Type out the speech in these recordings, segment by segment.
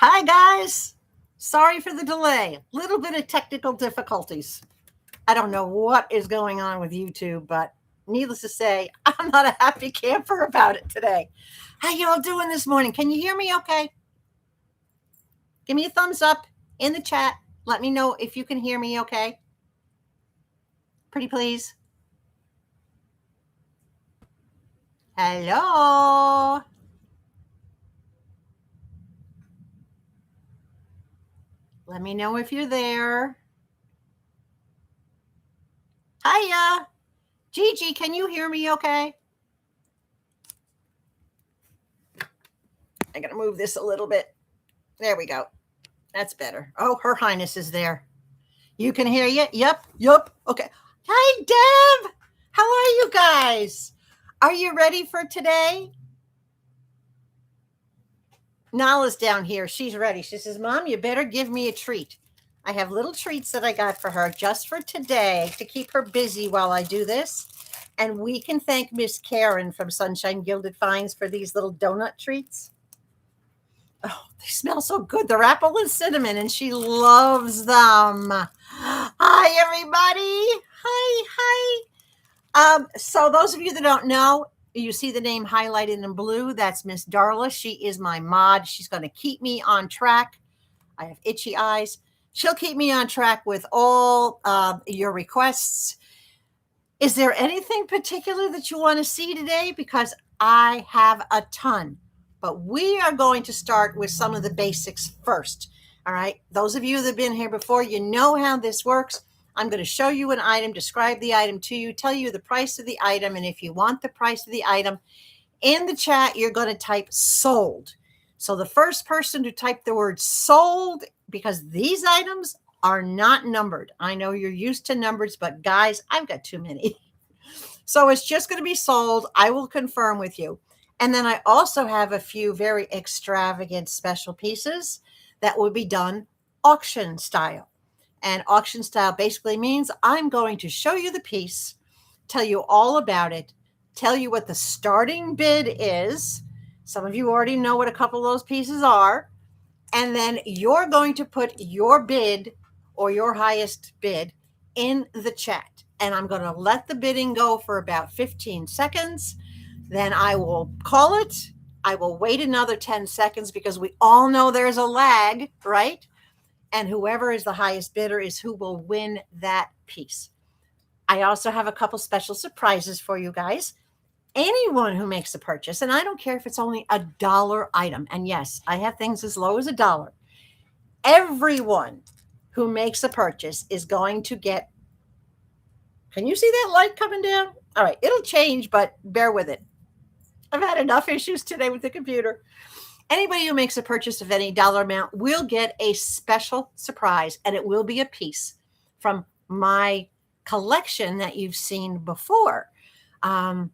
Hi, guys. Sorry for the delay. Little bit of technical difficulties. I don't know what is going on with YouTube, but needless to say, I'm not a happy camper about it today. How you all doing this morning? Can you hear me okay? Give me a thumbs up in the chat. Let me know if you can hear me okay. Pretty please. Hello. Let me know if you're there. Hiya. Gigi, can you hear me okay? I got to move this a little bit. There we go. That's better. Oh, Her Highness is there. You can hear you? Yep. Okay. Hi, Deb. How are you guys? Are you ready for today? Nala's down here. She's ready. She says, Mom, you better give me a treat. I have little treats that I got for her just for today to keep her busy while I do this. And we can thank Miss Karen from Sunshine Gilded Finds for these little donut treats. Oh, they smell so good. They're apple and cinnamon, and she loves them. Hi, everybody. Hi. So those of you that don't know, you see the name highlighted in blue. That's Miss Darla. She is my mod. She's going to keep me on track. I have itchy eyes. She'll keep me on track with all your requests. Is there anything particular that you want to see today? Because I have a ton. But we are going to start with some of the basics first. All right. Those of you that have been here before, you know how this works. I'm going to show you an item, describe the item to you, tell you the price of the item. And if you want the price of the item in the chat, you're going to type sold. So the first person to type the word sold, because these items are not numbered. I know you're used to numbers, but guys, I've got too many. So it's just going to be sold. I will confirm with you. And then I also have a few very extravagant special pieces that will be done auction style. And auction style basically means I'm going to show you the piece, tell you all about it, tell you what the starting bid is. Some of you already know what a couple of those pieces are. And then you're going to put your bid or your highest bid in the chat. And I'm going to let the bidding go for about 15 seconds. Then I will call it. I will wait another 10 seconds because we all know there's a lag, right? And whoever is the highest bidder is who will win that piece. I also have a couple special surprises for you guys. Anyone who makes a purchase, and I don't care if it's only $1 item, and yes, I have things as low as $1. Everyone who makes a purchase is going to get, can you see that light coming down? All right, it'll change, but bear with it. I've had enough issues today with the computer. Anybody who makes a purchase of any dollar amount will get a special surprise, and it will be a piece from my collection that you've seen before. And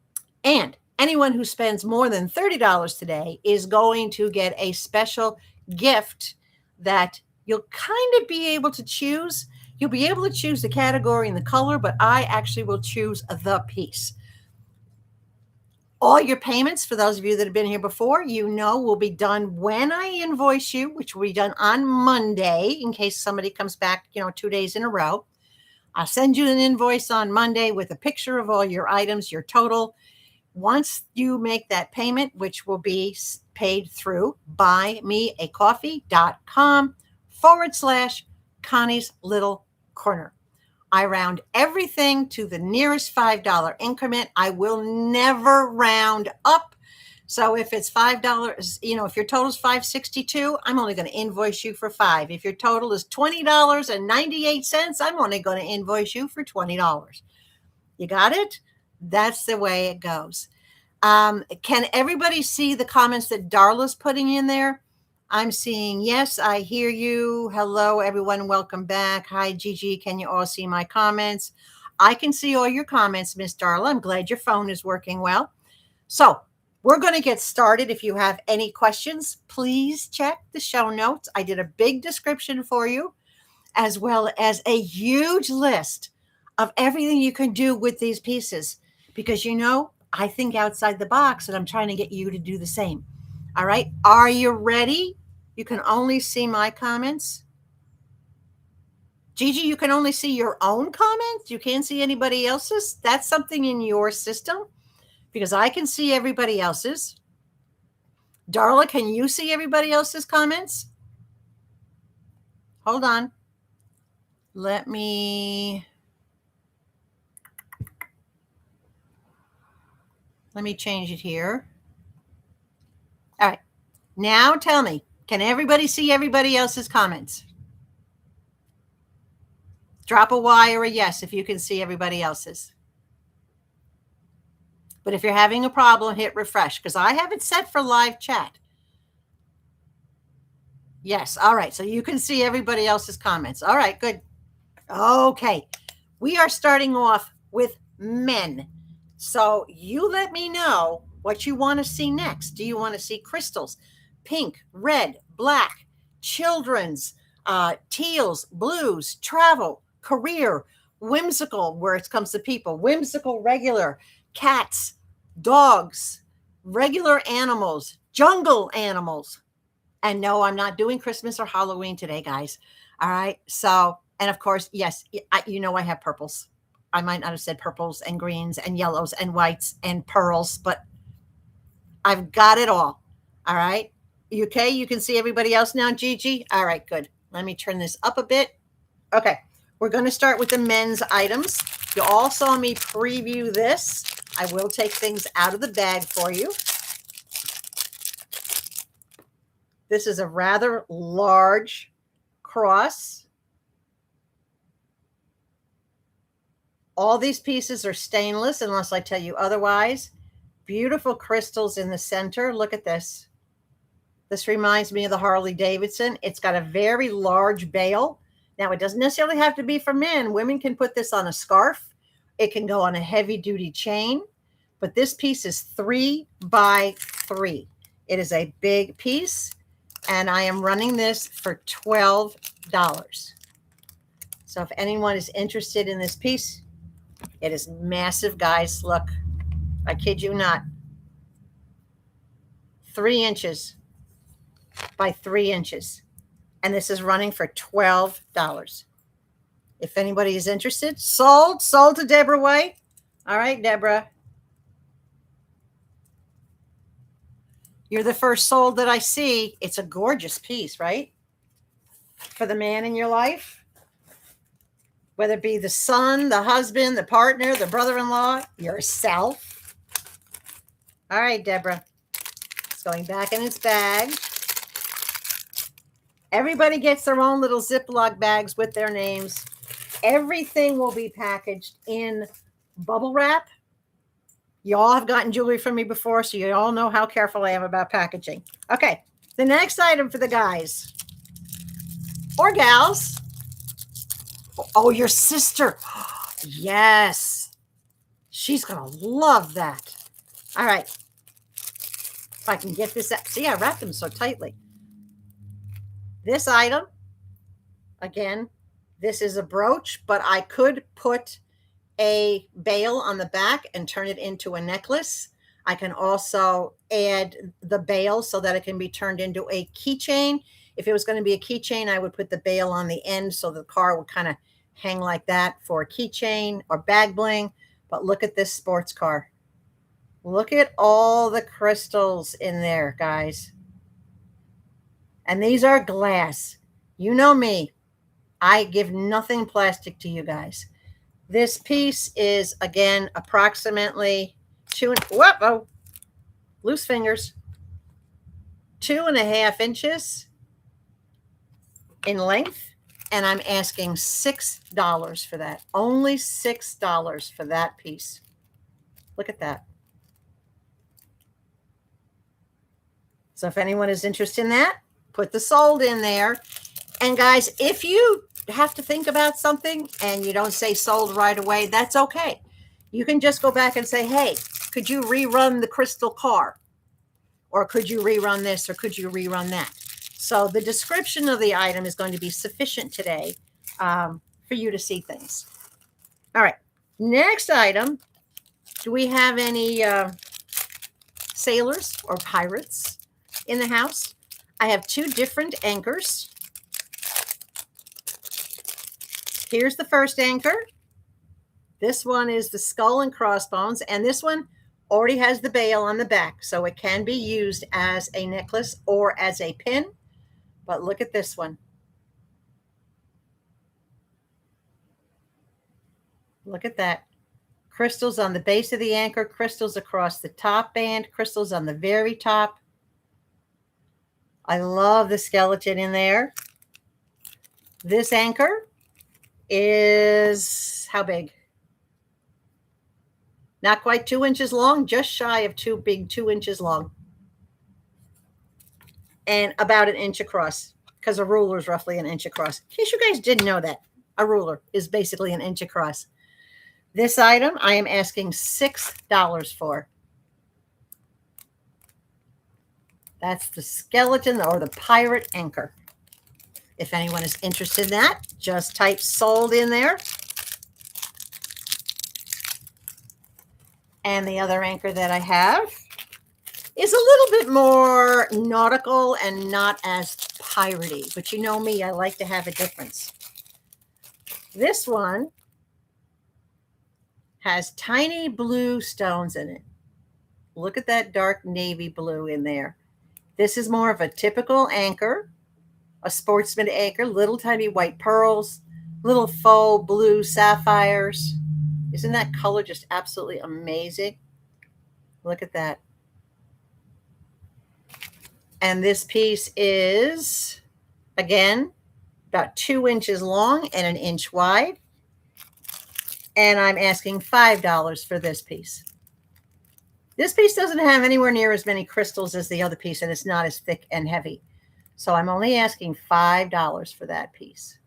anyone who spends more than $30 today is going to get a special gift that you'll kind of be able to choose. You'll be able to choose the category and the color, but I actually will choose the piece. All your payments, for those of you that have been here before, you know, will be done when I invoice you, which will be done on Monday in case somebody comes back, 2 days in a row. I'll send you an invoice on Monday with a picture of all your items, your total. Once you make that payment, which will be paid through buymeacoffee.com/Connie's Little Corner. I round everything to the nearest $5 increment. I will never round up. So if it's $5, if your total is $5.62, I'm only going to invoice you for $5. If your total is $20.98, I'm only going to invoice you for $20. You got it? That's the way it goes. Can everybody see the comments that Darla's putting in there? I'm seeing, yes, I hear you. Hello, everyone. Welcome back. Hi, Gigi. Can you all see my comments? I can see all your comments, Miss Darla. I'm glad your phone is working well. So we're going to get started. If you have any questions, please check the show notes. I did a big description for you, as well as a huge list of everything you can do with these pieces, because, I think outside the box, and I'm trying to get you to do the same. All right. Are you ready? You can only see my comments. Gigi, you can only see your own comments. You can't see anybody else's. That's something in your system because I can see everybody else's. Darla, can you see everybody else's comments? Hold on. Let me change it here. All right. Now tell me, can everybody see everybody else's comments? Drop a Y or a yes if you can see everybody else's. But if you're having a problem, hit refresh because I have it set for live chat. Yes. All right. So you can see everybody else's comments. All right. Good. Okay. We are starting off with men. So you let me know what you want to see next. Do you want to see crystals, pink, red, black, children's, teals, blues, travel, career, whimsical, where it comes to people, whimsical, regular, cats, dogs, regular animals, jungle animals. And no, I'm not doing Christmas or Halloween today, guys. All right. So, and of course, yes, you know I have purples. I might not have said purples and greens and yellows and whites and pearls, but I've got it all. All right. Okay. You can see everybody else now, Gigi. All right. Good. Let me turn this up a bit. Okay. We're going to start with the men's items. You all saw me preview this. I will take things out of the bag for you. This is a rather large cross. All these pieces are stainless unless I tell you otherwise. Beautiful crystals in the center. Look at this. This reminds me of the Harley Davidson. It's got a very large bail. Now, it doesn't necessarily have to be for men. Women can put this on a scarf. It can go on a heavy-duty chain. But this piece is 3 by 3. It is a big piece. And I am running this for $12. So if anyone is interested in this piece, it is massive, guys. Look, I kid you not. 3 inches by 3 inches. And this is running for $12. If anybody is interested, sold to Deborah White. All right, Deborah. You're the first sold that I see. It's a gorgeous piece, right? For the man in your life. Whether it be the son, the husband, the partner, the brother-in-law, yourself. All right, Deborah. It's going back in its bag. Everybody gets their own little Ziploc bags with their names. Everything will be packaged in bubble wrap. You all have gotten jewelry from me before, so you all know how careful I am about packaging. Okay, the next item for the guys or gals. Oh, your sister. Yes. She's going to love that. All right. If I can get this out. See, I wrapped them so tightly. This item, again, this is a brooch, but I could put a bail on the back and turn it into a necklace. I can also add the bail so that it can be turned into a keychain. If it was going to be a keychain, I would put the bail on the end so the car would kind of hang like that for a keychain or bag bling. But look at this sports car. Look at all the crystals in there, guys. And these are glass. You know me. I give nothing plastic to you guys. This piece is, again, approximately loose fingers, 2.5 inches in length. And I'm asking $6 for that. Only $6 for that piece. Look at that. So if anyone is interested in that, put the sold in there. And guys, if you have to think about something and you don't say sold right away, that's okay. You can just go back and say, hey, could you rerun the crystal car? Or could you rerun this? Or could you rerun that? So the description of the item is going to be sufficient today for you to see things. All right. Next item. Do we have any sailors or pirates in the house? I have two different anchors. Here's the first anchor. This one is the skull and crossbones, and this one already has the bail on the back, so it can be used as a necklace or as a pin. But look at this one. Look at that. Crystals on the base of the anchor, crystals across the top band, crystals on the very top. I love the skeleton in there. This anchor is how big? Not quite 2 inches long, just shy of 2 inches long. And about 1 inch across, because a ruler is roughly 1 inch across. In case you guys didn't know that, a ruler is basically 1 inch across. This item I am asking $6 for. That's the skeleton or the pirate anchor. If anyone is interested in that, just type sold in there. And the other anchor that I have is a little bit more nautical and not as piratey. But you know me, I like to have a difference. This one has tiny blue stones in it. Look at that dark navy blue in there. This is more of a typical anchor, a sportsman anchor, little tiny white pearls, little faux blue sapphires. Isn't that color just absolutely amazing? Look at that. And this piece is, again, about 2 inches long and 1 inch wide. And I'm asking $5 for this piece. This piece doesn't have anywhere near as many crystals as the other piece, and it's not as thick and heavy. So I'm only asking $5 for that piece.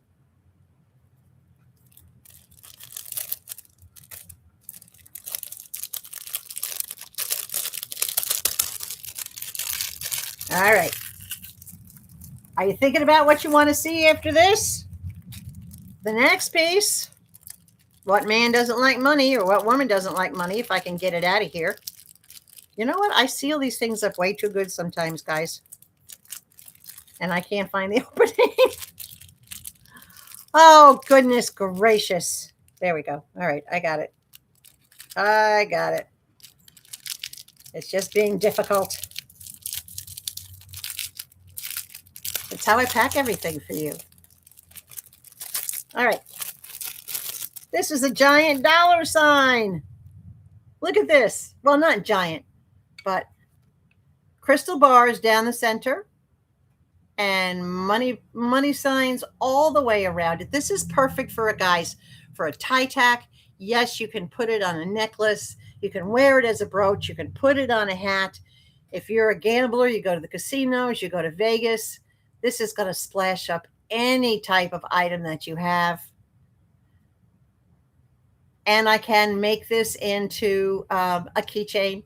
All right. Are you thinking about what you want to see after this? The next piece, what man doesn't like money, or what woman doesn't like money, if I can get it out of here. You know what? I seal these things up way too good sometimes, guys. And I can't find the opening. Oh, goodness gracious. There we go. All right, I got it. I got it. It's just being difficult. It's how I pack everything for you. All right. This is a giant dollar sign. Look at this. Well, not giant, but crystal bars down the center and money signs all the way around it. This is perfect for for a tie tack. Yes, you can put it on a necklace. You can wear it as a brooch. You can put it on a hat. If you're a gambler, you go to the casinos, you go to Vegas. This is going to splash up any type of item that you have. And I can make this into a keychain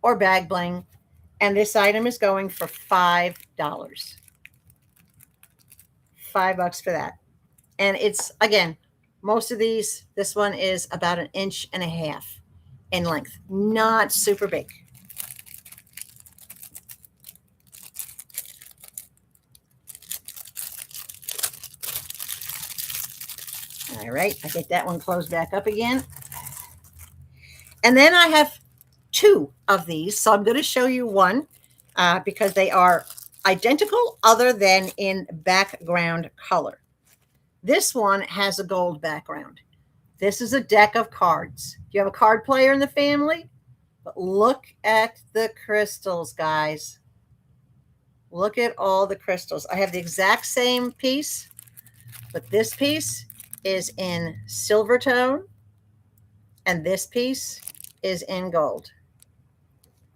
or bag bling. And this item is going for $5. $5 for that. And it's, again, most of these, this one is about 1.5 inches in length. Not super big. All right, I get that one closed back up again. And then I have 2 of these. So I'm going to show you one because they are identical other than in background color. This one has a gold background. This is a deck of cards. Do you have a card player in the family? But look at the crystals, guys. Look at all the crystals. I have the exact same piece, but this piece is in silver tone, and this piece is in gold.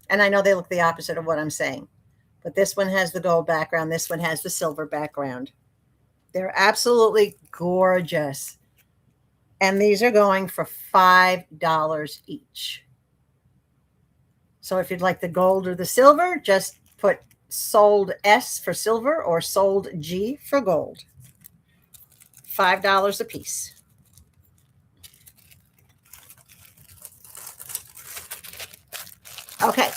And I know they look the opposite of what I'm saying, but this one has the gold background. This one has the silver background. They're absolutely gorgeous. And these are going for $5 each. So if you'd like the gold or the silver, just put sold S for silver or sold G for gold. $5 a piece. Okay,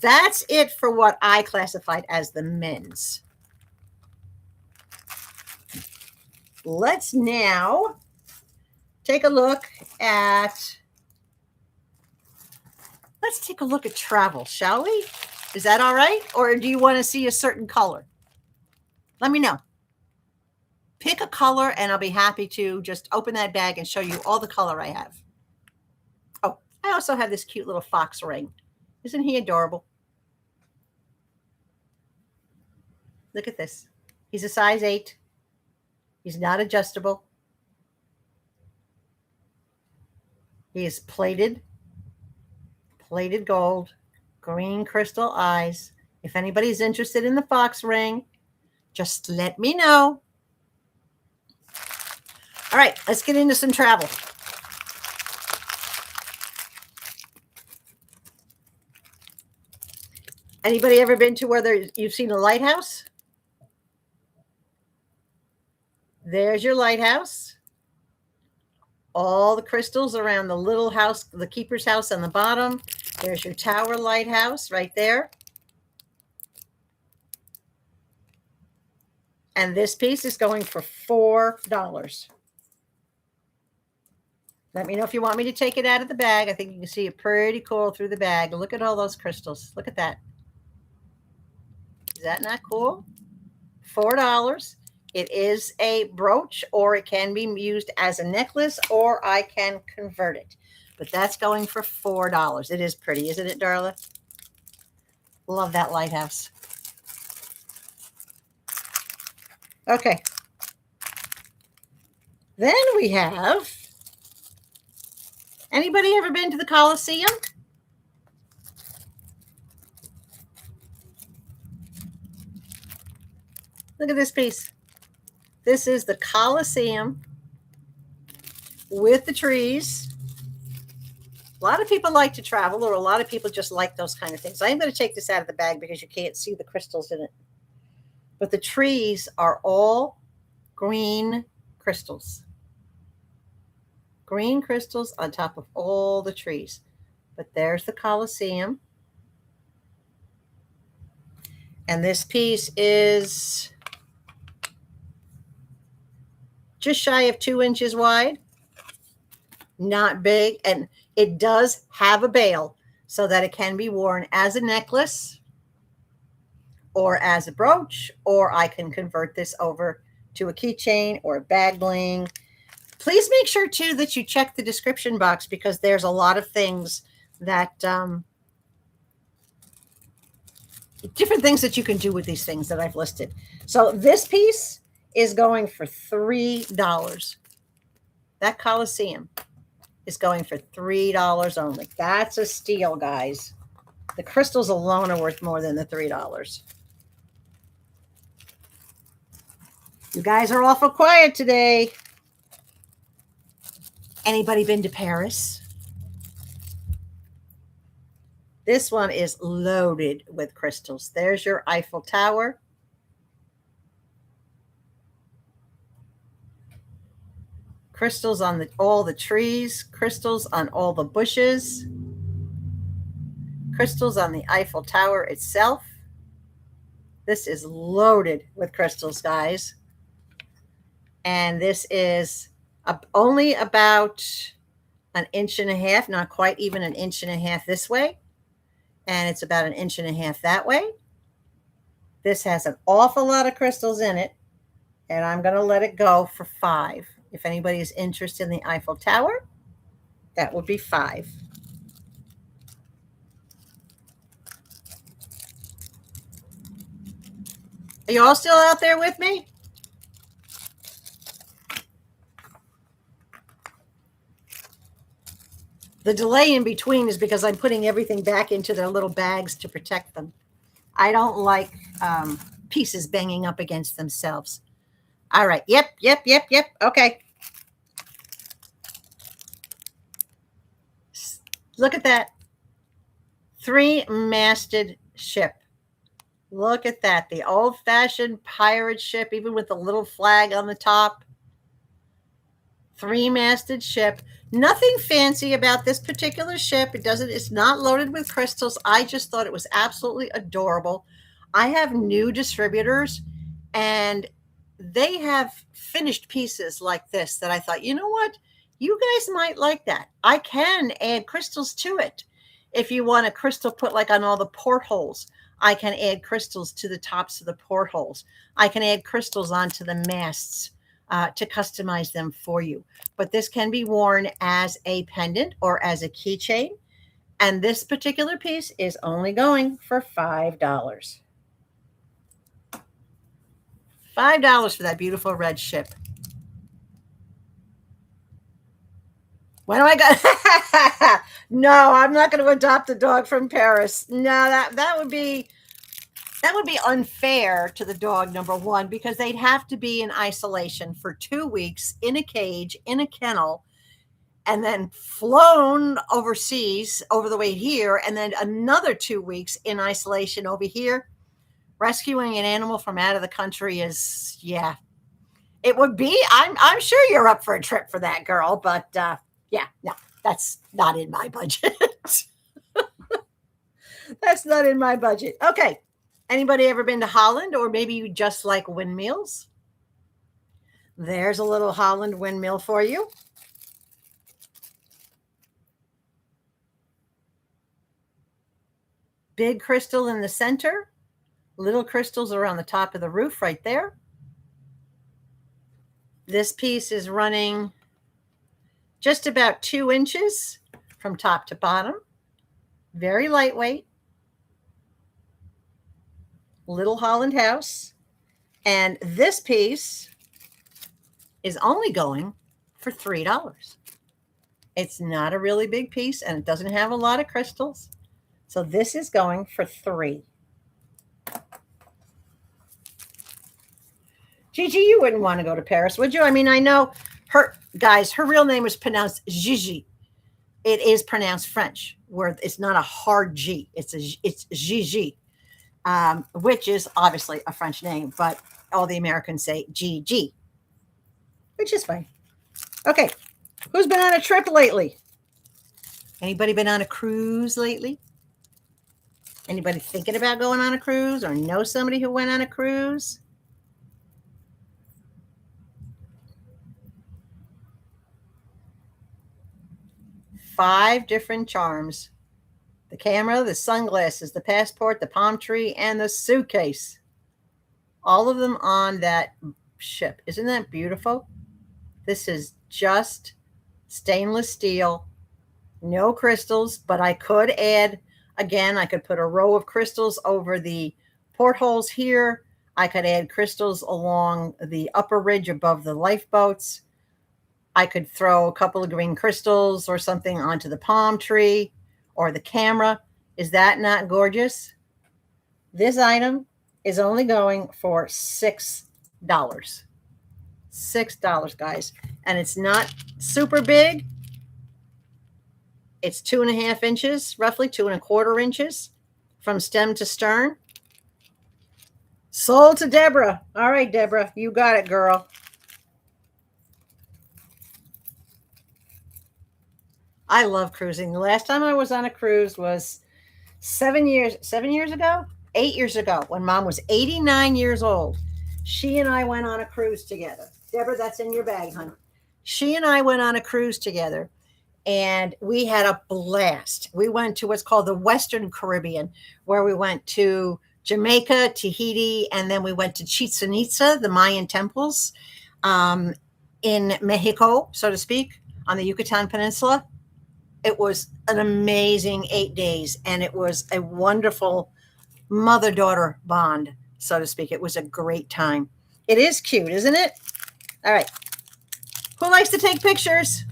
that's it for what I classified as the men's. Let's now take a look at, let's take a look at travel, shall we? Is that all right? Or do you want to see a certain color? Let me know. Pick a color and I'll be happy to just open that bag and show you all the color I have. Oh, I also have this cute little fox ring. Isn't he adorable? Look at this. He's a size 8. He's not adjustable. He is plated gold, green crystal eyes. If anybody's interested in the fox ring, just let me know. All right, let's get into some travel. Anybody ever been to where you've seen a lighthouse? There's your lighthouse. All the crystals around the little house, the keeper's house on the bottom. There's your tower lighthouse right there. And this piece is going for $4. Let me know if you want me to take it out of the bag. I think you can see it pretty cool through the bag. Look at all those crystals. Look at that. Is that not cool? $4. It is a brooch, or it can be used as a necklace, or I can convert it. But that's going for $4. It is pretty, isn't it, Darla? Love that lighthouse. Okay. Then we have, anybody ever been to the Colosseum? Look at this piece. This is the Colosseum with the trees. A lot of people like to travel, or a lot of people just like those kind of things. I'm going to take this out of the bag because you can't see the crystals in it. But the trees are all green crystals. Green crystals on top of all the trees. But there's the Colosseum. And this piece is just shy of 2 inches wide. Not big. And it does have a bail so that it can be worn as a necklace or as a brooch, or I can convert this over to a keychain or a bag bling. Please make sure, too, that you check the description box, because there's a lot of things that, different things that you can do with these things that I've listed. So this piece is going for $3. That Colosseum is going for $3 only. That's a steal, guys. The crystals alone are worth more than the $3. You guys are awful quiet today. Anybody been to Paris? This one is loaded with crystals. There's your Eiffel Tower. Crystals on all the trees. Crystals on all the bushes. Crystals on the Eiffel Tower itself. This is loaded with crystals, guys. And this is only about 1.5 inches, not quite even 1.5 inches this way. And it's about 1.5 inches that way. This has an awful lot of crystals in it. And I'm going to let it go for $5. If anybody is interested in the Eiffel Tower, that would be $5. Are you all still out there with me? The delay in between is because I'm putting everything back into their little bags to protect them. I don't like pieces banging up against themselves. All right. Yep. Okay. Look at that. 3-masted ship. Look at that. The old-fashioned pirate ship, even with the little flag on the top. 3-masted ship. Nothing fancy about this particular ship. It's not loaded with crystals. I just thought it was absolutely adorable. I have new distributors and they have finished pieces like this that I thought, you know what? You guys might like that. I can add crystals to it. If you want a crystal put like on all the portholes, I can add crystals to the tops of the portholes. I can add crystals onto the masts to customize them for you. But this can be worn as a pendant or as a keychain. And this particular piece is only going for $5. $5 for that beautiful red ship. When am I going? No, I'm not going to adopt a dog from Paris. No, that would be unfair to the dog, number one, because they'd have to be in isolation for 2 weeks in a cage, in a kennel, and then flown overseas over the way here, and then another 2 weeks in isolation over here. Rescuing an animal from out of the country is, yeah, it would be. I'm sure you're up for a trip for that, girl, but yeah, no, that's not in my budget. That's not in my budget. Okay. Anybody ever been to Holland, or maybe you just like windmills? There's a little Holland windmill for you. Big crystal in the center. Little crystals are on the top of the roof right there. This piece is running just about 2 inches from top to bottom. Very lightweight. Little Holland house. And this piece is only going for $3. It's not a really big piece and it doesn't have a lot of crystals. So this is going for $3. Gigi, you wouldn't want to go to Paris, would you? I mean, I know her, guys, her real name is pronounced Gigi. It is pronounced French, where it's not a hard G. It's Gigi, which is obviously a French name, but all the Americans say GG, which is fine. Okay, who's been on a trip lately? Anybody been on a cruise lately? Anybody thinking about going on a cruise or know somebody who went on a cruise? Five different charms. The camera, the sunglasses, the passport, the palm tree, and the suitcase. All of them on that ship. Isn't that beautiful? This is just stainless steel, no crystals, but I could add, again, I could put a row of crystals over the portholes here. I could add crystals along the upper ridge above the lifeboats. I could throw a couple of green crystals or something onto the palm tree or the camera. Is that not gorgeous? This item is only going for $6. $6, guys. And it's not super big. It's 2.5 inches, roughly 2.25 inches from stem to stern. Sold to Deborah. All right, Deborah, you got it, girl. I love cruising. The last time I was on a cruise was 7 years ago, 8 years ago, when Mom was 89 years old. She and I went on a cruise together. Deborah, that's in your bag, honey. She and I went on a cruise together, and we had a blast. We went to what's called the Western Caribbean, where we went to Jamaica, Tahiti, and then we went to Chichen Itza, the Mayan temples, in Mexico, so to speak, on the Yucatan Peninsula. It was an amazing 8 days, and it was a wonderful mother-daughter bond, so to speak. It was a great time. It is cute, isn't it? All right. Who likes to take pictures?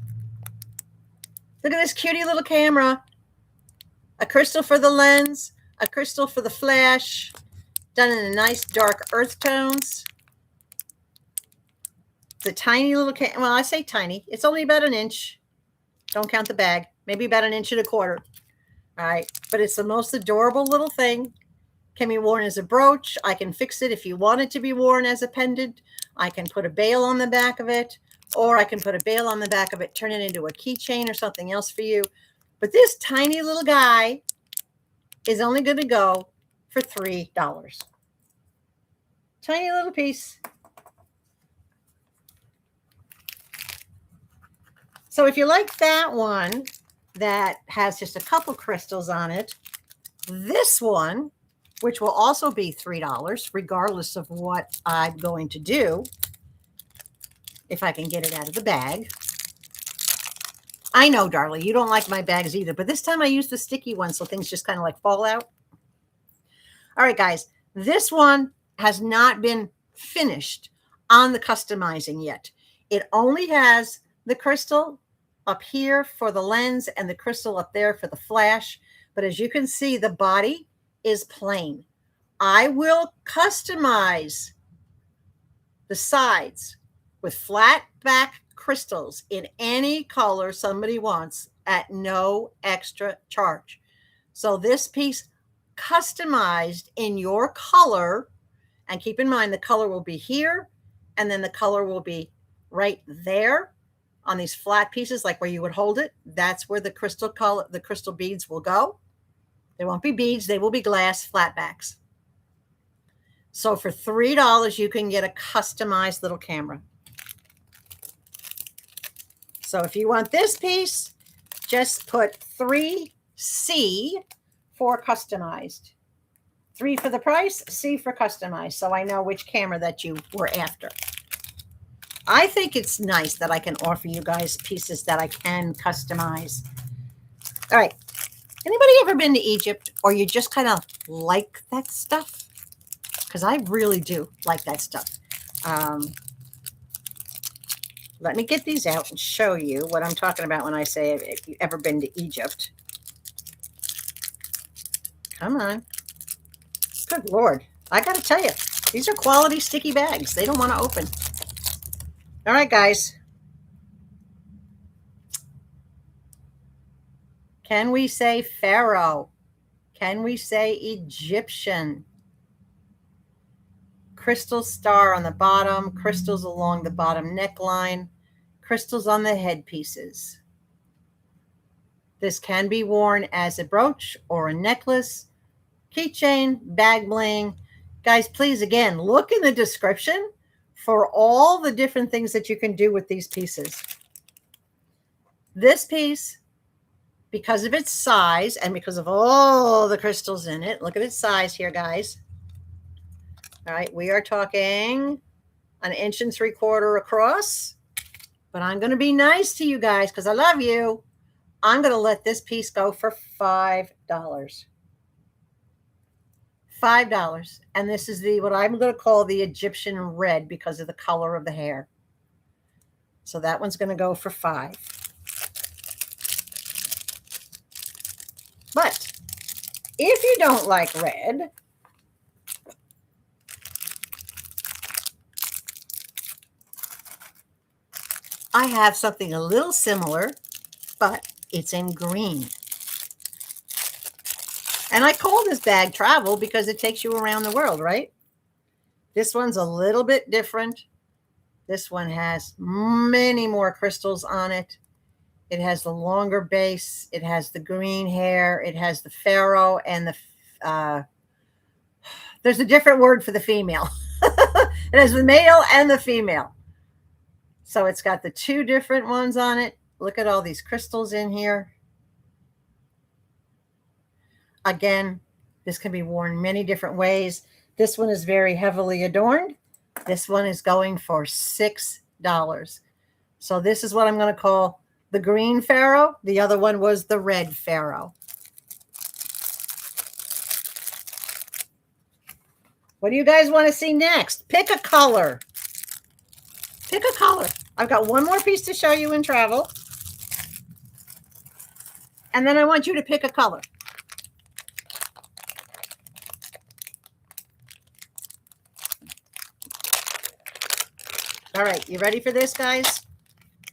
Look at this cutie little camera. A crystal for the lens, a crystal for the flash, done in a nice dark earth tones. The tiny little camera. Well, I say tiny. It's only about 1 inch. Don't count the bag. Maybe about 1.25 inches. All right. But it's the most adorable little thing. Can be worn as a brooch. I can fix it if you want it to be worn as a pendant. I can put a bail on the back of it, or I can put a bail on the back of it, turn it into a keychain or something else for you. But this tiny little guy is only going to go for $3. Tiny little piece. So if you like that one that has just a couple crystals on it, this one, which will also be $3, regardless of what I'm going to do, if I can get it out of the bag. I know, darling, you don't like my bags either, but this time I used the sticky one so things just kind of like fall out. All right, guys, this one has not been finished on the customizing yet. It only has the crystal up here for the lens and the crystal up there for the flash. But as you can see, the body is plain. I will customize the sides with flat back crystals in any color somebody wants at no extra charge. So this piece customized in your color, and keep in mind the color will be here and then the color will be right there on these flat pieces, like where you would hold it. That's where the crystal color, the crystal beads will go. They won't be beads, they will be glass flat backs. So for $3, you can get a customized little camera. So if you want this piece, just put 3C for customized. 3 for the price, C for customized. So I know which camera that you were after. I think it's nice that I can offer you guys pieces that I can customize. All right. Anybody ever been to Egypt, or you just kind of like that stuff? Because I really do like that stuff. Let me get these out and show you what I'm talking about when I say if you've ever been to Egypt. Come on. Good Lord. I got to tell you, these are quality sticky bags. They don't want to open. All right, guys. Can we say Pharaoh? Can we say Egyptian? Crystal star on the bottom, crystals along the bottom neckline, crystals on the headpieces. This can be worn as a brooch or a necklace, keychain, bag bling. Guys, please, again, look in the description for all the different things that you can do with these pieces. This piece, because of its size and because of all the crystals in it, look at its size here, guys. All right, we are talking 1 3/4 inches across, but I'm going to be nice to you guys because I love you. I'm going to let this piece go for $5. $5. And this is the what I'm going to call the Egyptian red because of the color of the hair. So that one's going to go for $5. But if you don't like red, I have something a little similar, but it's in green. And I call this bag travel because it takes you around the world, right? This one's a little bit different. This one has many more crystals on it. It has the longer base. It has the green hair. It has the pharaoh and the, there's a different word for the female. It has the male and the female. So it's got the 2 different ones on it. Look at all these crystals in here. Again, this can be worn many different ways. This one is very heavily adorned. This one is going for $6. So this is what I'm going to call the green pharaoh. The other one was the red pharaoh. What do you guys want to see next? Pick a color. Pick a color. I've got one more piece to show you in travel. And then I want you to pick a color. All right, you ready for this, guys?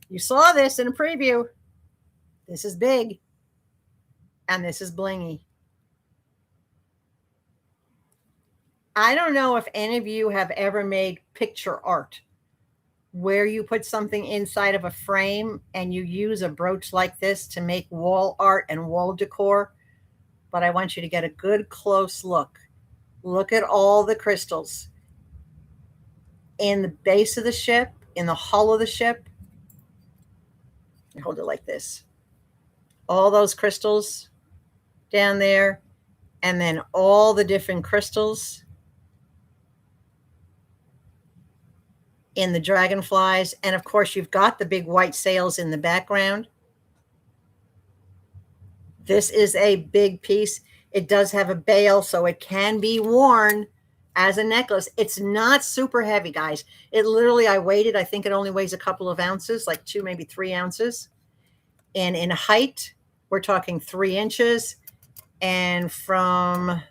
You saw this in a preview. This is big. And this is blingy. I don't know if any of you have ever made picture art. where you put something inside of a frame and you use a brooch like this to make wall art and wall decor. But I want you to get a good close look. Look at all the crystals in the base of the ship, in the hull of the ship. Hold it like this. All those crystals down there, and then all the different crystals in the dragonflies. And of course, you've got the big white sails in the background. This is a big piece. It does have a bail, so it can be worn as a necklace. It's not super heavy, guys. It literally, I weighed it. I think it only weighs a couple of ounces, like 2, maybe 3 ounces. And in height, we're talking 3 inches. And from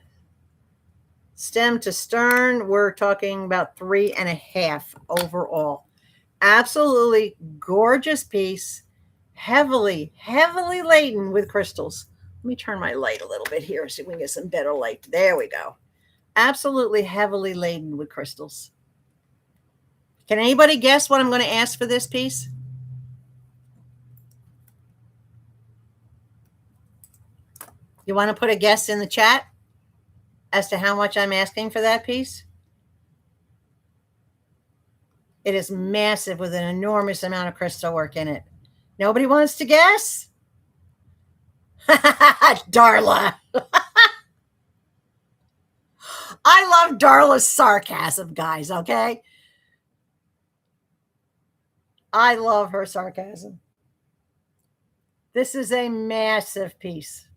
stem to stern, we're talking about 3.5 overall. Absolutely gorgeous piece. Heavily laden with crystals. Let me turn my light a little bit here so we can get some better light. There we go. Absolutely heavily laden with crystals. Can anybody guess what I'm going to ask for this piece? You want to put a guess in the chat as to how much I'm asking for that piece? It is massive with an enormous amount of crystal work in it. Nobody wants to guess? Darla. I love Darla's sarcasm, guys, okay? I love her sarcasm. This is a massive piece.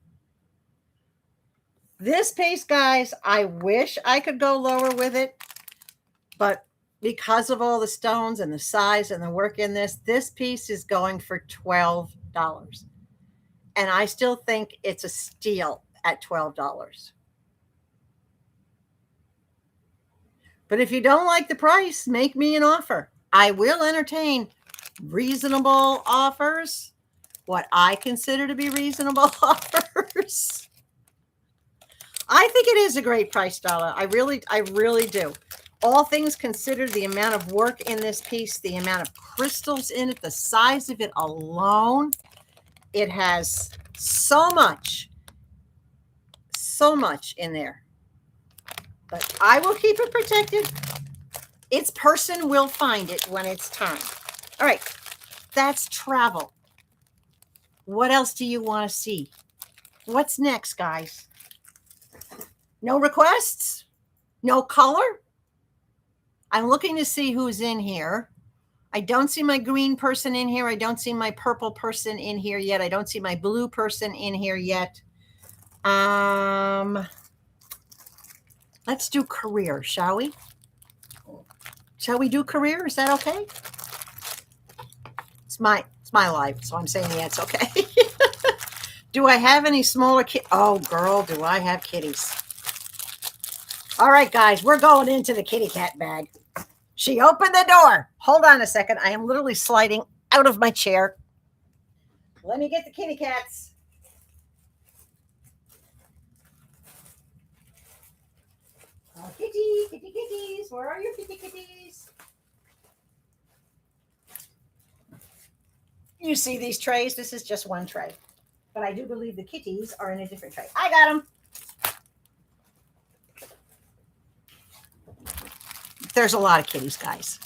This piece, guys, I wish I could go lower with it, but because of all the stones and the size and the work in this piece is going for $12. And I still think it's a steal at $12. But if you don't like the price, make me an offer. I will entertain reasonable offers, what I consider to be reasonable offers. I think it is a great price, Darla. I really do. All things considered, the amount of work in this piece, the amount of crystals in it, the size of it alone, it has so much in there. But I will keep it protected. Its person will find it when it's time. All right, that's travel. What else do you want to see? What's next, guys? No requests? No color? I'm looking to see who's in here. I don't see my green person in here. I don't see my purple person in here yet. I don't see my blue person in here yet. Let's do career, shall we? Shall we do career? Is that okay? It's my life, so I'm saying yeah, it's okay. Do I have any smaller kids? Oh, girl, do I have kitties. All right, guys, we're going into the kitty cat bag. She opened the door. Hold on a second. I am literally sliding out of my chair. Let me get the kitty cats. Oh, kitties. Where are you, kitties? You see these trays? This is just one tray. But I do believe the kitties are in a different tray. I got them. There's a lot of kitties, guys.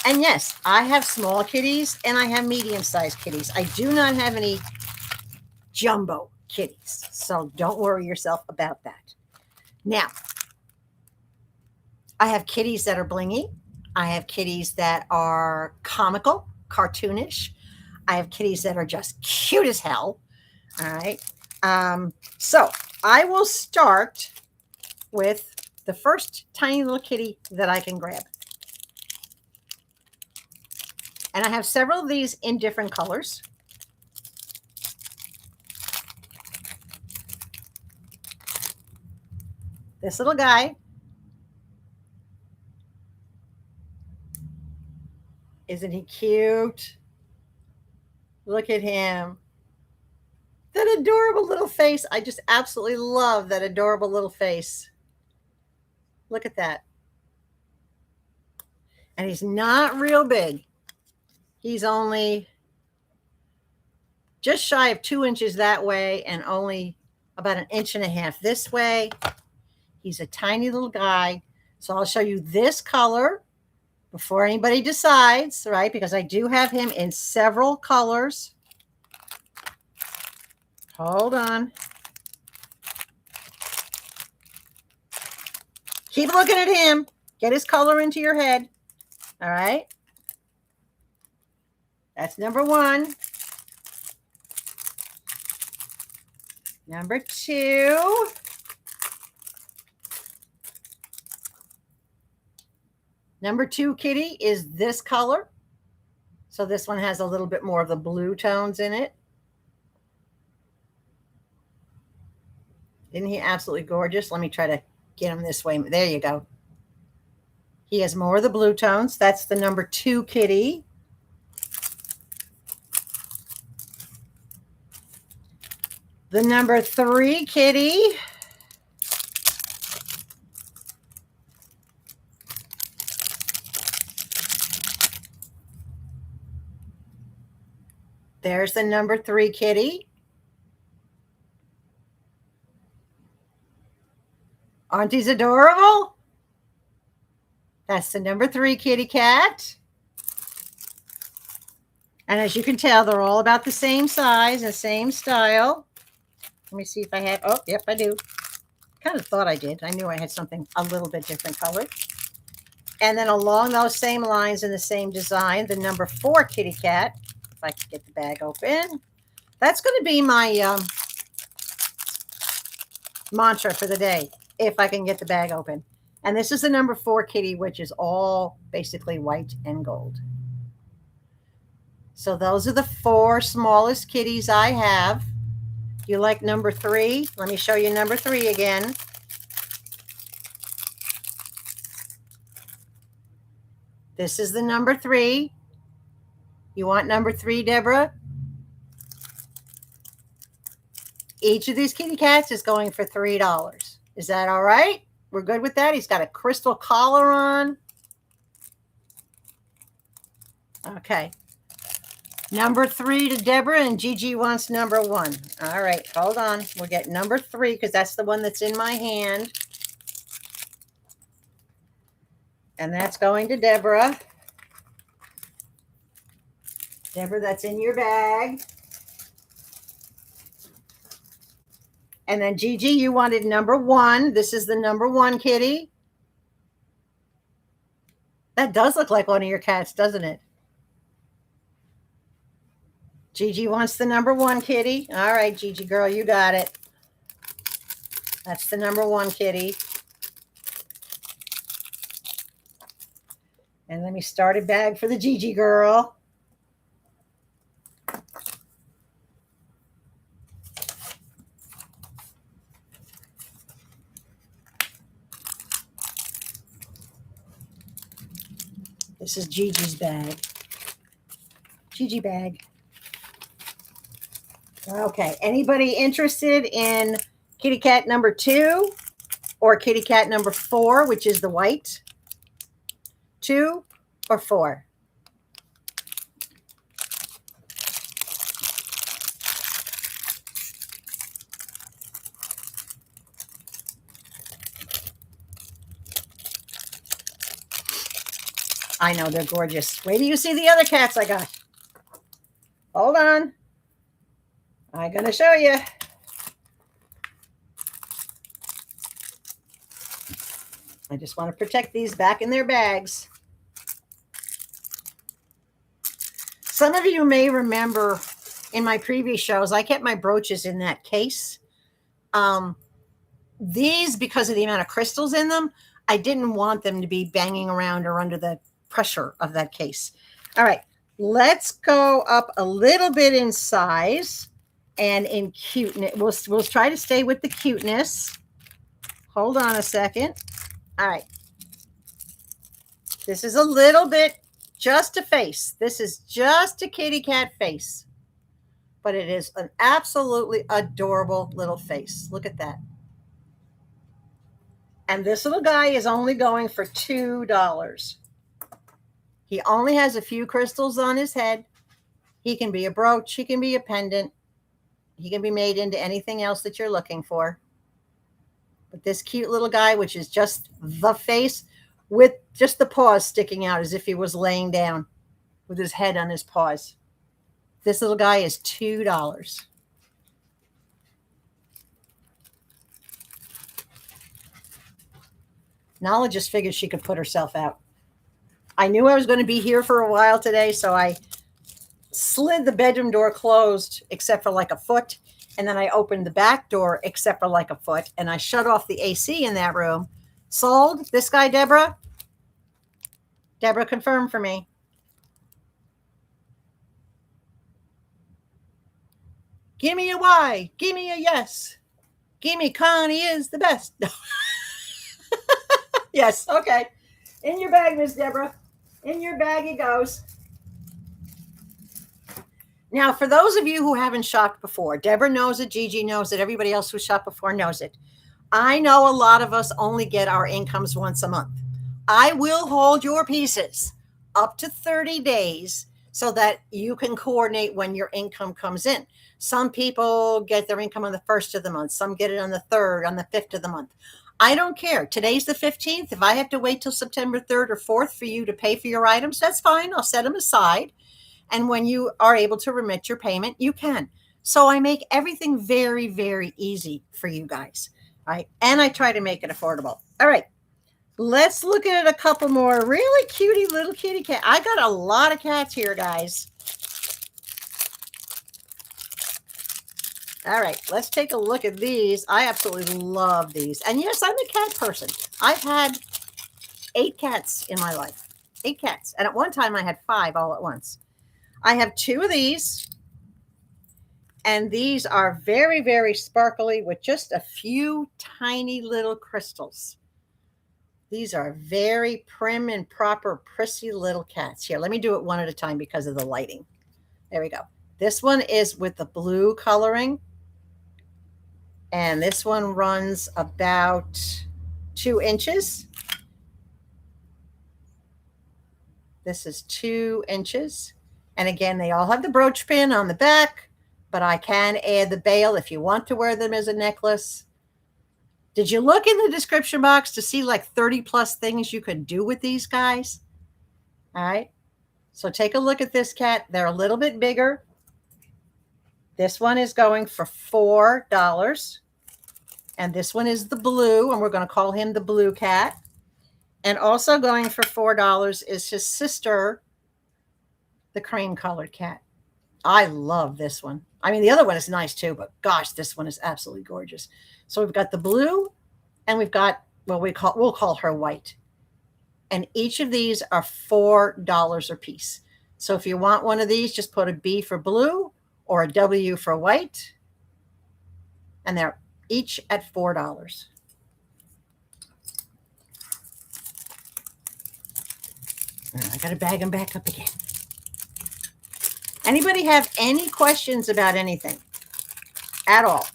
And yes, I have small kitties and I have medium-sized kitties. I do not have any jumbo kitties. So don't worry yourself about that. Now, I have kitties that are blingy. I have kitties that are comical, cartoonish. I have kitties that are just cute as hell. All right. So I will start with the first tiny little kitty that I can grab. And I have several of these in different colors. This little guy isn't he cute? Look at him. That adorable little face. I just absolutely love that adorable little face. Look at that. And he's not real big. He's only just shy of 2 inches that way and only about 1.5 inches this way. He's a tiny little guy. So I'll show you this color before anybody decides, right? Because I do have him in several colors. Hold on. Keep looking at him. Get his color into your head. All right. That's number 1. Number 2. Number 2 kitty is this color. So this one has a little bit more of the blue tones in it. Isn't he absolutely gorgeous? Let me try to get him this way. There you go. He has more of the blue tones. That's the number 2 kitty. The number 3 kitty. There's the number 3 kitty. Aren't these adorable? That's the number 3 kitty cat. And as you can tell, they're all about the same size and same style. Let me see if I have, oh, yep, I do. Kind of thought I did. I knew I had something a little bit different color. And then along those same lines in the same design, the number 4 kitty cat. If I can get the bag open. That's going to be my mantra for the day, if I can get the bag open. And this is the number 4 kitty, which is all basically white and gold. So those are the 4 smallest kitties I have. You like number 3? Let me show you number 3 again. This is the number 3. You want number 3, Deborah? Each of these kitty cats is going for $3. Is that all right? We're good with that? He's got a crystal collar on. Okay. Number 3 to Deborah, and Gigi wants number 1. All right, hold on. We'll get number 3 because that's the one that's in my hand. And that's going to Deborah. Deborah, that's in your bag. And then Gigi, you wanted number 1. This is the number 1 kitty. That does look like one of your cats, doesn't it? Gigi wants the number 1 kitty. All right, Gigi girl, you got it. That's the number 1 kitty. And let me start a bag for the Gigi girl. This is Gigi's bag. Gigi bag. Okay, anybody interested in kitty cat number 2 or kitty cat number 4, which is the white? 2 or 4? I know, they're gorgeous. Wait till you see the other cats I got. Hold on. I'm going to show you. I just want to protect these back in their bags. Some of you may remember in my previous shows, I kept my brooches in that case. These, because of the amount of crystals in them, I didn't want them to be banging around or under the pressure of that case. All right, let's go up a little bit in size and in cuteness. We'll try to stay with the cuteness. Hold on a second. All right. This is a little bit just a face. This is just a kitty cat face. But it is an absolutely adorable little face. Look at that. And this little guy is only going for $2. He only has a few crystals on his head. He can be a brooch. He can be a pendant. He can be made into anything else that you're looking for. But this cute little guy, which is just the face with just the paws sticking out as if he was laying down with his head on his paws. This little guy is $2. Nala just figured she could put herself out. I knew I was going to be here for a while today, so I slid the bedroom door closed except for like a foot, and then I opened the back door except for like a foot, and I shut off the AC in that room. Sold. This guy, Deborah. Deborah, confirm for me. Give me a Y. Give me a yes. Give me Connie is the best. Yes, okay. In your bag, Miss Deborah. In your bag it goes. Now, for those of you who haven't shopped before, Deborah knows it, Gigi knows it, everybody else who shopped before knows it. I know a lot of us only get our incomes once a month. I will hold your pieces up to 30 days so that you can coordinate when your income comes in. Some people get their income on the 1st of the month. Some get it on the 3rd, on the 5th of the month. I don't care. Today's the 15th. If I have to wait till September 3rd or 4th for you to pay for your items, that's fine. I'll set them aside. And when you are able to remit your payment, you can. So I make everything very, very easy for you guys. Right? And I try to make it affordable. All right. Let's look at a couple more really cutie little kitty cat. I got a lot of cats here, guys. All right, let's take a look at these. I absolutely love these. And yes, I'm a cat person. I've had 8 cats in my life. 8 cats. And at one time I had 5 all at once. I have 2 of these. And these are very, very sparkly with just a few tiny little crystals. These are very prim and proper, prissy little cats. Here, let me do it one at a time because of the lighting. There we go. This one is with the blue coloring. And this one runs about 2 inches. This is 2 inches. And again, they all have the brooch pin on the back, but I can add the bail if you want to wear them as a necklace. Did you look in the description box to see like 30 plus things you could do with these guys? All right. So take a look at this cat. They're a little bit bigger. This one is going for $4. And this one is the blue, and we're going to call him the blue cat. And also going for $4 is his sister, the cream colored cat. I love this one. I mean, the other one is nice too, but gosh, this one is absolutely gorgeous. So we've got the blue, and we've got, well, we'll call her white. And each of these are $4 a piece. So if you want one of these, just put a B for blue or a W for white. And they're each at $4. I got to bag them back up again. Anybody have any questions about anything at all?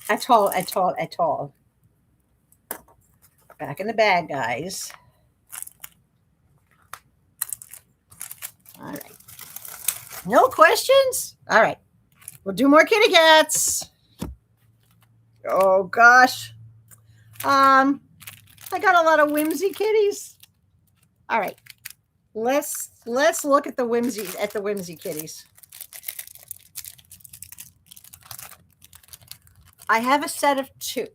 At all. Back in the bag, guys. All right. No questions? All right. We'll do more kitty cats. Oh, gosh. I got a lot of whimsy kitties. All right. Let's look at the whimsy kitties. I have a set of 2.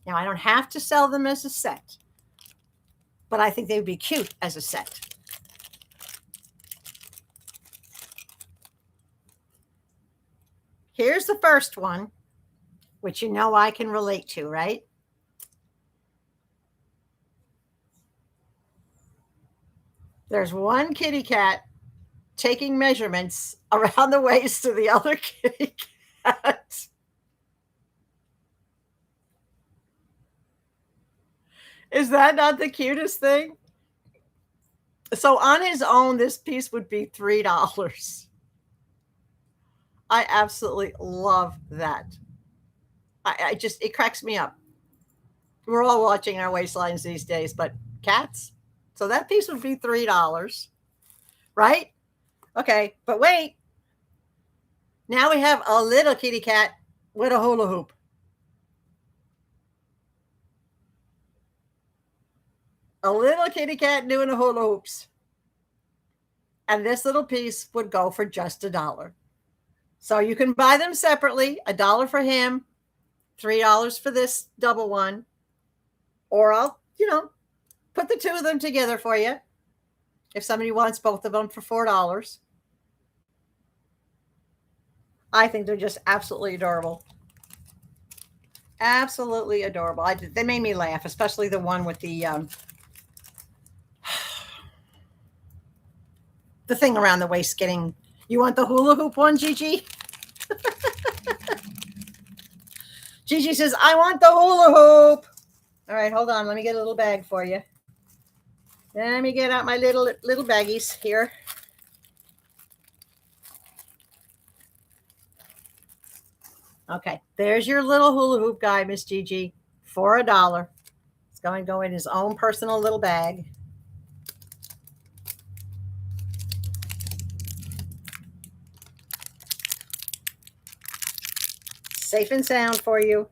Now, I don't have to sell them as a set, but I think they would be cute as a set. Here's the first one, which you know I can relate to, right? There's one kitty cat taking measurements around the waist of the other kitty cat. Is that not the cutest thing? So on his own, this piece would be $3. I absolutely love that. It cracks me up. We're all watching our waistlines these days, but cats. So that piece would be $3, right? Okay, but wait. Now we have a little kitty cat with a hula hoop. A little kitty cat doing a hula hoops. And this little piece would go for just $1. So you can buy them separately, $1 for him, $3 for this double one. Or I'll, put the two of them together for you if somebody wants both of them for $4. I think they're just absolutely adorable. Absolutely adorable. They made me laugh, especially the one with the thing around the waist getting. You want the hula hoop one, Gigi? Gigi says, I want the hula hoop. All right, hold on. Let me get a little bag for you. Let me get out my little baggies here. Okay, there's your little hula hoop guy, Miss Gigi, for $1. It's going to go in his own personal little bag. Safe and sound for you.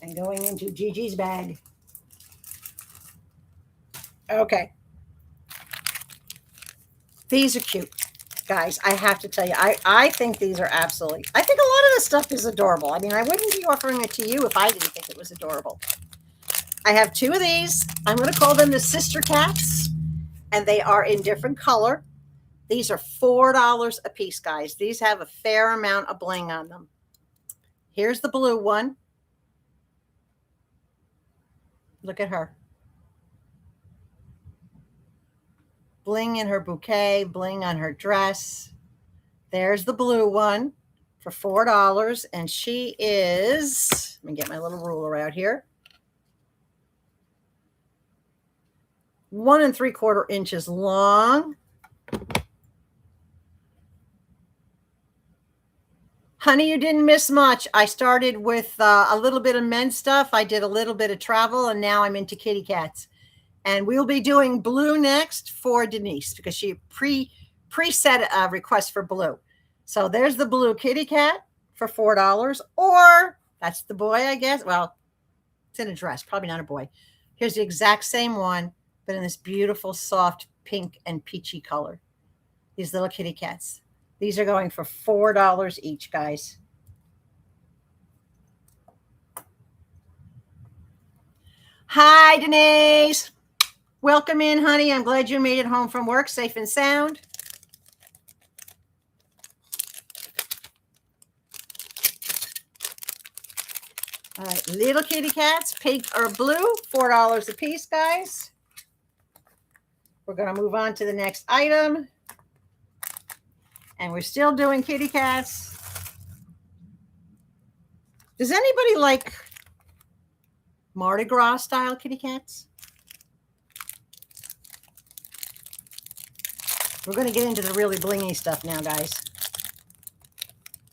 And going into Gigi's bag. Okay. These are cute, guys. I have to tell you, I think these are absolutely, I think a lot of this stuff is adorable. I mean, I wouldn't be offering it to you if I didn't think it was adorable. I have two of these. I'm going to call them the sister cats, and they are in different color. These are $4 a piece, guys. These have a fair amount of bling on them. Here's the blue one. Look at her. Bling in her bouquet, bling on her dress. There's the blue one for $4. And she is, let me get my little ruler out here. 1 3/4 inches long. Honey, you didn't miss much. I started with a little bit of men's stuff. I did a little bit of travel, and now I'm into kitty cats. And we'll be doing blue next for Denise because she preset a request for blue. So there's the blue kitty cat for $4, or that's the boy, I guess. Well, it's in a dress, probably not a boy. Here's the exact same one, but in this beautiful, soft pink and peachy color. These little kitty cats. These are going for $4 each, guys. Hi, Denise. Welcome in, honey. I'm glad you made it home from work safe and sound. All right, little kitty cats, pink or blue, $4 a piece, guys. We're going to move on to the next item. And we're still doing kitty cats. Does anybody like Mardi Gras style kitty cats? We're going to get into the really blingy stuff now, guys.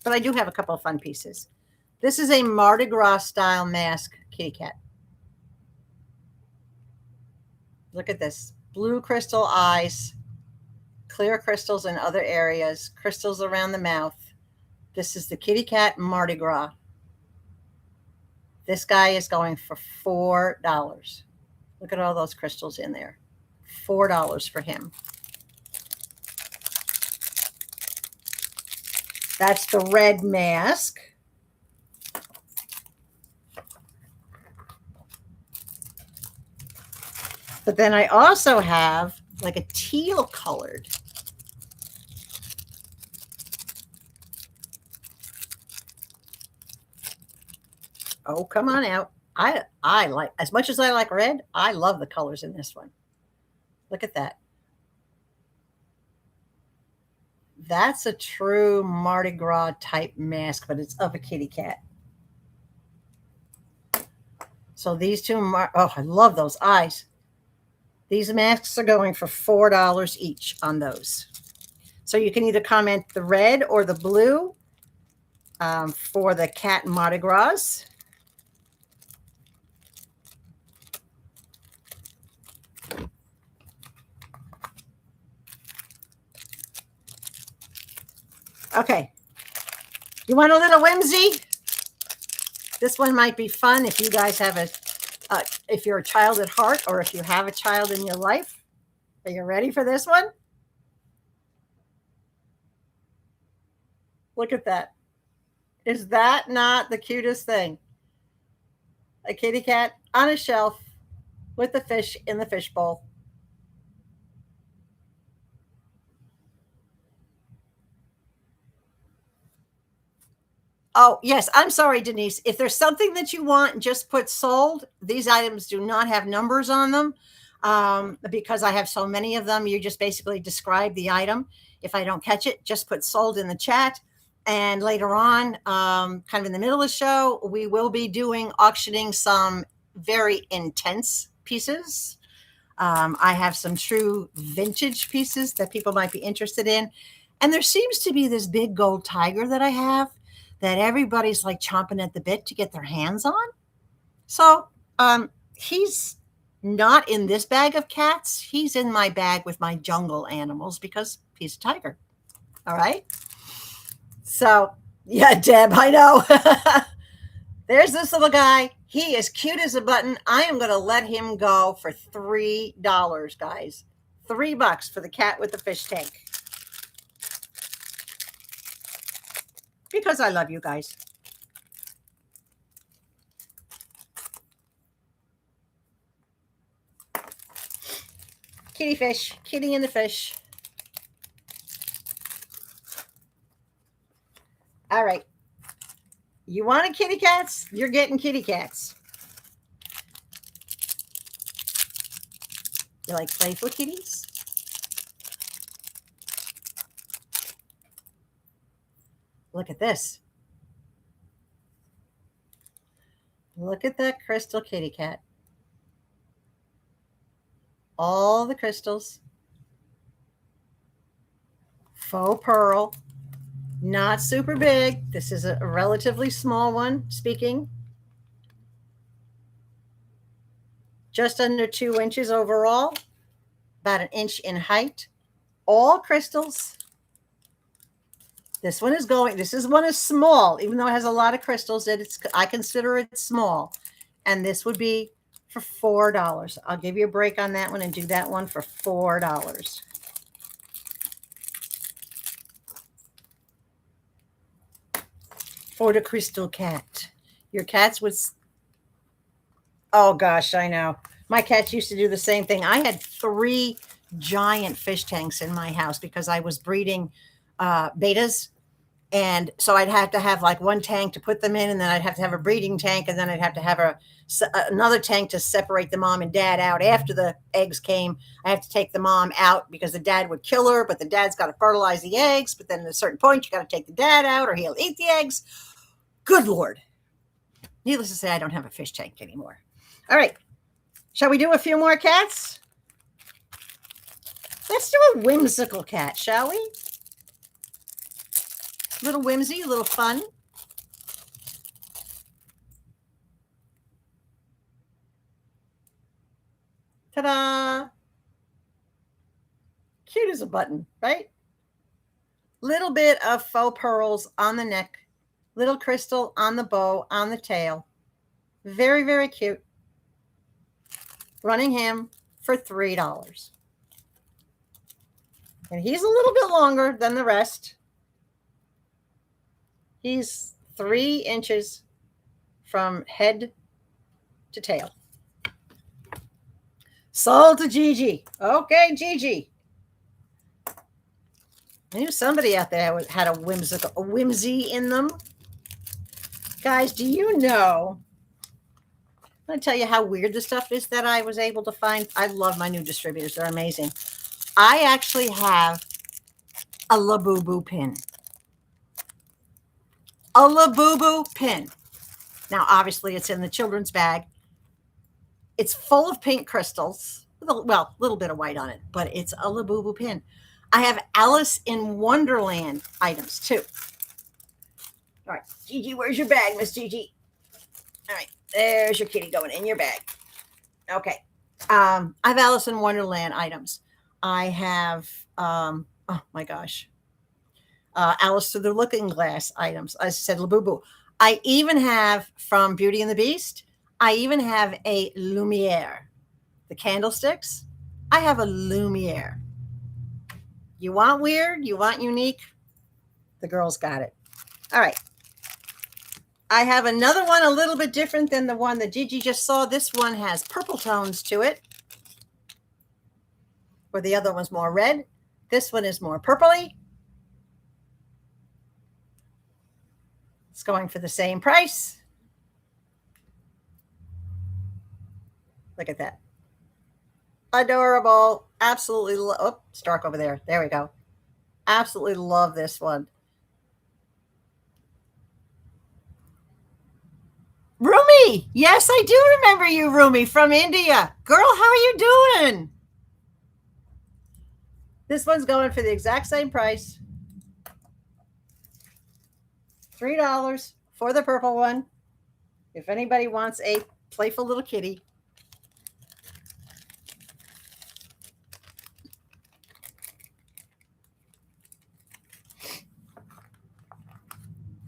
But I do have a couple of fun pieces. This is a Mardi Gras style mask kitty cat. Look at this. Blue crystal eyes, clear crystals in other areas, crystals around the mouth. This is the kitty cat Mardi Gras. This guy is going for $4. Look at all those crystals in there. $4 for him. That's the red mask. But then I also have like a teal colored. Oh, come on out. I like, as much as I like red, I love the colors in this one. Look at that. That's a true Mardi Gras type mask, but it's of a kitty cat. So these two, oh, I love those eyes. These masks are going for $4 each on those. So you can either comment the red or the blue for the cat Mardi Gras. Okay. You want a little whimsy? This one might be fun if you guys have if you're a child at heart or if you have a child in your life. Are you ready for this one? Look at that. Is that not the cutest thing? A kitty cat on a shelf with the fish in the fish bowl. Oh, yes. I'm sorry, Denise. If there's something that you want, just put sold. These items do not have numbers on them because I have so many of them. You just basically describe the item. If I don't catch it, just put sold in the chat. And later on, kind of in the middle of the show, we will be auctioning some very intense pieces. I have some true vintage pieces that people might be interested in. And there seems to be this big gold tiger that I have that everybody's like chomping at the bit to get their hands on. So he's not in this bag of cats. He's in my bag with my jungle animals because he's a tiger. All right. So, yeah, Deb, I know. There's this little guy. He is cute as a button. I am going to let him go for $3, guys. $3 for the cat with the fish tank. Because I love you guys. Kitty fish. Kitty and the fish. All right. You wanted kitty cats? You're getting kitty cats. You like playful kitties? Look at this. Look at that crystal kitty cat. All the crystals. Faux pearl. Not super big. This is a relatively small one, speaking. Just under 2 inches overall. About 1 inch in height. All crystals. This one is small, even though it has a lot of crystals. I consider it small. And this would be for $4. I'll give you a break on that one and do that one for $4. For the crystal cat. Your cats was, oh gosh, I know. My cats used to do the same thing. I had 3 giant fish tanks in my house because I was breeding betas. And so I'd have to have like one tank to put them in, and then I'd have to have a breeding tank, and then I'd have to have another tank to separate the mom and dad out after the eggs came. I have to take the mom out because the dad would kill her, but the dad's got to fertilize the eggs. But then at a certain point, you got to take the dad out or he'll eat the eggs. Good Lord. Needless to say, I don't have a fish tank anymore. All right. Shall we do a few more cats? Let's do a whimsical cat, shall we? Little whimsy, a little fun. Ta-da! Cute as a button, right? Little bit of faux pearls on the neck, little crystal on the bow, on the tail. Very, very cute. Running him for $3. And he's a little bit longer than the rest. He's 3 inches from head to tail. Sold to Gigi. Okay, Gigi. I knew somebody out there had a whimsy in them. Guys, do you know? I'm going to tell you how weird the stuff is that I was able to find. I love my new distributors. They're amazing. I actually have a Labubu pin. A Labubu pin. Now, obviously, it's in the children's bag. It's full of pink crystals. Well, a little bit of white on it, but it's a Labubu pin. I have Alice in Wonderland items, too. All right, Gigi, where's your bag, Miss Gigi? All right, there's your kitty going in your bag. Okay. I have Alice in Wonderland items. I have, oh my gosh. Alice Through the Looking Glass items. I said Labubu. I even have from Beauty and the Beast, I even have a Lumiere. The candlesticks, I have a Lumiere. You want weird? You want unique? The girls got it. All right. I have another one a little bit different than the one that Gigi just saw. This one has purple tones to it, where the other one's more red. This one is more purpley. It's going for the same price. Look at that. Adorable. Absolutely. Oh, it's dark over there. There we go. Absolutely love this one. Rumi. Yes, I do remember you, Rumi, from India. Girl, how are you doing? This one's going for the exact same price. $3 for the purple one. If anybody wants a playful little kitty.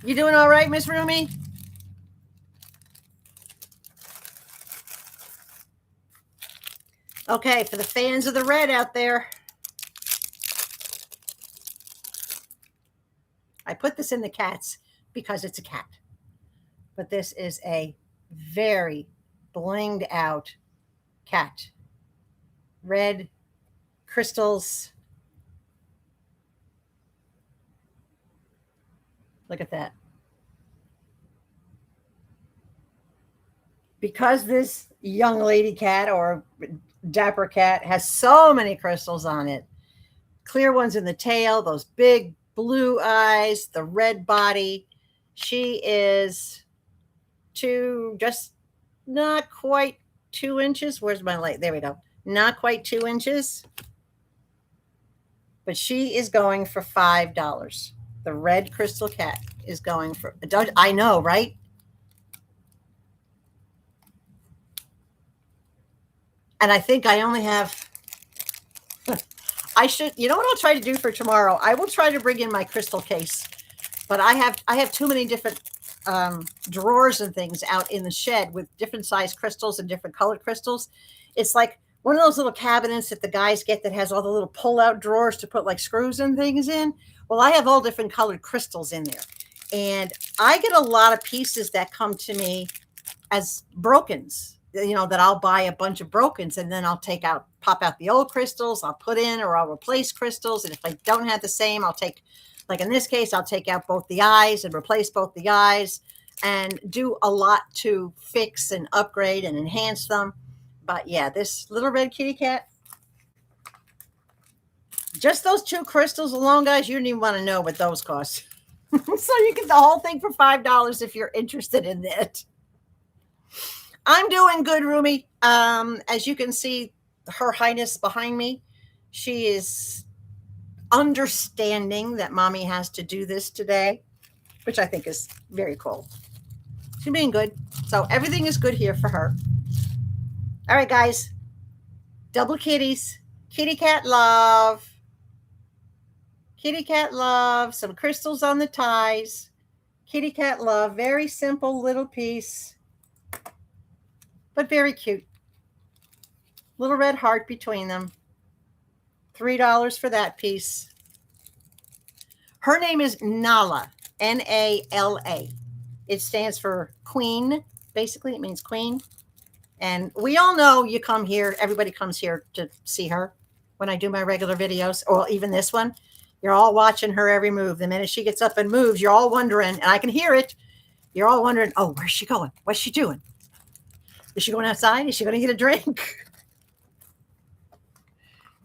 You doing all right, Miss Rumi? Okay, for the fans of the red out there, I put this in the cats because it's a cat. But this is a very blinged out cat. Red crystals. Look at that. Because this young lady cat or dapper cat has so many crystals on it, clear ones in the tail, those big blue eyes, the red body. She is just not quite 2 inches. Where's my light? There we go. Not quite 2 inches. But she is going for $5. The red crystal cat is going for, I know, right? And I think I only have, I should, you know what I'll try to do for tomorrow? I will try to bring in my crystal case, but I have too many different drawers and things out in the shed with different size crystals and different colored crystals. It's like one of those little cabinets that the guys get that has all the little pull out drawers to put like screws and things in. Well, I have all different colored crystals in there, and I get a lot of pieces that come to me as brokens, you know, that I'll buy a bunch of brokens and then I'll pop out the old crystals, I'll put in, or I'll replace crystals. And if I don't have the same, I'll take, like in this case, I'll take out both the eyes and replace both the eyes and do a lot to fix and upgrade and enhance them. But yeah, this little red kitty cat, just those 2 crystals alone, guys, you don't even want to know what those cost. So you get the whole thing for $5 if you're interested in it. I'm doing good, Rumi. As you can see, Her Highness behind me, she is understanding that mommy has to do this today, which I think is very cool. She's being good. So everything is good here for her. All right, guys. Double kitties. Kitty cat love. Kitty cat love. Some crystals on the ties. Kitty cat love. Very simple little piece, but very cute. Little red heart between them. $3 for that piece. Her name is Nala, Nala. It stands for queen. Basically, it means queen. And we all know you come here, everybody comes here to see her when I do my regular videos, or even this one. You're all watching her every move. The minute she gets up and moves, you're all wondering, and I can hear it. You're all wondering, oh, where's she going? What's she doing? Is she going outside? Is she going to get a drink?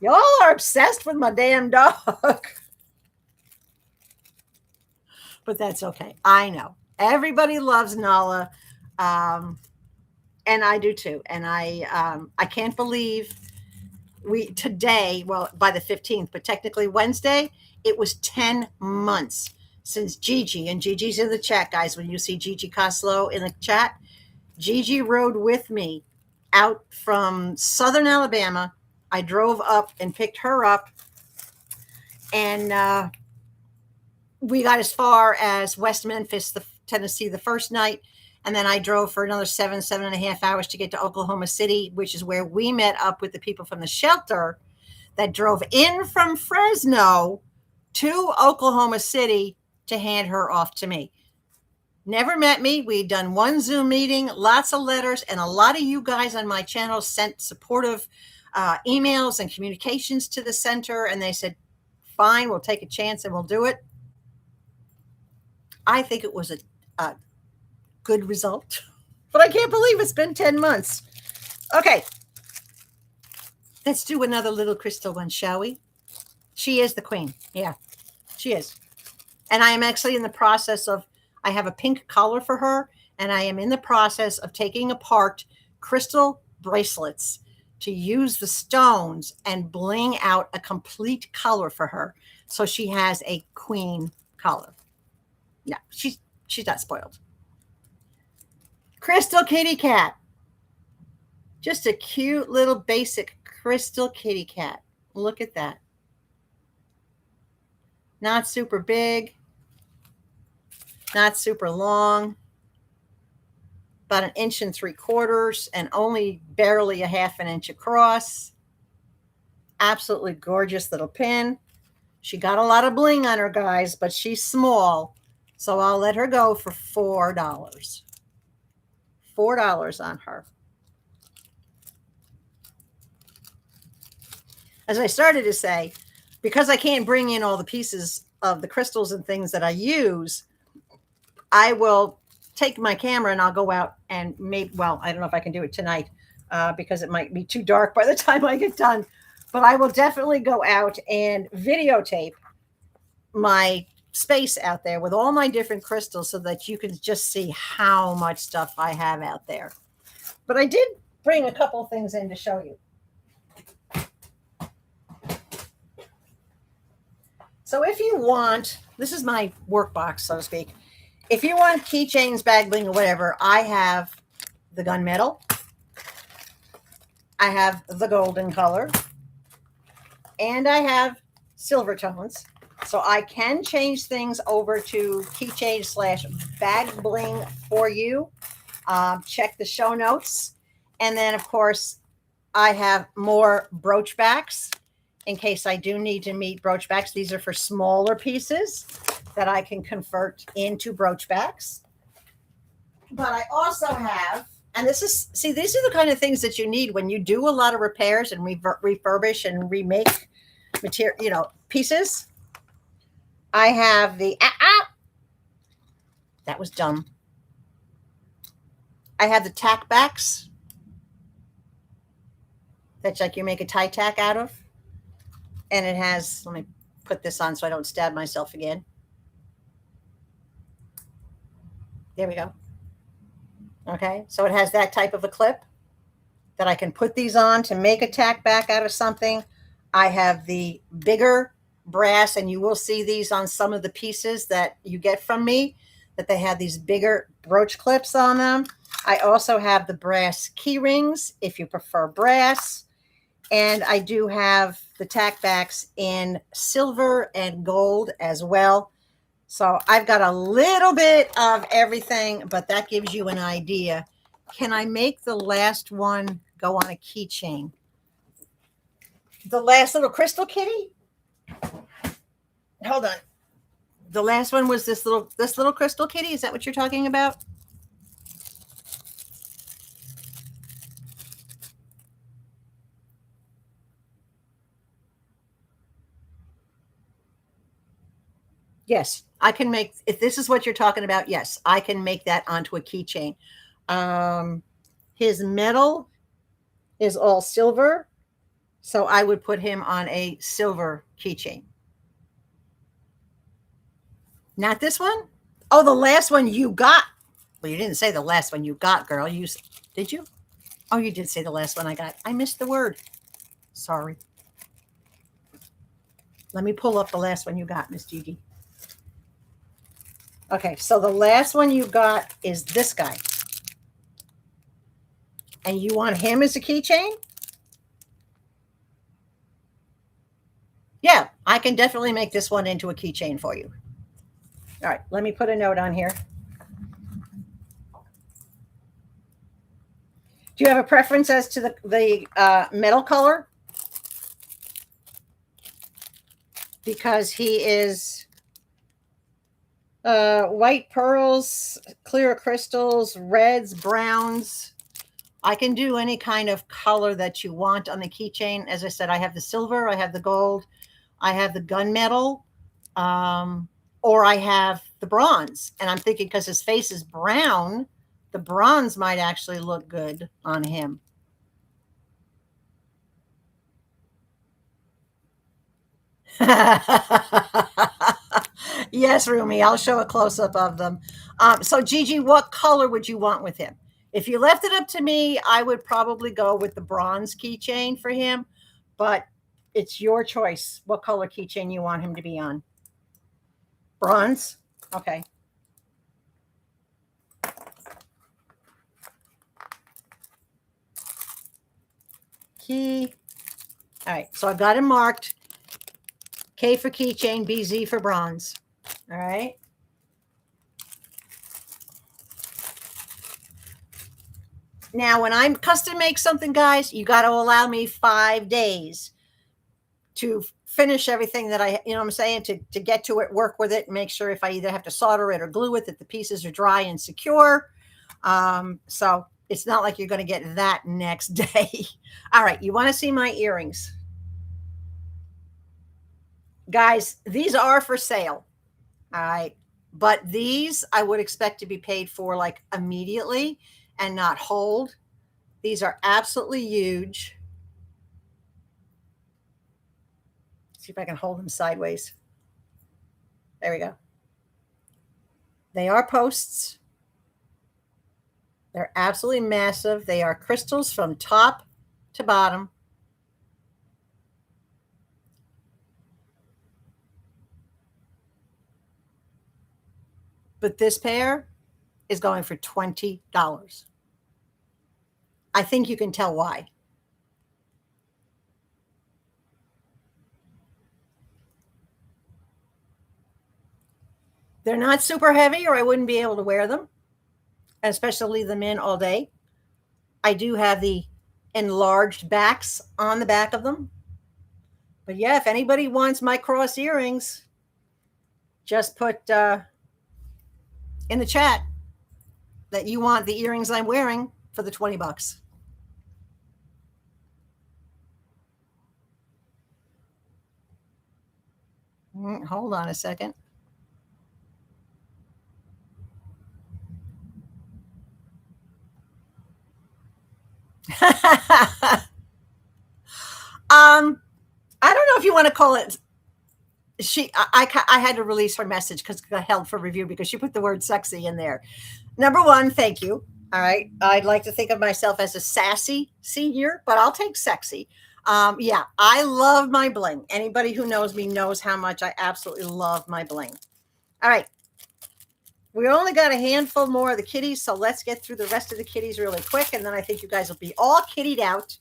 Y'all are obsessed with my damn dog. But that's okay. I know. Everybody loves Nala. And I do too. And I can't believe today, well, by the 15th, but technically Wednesday, it was 10 months since Gigi, and Gigi's in the chat, guys. When you see Gigi Coslow in the chat, Gigi rode with me out from Southern Alabama. I drove up and picked her up, and we got as far as West Memphis, Tennessee, the first night. And then I drove for another 7.5 hours to get to Oklahoma City, which is where we met up with the people from the shelter that drove in from Fresno to Oklahoma City to hand her off to me. Never met me. We'd done one Zoom meeting, lots of letters, and a lot of you guys on my channel sent supportive emails and communications to the center, and they said, fine, we'll take a chance and we'll do it. I think it was a good result, but I can't believe it's been 10 months. Okay, let's do another little crystal one, shall we? She is the queen. Yeah, she is. And I am actually in the process of, I have a pink collar for her, and I am in the process of taking apart crystal bracelets to use the stones and bling out a complete collar for her. So she has a queen collar. Yeah, she's not spoiled. Crystal kitty cat. Just a cute little basic crystal kitty cat. Look at that. Not super big. Not super long. About 1.75 inches and only barely 1/2 inch across. Absolutely gorgeous little pin. She got a lot of bling on her, guys, but she's small. So I'll let her go for $4. $4 on her. As I started to say, because I can't bring in all the pieces of the crystals and things that I use, I will take my camera and I'll go out and maybe, well, I don't know if I can do it tonight because it might be too dark by the time I get done. But I will definitely go out and videotape my space out there with all my different crystals so that you can just see how much stuff I have out there. But I did bring a couple of things in to show you. So if you want, this is my workbox, so to speak. If you want keychains, bag bling, or whatever, I have the gunmetal. I have the golden color. And I have silver tones. So I can change things over to keychain / bag bling for you. Check the show notes. And then, of course, I have more brooch backs in case I do need to meet brooch backs. These are for smaller pieces that I can convert into brooch backs. But I also have, and this is, see, these are the kind of things that you need when you do a lot of repairs and refurbish and remake material, pieces. I have the, that was dumb. I have the tack backs. That's like you make a tie tack out of. And it has, let me put this on so I don't stab myself again. There we go. Okay, so it has that type of a clip that I can put these on to make a tack back out of something. I have the bigger brass, and you will see these on some of the pieces that you get from me, that they have these bigger brooch clips on them. I also have the brass key rings if you prefer brass. And I do have the tack backs in silver and gold as well. So I've got a little bit of everything, but that gives you an idea. Can I make the last one go on a keychain? The last little crystal kitty? Hold on. The last one was this little crystal kitty. Is that what you're talking about? Yes, I can make, if this is what you're talking about, yes, I can make that onto a keychain. His metal is all silver, so I would put him on a silver keychain. Not this one? Oh, the last one you got. Well, you didn't say the last one you got, girl. Did you? Oh, you did say the last one I got. I missed the word. Sorry. Let me pull up the last one you got, Miss Gigi. Okay, so the last one you got is this guy. And you want him as a keychain? Yeah, I can definitely make this one into a keychain for you. All right, let me put a note on here. Do you have a preference as to the metal color? Because he is white pearls, clear crystals, reds, browns. I can do any kind of color that you want on the keychain. As I said, I have the silver, I have the gold, I have the gunmetal, or I have the bronze. And I'm thinking because his face is brown, the bronze might actually look good on him. Yes, Rumi, I'll show a close up of them. So, Gigi, what color would you want with him? If you left it up to me, I would probably go with the bronze keychain for him, but it's your choice what color keychain you want him to be on. Bronze? Okay. Key. All right. So I've got him marked. K for keychain, BZ for bronze. All right. Now, when I'm custom make something, guys, you got to allow me 5 days to finish everything that I, you know what I'm saying, to get to it, work with it, and make sure if I either have to solder it or glue it, that the pieces are dry and secure. So it's not like you're going to get that next day. All right. You want to see my earrings? Guys, these are for sale. All right. But these I would expect to be paid for like immediately and not hold. These are absolutely huge. See if I can hold them sideways. There we go. They are posts. They're absolutely massive. They are crystals from top to bottom. But this pair is going for $20. I think you can tell why. They're not super heavy, or I wouldn't be able to wear them, especially leave them in all day. I do have the enlarged backs on the back of them. But yeah, if anybody wants my cross earrings, just put in the chat that you want the earrings I'm wearing for the $20. Hold on a second. I don't know if you want to call it. I had to release her message because it got held for review because she put the word sexy in there. Number one, thank you. All right. I'd like to think of myself as a sassy senior, but I'll take sexy. Yeah, I love my bling. Anybody who knows me knows how much I absolutely love my bling. All right. We only got a handful more of the kitties, so let's get through the rest of the kitties really quick, and then I think you guys will be all kittied out.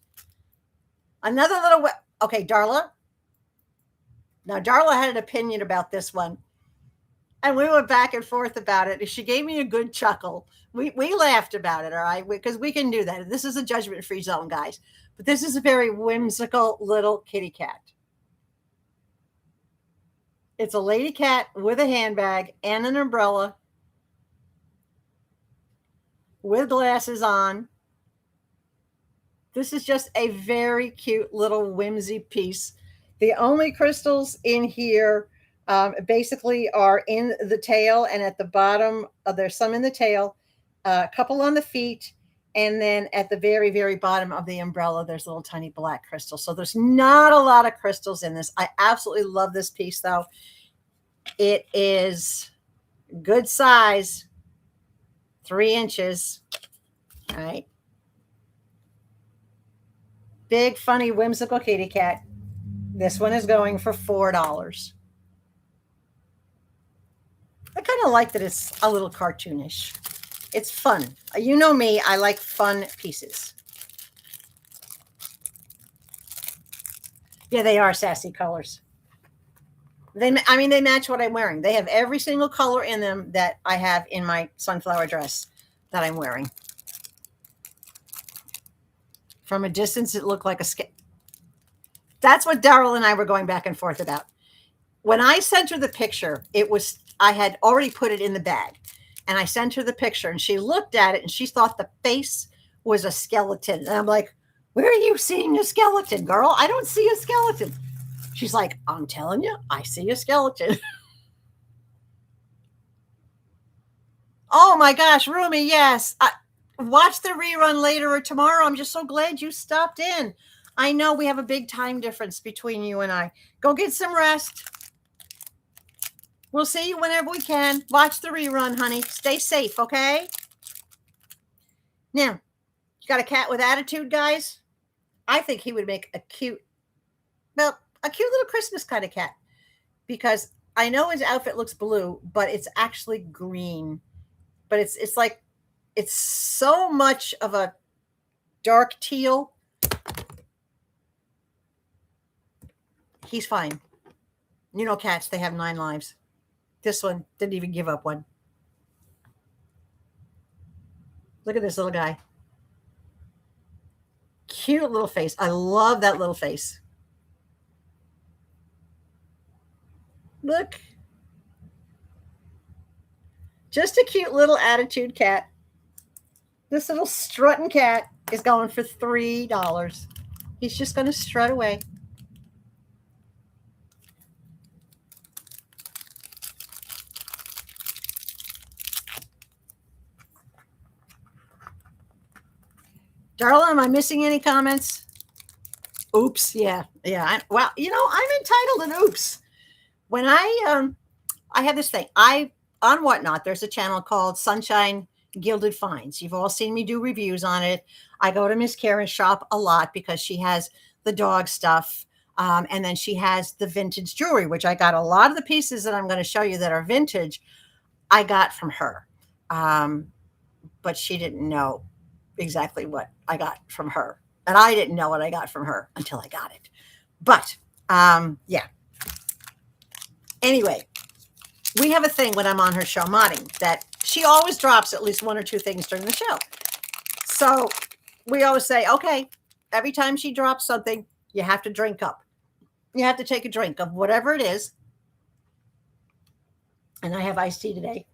Another little, okay, Darla. Now, Darla had an opinion about this one, and we went back and forth about it. She gave me a good chuckle. We laughed about it, all right, because we can do that. This is a judgment-free zone, guys. But this is a very whimsical little kitty cat. It's a lady cat with a handbag and an umbrella with glasses on. This is just a very cute little whimsy piece. The only crystals in here basically are in the tail and at the bottom. There's some in the tail, a couple on the feet, and then at the very, very bottom of the umbrella, there's little tiny black crystals. So there's not a lot of crystals in this. I absolutely love this piece, though. It is good size, 3 inches. All right. Big, funny, whimsical kitty cat. This one is going for $4. I kind of like that it's a little cartoonish. It's fun. You know me, I like fun pieces. Yeah, they are sassy colors. They match what I'm wearing. They have every single color in them that I have in my sunflower dress that I'm wearing. From a distance, it looked like a skip. That's what Daryl and I were going back and forth about. When I sent her the picture, I had already put it in the bag, and I sent her the picture, and she looked at it, and she thought the face was a skeleton. And I'm like, where are you seeing a skeleton, girl? I don't see a skeleton. She's like, I'm telling you, I see a skeleton. Oh my gosh, Rumi, yes. Watch the rerun later or tomorrow. I'm just so glad you stopped in. I know we have a big time difference between you and I. Go get some rest. We'll see you whenever we can. Watch the rerun, honey. Stay safe, okay? Now, you got a cat with attitude, guys? I think he would make a cute little Christmas kind of cat, because I know his outfit looks blue, but it's actually green. But it's like, it's so much of a dark teal. He's fine. You know, cats, they have 9 lives. This one didn't even give up one. Look at this little guy. Cute little face. I love that little face. Look. Just a cute little attitude cat. This little strutting cat is going for $3. He's just going to strut away. Darla, am I missing any comments? Oops. Yeah. Well, I'm entitled an oops. When I have this thing. On Whatnot, there's a channel called Sunshine Gilded Finds. You've all seen me do reviews on it. I go to Miss Karen's shop a lot because she has the dog stuff. And then she has the vintage jewelry, which I got a lot of the pieces that I'm going to show you that are vintage. I got from her. But she didn't know exactly what I got from her. And I didn't know what I got from her until I got it. But yeah. Anyway, we have a thing when I'm on her show modding that she always drops at least 1 or 2 things during the show. So we always say, okay, every time she drops something, you have to drink up. You have to take a drink of whatever it is. And I have iced tea today.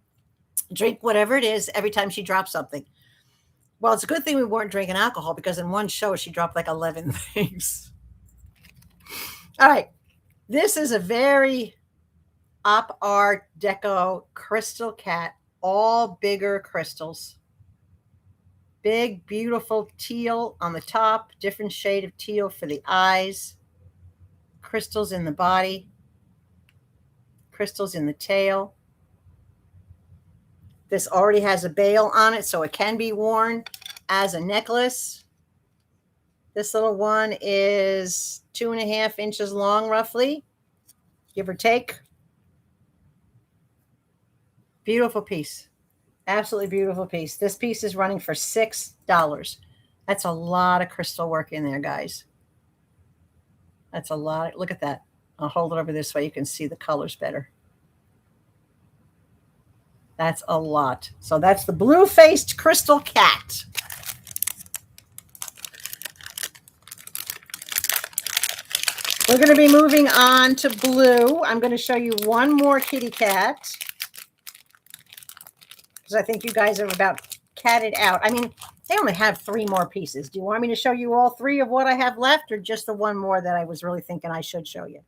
Drink whatever it is every time she drops something. Well, it's a good thing we weren't drinking alcohol, because in one show she dropped like 11 things. All right. This is a very op art deco crystal cat, all bigger crystals. Big, beautiful teal on the top, different shade of teal for the eyes, crystals in the body, crystals in the tail. This already has a bail on it, so it can be worn as a necklace. This little one is 2.5 inches long, roughly, give or take. Beautiful piece. Absolutely beautiful piece. This piece is running for $6. That's a lot of crystal work in there, guys. That's a lot. Look at that. I'll hold it over this way. You can see the colors better. That's a lot. So that's the blue-faced crystal cat. We're going to be moving on to blue. I'm going to show you one more kitty cat, because I think you guys have about catted out. I mean, they only have 3 more pieces. Do you want me to show you all 3 of what I have left, or just the one more that I was really thinking I should show you?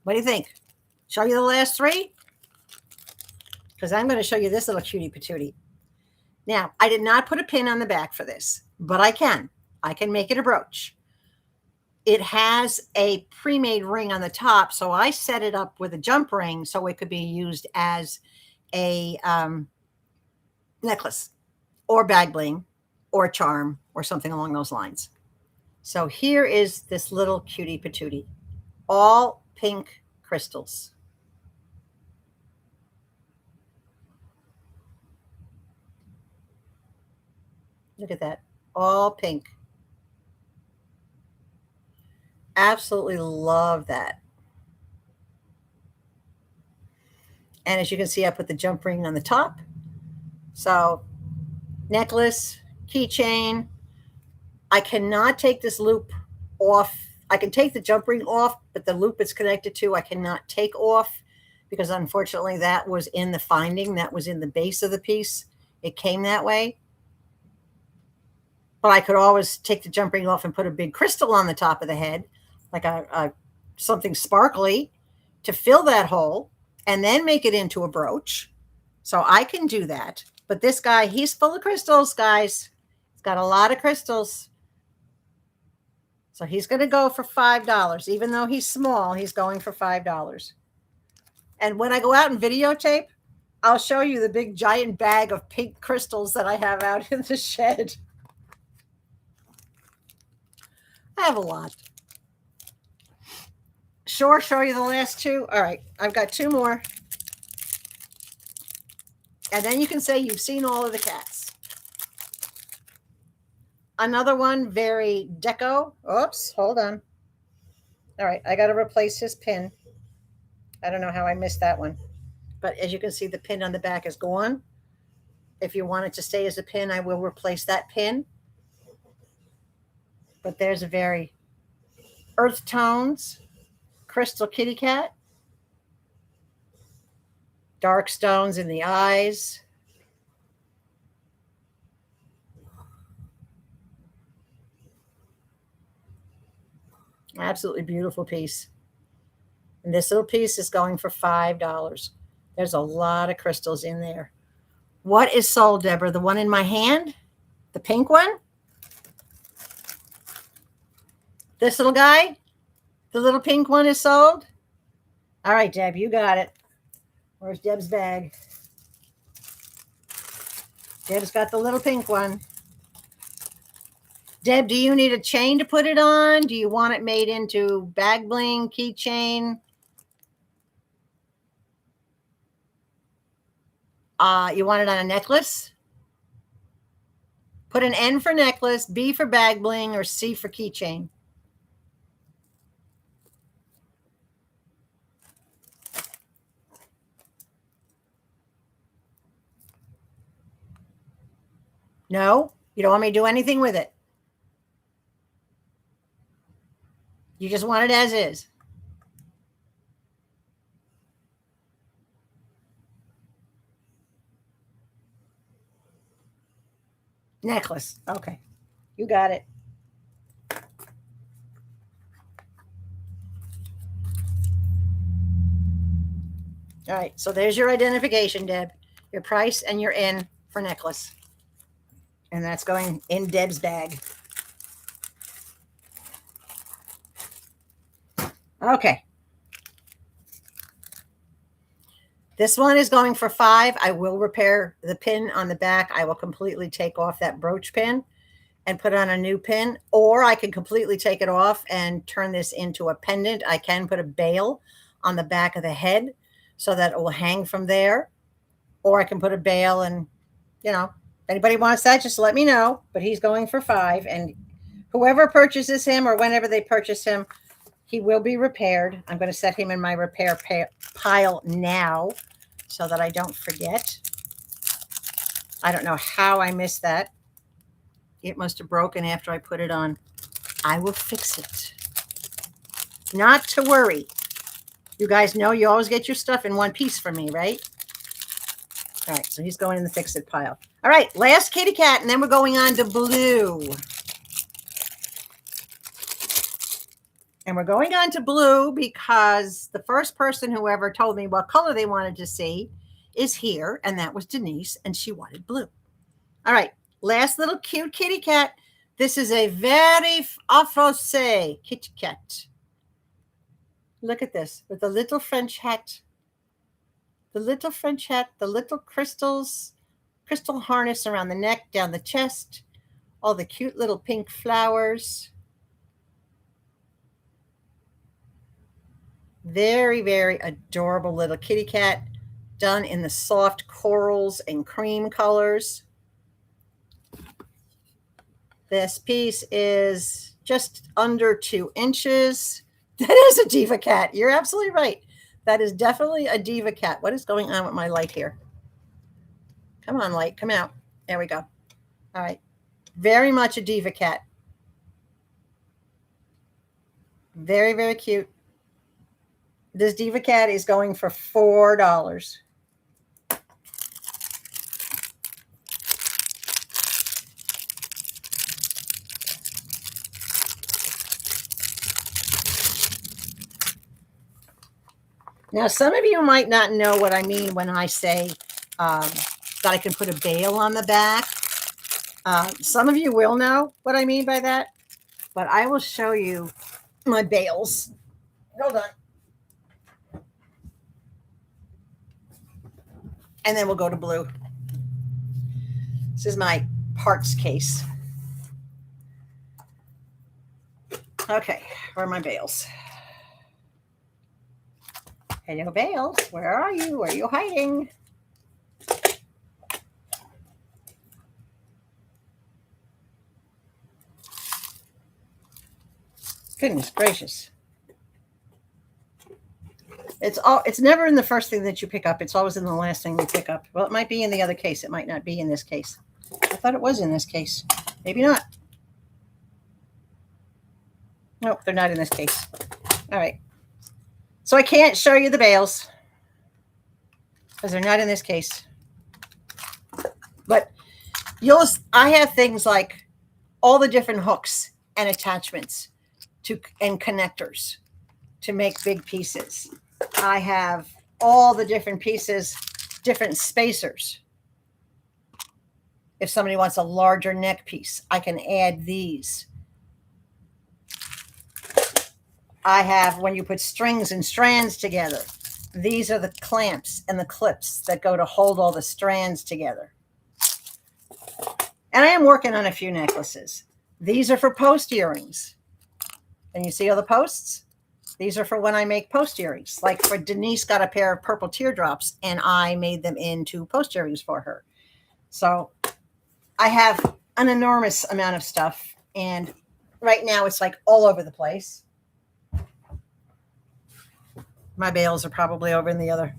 What do you think? Show you the last 3? Because I'm going to show you this little cutie patootie. Now, I did not put a pin on the back for this, but I can. I can make it a brooch. It has a pre-made ring on the top, so I set it up with a jump ring so it could be used as a necklace or bag bling or charm or something along those lines. So here is this little cutie patootie, all pink crystals. Look at that. All pink. Absolutely love that. And as you can see, I put the jump ring on the top. So necklace, keychain. I cannot take this loop off. I can take the jump ring off, but the loop it's connected to, I cannot take off because unfortunately that was in the finding. That was in the base of the piece. It came that way. But I could always take the jump ring off and put a big crystal on the top of the head, like a something sparkly to fill that hole and then make it into a brooch. So I can do that. But this guy, he's full of crystals, guys. He's got a lot of crystals. So he's going to go for $5. Even though he's small, he's going for $5. And when I go out and videotape, I'll show you the big giant bag of pink crystals that I have out in the shed. I have a lot. Sure, show you the last two. All right, I've got two more. And then you can say you've seen all of the cats. Another one, very deco. Oops, hold on. All right, I got to replace his pin. I don't know how I missed that one. But as you can see, the pin on the back is gone. If you want it to stay as a pin, I will replace that pin. But there's a very earth tones crystal kitty cat. Dark stones in the eyes. Absolutely beautiful piece. And this little piece is going for $5. There's a lot of crystals in there. What is sold, Deborah? The one in my hand? The pink one? This little guy? The little pink one is sold? All right, Deb, you got it. Where's Deb's bag? Deb's got the little pink one. Deb, do you need a chain to put it on? Do you want it made into bag bling, keychain? You want it on a necklace? Put an N for necklace, B for bag bling, or C for keychain. No? You don't want me to do anything with it? You just want it as is? Necklace. Okay. You got it. All right. So there's your identification, Deb. Your price and your N for necklace. And that's going in Deb's bag. Okay. This one is going for $5. I will repair the pin on the back. I will completely take off that brooch pin and put on a new pin, or I can completely take it off and turn this into a pendant. I can put a bail on the back of the head so that it will hang from there, or I can put a bail and, you know, if anybody wants that, just let me know. But he's going for $5, and whoever purchases him or whenever they purchase him, he will be repaired. I'm going to set him in my repair pile now so that I don't forget. I don't know how I missed that. It must have broken after I put it on. I will fix it. Not to worry. You guys know you always get your stuff in one piece from me, right? All right, so he's going in the fix it pile. All right, last kitty cat, and then we're going on to blue. And we're going on to blue because the first person who ever told me what color they wanted to see is here, and that was Denise, and she wanted blue. All right, last little cute kitty cat. This is a very Afro-say kitty cat. Look at this with the little French hat. The little French hat, the little crystals, crystal harness around the neck, down the chest, all the cute little pink flowers. Very, very adorable little kitty cat done in the soft corals and cream colors. This piece is just under 2 inches. That is a diva cat. You're absolutely right. That is definitely a diva cat. What is going on with my light here? Come on, light, come out. There we go. All right. Very much a diva cat. Very, very cute. This diva cat is going for $4. Now, some of you might not know what I mean when I say that I can put a bail on the back. Some of you will know what I mean by that, but I will show you my bails. Hold on. And then we'll go to blue. This is my parts case. Okay, where are my bails? Hello, bails. Where are you? Where are you hiding? Goodness gracious. It's never in the first thing that you pick up. It's always in the last thing you pick up. Well, it might be in the other case. It might not be in this case. I thought it was in this case. Maybe not. Nope, they're not in this case. All right. So I can't show you the bails because they're not in this case. But I have things like all the different hooks and attachments and connectors to make big pieces. I have all the different pieces, different spacers. If somebody wants a larger neck piece, I can add these. I have, when you put strings and strands together, these are the clamps and the clips that go to hold all the strands together. And I am working on a few necklaces. These are for post earrings. And you see all the posts? These are for when I make post earrings. Like for Denise got a pair of purple teardrops and I made them into post earrings for her. So I have an enormous amount of stuff. And right now it's like all over the place. My bails are probably over in the other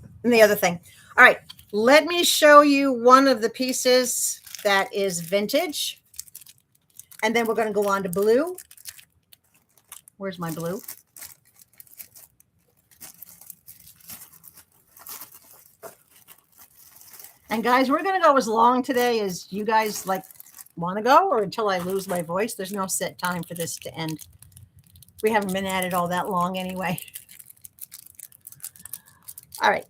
thing. All right, let me show you one of the pieces that is vintage. And then we're going to go on to blue. Where's my blue? And guys, we're going to go as long today as you guys want to go, or until I lose my voice. There's no set time for this to end. We haven't been at it all that long anyway. All right,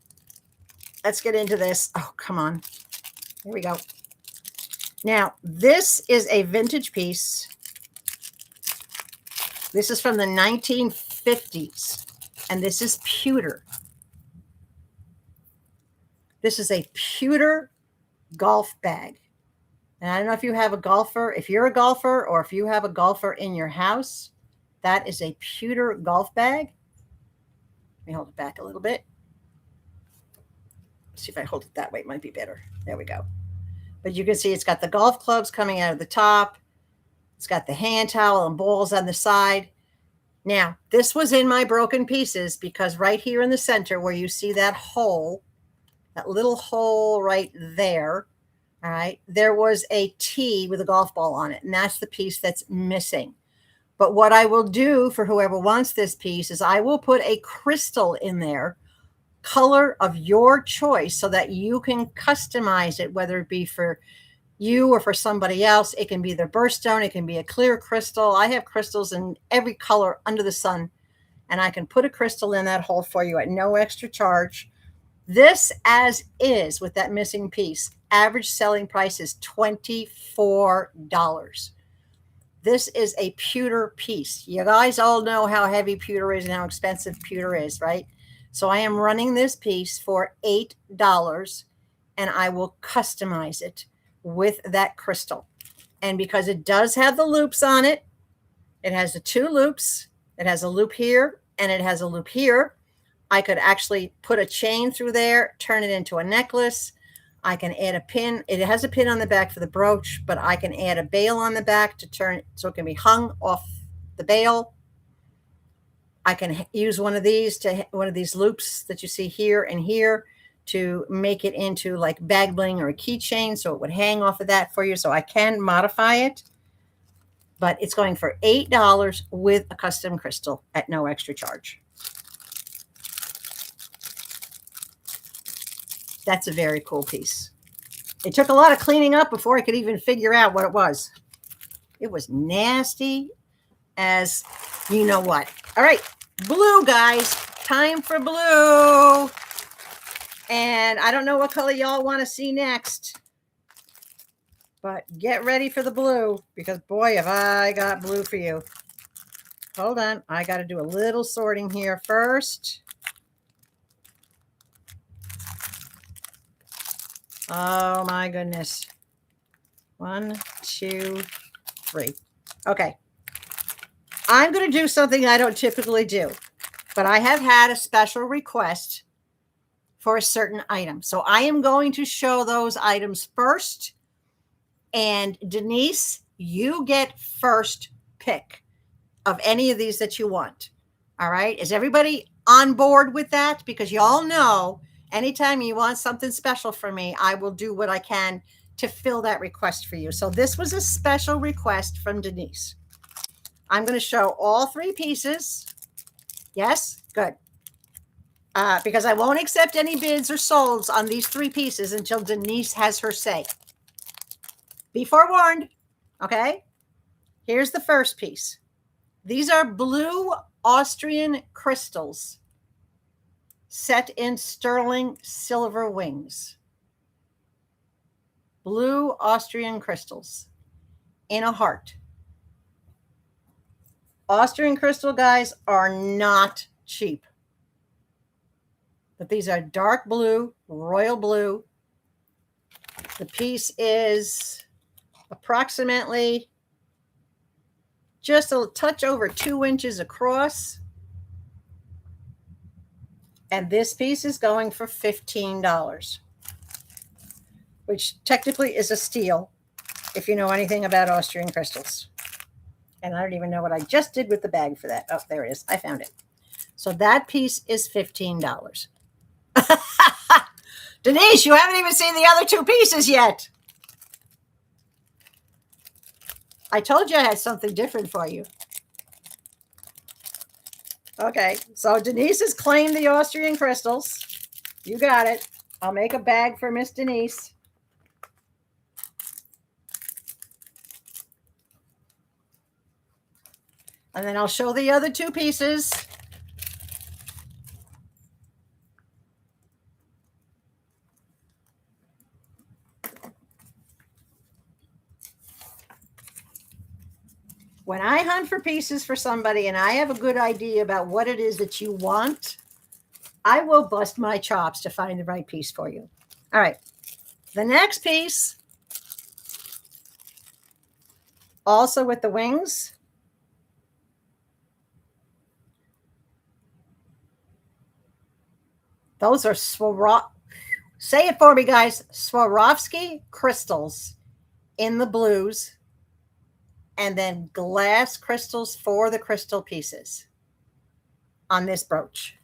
let's get into this. Oh, come on. Here we go. Now, this is a vintage piece. This is from the 1950s, and this is pewter. This is a pewter golf bag. And I don't know if you have a golfer, if you're a golfer, or if you have a golfer in your house, that is a pewter golf bag. Let me hold it back a little bit. See if I hold it that way, it might be better. There we go. But you can see it's got the golf clubs coming out of the top. It's got the hand towel and balls on the side. Now, this was in my broken pieces because right here in the center where you see that hole, that little hole right there, all right, there was a T with a golf ball on it, and that's the piece that's missing. But what I will do for whoever wants this piece is I will put a crystal in there, color of your choice, so that you can customize it, whether it be for you or for somebody else. It can be the birthstone, it can be a clear crystal. I have crystals in every color under the sun, and I can put a crystal in that hole for you at no extra charge. This as is with that missing piece, average selling price is $24. This is a pewter piece. You guys all know how heavy pewter is and how expensive pewter is, right? So I am running this piece for $8, and I will customize it with that crystal. And because it does have the loops on it, it has the 2 loops. It has a loop here and it has a loop here. I could actually put a chain through there, turn it into a necklace. I can add a pin. It has a pin on the back for the brooch, but I can add a bail on the back to turn it so it can be hung off the bail. I can use one of these loops that you see here and here to make it into like bag bling or a keychain, so it would hang off of that for you. So I can modify it, but it's going for $8 with a custom crystal at no extra charge. That's a very cool piece. It took a lot of cleaning up before I could even figure out what it was. It was nasty as you know what. All right, blue, guys. Time for blue. And I don't know what color y'all want to see next, but get ready for the blue, because boy, have I got blue for you. Hold on. I got to do a little sorting here first. Oh my goodness. 1, 2, 3. Okay. I'm going to do something I don't typically do, but I have had a special request for a certain item. So I am going to show those items first. And Denise, you get first pick of any of these that you want. All right. Is everybody on board with that? Because y'all know anytime you want something special from me, I will do what I can to fill that request for you. So this was a special request from Denise. I'm going to show all 3 pieces. Yes? Good. Because I won't accept any bids or solds on these 3 pieces until Denise has her say. Be forewarned. Okay? Here's the first piece. These are blue Austrian crystals set in sterling silver wings. Blue Austrian crystals in a heart. Austrian crystal, guys, are not cheap. But these are dark blue, royal blue. The piece is approximately just a touch over 2 inches across. And this piece is going for $15, which technically is a steal if you know anything about Austrian crystals. And I don't even know what I just did with the bag for that. Oh, there it is. I found it. So that piece is $15. Denise, you haven't even seen the other 2 pieces yet. I told you I had something different for you. Okay, so Denise has claimed the Austrian crystals. You got it. I'll make a bag for Miss Denise. And then I'll show the other 2 pieces. When I hunt for pieces for somebody and I have a good idea about what it is that you want, I will bust my chops to find the right piece for you. All right. The next piece, also with the wings. Those are say it for me, guys. Swarovski crystals in the blues, and then glass crystals for the crystal pieces on this brooch.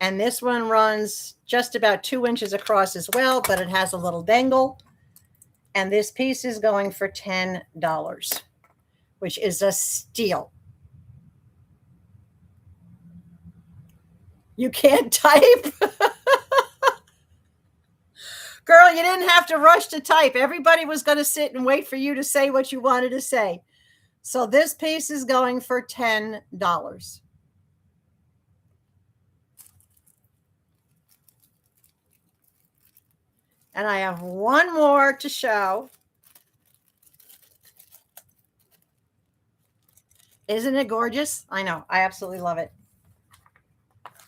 And this one runs just about 2 inches across as well, but it has a little dangle. And this piece is going for $10, which is a steal. You can't type. Girl, you didn't have to rush to type. Everybody was going to sit and wait for you to say what you wanted to say. So this piece is going for $10. And I have one more to show. Isn't it gorgeous? I know. I absolutely love it.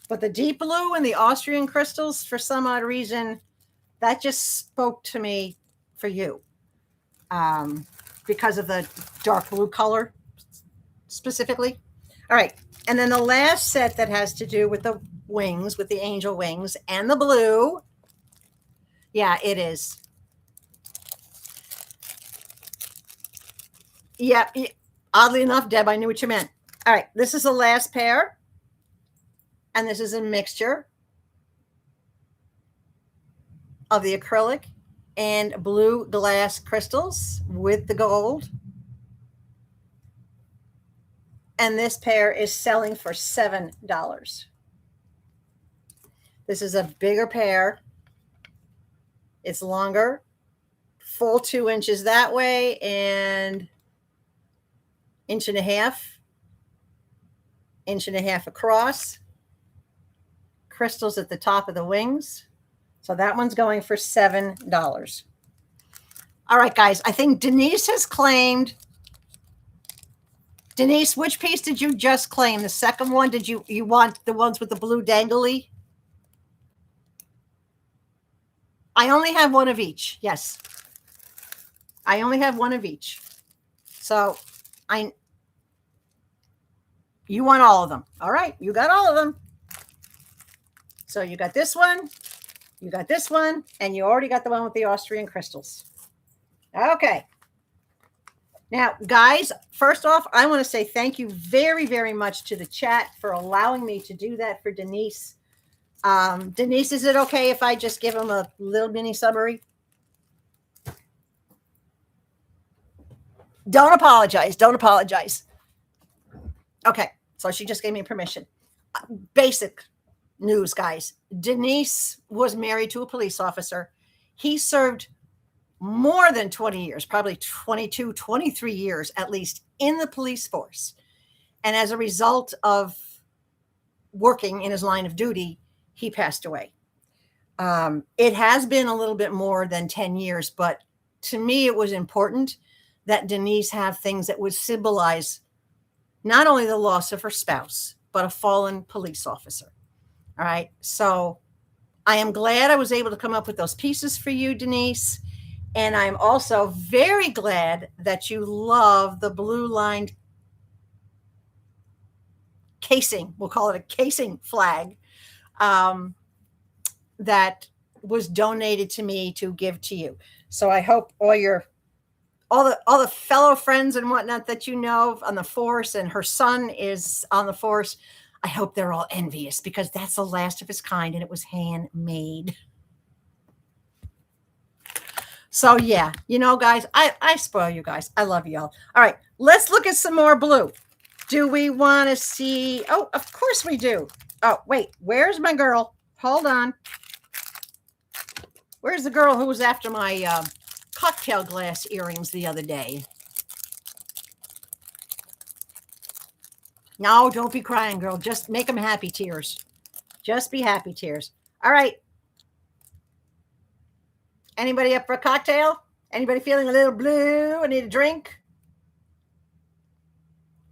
But the deep blue and the Austrian crystals, for some odd reason, that just spoke to me for you. Because of the dark blue wings with the angel wings and the blue. Yeah, it is. Yeah, oddly enough, Deb, I knew what you meant. All right, this is the last pair. And this is a mixture of the acrylic and blue glass crystals with the gold. And this pair is selling for $7. This is a bigger pair. It's longer, full 2 inches that way and inch and a half across. Crystals at the top of the wings. So that one's going for $7. All right, guys, I think Denise has claimed. Denise, which piece did you just claim? The second one? Did you want the ones with the blue dangly? I only have one of each. Yes. I only have one of each. So you want all of them. All right, you got all of them. So you got this one, you got this one, and you already got the one with the Austrian crystals. Okay. Now, guys, first off, I want to say thank you very, very much to the chat for allowing me to do that for Denise. Denise, is it okay if I just give them a little mini summary? Don't apologize. Don't apologize. Okay. So she just gave me permission. Basic news, guys. Denise was married to a police officer. He served more than 20 years, probably 22, 23 years at least in the police force. And as a result of working in his line of duty, he passed away. It has been a little bit more than 10 years, but to me, it was important that Denise have things that would symbolize not only the loss of her spouse, but a fallen police officer. All right. So I am glad I was able to come up with those pieces for you, Denise. And I'm also very glad that you love the blue lined casing. We'll call it a casing flag that was donated to me to give to you. So I hope all the fellow friends and whatnot that you know on the force, and her son is on the force, I hope they're all envious because that's the last of its kind and it was handmade. So yeah, you know, guys, I spoil you guys. I love y'all. All right, let's look at some more blue. Do we want to see? Oh, of course we do. Oh, wait, where's my girl? Hold on. Where's the girl who was after my cocktail glass earrings the other day? No, don't be crying, girl. Just make them happy tears. Just be happy tears. All right. Anybody up for a cocktail? Anybody feeling a little blue? I need a drink.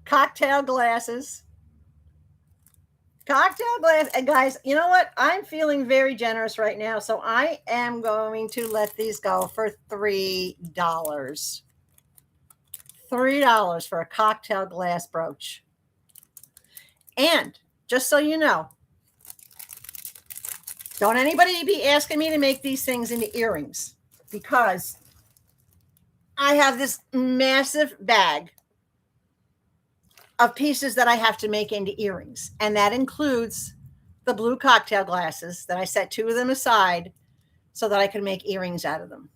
Cocktail glasses. Cocktail glass. And guys, you know what? I'm feeling very generous right now. So I am going to let these go for $3. $3 for a cocktail glass brooch. And just so you know, don't anybody be asking me to make these things into earrings because I have this massive bag of pieces that I have to make into earrings. And that includes the blue cocktail glasses that I set 2 of them aside so that I can make earrings out of them.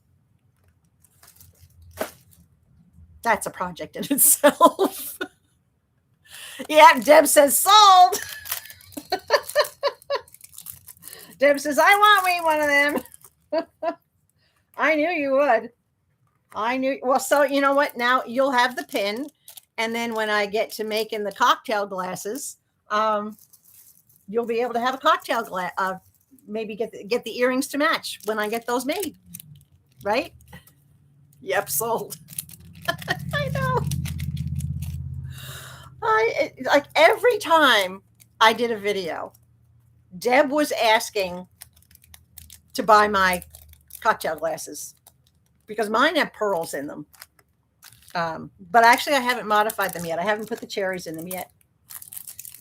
That's a project in itself. Yeah, Deb says sold. Deb says, I want me one of them. I knew you would. I knew. Well, so you know what? Now you'll have the pin. And then when I get to making the cocktail glasses, you'll be able to have a cocktail glass. Maybe get the earrings to match when I get those made. Right? Yep, sold. I know. Like every time I did a video, Deb was asking to buy my cocktail glasses because mine have pearls in them. But actually, I haven't modified them yet. I haven't put the cherries in them yet.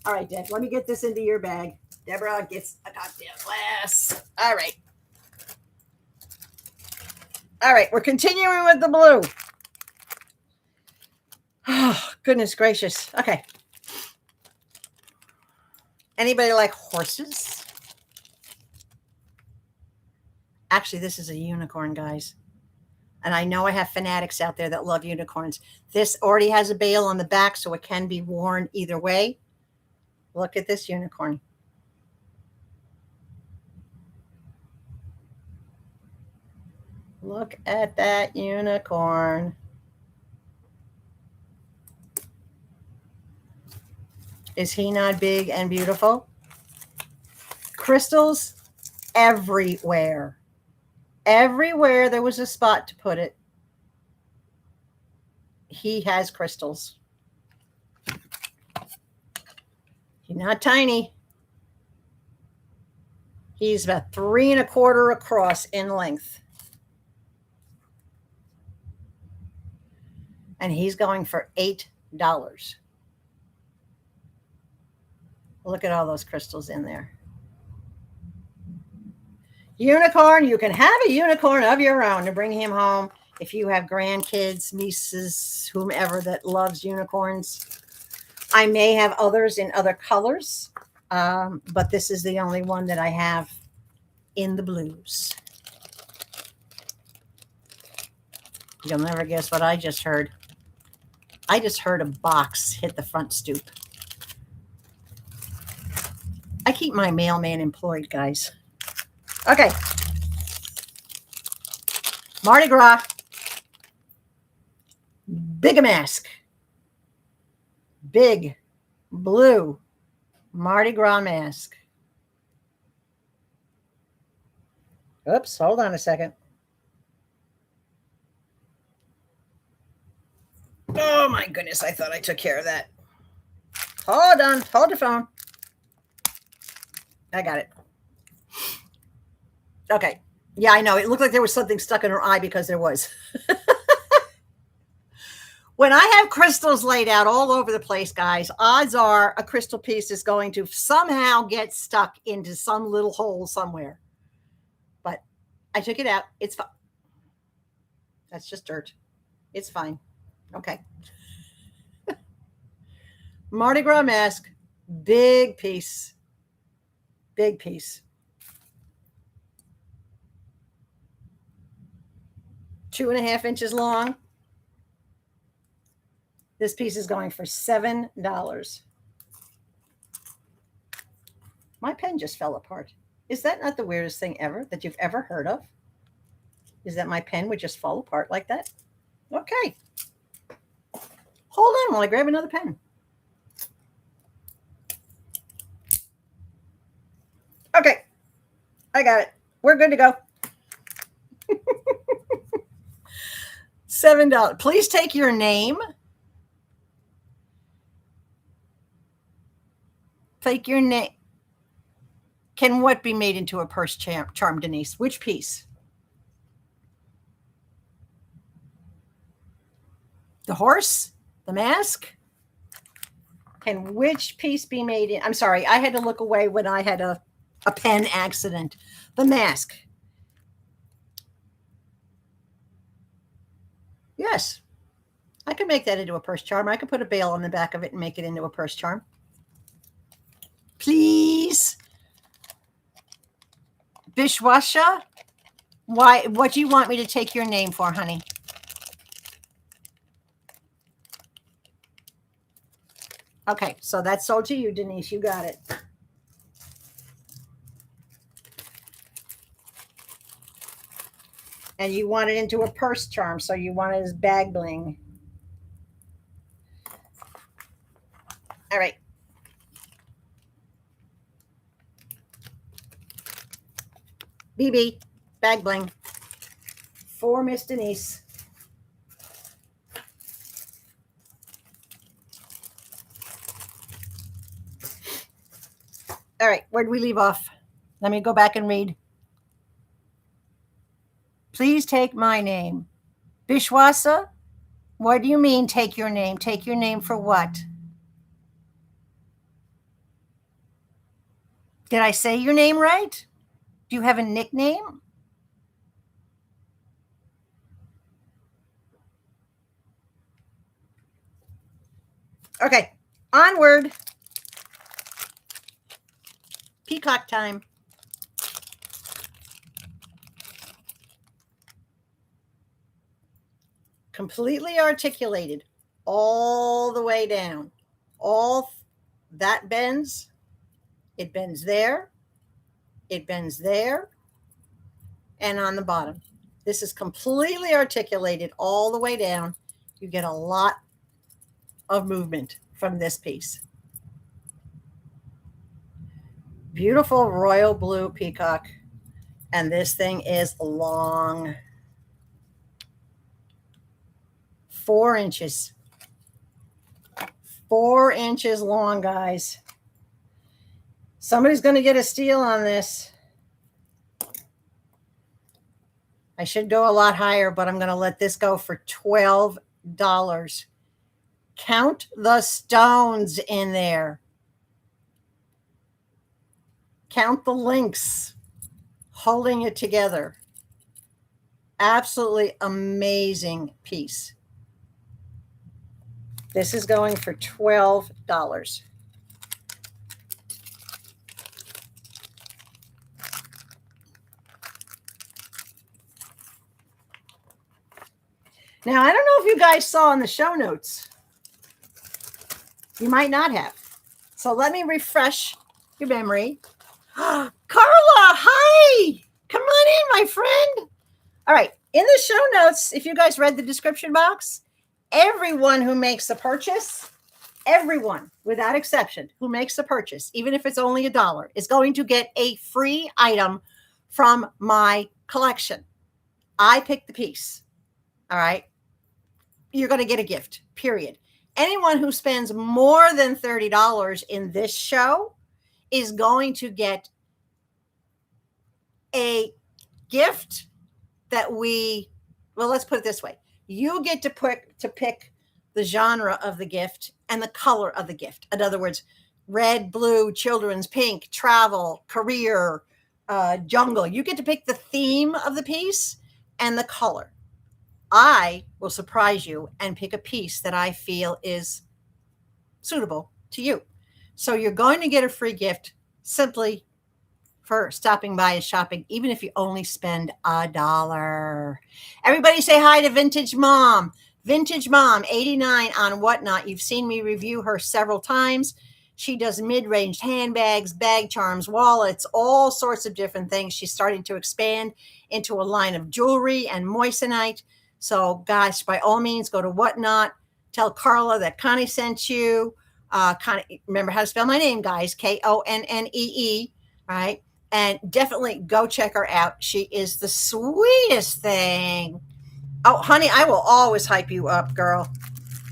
All right, Deb, let me get this into your bag. Deborah gets a cocktail glass. All right. All right, we're continuing with the blue. Oh, goodness gracious. Okay. Anybody like horses? Actually, this is a unicorn, guys. And I know I have fanatics out there that love unicorns. This already has a bail on the back, so it can be worn either way. Look at this unicorn. Look at that unicorn. Is he not big and beautiful? Crystals everywhere. Everywhere there was a spot to put it, he has crystals. He's not tiny. He's about 3 1/4 across in length. And he's going for $8. Look at all those crystals in there. Unicorn, you can have a unicorn of your own to bring him home if you have grandkids, nieces, whomever that loves unicorns. I may have others in other colors, but this is the only one that I have in the blues. You'll never guess what I just heard. I just heard a box hit the front stoop. I keep my mailman employed, guys. Okay. Mardi Gras. Big mask. Big blue Mardi Gras mask. Oops, hold on a second. Oh my goodness, I thought I took care of that. Hold on, hold the phone. I got it. Okay. Yeah, I know. It looked like there was something stuck in her eye because there was. When I have crystals laid out all over the place, guys, odds are a crystal piece is going to somehow get stuck into some little hole somewhere. But I took it out. It's fine. That's just dirt. It's fine. Okay. Mardi Gras mask. Big piece. Big piece. 2.5 inches long. This piece is going for $7. My pen just fell apart. Is that not the weirdest thing ever that you've ever heard of? Is that my pen would just fall apart like that? Okay. Hold on while I grab another pen. Okay. I got it. We're good to go. $7. Please take your name. Take your name. Can what be made into a purse charm, Denise? Which piece? The horse? The mask? Can which piece be made in? I'm sorry, I had to look away when I had a pen accident. The mask. Yes. I could make that into a purse charm. I could put a bail on the back of it and make it into a purse charm. Please. Bishwasha? Why? What do you want me to take your name for, honey? Okay, so that's sold to you, Denise. You got it. And you want it into a purse charm, so you want it as bag bling. All right. BB, bag bling for Miss Denise. All right, where did we leave off? Let me go back and read. Please take my name. Bishwasa? What do you mean take your name? Take your name for what? Did I say your name right? Do you have a nickname? Okay, onward. Peacock time. Completely articulated all the way down. All that bends. It bends there. It bends there. And on the bottom. This is completely articulated all the way down. You get a lot of movement from this piece. Beautiful royal blue peacock. And this thing is long. 4 inches. 4 inches long, guys. Somebody's going to get a steal on this. I should go a lot higher, but I'm going to let this go for $12. Count the stones in there. Count the links holding it together. Absolutely amazing piece. This is going for $12. Now, I don't know if you guys saw in the show notes. You might not have. So let me refresh your memory. Carla, hi. Come on in, my friend. All right. In the show notes, if you guys read the description box, everyone who makes a purchase, everyone without exception who makes a purchase, even if it's only $1, is going to get a free item from my collection. I picked the piece. All right. You're going to get a gift, period. Anyone who spends more than $30 in this show is going to get a gift that let's put it this way. You get to pick the genre of the gift and the color of the gift. In other words, red, blue, children's, pink, travel, career, jungle. You get to pick the theme of the piece and the color. I will surprise you and pick a piece that I feel is suitable to you. So you're going to get a free gift simply for stopping by and shopping, even if you only spend $1. Everybody say hi to Vintage Mom. Vintage Mom 89 on Whatnot. You've seen me review her several times. She does mid-range handbags, bag charms, wallets, all sorts of different things. She's starting to expand into a line of jewelry and moissanite. So, guys, by all means, go to Whatnot. Tell Carla that Connie sent you. Connie, remember how to spell my name, guys. Konnee, right? And definitely go check her out. She is the sweetest thing. Oh, honey, I will always hype you up, girl.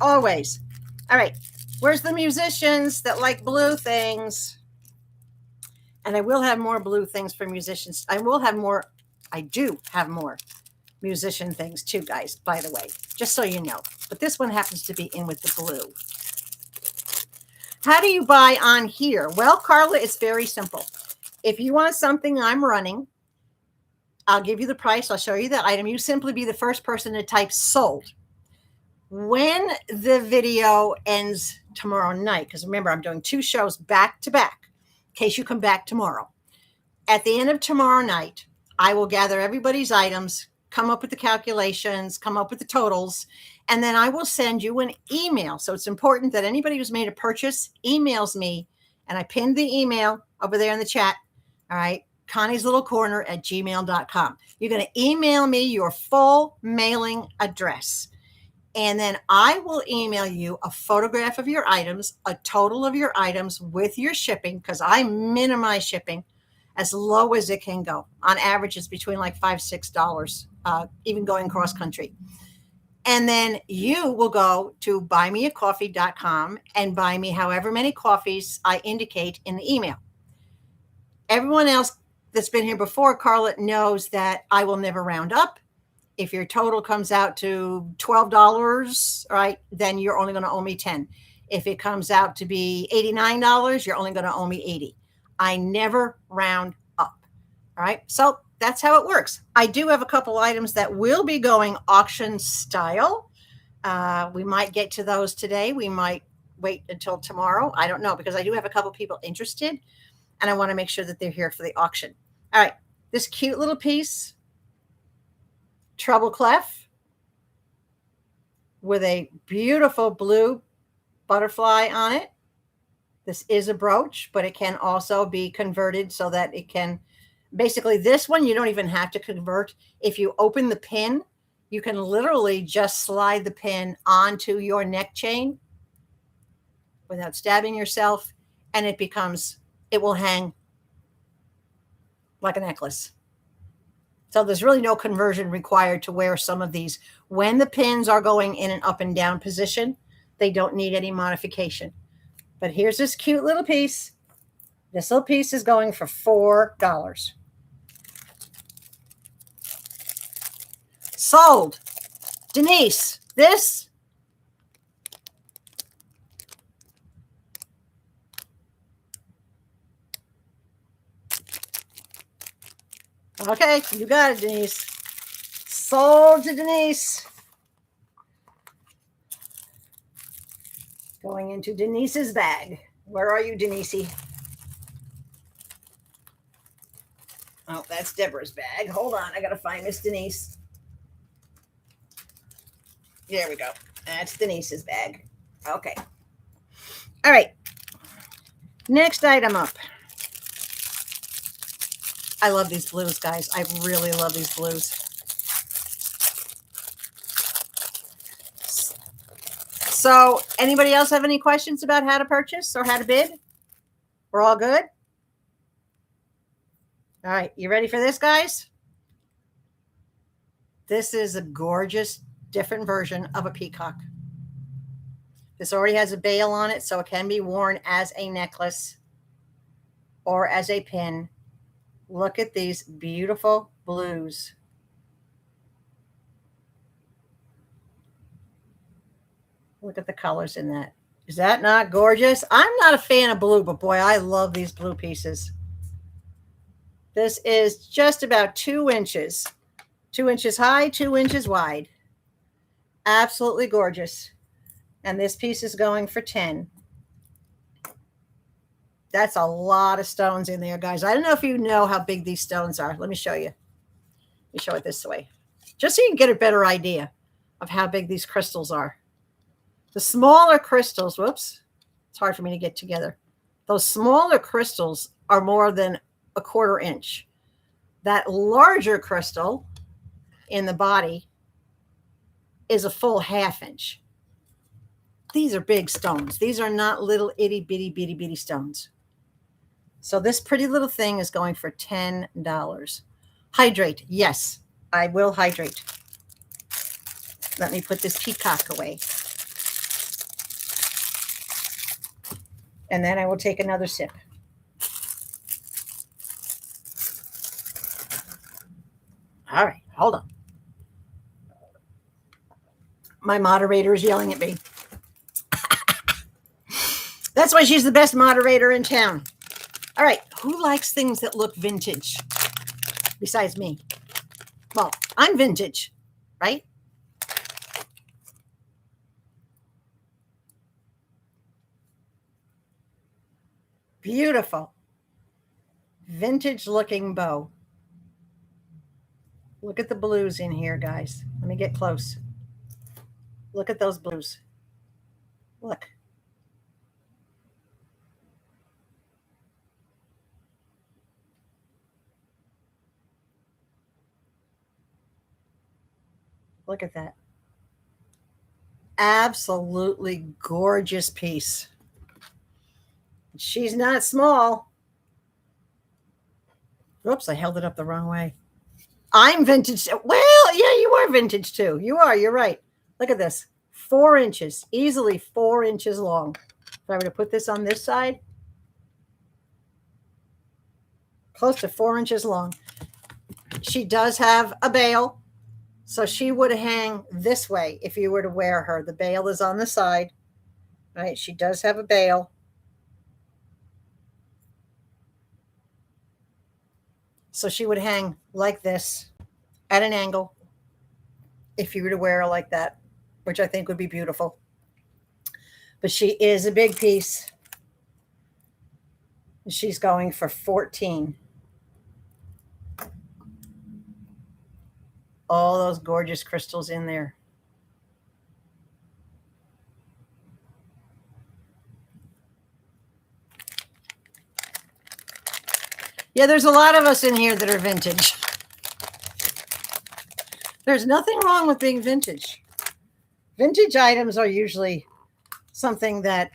Always. All right. Where's the musicians that like blue things? And I will have more blue things for musicians. I do have more musician things too, guys, by the way, just so you know. But this one happens to be in with the blue. How do you buy on here? Well, Carla, it's very simple. If you want something I'm running, I'll give you the price. I'll show you the item. You simply be the first person to type sold. When the video ends tomorrow night, because remember, I'm doing 2 shows back to back, in case you come back tomorrow. At the end of tomorrow night, I will gather everybody's items, come up with the calculations, come up with the totals, and then I will send you an email. So it's important that anybody who's made a purchase emails me, and I pinned the email over there in the chat. All right. Connie's Little Corner at gmail.com. You're going to email me your full mailing address. And then I will email you a photograph of your items, a total of your items with your shipping, because I minimize shipping as low as it can go. On average, it's between like $5-6, even going cross country. And then you will go to buymeacoffee.com and buy me however many coffees I indicate in the email. Everyone else that's been here before, Carla, knows that I will never round up. If your total comes out to $12, right, then you're only going to owe me $10. If it comes out to be $89, you're only going to owe me $80. I never round up. All right. So that's how it works. I do have a couple items that will be going auction style. We might get to those today. We might wait until tomorrow. I don't know, because I do have a couple people interested and I want to make sure that they're here for the auction. All right. This cute little piece, treble clef with a beautiful blue butterfly on it. This is a brooch, but it can also be converted so that it can, basically this one, you don't even have to convert. If you open the pin, you can literally just slide the pin onto your neck chain without stabbing yourself, and it will hang like a necklace. So there's really no conversion required to wear some of these. When the pins are going in an up and down position, they don't need any modification. But here's this cute little piece. This little piece is going for $4. Sold. Denise, this. Okay, you got it, Denise. Sold to Denise. Going into Denise's bag. Where are you, Denise? Oh, that's Deborah's bag. Hold on, I gotta find Miss Denise. There we go. That's Denise's bag. Okay. All right. Next item up. I love these blues, guys. I really love these blues. So, anybody else have any questions about how to purchase or how to bid? We're all good? All right, you ready for this, guys? This is a gorgeous, different version of a peacock. This already has a bail on it, so it can be worn as a necklace or as a pin. Look at these beautiful blues. Look at the colors in that. Is that not gorgeous? I'm not a fan of blue, but boy, I love these blue pieces. This is just about 2 inches. 2 inches high, 2 inches wide. Absolutely gorgeous. And this piece is going for 10. That's a lot of stones in there, guys. I don't know if you know how big these stones are. Let me show you. Let me show it this way, just so you can get a better idea of how big these crystals are. The smaller crystals, whoops, it's hard for me to get together. Those smaller crystals are more than a 1/4 inch. That larger crystal in the body is a full 1/2 inch. These are big stones. These are not little itty bitty bitty bitty stones. So this pretty little thing is going for $10. Hydrate. Yes, I will hydrate. Let me put this peacock away. And then I will take another sip. All right, hold on. My moderator is yelling at me. That's why she's the best moderator in town. All right, who likes things that look vintage besides me? Well, I'm vintage, right? Beautiful. Vintage looking bow. Look at the blues in here, guys. Let me get close. Look at those blues. Look. Look at that. Absolutely gorgeous piece. She's not small. Oops, I held it up the wrong way. I'm vintage. Well, yeah, you are vintage too. You are. You're right. Look at this. 4 inches. Easily 4 inches long. If I were to put this on this side, close to 4 inches long. She does have a bail, so she would hang this way if you were to wear her. The bail is on the side, right? She does have a bail. So she would hang like this at an angle if you were to wear her like that, which I think would be beautiful. But she is a big piece. She's going for 14. All those gorgeous crystals in there. Yeah, there's a lot of us in here that are vintage. There's nothing wrong with being vintage. Vintage items are usually something that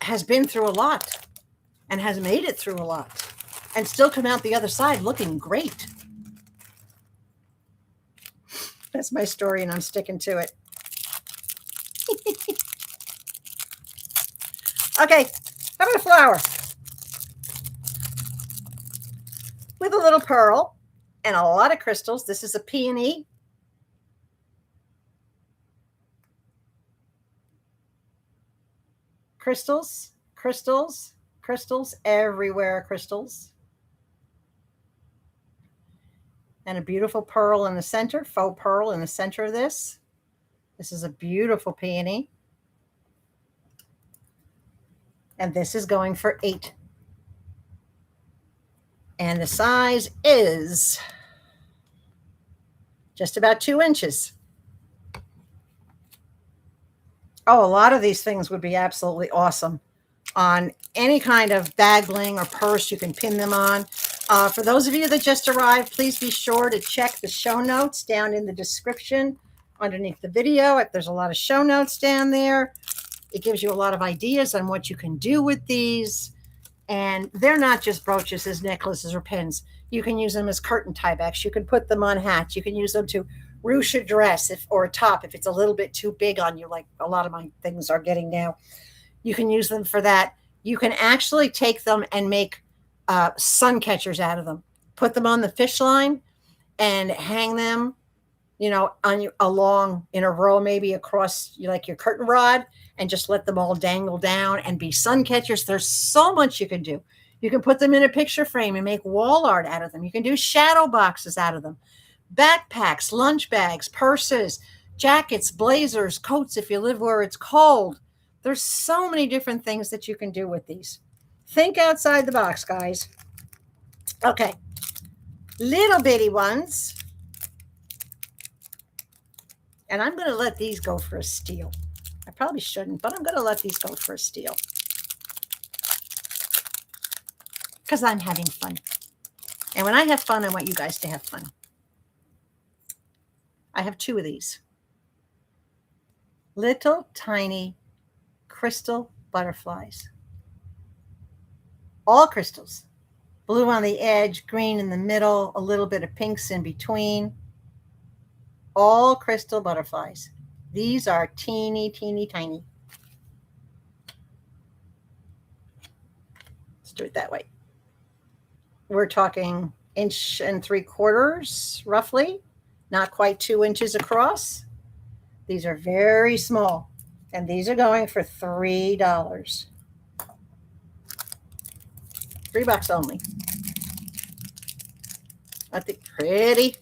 has been through a lot and has made it through a lot and still come out the other side looking great. That's my story, and I'm sticking to it. Okay, how about a flower? With a little pearl and a lot of crystals. This is a peony. Crystals, crystals, crystals, everywhere crystals. And a beautiful pearl in the center, faux pearl in the center of this. This is a beautiful peony. And this is going for 8. And the size is just about 2 inches. Oh, a lot of these things would be absolutely awesome on any kind of bag bling or purse. You can pin them on. For those of you that just arrived, please be sure to check the show notes down in the description underneath the video. There's a lot of show notes down there. It gives you a lot of ideas on what you can do with these. And they're not just brooches as necklaces or pins. You can use them as curtain tiebacks. You can put them on hats. You can use them to ruche a dress or a top if it's a little bit too big on you, like a lot of my things are getting now. You can use them for that. You can actually take them and make sun catchers out of them. Put them on the fish line and hang them, along in a row, maybe across like your curtain rod, and just let them all dangle down and be sun catchers. There's so much you can do. You can put them in a picture frame and make wall art out of them. You can do shadow boxes out of them. Backpacks, lunch bags, purses, jackets, blazers, coats if you live where it's cold. There's so many different things that you can do with these. Think outside the box, guys. Okay, little bitty ones. And I'm going to let these go for a steal. I probably shouldn't, but I'm going to let these go for a steal. Because I'm having fun. And when I have fun, I want you guys to have fun. I have 2 of these. Little tiny crystal butterflies. All crystals. Blue on the edge, green in the middle, a little bit of pinks in between. All crystal butterflies. These are teeny, teeny, tiny. Let's do it that way. We're talking 1.75 inches, roughly. Not quite 2 inches across. These are very small. And these are going for $3. $3 only. Aren't they pretty?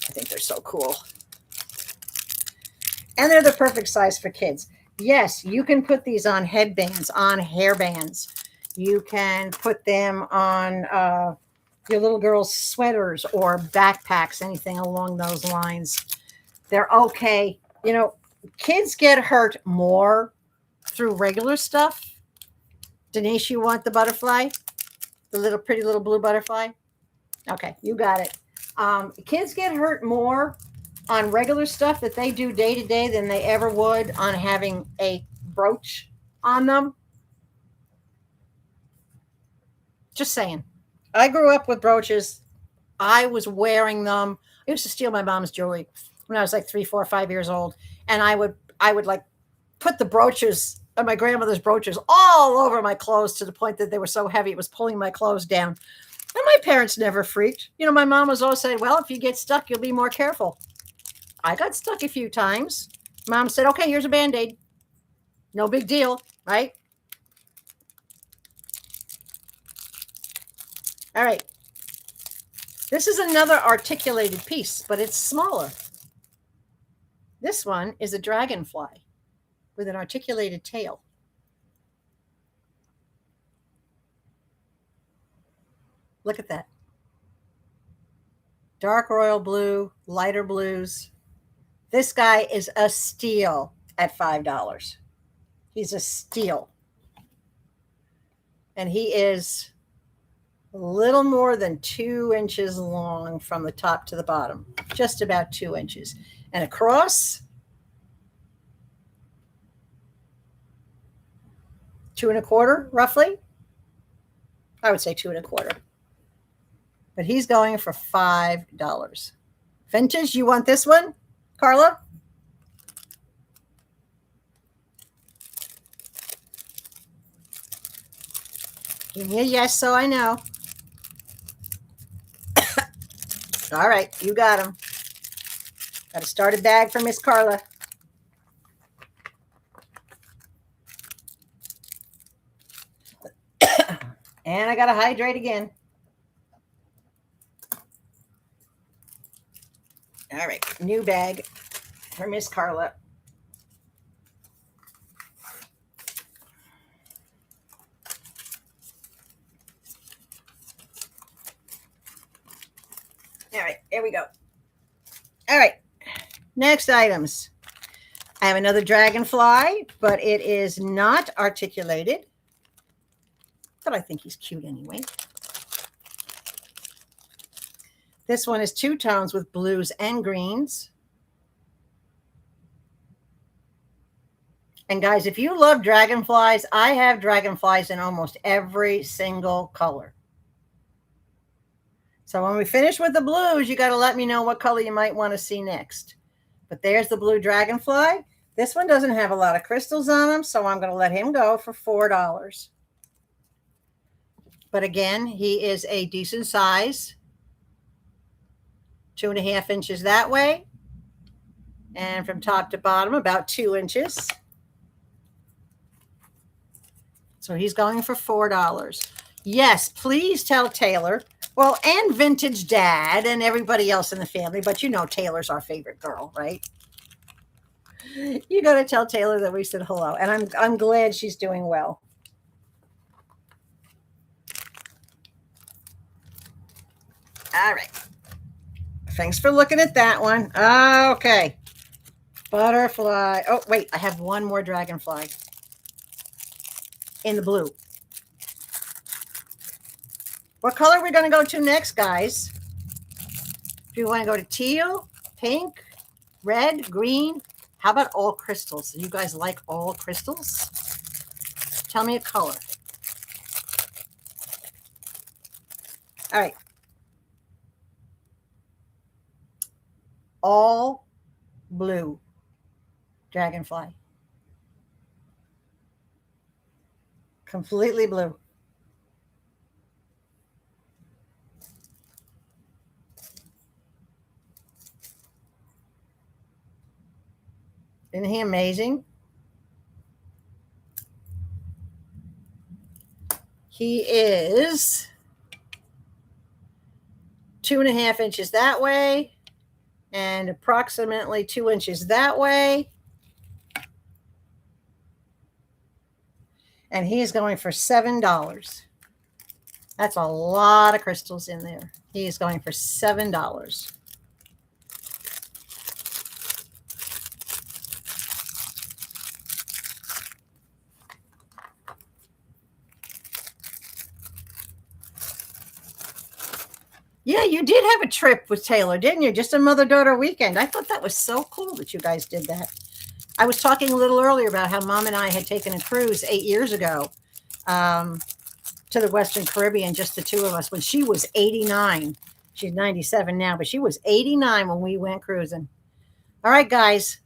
I think they're so cool. And they're the perfect size for kids. Yes, you can put these on headbands, on hairbands. You can put them on your little girl's sweaters or backpacks, anything along those lines. They're okay. Kids get hurt more through regular stuff. Denise, you want the butterfly? The little pretty little blue butterfly? Okay, you got it. Kids get hurt more on regular stuff that they do day to day than they ever would on having a brooch on them. Just saying. I grew up with brooches. I was wearing them. I used to steal my mom's jewelry when I was like 3, 4, 5 years old. And I would like put the brooches, my grandmother's brooches, all over my clothes to the point that they were so heavy it was pulling my clothes down. And my parents never freaked. My mom was always saying, well, if you get stuck, you'll be more careful. I got stuck a few times. Mom said, okay, here's a Band-Aid. No big deal, right? All right. This is another articulated piece, but it's smaller. This one is a dragonfly with an articulated tail. Look at that. Dark royal blue, lighter blues. This guy is a steal at $5. He's a steal. And he is a little more than 2 inches long from the top to the bottom, just about 2 inches. And across, 2 1/4, roughly. I would say 2 1/4. But he's going for $5. Vintage, you want this one, Carla? Give me a yes, so I know. All right, you got him. Got to start a bag for Miss Carla. And I got to hydrate again. All right, new bag for Miss Carla. All right, here we go. All right, next items. I have another dragonfly, but it is not articulated. But I think he's cute anyway. This one is 2 tones with blues and greens. And guys, if you love dragonflies, I have dragonflies in almost every single color. So when we finish with the blues, you got to let me know what color you might want to see next. But there's the blue dragonfly. This one doesn't have a lot of crystals on him, so I'm going to let him go for $4. But again, he is a decent size. 2 1/2 inches that way. And from top to bottom, about 2 inches. So he's going for $4. Yes, please tell Taylor. Well, and Vintage Dad and everybody else in the family. But you know Taylor's our favorite girl, right? You got to tell Taylor that we said hello. And I'm glad she's doing well. All right. Thanks for looking at that one. Okay. Butterfly. Oh, wait. I have one more dragonfly in the blue. What color are we going to go to next, guys? Do you want to go to teal, pink, red, green? How about all crystals? Do you guys like all crystals? Tell me a color. All right. All blue dragonfly. Completely blue. Isn't he amazing? He is 2 1/2 inches that way and approximately 2 inches that way. And he is going for $7. That's a lot of crystals in there. He is going for $7. Yeah, you did have a trip with Taylor, didn't you? Just a mother-daughter weekend. I thought that was so cool that you guys did that. I was talking a little earlier about how Mom and I had taken a cruise 8 years ago to the Western Caribbean, just the two of us, when she was 89. She's 97 now, but she was 89 when we went cruising. All right, guys,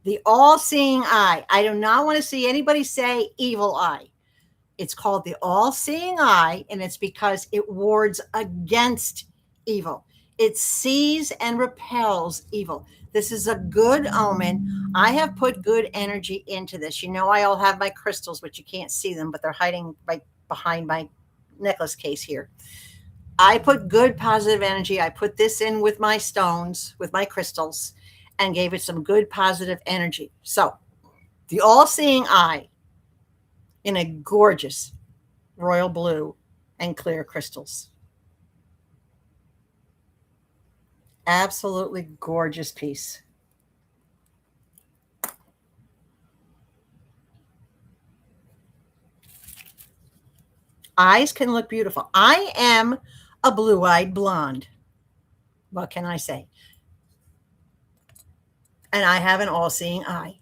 the all-seeing eye. I do not want to see anybody say evil eye. It's called the all-seeing eye, and it's because it wards against evil. It sees and repels evil. This is a good omen. I have put good energy into this. You know, I all have my crystals, but you can't see them, but they're hiding right behind my necklace case here. I put good positive energy. I put this in with my stones, with my crystals, and gave it some good positive energy. So the all-seeing eye in a gorgeous royal blue and clear crystals. Absolutely gorgeous piece. Eyes can look beautiful. I am a blue-eyed blonde. What can I say? And I have an all-seeing eye.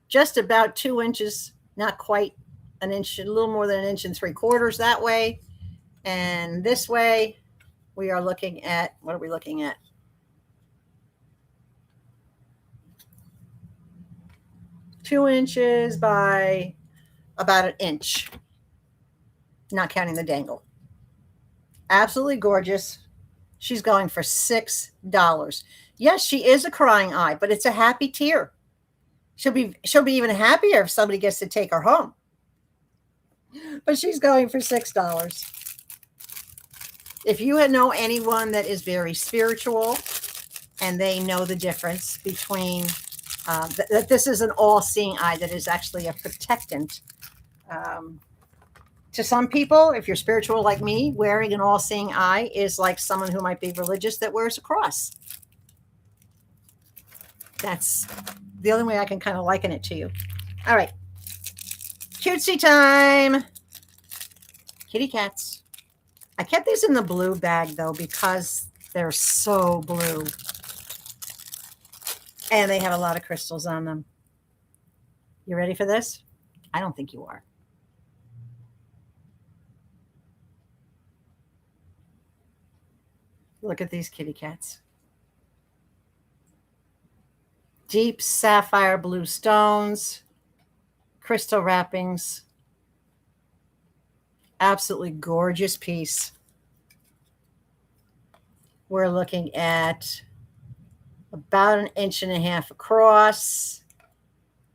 Just about 2 inches, not quite an inch, a little more than 1.75 inches that way. And this way, we are looking at, what are we looking at? Two inches by about an inch, not counting the dangle. Absolutely gorgeous. She's going for $6. Yes, she is a crying eye, but it's a happy tear. She'll be even happier if somebody gets to take her home. But she's going for $6. If you know anyone that is very spiritual and they know the difference between that this is an all-seeing eye, that is actually a protectant. To some people, if you're spiritual like me, wearing an all-seeing eye is like someone who might be religious that wears a cross. That's the only way I can kind of liken it to you. All right. Cutesy time. Kitty cats. I kept these in the blue bag, though, because they're so blue. And they have a lot of crystals on them. You ready for this? I don't think you are. Look at these kitty cats. Deep sapphire blue stones, crystal wrappings. Absolutely gorgeous piece. We're looking at about 1.5 inches across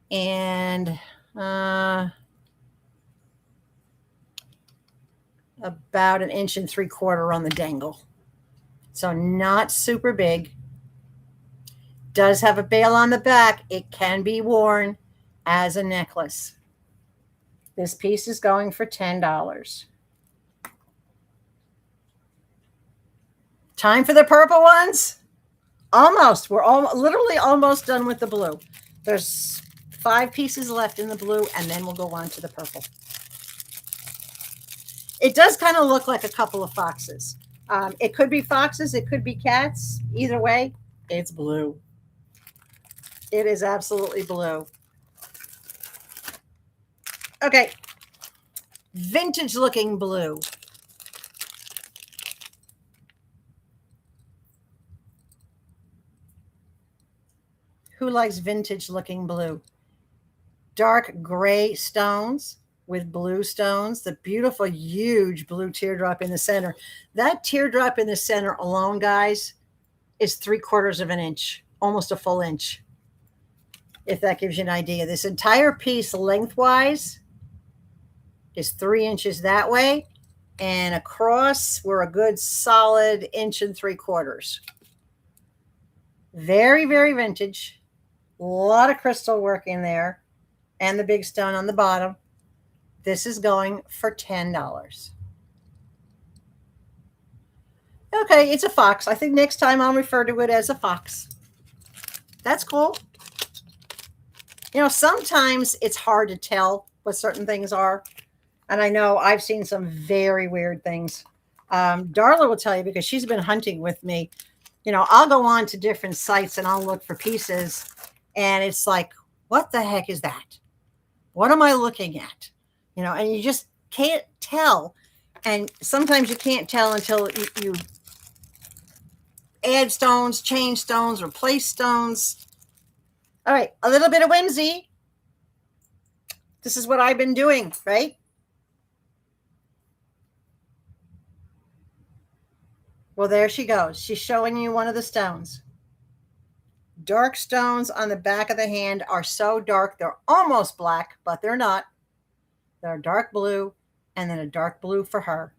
and about 1.75 inches on the dangle. So not super big. Does have a bail on the back. It can be worn as a necklace. This piece is going for $10. Time for the purple ones? Almost. We're literally almost done with the blue. There's 5 pieces left in the blue, and then we'll go on to the purple. It does kind of look like a couple of foxes. It could be foxes. It could be cats. Either way, it's blue. It is absolutely blue. Okay. Vintage looking blue. Who likes vintage looking blue? Dark gray stones with blue stones. The beautiful, huge blue teardrop in the center. That teardrop in the center alone, guys, is 3/4 inch, almost a full inch. If that gives you an idea. This entire piece lengthwise is 3 inches that way. And across, we're a good solid 1.75 inches. Very, very vintage. A lot of crystal work in there. And the big stone on the bottom. This is going for $10. Okay, it's a fox. I think next time I'll refer to it as a fox. That's cool. You know, sometimes it's hard to tell what certain things are. And I know I've seen some very weird things. Darla will tell you because she's been hunting with me. You know, I'll go on to different sites and I'll look for pieces. And it's like, what the heck is that? What am I looking at? You know, and you just can't tell. And sometimes you can't tell until you add stones, change stones, replace stones. All right, a little bit of whimsy. This is what I've been doing, right? Well, there she goes. She's showing you one of the stones. Dark stones on the back of the hand are so dark, they're almost black, but they're not. They're dark blue, and then a dark blue for her.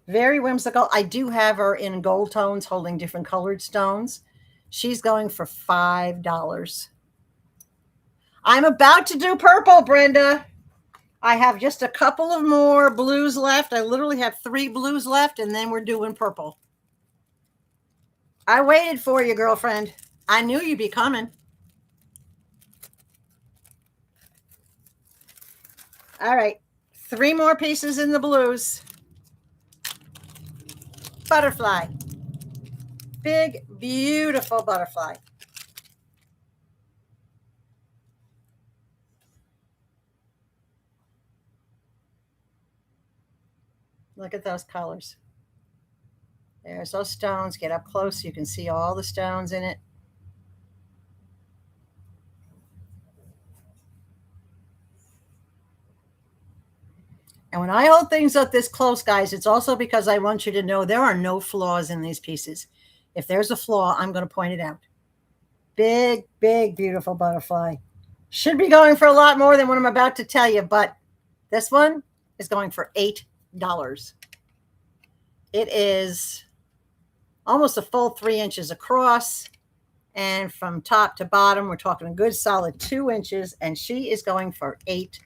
Very whimsical. I do have her in gold tones holding different colored stones. She's going for $5. I'm about to do purple, Brenda. I have just a couple of more blues left. I literally have 3 blues left, and then we're doing purple. I waited for you, girlfriend. I knew you'd be coming. All right. 3 more pieces in the blues. Butterfly. Big, beautiful butterfly. Look at those colors. There's those stones. Get up close so you can see all the stones in it. And when I hold things up this close, guys, it's also because I want you to know there are no flaws in these pieces. If there's a flaw, I'm going to point it out. Big, big, beautiful butterfly. Should be going for a lot more than what I'm about to tell you, but this one is going for $8. It is almost a full 3 inches across. And from top to bottom, we're talking a good solid 2 inches. And she is going for $8.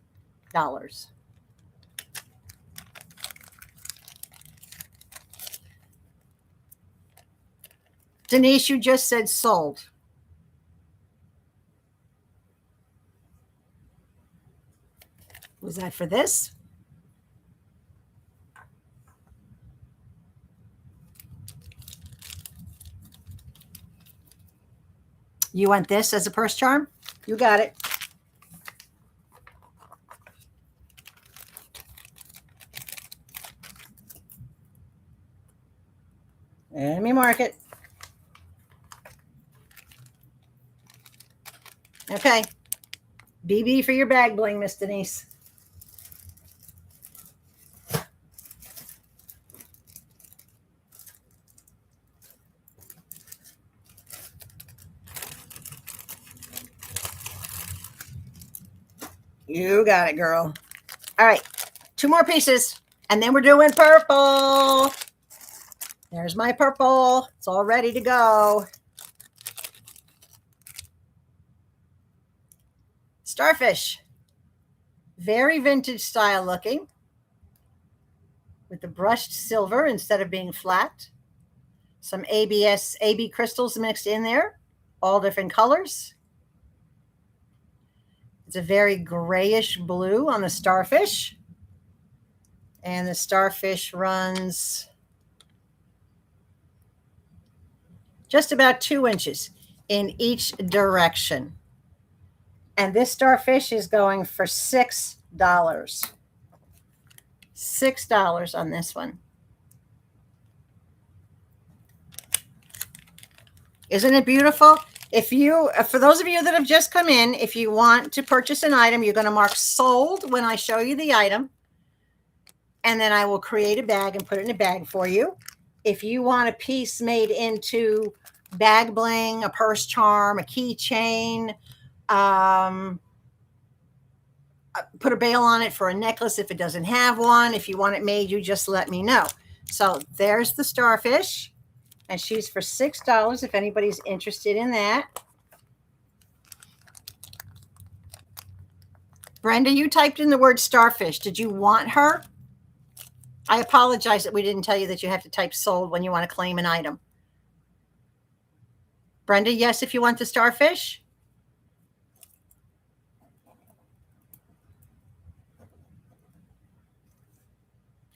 Denise, you just said sold. Was that for this? You want this as a purse charm? You got it. Let me mark it. Okay. BB for your bag bling, Miss Denise. You got it, girl. All right. 2 more pieces, and then we're doing purple. There's my purple. It's all ready to go. Starfish. Very vintage style looking, with the brushed silver instead of being flat. Some AB crystals mixed in there, all different colors. It's a very grayish blue on the starfish. And the starfish runs just about 2 inches in each direction. And this starfish is going for $6. $6 on this one. Isn't it beautiful? For those of you that have just come in, if you want to purchase an item, you're going to mark sold when I show you the item. And then I will create a bag and put it in a bag for you. If you want a piece made into bag bling, a purse charm, a keychain, put a bail on it for a necklace if it doesn't have one. If you want it made, you just let me know. So there's the starfish, and she's for $6 if anybody's interested in that. Brenda, you typed in the word starfish. Did you want her? I apologize that we didn't tell you that you have to type sold when you want to claim an item. Brenda, yes, if you want the starfish.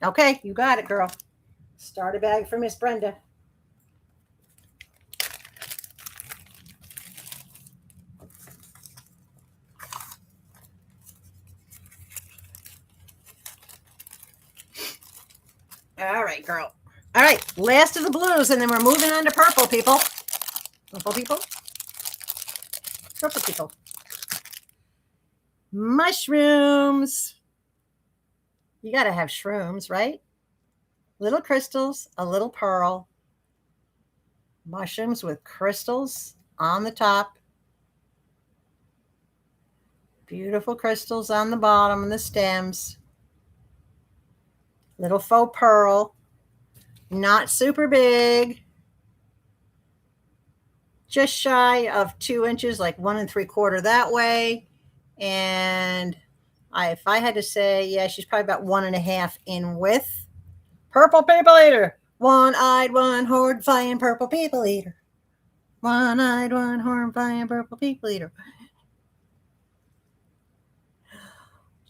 Okay, you got it, girl. Start a bag for Miss Brenda. All right, girl. All right, last of the blues, and then we're moving on to purple, people. Purple people. Purple people. Mushrooms. You got to have shrooms, right? Little crystals, a little pearl. Mushrooms with crystals on the top. Beautiful crystals on the bottom and the stems. Little faux pearl. Not super big. Just shy of 2 inches, like 1 3/4 that way. And if I had to say, yeah, she's probably about 1.5 in width. Purple people eater. One-eyed, one-horned, flying purple people eater. One-eyed, one-horned, flying purple people eater.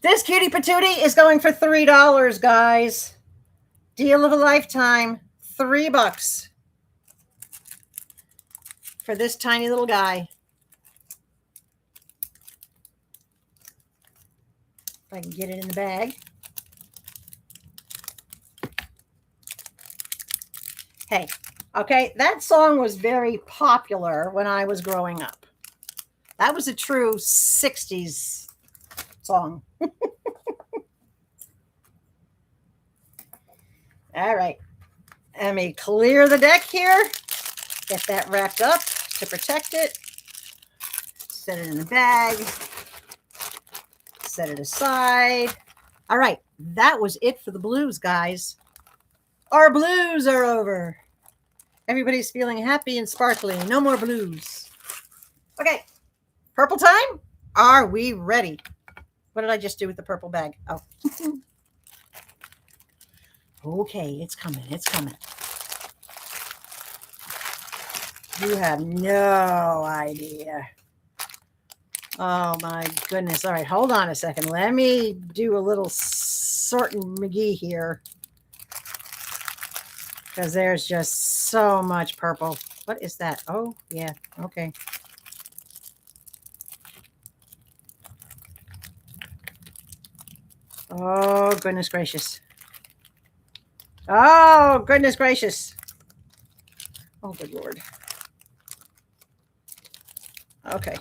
This cutie patootie is going for $3, guys. Deal of a lifetime. $3 for this tiny little guy. If I can get it in the bag. Hey, okay, that song was very popular when I was growing up. That was a true 60s song. All right. Let me clear the deck here. Get that wrapped up to protect it. Set it in the bag. Set it aside. All right. That was it for the blues, guys. Our blues are over. Everybody's feeling happy and sparkly. No more blues. Okay. Purple time? Are we ready? What did I just do with the purple bag? Oh. Okay, it's coming. It's coming. You have no idea. Oh, my goodness. All right, hold on a second. Let me do a little sorting McGee here. Because there's just so much purple. What is that? Oh, yeah. Okay. Oh, goodness gracious. Oh, goodness gracious. Oh, good Lord. Okay.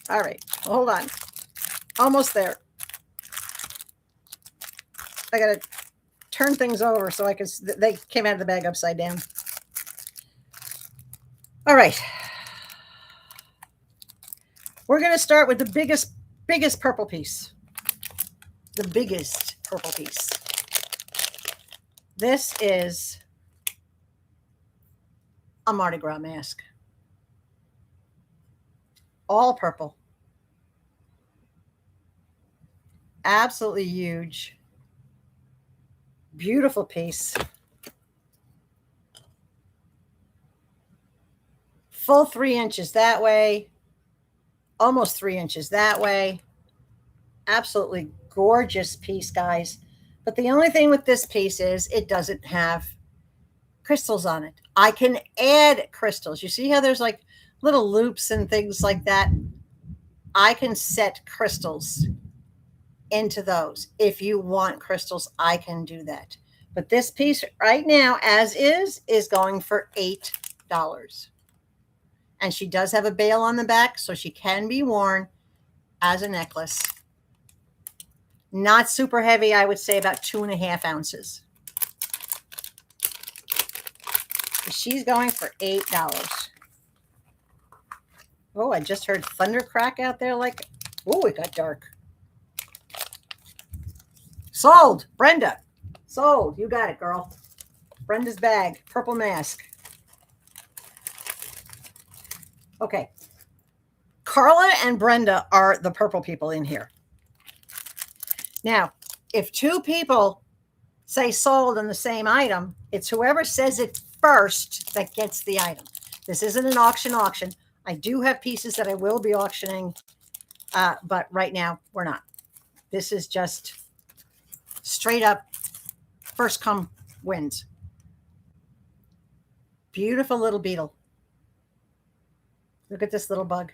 All right. Hold on. Almost there. I got to turn things over so I can, they came out of the bag upside down. All right. We're going to start with the biggest purple piece. The biggest purple piece. This is a Mardi Gras mask. All purple. Absolutely huge. Beautiful piece. Full 3 inches that way. Almost 3 inches that way. Absolutely gorgeous piece, guys. But the only thing with this piece is it doesn't have crystals on it. I can add crystals. You see how there's like little loops and things like that? I can set crystals into those. If you want crystals, I can do that. But this piece right now, as is going for $8. And she does have a bail on the back, so she can be worn as a necklace. Not super heavy, I would say about 2.5 ounces. She's going for $8. Oh, I just heard thunder crack out there like, oh, it got dark. Sold, Brenda. Sold. You got it, girl. Brenda's bag, purple mask. Okay. Carla and Brenda are the purple people in here. Now, if two people say sold on the same item, it's whoever says it first that gets the item. This isn't an auction. I do have pieces that I will be auctioning, but right now we're not. This is just straight up first come wins. Beautiful little beetle. Look at this little bug.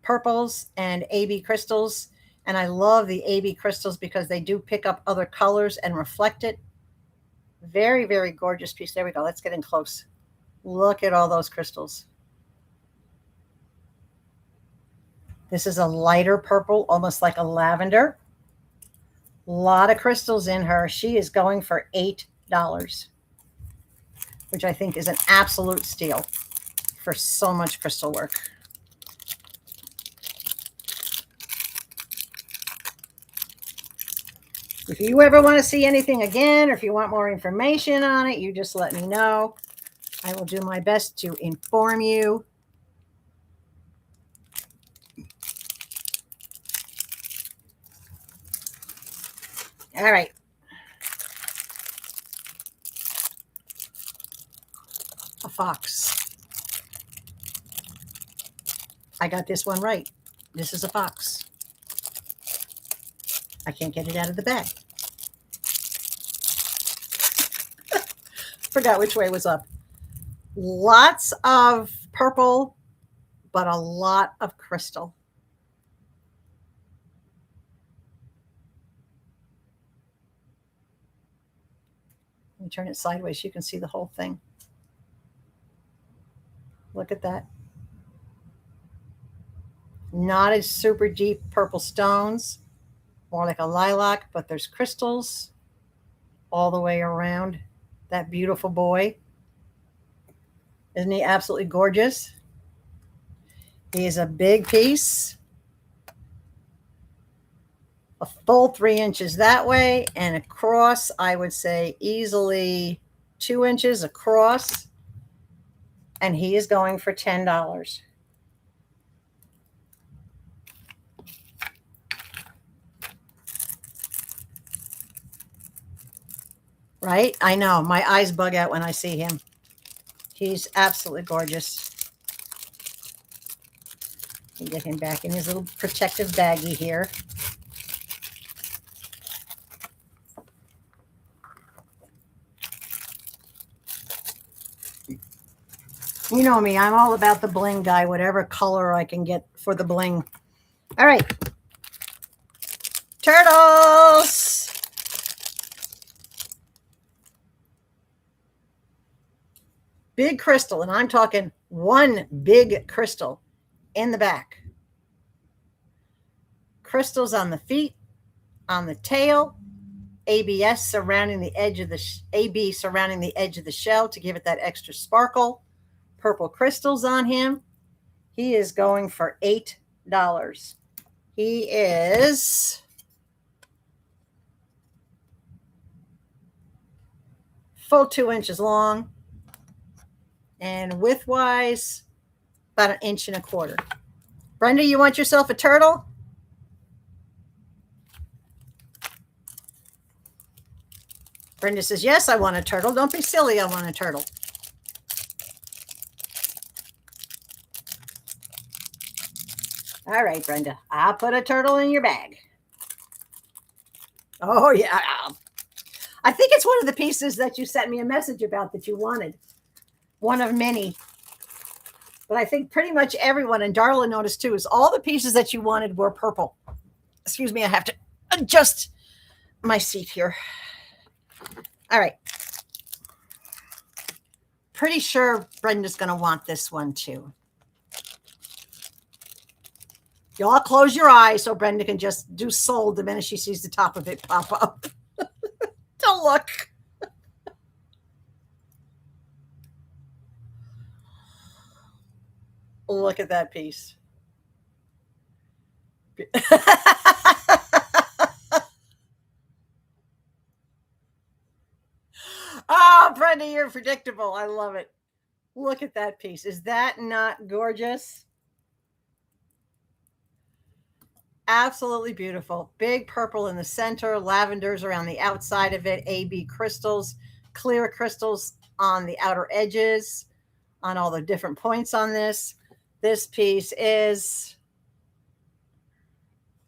Purples and AB crystals. And I love the AB crystals because they do pick up other colors and reflect it. Very, very gorgeous piece. There we go. Let's get in close. Look at all those crystals. This is a lighter purple, almost like a lavender. A lot of crystals in her. She is going for $8, which I think is an absolute steal for so much crystal work. If you ever want to see anything again, or if you want more information on it, you just let me know. I will do my best to inform you. All right. A fox. I got this one right. This is a fox. I can't get it out of the bag. Forgot which way was up. Lots of purple, but a lot of crystal. Let me turn it sideways so you can see the whole thing. Look at that. Not as super deep purple stones, more like a lilac, but there's crystals all the way around that beautiful boy. Isn't he absolutely gorgeous? He is a big piece, a full 3 inches that way, and across, I would say easily 2 inches across. And he is going for $10. Right? I know. My eyes bug out when I see him. He's absolutely gorgeous. You get him back in his little protective baggie here. You know me, I'm all about the bling guy, whatever color I can get for the bling. All right. Turtles. Big crystal, and I'm talking one big crystal in the back. Crystals on the feet, on the tail, ABS surrounding the edge of the AB surrounding the edge of the shell to give it that extra sparkle. Purple crystals on him. He is going for $8. He is full 2 inches long, and width-wise, about 1.25 inches. Brenda, you want yourself a turtle? Brenda says, yes, I want a turtle. Don't be silly, I want a turtle. All right, Brenda, I'll put a turtle in your bag. Oh, yeah. I think it's one of the pieces that you sent me a message about that you wanted. One of many. But I think pretty much everyone, and Darla noticed too, is all the pieces that you wanted were purple. Excuse me, I have to adjust my seat here. All right. Pretty sure Brenda's going to want this one too. Y'all close your eyes so Brenda can just do sold the minute she sees the top of it pop up. Don't look. Look at that piece. Oh, Brenda, you're predictable. I love it. Look at that piece. Is that not gorgeous? Absolutely beautiful. Big purple in the center, lavenders around the outside of it, AB crystals, clear crystals on the outer edges, on all the different points on this. This piece is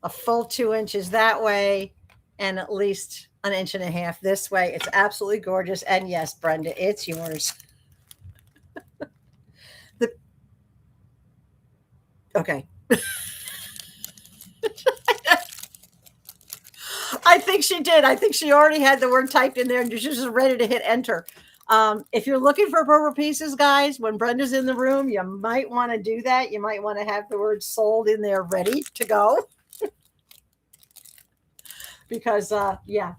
a full 2 inches that way and at least 1.5 inches this way. It's absolutely gorgeous. And yes, Brenda, it's yours. Okay. I think she did. I think she already had the word typed in there and she was just ready to hit enter. If you're looking for purple pieces, guys, when Brenda's in the room, you might want to do that. You might want to have the word sold in there ready to go. Because, yeah,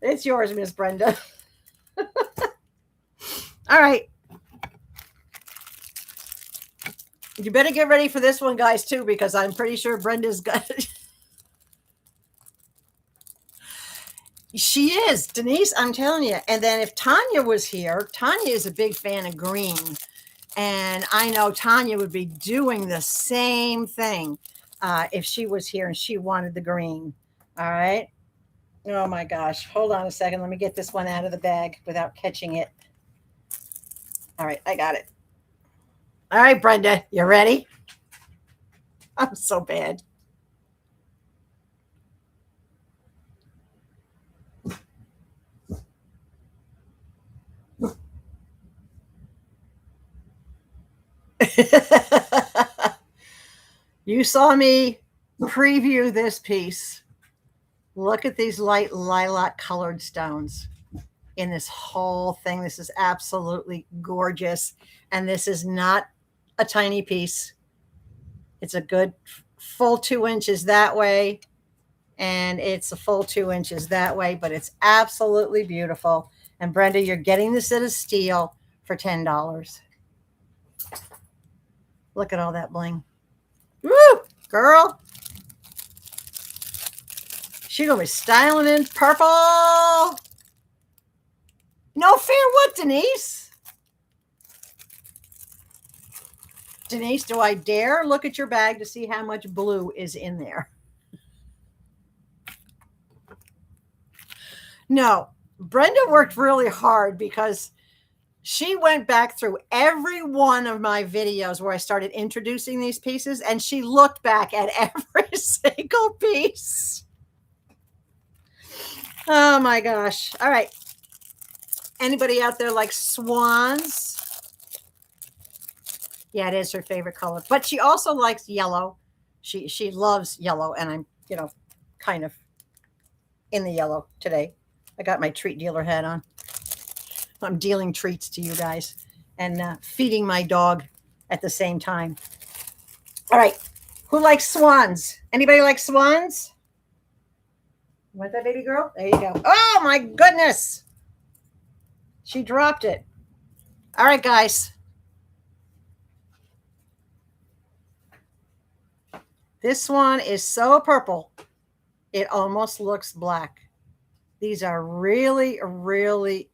it's yours, Miss Brenda. All right. You better get ready for this one, guys, too, because I'm pretty sure Brenda's got it. She is, Denise, I'm telling you. And then if Tanya was here, Tanya is a big fan of green. And I know Tanya would be doing the same thing if she was here and she wanted the green. All right. Oh my gosh. Hold on a second. Let me get this one out of the bag without catching it. All right. I got it. All right, Brenda, you ready? I'm so bad. You saw me preview this piece. Look at these light lilac colored stones in this whole thing. This is absolutely gorgeous. And this is not a tiny piece. It's a good full 2 inches that way. And it's a full 2 inches that way, but it's absolutely beautiful. And Brenda, you're getting this at a steal for $10. Look at all that bling. Woo, girl. She gonna be styling in purple. No fear what, Denise? Denise, do I dare look at your bag to see how much blue is in there? No, Brenda worked really hard because she went back through every one of my videos where I started introducing these pieces, and she looked back at every single piece. Oh my gosh. All right. Anybody out there like swans? Yeah, it is her favorite color. But she also likes yellow. She loves yellow, and I'm, kind of in the yellow today. I got my treat dealer hat on. I'm dealing treats to you guys and feeding my dog at the same time. All right. Who likes swans? Anybody like swans? You want that, baby girl? There you go. Oh, my goodness. She dropped it. All right, guys. This one is so purple, it almost looks black. These are really, really...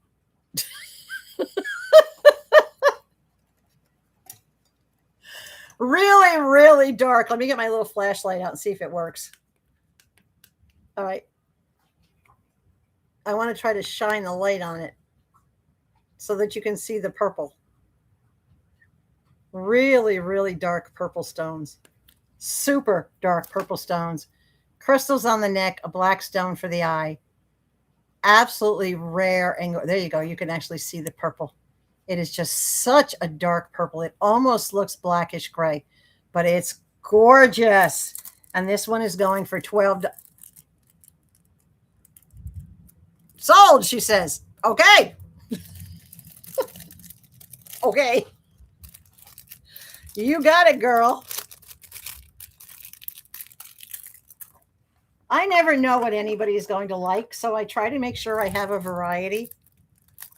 really, really dark. Let me get my little flashlight out and see if it works. All right. I want to try to shine the light on it so that you can see the purple. Really, really dark purple stones. Super dark purple stones. Crystals on the neck, a black stone for the eye. Absolutely rare. And there you go. You can actually see the purple. It is just such a dark purple. It almost looks blackish gray, but it's gorgeous. And this one is going for $12. Sold, she says. Okay. Okay. You got it, girl. I never know what anybody is going to like, so I try to make sure I have a variety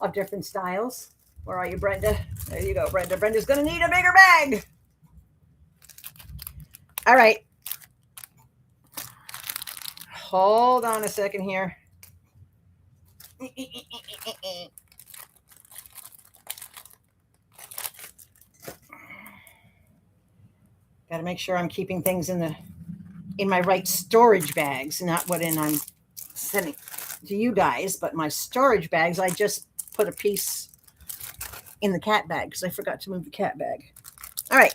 of different styles. Where are you, Brenda? There you go, Brenda. Brenda's going to need a bigger bag. All right. Hold on a second here. Got to make sure I'm keeping things in my right storage bags, not what I'm sending to you guys, but my storage bags. I just put a piece in the cat bag because I forgot to move the cat bag. All right.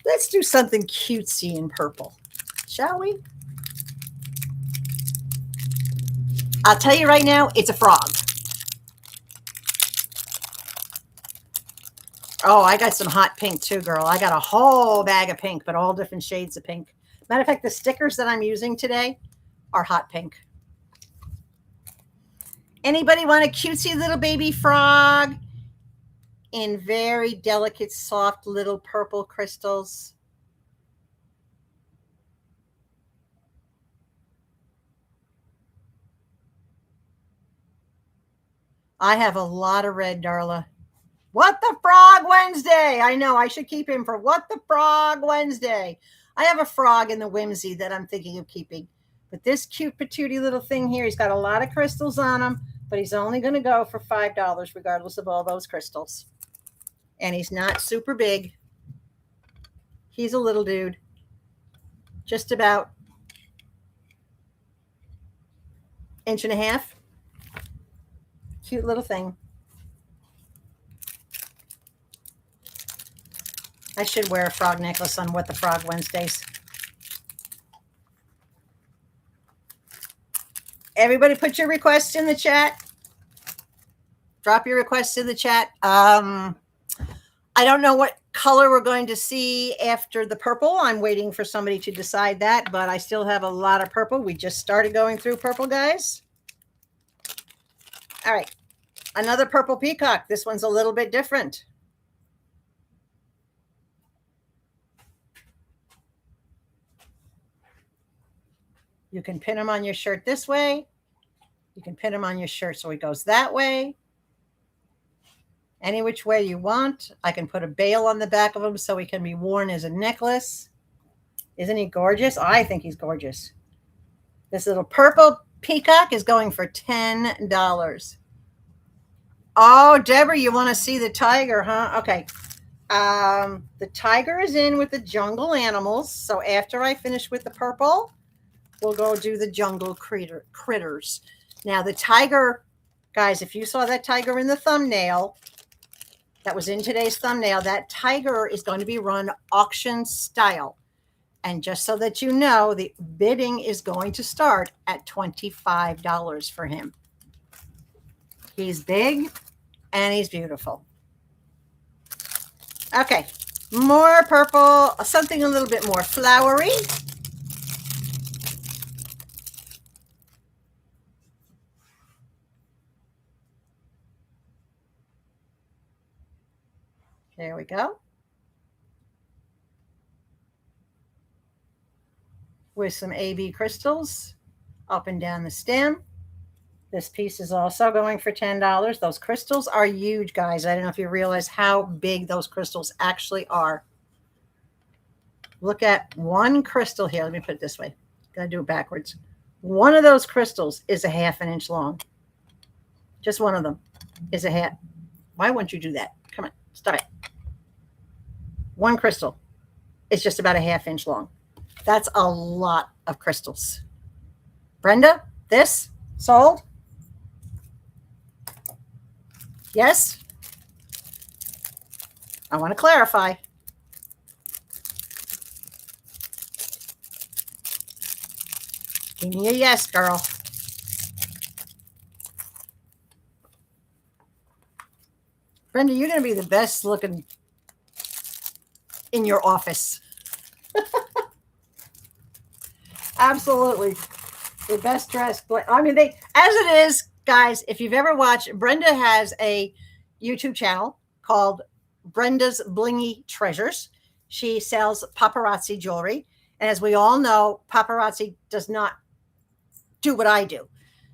Let's do something cutesy in purple, shall we? I'll tell you right now, it's a frog. Oh, I got some hot pink too, girl. I got a whole bag of pink, but all different shades of pink. Matter of fact, the stickers that I'm using today are hot pink. Anybody want a cutesy little baby frog in very delicate, soft little purple crystals? I have a lot of red, Darla. What the Frog Wednesday? I know I should keep him for What the Frog Wednesday. I have a frog in the Whimsy that I'm thinking of keeping. But this cute patootie little thing here, he's got a lot of crystals on him, but he's only going to go for $5 regardless of all those crystals. And he's not super big. He's a little dude. Just about 1.5 inches. Cute little thing. I should wear a frog necklace on What the Frog Wednesdays. Everybody put your requests in the chat. Drop your requests in the chat. I don't know what color we're going to see after the purple. I'm waiting for somebody to decide that, but I still have a lot of purple. We just started going through purple, guys. All right. Another purple peacock. This one's a little bit different. You can pin him on your shirt this way. You can pin him on your shirt so he goes that way. Any which way you want. I can put a bail on the back of him so he can be worn as a necklace. Isn't he gorgeous? I think he's gorgeous. This little purple peacock is going for $10. Oh, Deborah, you want to see the tiger, huh? Okay. The tiger is in with the jungle animals. So after I finish with the purple, we'll go do the jungle critters. Now, the tiger, guys, if you saw that tiger in the thumbnail, that was in today's thumbnail, that tiger is going to be run auction style. And just so that you know, the bidding is going to start at $25 for him. He's big and he's beautiful. Okay, more purple, something a little bit more flowery. There we go. With some AB crystals up and down the stem. This piece is also going for $10. Those crystals are huge, guys. I don't know if you realize how big those crystals actually are. Look at one crystal here. Let me put it this way. Gotta do it backwards. One of those crystals is 1/2 inch long. Just one of them is a half. Why wouldn't you do that? Come on, stop it. One crystal is just about 1/2 inch long. That's a lot of crystals. Brenda, this sold? Yes? I want to clarify. Give me a yes, girl. Brenda, you're going to be the best looking in your office. Absolutely. The best dressed. I mean, as it is, guys, if you've ever watched, Brenda has a YouTube channel called Brenda's Blingy Treasures. She sells paparazzi jewelry. And as we all know, paparazzi does not do what I do.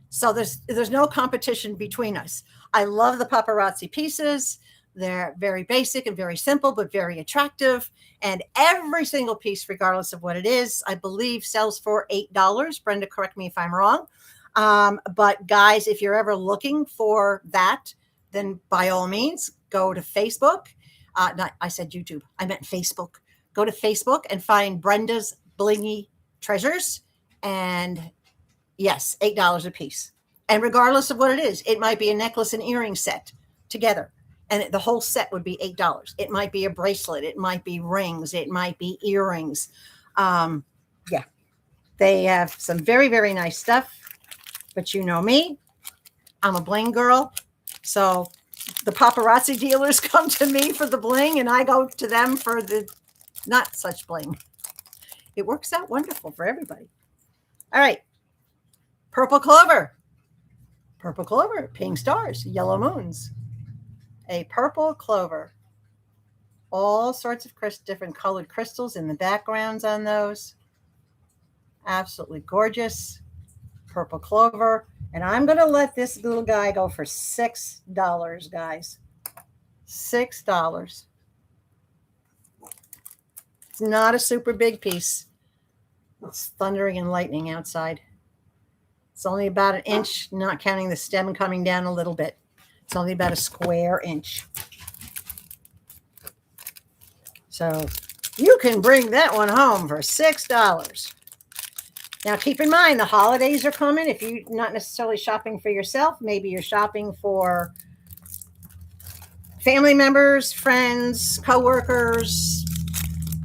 So there's no competition between us. I love the paparazzi pieces. They're very basic and very simple, but very attractive. And every single piece, regardless of what it is, I believe sells for $8. Brenda, correct me if I'm wrong. But guys, if you're ever looking for that, then by all means, go to Facebook. I said YouTube. I meant Facebook. Go to Facebook and find Brenda's Blingy Treasures. And yes, $8 a piece. And regardless of what it is, it might be a necklace and earring set together. And the whole set would be $8. It might be a bracelet. It might be rings. It might be earrings. Yeah, they have some very, very nice stuff. But you know me, I'm a bling girl. So the paparazzi dealers come to me for the bling and I go to them for the not such bling. It works out wonderful for everybody. All right. Purple clover. Purple clover, pink stars, yellow moons. A purple clover. All sorts of different colored crystals in the backgrounds on those. Absolutely gorgeous. Purple clover. And I'm going to let this little guy go for $6, guys. $6. It's not a super big piece. It's thundering and lightning outside. It's only about an inch, not counting the stem coming down a little bit. It's only about a square inch. So you can bring that one home for $6. Now, keep in mind, the holidays are coming. If you're not necessarily shopping for yourself, maybe you're shopping for family members, friends, coworkers,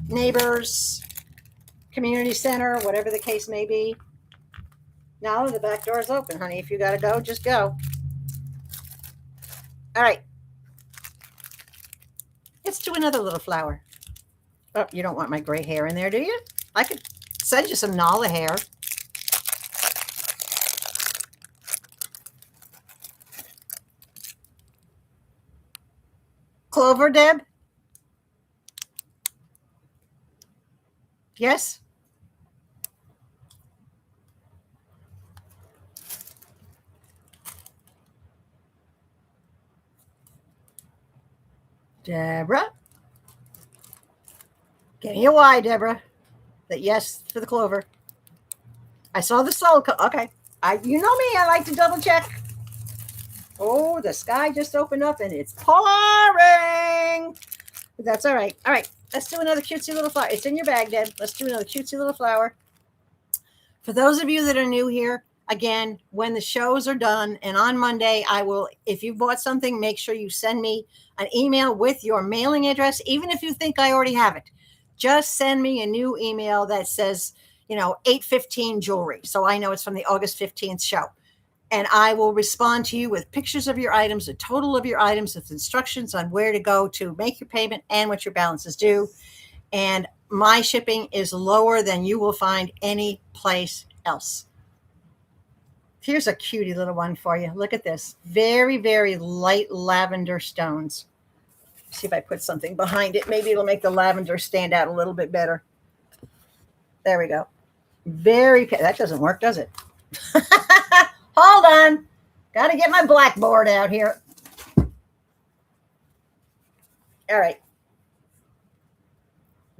neighbors, community center, whatever the case may be. Now the back door is open, honey. If you got to go, just go. All right. Let's do another little flower. Oh, you don't want my gray hair in there, do you? I could send you some Nala hair. Clover, Deb? Yes? Deborah? Give me a Y, Deborah. That yes for the clover. I saw the soul. Okay. You know me. I like to double check. Oh, the sky just opened up and it's pouring. But that's all right. All right. Let's do another cutesy little flower. It's in your bag, Deb. Let's do another cutesy little flower. For those of you that are new here, again, when the shows are done and on Monday, I will, if you bought something, make sure you send me an email with your mailing address, even if you think I already have it. Just send me a new email that says, 815 jewelry. So I know it's from the August 15th show. And I will respond to you with pictures of your items, a total of your items, with instructions on where to go to make your payment and what your balance is due. And my shipping is lower than you will find any place else. Here's a cutie little one for you. Look at this. Very, very light lavender stones. See if I put something behind it. Maybe it'll make the lavender stand out a little bit better. There we go. That doesn't work, does it? Hold on. Got to get my blackboard out here. All right.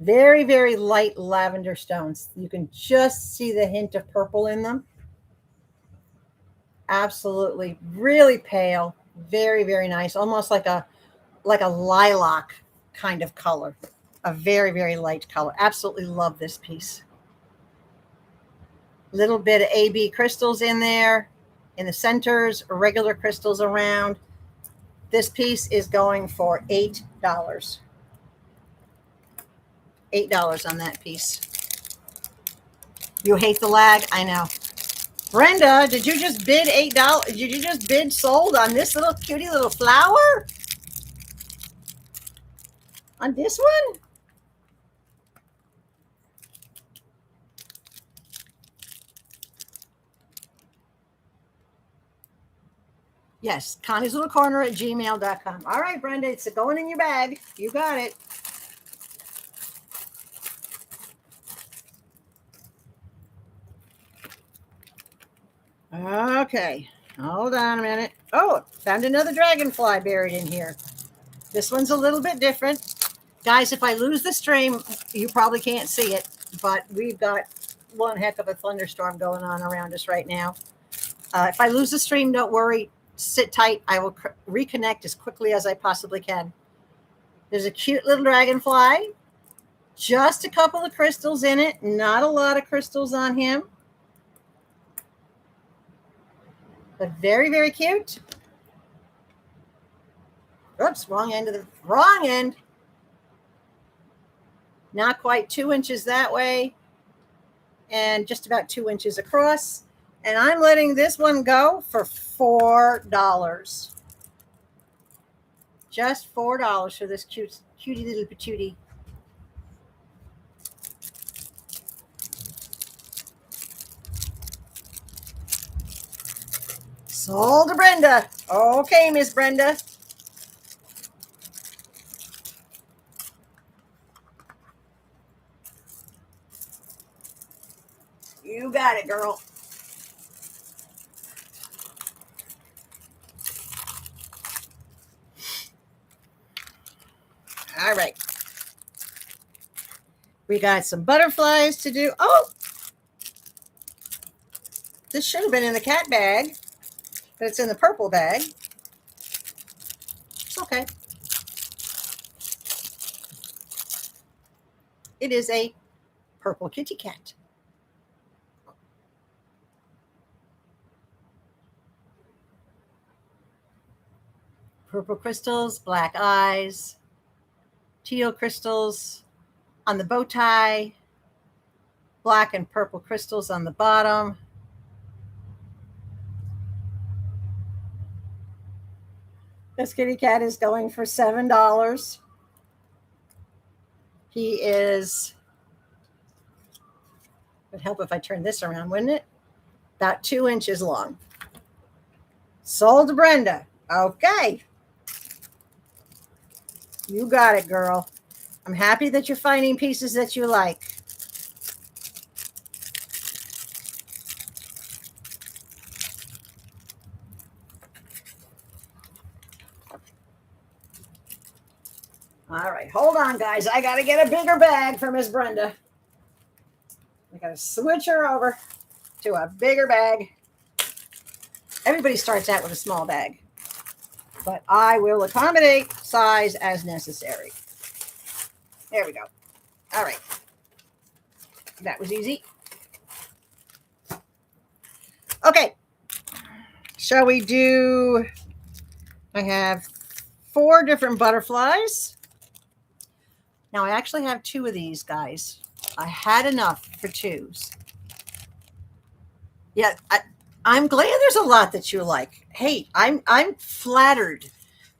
Very, very light lavender stones. You can just see the hint of purple in them. Absolutely. Really pale. Very, very nice. Almost like a lilac kind of color. A very, very light color. Absolutely love this piece. Little bit of AB crystals in there, in the centers, regular crystals around. This piece is going for $8. $8 on that piece. You hate the lag? I know. Brenda, did you just bid $8? Did you just bid sold on this little cutie little flower? On this one? Yes, Connie's Little Corner at gmail.com. All right, Brenda, it's going in your bag. You got it. Okay, hold on a minute. Oh, found another dragonfly buried in here. This one's a little bit different. Guys, if I lose the stream, you probably can't see it, but we've got one heck of a thunderstorm going on around us right now. If I lose the stream, don't worry. Sit tight. I will reconnect as quickly as I possibly can. There's a cute little dragonfly. Just a couple of crystals in it. Not a lot of crystals on him. But very, very cute. Oops, wrong end. Not quite 2 inches that way. And just about 2 inches across. And I'm letting this one go for $4. Just $4 for this cutie little patootie. Sold to Brenda. Okay, Miss Brenda. You got it, girl. All right. We got some butterflies to do. Oh, This should have been in the cat bag, but it's in the purple bag. It's okay. It is a purple kitty cat. Purple crystals, black eyes, teal crystals on the bow tie, black and purple crystals on the bottom. This kitty cat is going for $7. He is, it would help if I turn this around, wouldn't it? About 2 inches long. Sold to Brenda. Okay. You got it, girl. I'm happy that you're finding pieces that you like. All right, hold on, guys. I got to get a bigger bag for Miss Brenda. I got to switch her over to a bigger bag. Everybody starts out with a small bag, but I will accommodate size as necessary. There we go. All right. That was easy. Okay. Shall we do, I have 4 different butterflies. Now I actually have 2 of these, guys. I had enough for 2s. Yeah, I'm glad there's a lot that you like. Hey, I'm flattered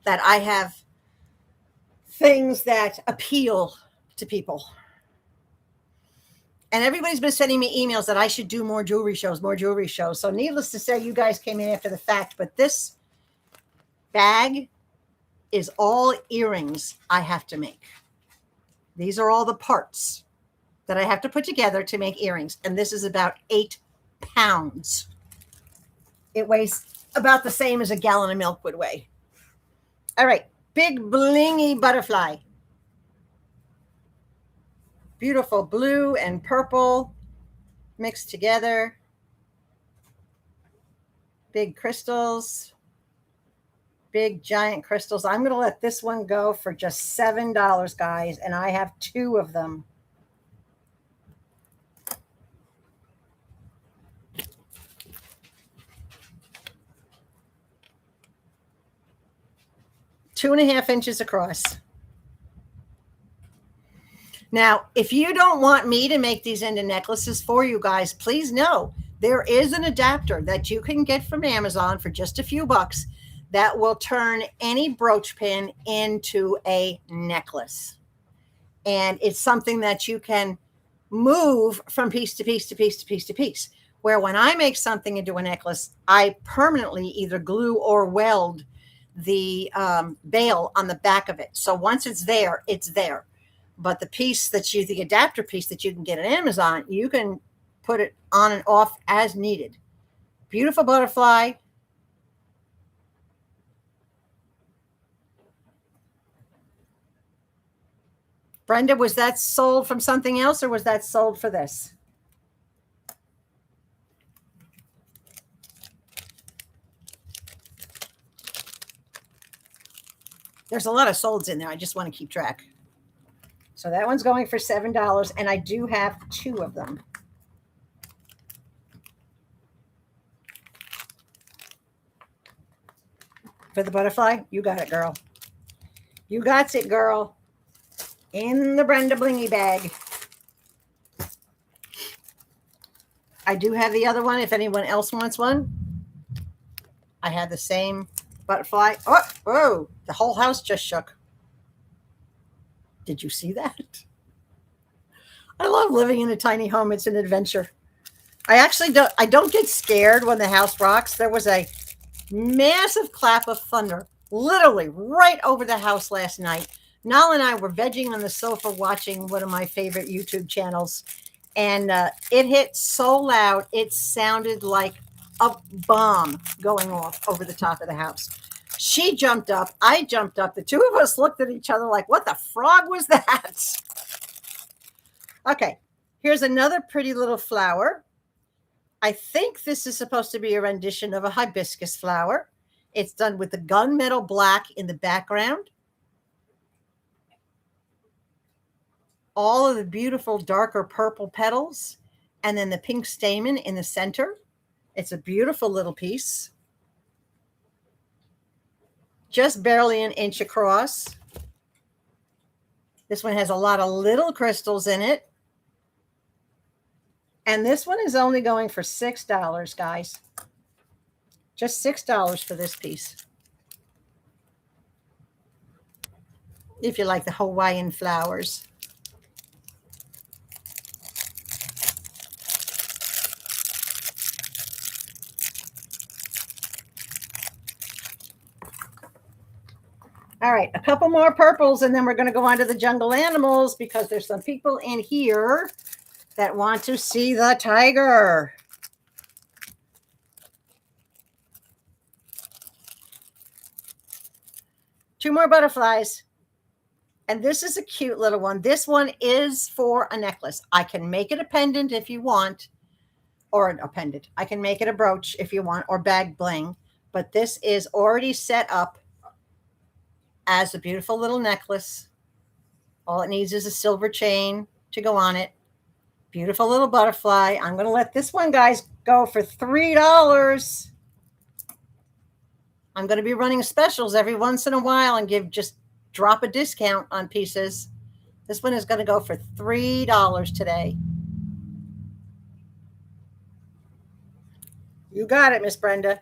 that I have things that appeal to people. And everybody's been sending me emails that I should do more jewelry shows. So needless to say, you guys came in after the fact, but this bag is all earrings I have to make. These are all the parts that I have to put together to make earrings. And this is about 8 pounds. It weighs about the same as a gallon of milk would weigh. All right. Big blingy butterfly. Beautiful blue and purple mixed together. Big crystals. Big giant crystals. I'm going to let this one go for just $7, guys. And I have 2 of them. Two and a half inches across. Now, if you don't want me to make these into necklaces for you guys, please know there is an adapter that you can get from Amazon for just a few bucks that will turn any brooch pin into a necklace. And it's something that you can move from piece to piece to piece to piece to piece. Where when I make something into a necklace, I permanently either glue or weld the bail on the back of it. So once it's there, it's there. But the piece that you, the adapter piece that you can get at Amazon, you can put it on and off as needed. Beautiful butterfly. Brenda, was that sold from something else or was that sold for this? There's a lot of solds in there. I just want to keep track. So that one's going for $7, and I do have 2 of them. For the butterfly, you got it, girl. You got it, girl. In the Brenda Blingy bag. I do have the other one if anyone else wants one. I had the same butterfly. Oh, whoa, the whole house just shook. Did you see that? I love living in a tiny home. It's an adventure. I don't get scared when the house rocks. There was a massive clap of thunder literally right over the house last night. Nala and I were vegging on the sofa watching one of my favorite YouTube channels, and it hit so loud it sounded like a bomb going off over the top of the house. She jumped up. I jumped up. The 2 of us looked at each other like, what the frog was that? Okay, here's another pretty little flower. I think this is supposed to be a rendition of a hibiscus flower. It's done with the gunmetal black in the background. All of the beautiful darker purple petals, and then the pink stamen in the center. It's a beautiful little piece. Just barely an inch across. This one has a lot of little crystals in it. And this one is only going for $6, guys. Just $6 for this piece. If you like the Hawaiian flowers. All right, a couple more purples, and then we're going to go on to the jungle animals because there's some people in here that want to see the tiger. Two more butterflies. And this is a cute little one. This one is for a necklace. I can make it a pendant if you want, or a pendant. I can make it a brooch if you want, or bag bling. But this is already set up as a beautiful little necklace. All it needs is a silver chain to go on it. Beautiful little butterfly. I'm going to let this one, guys, go for $3. I'm going to be running specials every once in a while and just drop a discount on pieces. This one is going to go for $3 today. You got it, Miss Brenda.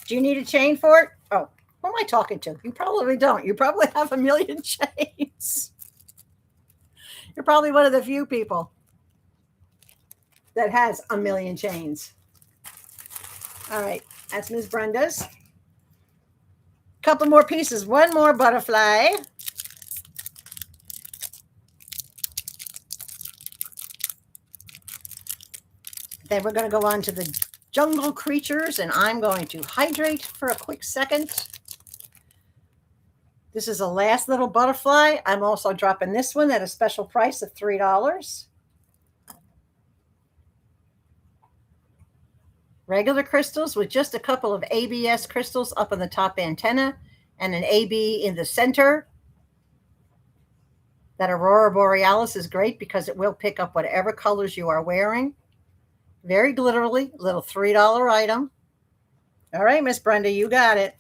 Do you need a chain for it? Oh, who am I talking to? You probably don't. You probably have a million chains. You're probably one of the few people that has a million chains. All right, that's Miss Brenda's. Couple more pieces. One more butterfly. Then we're going to go on to the jungle creatures, and I'm going to hydrate for a quick second. This is the last little butterfly. I'm also dropping this one at a special price of $3. Regular crystals with just a couple of ABS crystals up on the top antenna and an AB in the center. That Aurora Borealis is great because it will pick up whatever colors you are wearing. Very glitterly, little $3 item. All right, Miss Brenda, you got it.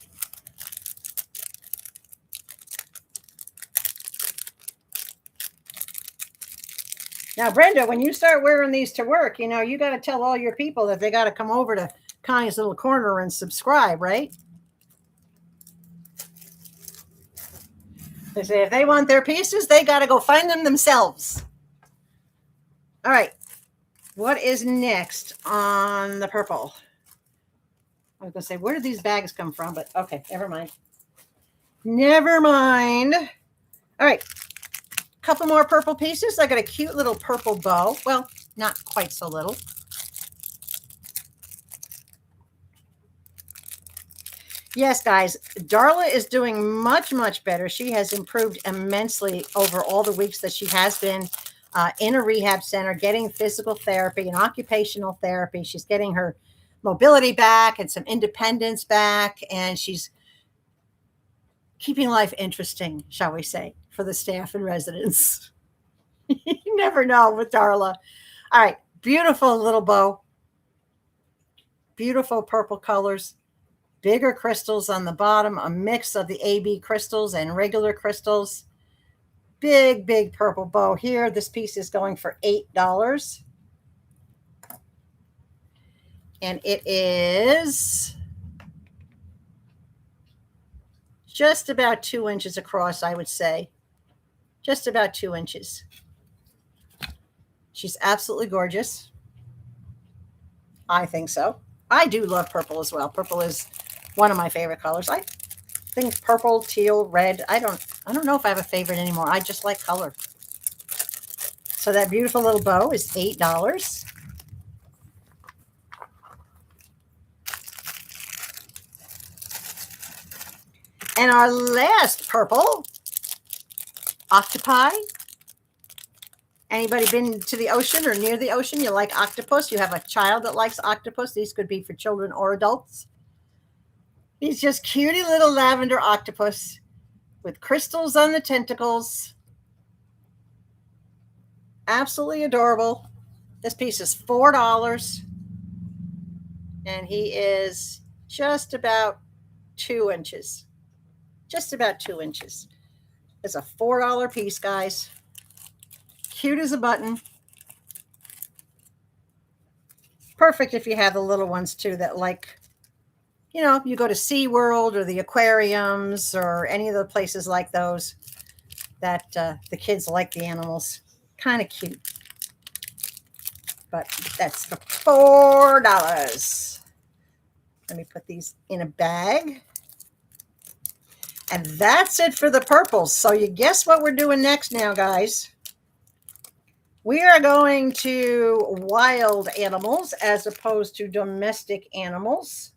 Now, Brenda, when you start wearing these to work, you know, you got to tell all your people that they got to come over to Connie's Little Corner and subscribe, right? They say if they want their pieces, they got to go find them themselves. All right. What is next on the purple? I was going to say, where did these bags come from? But okay, never mind. Never mind. All right. Couple more purple pieces. I got a cute little purple bow. Well, not quite so little. Yes, guys, Darla is doing much, much better. She has improved immensely over all the weeks that she has been in a rehab center, getting physical therapy and occupational therapy. She's getting her mobility back and some independence back, and she's keeping life interesting, shall we say, for the staff and residents. You never know with Darla. All right, beautiful little bow. Beautiful purple colors. Bigger crystals on the bottom, a mix of the AB crystals and regular crystals. Big, big purple bow here. This piece is going for $8. And it is just about 2 inches across, I would say. Just about 2 inches. She's absolutely gorgeous. I think so. I do love purple as well. Purple is one of my favorite colors. I think purple, teal, red. I don't know if I have a favorite anymore. I just like color. So that beautiful little bow is $8. And our last purple, octopi. Anybody been to the ocean or near the ocean? You like octopus? You have a child that likes octopus? These could be for children or adults. He's just cutie little lavender octopus with crystals on the tentacles. Absolutely adorable. This piece is $4. And he is just about 2 inches. Just about 2 inches. It's a $4 piece, guys. Cute as a button. Perfect if you have the little ones too that like, you know, you go to SeaWorld or the aquariums or any of the places like those that the kids like the animals. Kind of cute. But that's for $4. Let me put these in a bag. And that's it for the purples. So you guess what we're doing next now, guys? We are going to wild animals as opposed to domestic animals.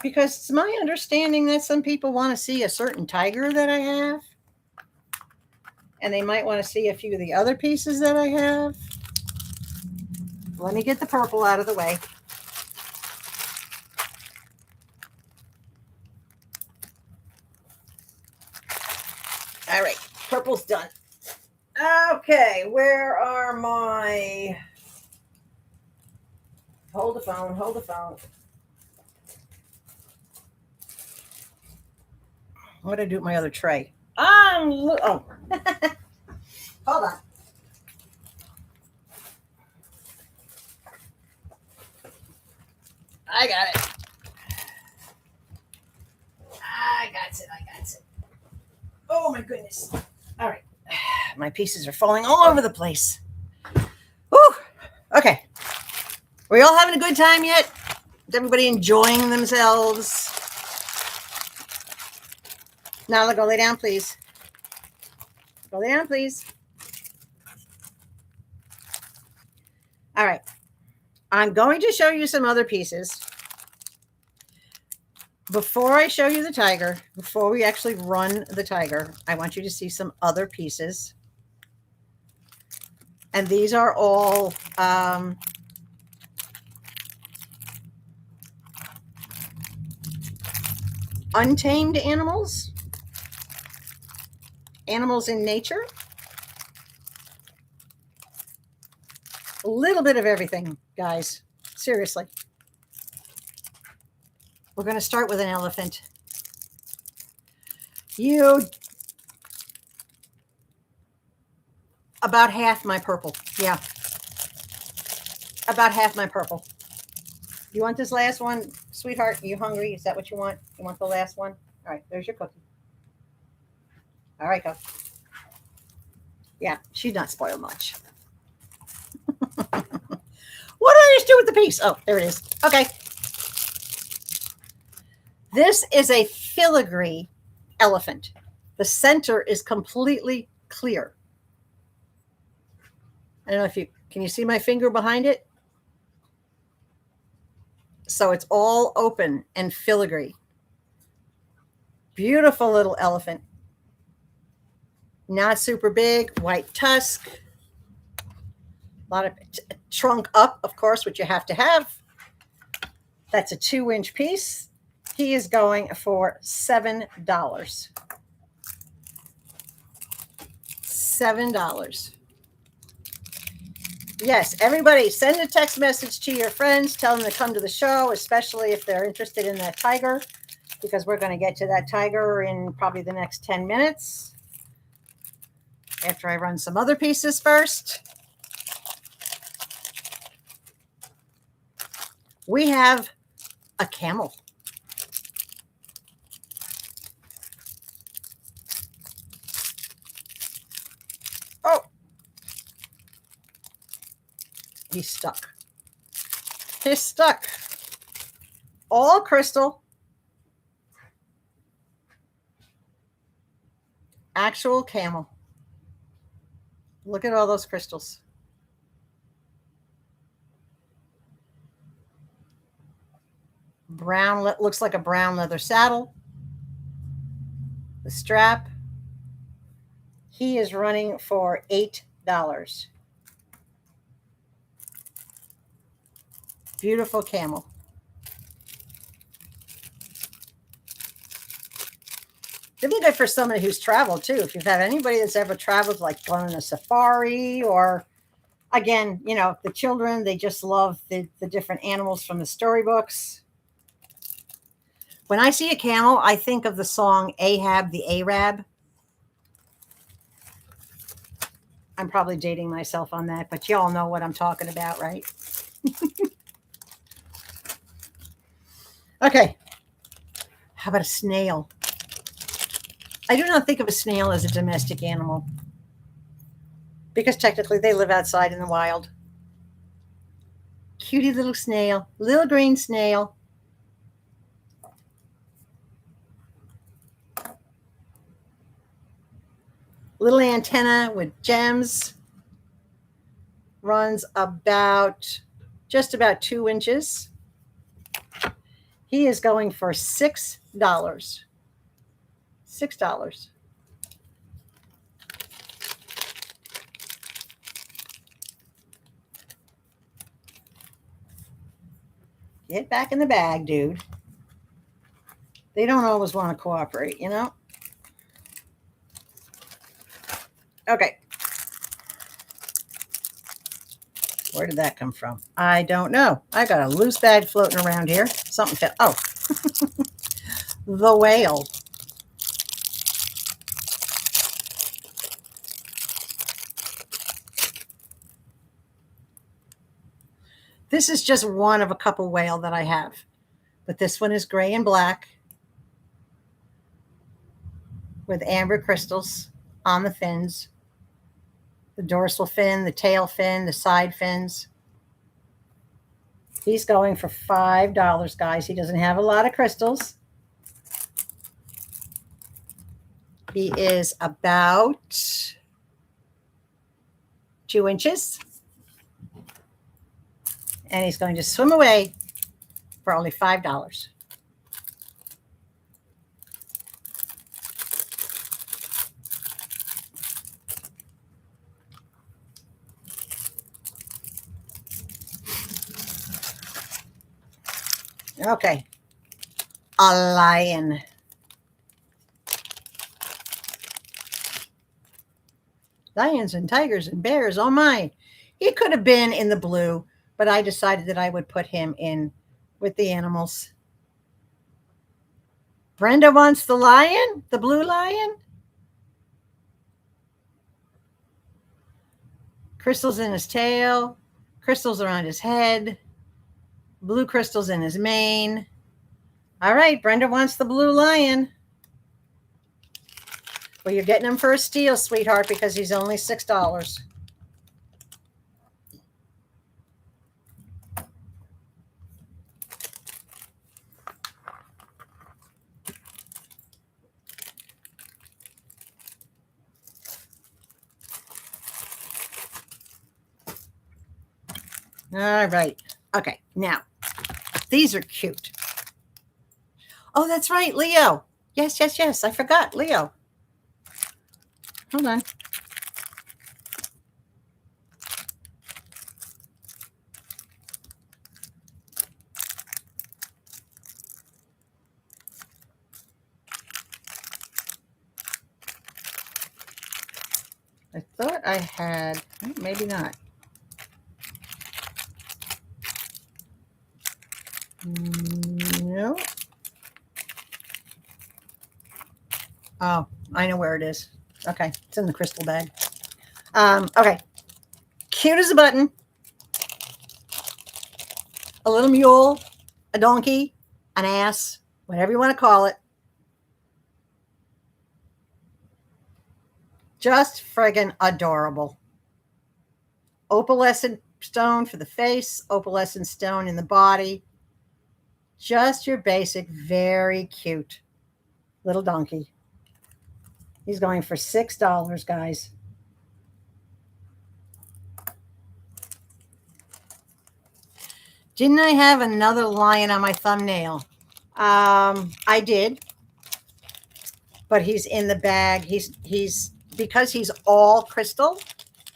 Because it's my understanding that some people want to see a certain tiger that I have. And they might want to see a few of the other pieces that I have. Let me get the purple out of the way. All right, purple's done. Okay, where are my... Hold the phone, hold the phone. What did I do with my other tray? Oh. Hold on. I got it. I got it. Oh my goodness. All right. My pieces are falling all over the place. Whew. Okay. Are we all having a good time yet? Is everybody enjoying themselves? Now go lay down, please. Go lay down, please. All right. I'm going to show you some other pieces. Before I show you the tiger, before we actually run the tiger, I want you to see some other pieces. And these are all untamed animals. Animals in nature. A little bit of everything, guys. Seriously. We're going to start with an elephant. About half my purple. Yeah. About half my purple. You want this last one, sweetheart? Are you hungry? Is that what you want? You want the last one? All right, there's your cookie. All right, go. Yeah, she's not spoiled much. What did I just do with the piece? Oh, there it is. Okay. This is a filigree elephant. The center is completely clear. I don't know if can you see my finger behind it? So it's all open and filigree. Beautiful little elephant. Not super big, white tusk. A lot of trunk up, of course, which you have to have. That's a 2-inch piece. He is going for $7. $7. Yes, everybody send a text message to your friends. Tell them to come to the show, especially if they're interested in that tiger, because we're going to get to that tiger in probably the next 10 minutes. After I run some other pieces first. We have a camel. Oh. He's stuck. He's stuck. All crystal. Actual camel. Look at all those crystals. Brown, looks like a brown leather saddle. The strap. He is running for $8. Beautiful camel. It'd be good for somebody who's traveled too. If you've had anybody that's ever traveled, like gone on a safari, or again, you know, the children, they just love the different animals from the storybooks. When I see a camel, I think of the song Ahab the Arab. I'm probably dating myself on that, but y'all know what I'm talking about, right? Okay. How about a snail? I do not think of a snail as a domestic animal because technically they live outside in the wild. Cutie little snail, little green snail. Little antenna with gems. Runs about just about 2 inches. He is going for $6. $6. Get back in the bag, dude. They don't always want to cooperate, you know? Okay. Where did that come from? I don't know. I got a loose bag floating around here. Something fell. Oh, the whale. This is just one of a couple whale that I have, but this one is gray and black with amber crystals on the fins, the dorsal fin, the tail fin, the side fins. He's going for $5, guys. He doesn't have a lot of crystals. He is about 2 inches. And he's going to swim away for only $5. Okay. A lion. Lions and tigers and bears, oh my. He could have been in the blue, but I decided that I would put him in with the animals. Brenda wants the lion, the blue lion. Crystals in his tail, crystals around his head, blue crystals in his mane. All right, Brenda wants the blue lion. Well, you're getting him for a steal, sweetheart, because he's only $6. All right. Okay, now, these are cute. Oh, that's right, Leo. Yes, yes, yes. I forgot, Leo. Hold on. I thought I had, maybe not. No. Oh, I know where it is. Okay, it's in the crystal bag. Okay, cute as a button. A little mule, a donkey, an ass, whatever you want to call it. Just friggin' adorable. Opalescent stone for the face, opalescent stone in the body. Just your basic, very cute little donkey. He's going for $6, guys. Didn't I have another lion on my thumbnail? I did, but he's in the bag. He's because he's all crystal.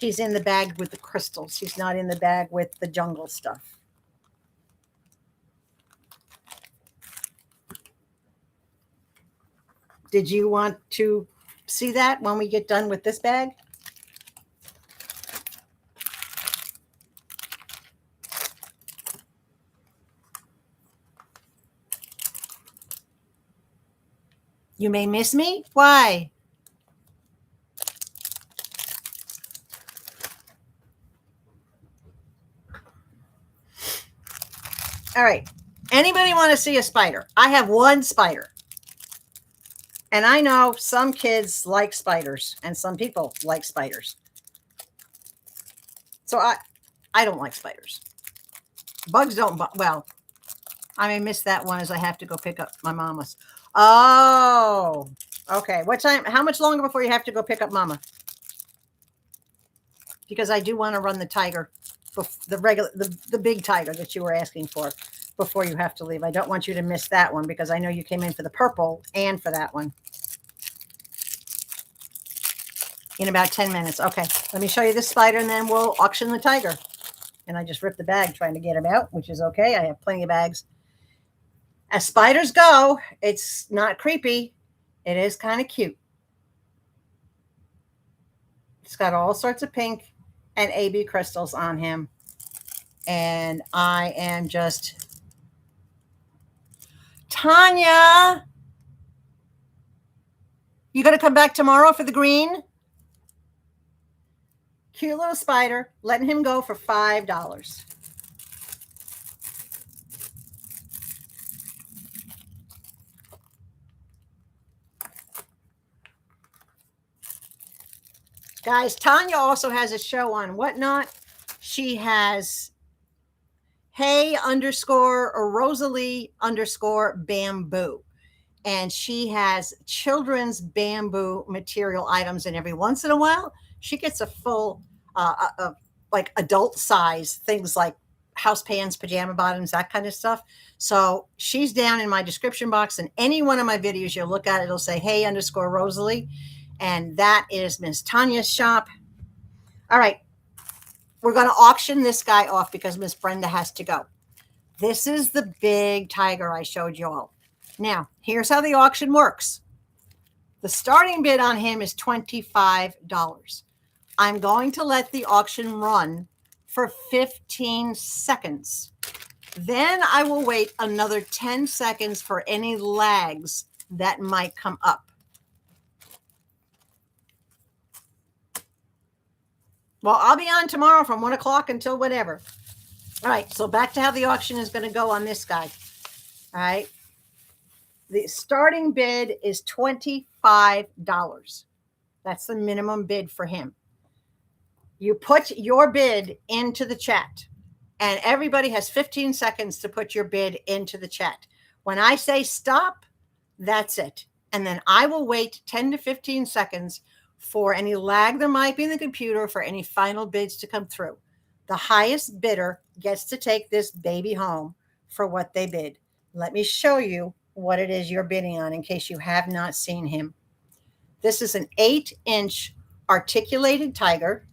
She's in the bag with the crystals. She's not in the bag with the jungle stuff. Did you want to see that when we get done with this bag? You may miss me? Why? All right. Anybody want to see a spider? I have one spider. And I know some kids like spiders and some people like spiders. So I don't like spiders. Bugs don't, well, I may miss that one as I have to go pick up my mama's. Oh, okay. What time? How much longer before you have to go pick up mama? Because I do want to run the tiger, the big tiger that you were asking for before you have to leave. I don't want you to miss that one because I know you came in for the purple and for that one. In about 10 minutes. Okay, let me show you this spider and then we'll auction the tiger. And I just ripped the bag trying to get him out, which is okay. I have plenty of bags. As spiders go, it's not creepy. It is kind of cute. It's got all sorts of pink and AB crystals on him. And I am just... Tanya! You going to come back tomorrow for the green? Cute little spider. Letting him go for $5. Guys, Tanya also has a show on Whatnot. She has Rosalie_bamboo. And she has children's bamboo material items. And every once in a while, she gets a full, like adult size things like house pants, pajama bottoms, that kind of stuff. So she's down in my description box. And any one of my videos you'll look at, it'll say, hey_Rosalie. And that is Miss Tanya's shop. All right. We're going to auction this guy off because Miss Brenda has to go. This is the big tiger I showed you all. Now, here's how the auction works. The starting bid on him is $25. I'm going to let the auction run for 15 seconds. Then I will wait another 10 seconds for any lags that might come up. Well, I'll be on tomorrow from 1 o'clock until whatever. All right, so back to how the auction is going to go on this guy. All right. The starting bid is $25. That's the minimum bid for him. You put your bid into the chat, and everybody has 15 seconds to put your bid into the chat. When I say stop, that's it. And then I will wait 10 to 15 seconds for any lag there might be in the computer for any final bids to come through. The highest bidder gets to take this baby home for what they bid. Let me show you what it is you're bidding on in case you have not seen him. This is an 8-inch articulated tiger.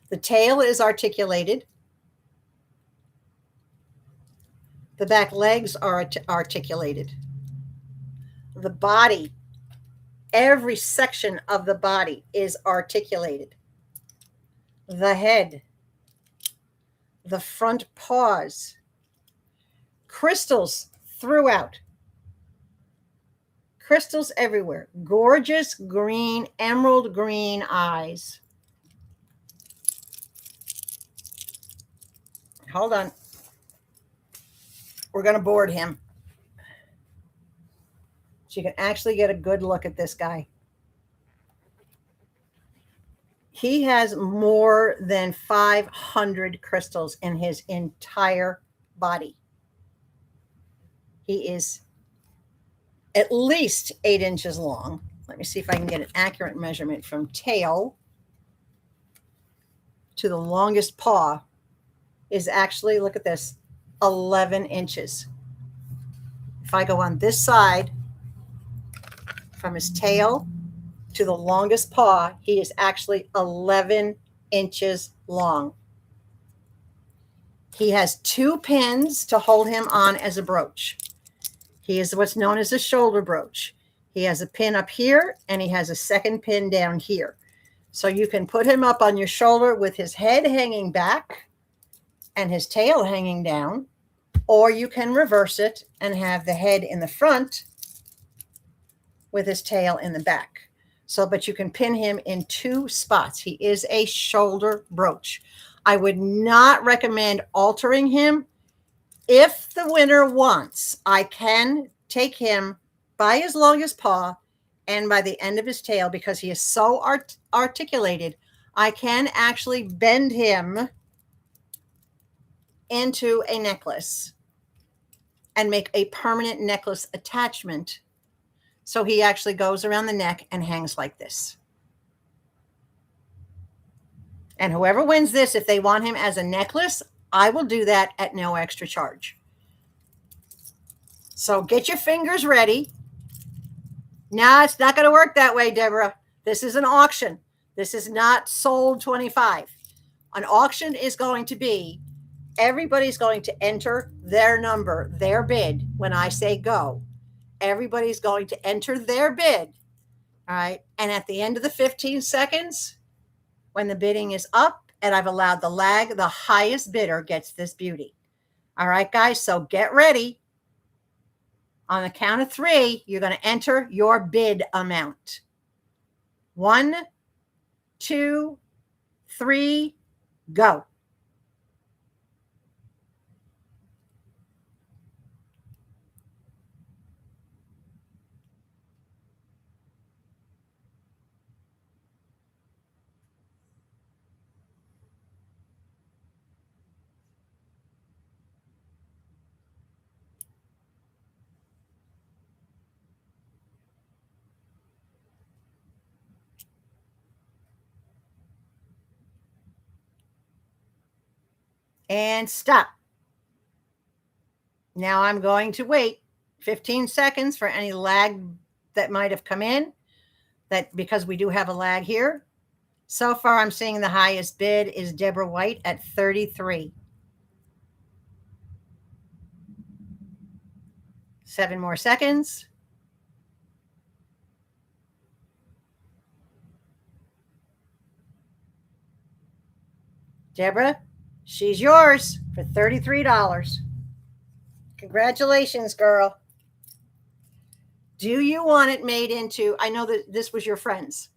The tail is articulated. The back legs are articulated. The body, every section of the body is articulated. The head, the front paws, crystals throughout. Crystals everywhere. Gorgeous green, emerald green eyes. Hold on. We're going to board him so you can actually get a good look at this guy. He has more than 500 crystals in his entire body. He is at least 8 inches long. Let me see if I can get an accurate measurement from tail to the longest paw is actually, look at this, 11 inches. If I go on this side from his tail to the longest paw, he is actually 11 inches long. He has 2 pins to hold him on as a brooch. He is what's known as a shoulder brooch. He has a pin up here and he has a second pin down here. So you can put him up on your shoulder with his head hanging back and his tail hanging down, or you can reverse it and have the head in the front with his tail in the back. So, but you can pin him in 2 spots. He is a shoulder brooch. I would not recommend altering him. If the winner wants, I can take him by his longest paw and by the end of his tail, because he is so articulated, I can actually bend him into a necklace and make a permanent necklace attachment. So he actually goes around the neck and hangs like this. And whoever wins this, if they want him as a necklace, I will do that at no extra charge. So get your fingers ready. No, it's not going to work that way, Deborah. This is an auction. This is not sold 25. An auction is going to be, everybody's going to enter their number, their bid. When I say go, everybody's going to enter their bid. All right. And at the end of the 15 seconds, when the bidding is up and I've allowed the lag, the highest bidder gets this beauty. All right, guys. So get ready. On the count of 3, you're going to enter your bid amount. 1, 2, 3, go. And stop. Now I'm going to wait 15 seconds for any lag that might have come in, that because we do have a lag here. So far, I'm seeing the highest bid is Deborah White at 33. 7 more seconds. Deborah, she's yours for $33. Congratulations, girl. Do you want it made into, I know that this was your friend's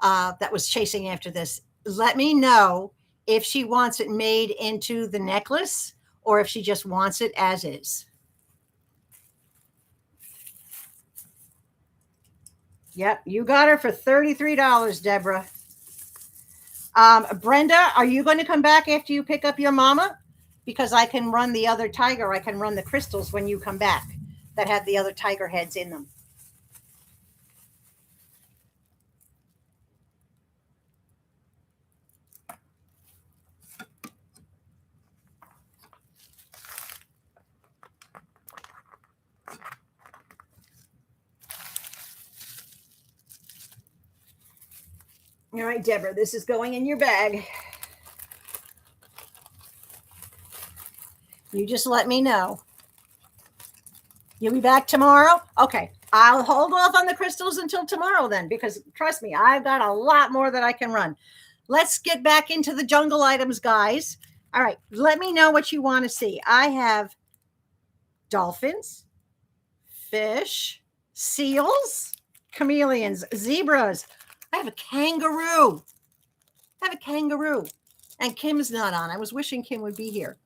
that was chasing after this. Let me know if she wants it made into the necklace or if she just wants it as is. Yep, you got her for $33, Deborah. Brenda, are you going to come back after you pick up your mama? Because I can run the other tiger. I can run the crystals when you come back that have the other tiger heads in them. All right, Deborah, this is going in your bag. You just let me know. You'll be back tomorrow? Okay. I'll hold off on the crystals until tomorrow then, because trust me, I've got a lot more that I can run. Let's get back into the jungle items, guys. All right. Let me know what you want to see. I have dolphins, fish, seals, chameleons, zebras. I have a kangaroo. And Kim's not on. I was wishing Kim would be here.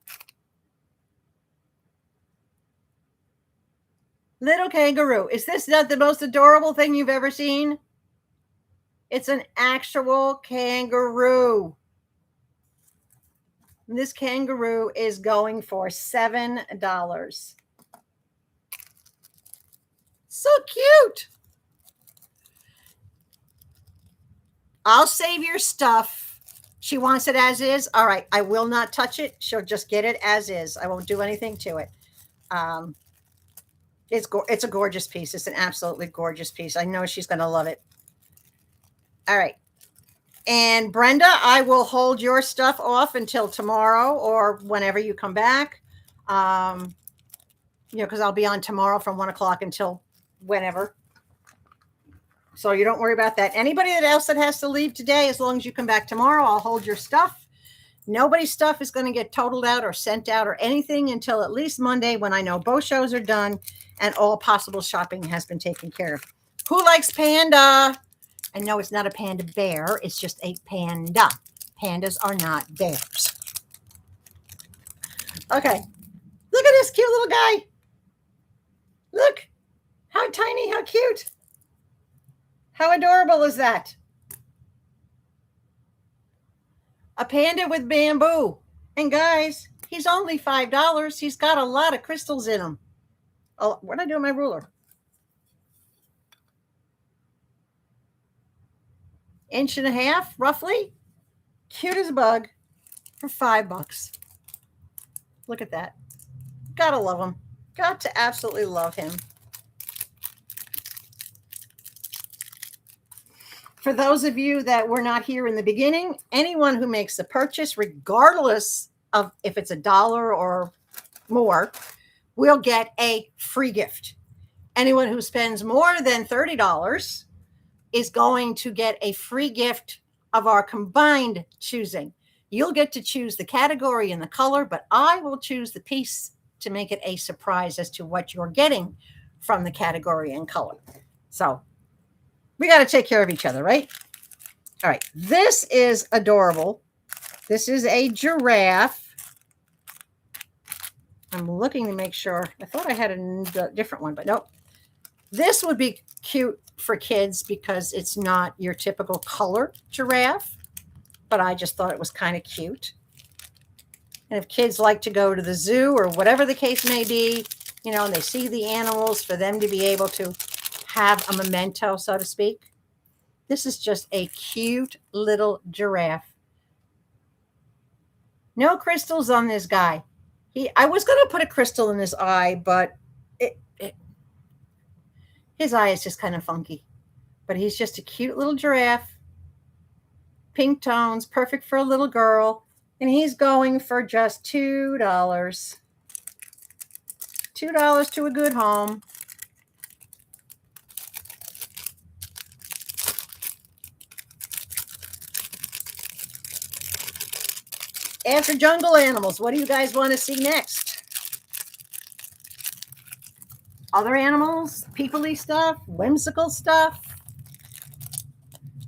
Little kangaroo. Is this not the most adorable thing you've ever seen? It's an actual kangaroo. And this kangaroo is going for $7. So cute. I'll save your stuff. She wants it as is. All right. I will not touch it. She'll just get it as is. I won't do anything to it. It's a gorgeous piece. It's an absolutely gorgeous piece. I know she's going to love it. All right. And Brenda, I will hold your stuff off until tomorrow or whenever you come back. Because I'll be on tomorrow from 1 o'clock until whenever. So you don't worry about that. Anybody else that has to leave today, as long as you come back tomorrow, I'll hold your stuff. Nobody's stuff is going to get totaled out or sent out or anything until at least Monday, when I know both shows are done and all possible shopping has been taken care of. Who likes panda? I know it's not a panda bear. It's just a panda. Pandas are not bears. Okay. Look at this cute little guy. Look. How tiny, how cute. How adorable is that? A panda with bamboo. And guys, he's only $5. He's got a lot of crystals in him. Oh, what did I do with my ruler? 1.5 inches, roughly. Cute as a bug for $5. Look at that. Gotta love him. Got to absolutely love him. For those of you that were not here in the beginning, anyone who makes a purchase, regardless of if it's $1 or more, will get a free gift. Anyone who spends more than $30 is going to get a free gift of our combined choosing. You'll get to choose the category and the color, but I will choose the piece to make it a surprise as to what you're getting from the category and color. So we got to take care of each other, right? All right. This is adorable. This is a giraffe. I'm looking to make sure. I thought I had a different one, but nope. This would be cute for kids because it's not your typical color giraffe, but I just thought it was kind of cute. And if kids like to go to the zoo or whatever the case may be, and they see the animals, for them to be able to have a memento, so to speak. This is just a cute little giraffe. No crystals on this guy. I was going to put a crystal in his eye, but his eye is just kind of funky. But he's just a cute little giraffe. Pink tones, perfect for a little girl. And he's going for just $2. $2 to a good home. After jungle animals, what do you guys want to see next? Other animals, people-y stuff, whimsical stuff,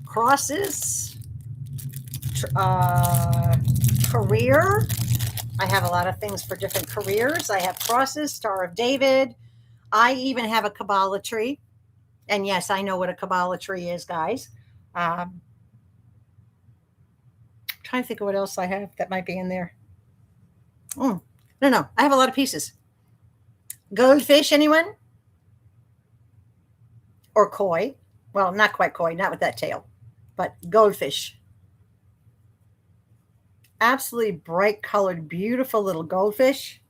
crosses, career. I have a lot of things for different careers. I have crosses, Star of David. I even have a Kabbalah tree. And yes, I know what a Kabbalah tree is, guys. Trying to think of what else I have that might be in there. No, I have a lot of pieces. Goldfish, anyone? Or koi? Well, not quite koi, not with that tail, but goldfish. Absolutely bright colored, beautiful little goldfish.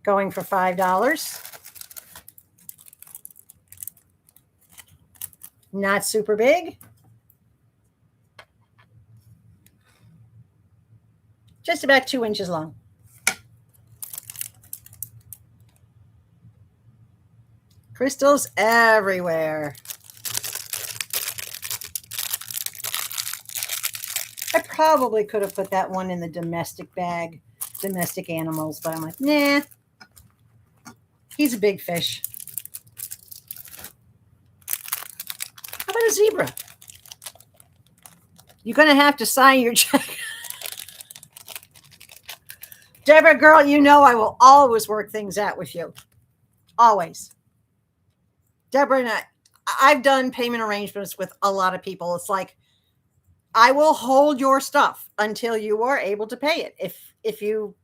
Going for $5. Not super big. Just about 2 inches long. Crystals everywhere. I probably could have put that one in the domestic bag, domestic animals, but I'm like, nah. He's a big fish. How about a zebra? You're going to have to sign your check. Deborah, girl, I will always work things out with you. Always. Deborah and I've done payment arrangements with a lot of people. It's like, I will hold your stuff until you are able to pay it. If you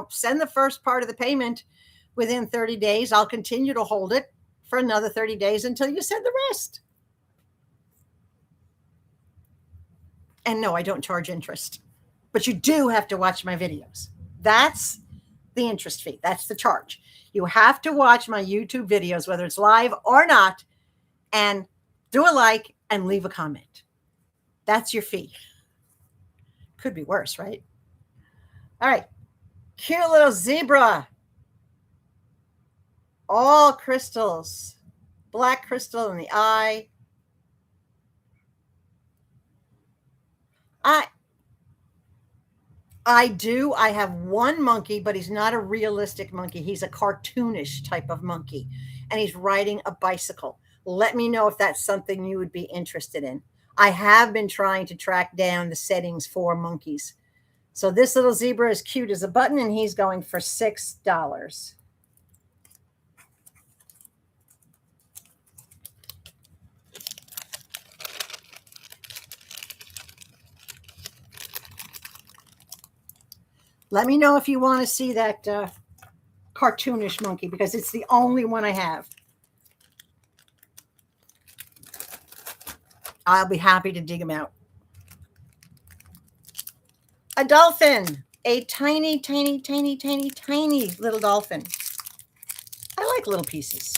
send the first part of the payment within 30 days, I'll continue to hold it for another 30 days until you send the rest. And no, I don't charge interest, but you do have to watch my videos. That's the interest fee. That's the charge. You have to watch my YouTube videos, whether it's live or not, and do a like and leave a comment. That's your fee. Could be worse, right? All right. Cute little zebra. All crystals. Black crystal in the eye. I do. I have one monkey, but he's not a realistic monkey. He's a cartoonish type of monkey, and he's riding a bicycle. Let me know if that's something you would be interested in. I have been trying to track down the settings for monkeys. So this little zebra is cute as a button, and he's going for $6. Let me know if you want to see that cartoonish monkey, because it's the only one I have. I'll be happy to dig him out. A dolphin, a tiny, tiny, tiny, tiny, tiny little dolphin. I like little pieces.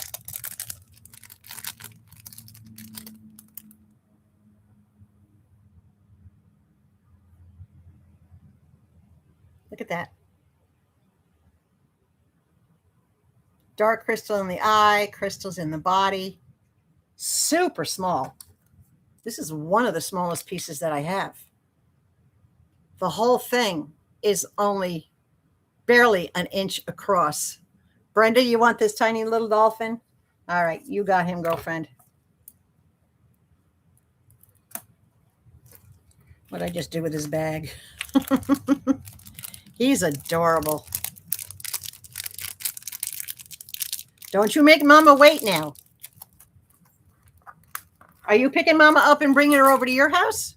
Look at that. Dark crystal in the eye, crystals in the body. Super small. This is one of the smallest pieces that I have. The whole thing is only barely an inch across. Brenda, you want this tiny little dolphin? All right, you got him, girlfriend. What'd I just do with his bag? He's adorable. Don't you make Mama wait now. Are you picking Mama up and bringing her over to your house?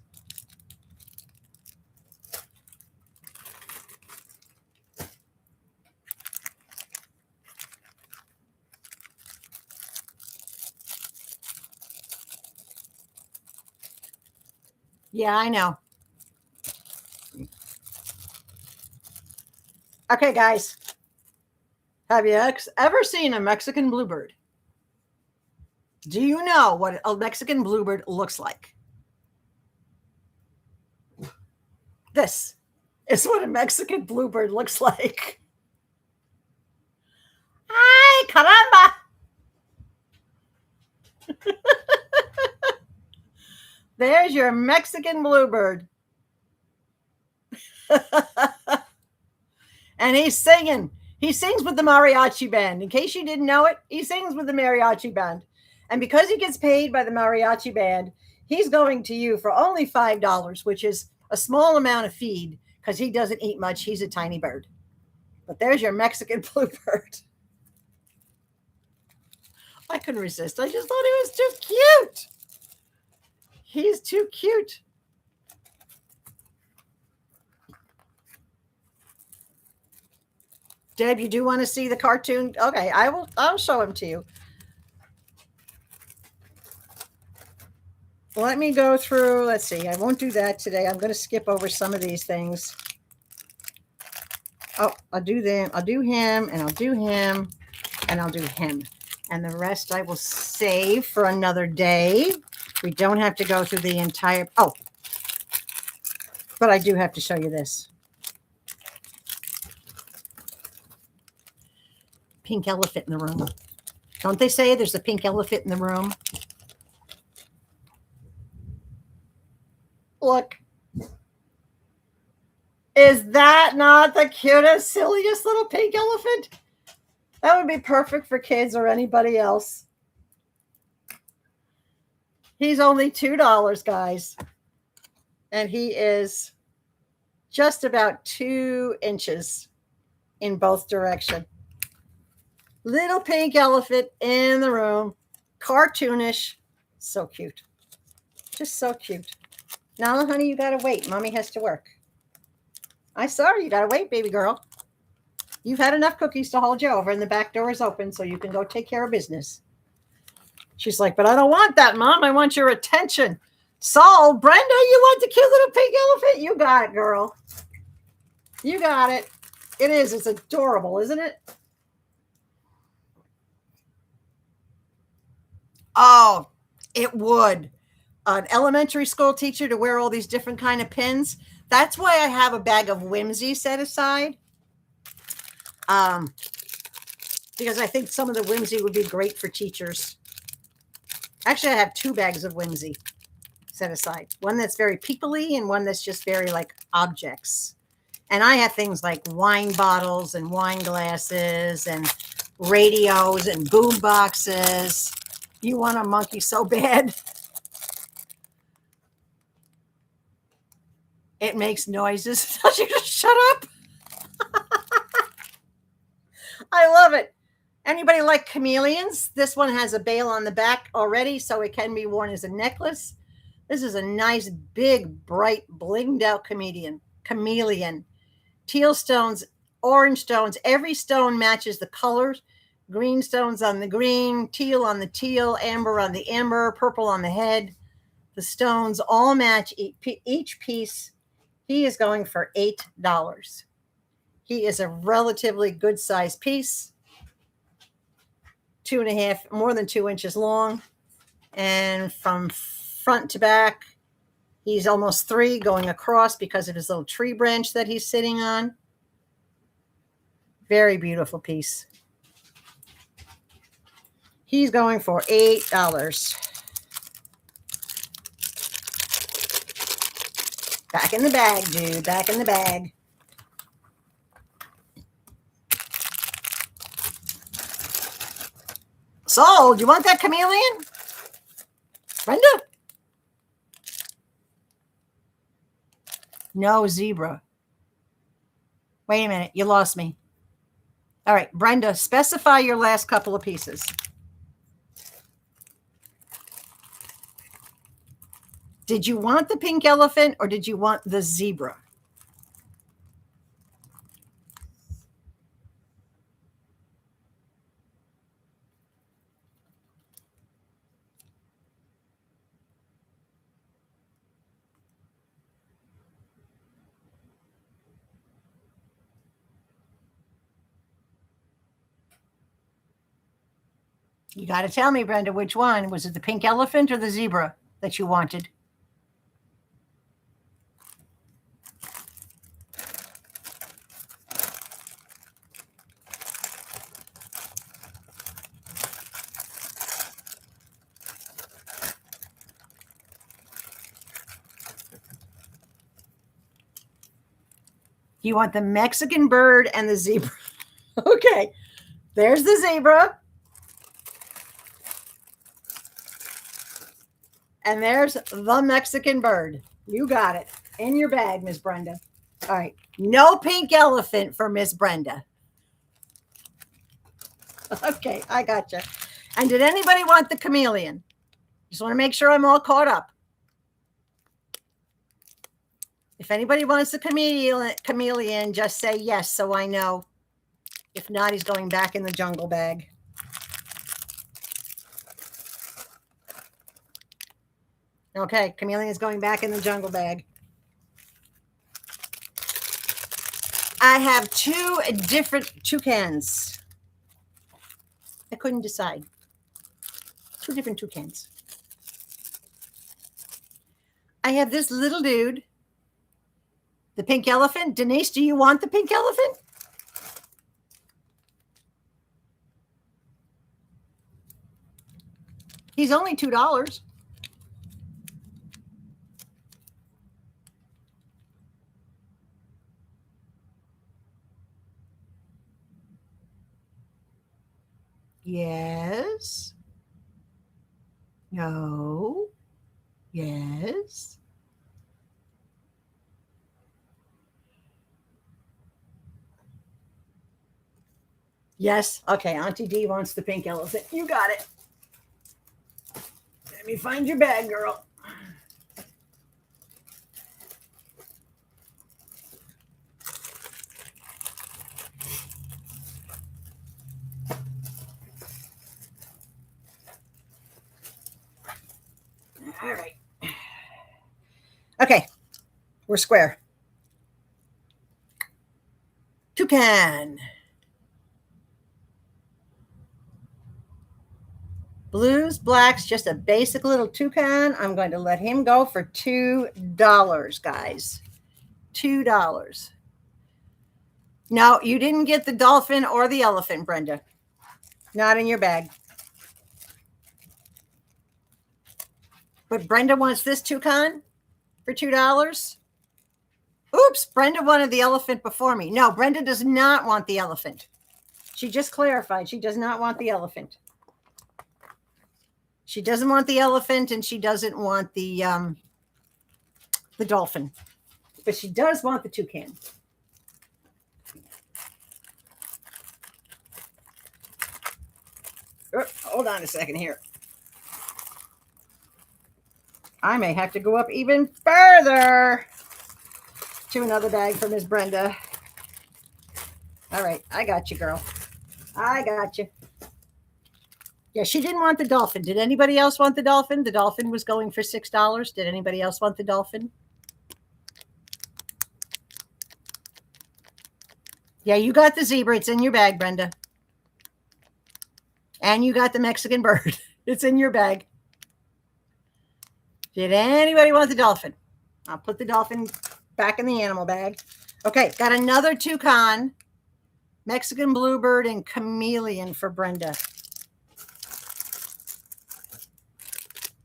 Yeah, I know. Okay, guys. Have you ever seen a Mexican bluebird? Do you know what a Mexican bluebird looks like? This is what a Mexican bluebird looks like. Ay, caramba! There's your Mexican bluebird. And he's singing. He sings with the mariachi band. In case you didn't know it, he sings with the mariachi band. And because he gets paid by the mariachi band, he's going to you for only $5, which is a small amount of feed because he doesn't eat much. He's a tiny bird. But there's your Mexican bluebird. I couldn't resist. I just thought he was too cute. He's too cute. Deb, you do want to see the cartoon? Okay, I'll show him to you. Let me go through. Let's see. I won't do that today. I'm going to skip over some of these things. Oh, I'll do them. I'll do him, and I'll do him, and I'll do him. And the rest I will save for another day. We don't have to go through the entire. Oh, but I do have to show you this. Pink elephant in the room. Don't they say there's a pink elephant in the room? Look. Is that not the cutest, silliest little pink elephant? That would be perfect for kids or anybody else. He's only $2, guys. And he is just about 2 inches in both directions. Little pink elephant in the room. Cartoonish. So cute. Just so cute. Now, honey, you got to wait. Mommy has to work. I saw her. You got to wait, baby girl. You've had enough cookies to hold you over, and the back door is open, so you can go take care of business. She's like, but I don't want that, Mom. I want your attention. Saul, Brenda, you want the cute little pink elephant? You got it, girl. You got it. It is. It's adorable, isn't it? Oh, it would. an elementary school teacher to wear all these different kind of pins. That's why I have a bag of Whimsy set aside. Because I think some of the Whimsy would be great for teachers. Actually, I have 2 bags of Whimsy set aside. One that's very peoply and one that's just very like objects. And I have things like wine bottles and wine glasses and radios and boom boxes. You want a monkey so bad. It makes noises. Tells you to shut up. I love it. Anybody like chameleons? This one has a bail on the back already, so it can be worn as a necklace. This is a nice, big, bright, blinged out chameleon. Teal stones, orange stones. Every stone matches the colors. Green stones on the green, teal on the teal, amber on the amber, purple on the head. The stones all match each piece. He is going for $8. He is a relatively good sized piece. 2.5, more than 2 inches long. And from front to back, he's almost 3 going across because of his little tree branch that he's sitting on. Very beautiful piece. He's going for $8. Back in the bag, dude. Back in the bag. Sold. You want that chameleon? Brenda? No zebra. Wait a minute. You lost me. All right, Brenda, specify your last couple of pieces. Did you want the pink elephant or did you want the zebra? You got to tell me, Brenda, which one? Was it the pink elephant or the zebra that you wanted? You want the Mexican bird and the zebra. Okay, there's the zebra. And there's the Mexican bird. You got it. In your bag, Miss Brenda. All right. No pink elephant for Miss Brenda. Okay, I gotcha. And did anybody want the chameleon? Just want to make sure I'm all caught up. If anybody wants the chameleon, just say yes so I know. If not, he's going back in the jungle bag. Okay, chameleon is going back in the jungle bag. I have 2 different toucans. I couldn't decide. 2 different toucans. I have this little dude, the pink elephant. Denise, do you want the pink elephant? He's only $2. Yes. No. Yes. Yes. Okay. Auntie D wants the pink elephant. You got it. Let me find your bag, girl. All right. Okay. We're square. Toucan. Blues, blacks, just a basic little toucan. I'm going to let him go for $2, guys. $2. No, you didn't get the dolphin or the elephant, Brenda. Not in your bag. But Brenda wants this toucan for $2. Oops, Brenda wanted the elephant before me. No, Brenda does not want the elephant. She just clarified she does not want the elephant. She doesn't want the elephant and she doesn't want the dolphin. But she does want the toucan. Hold on a second here. I may have to go up even further to another bag for Miss Brenda. All right, I got you, girl. I got you. Yeah, she didn't want the dolphin. Did anybody else want the dolphin? The dolphin was going for $6. Did anybody else want the dolphin? Yeah, you got the zebra. It's in your bag, Brenda. And you got the Mexican bird. It's in your bag. Did anybody want the dolphin? I'll put the dolphin back in the animal bag. Okay, got another toucan, Mexican bluebird, and chameleon for Brenda.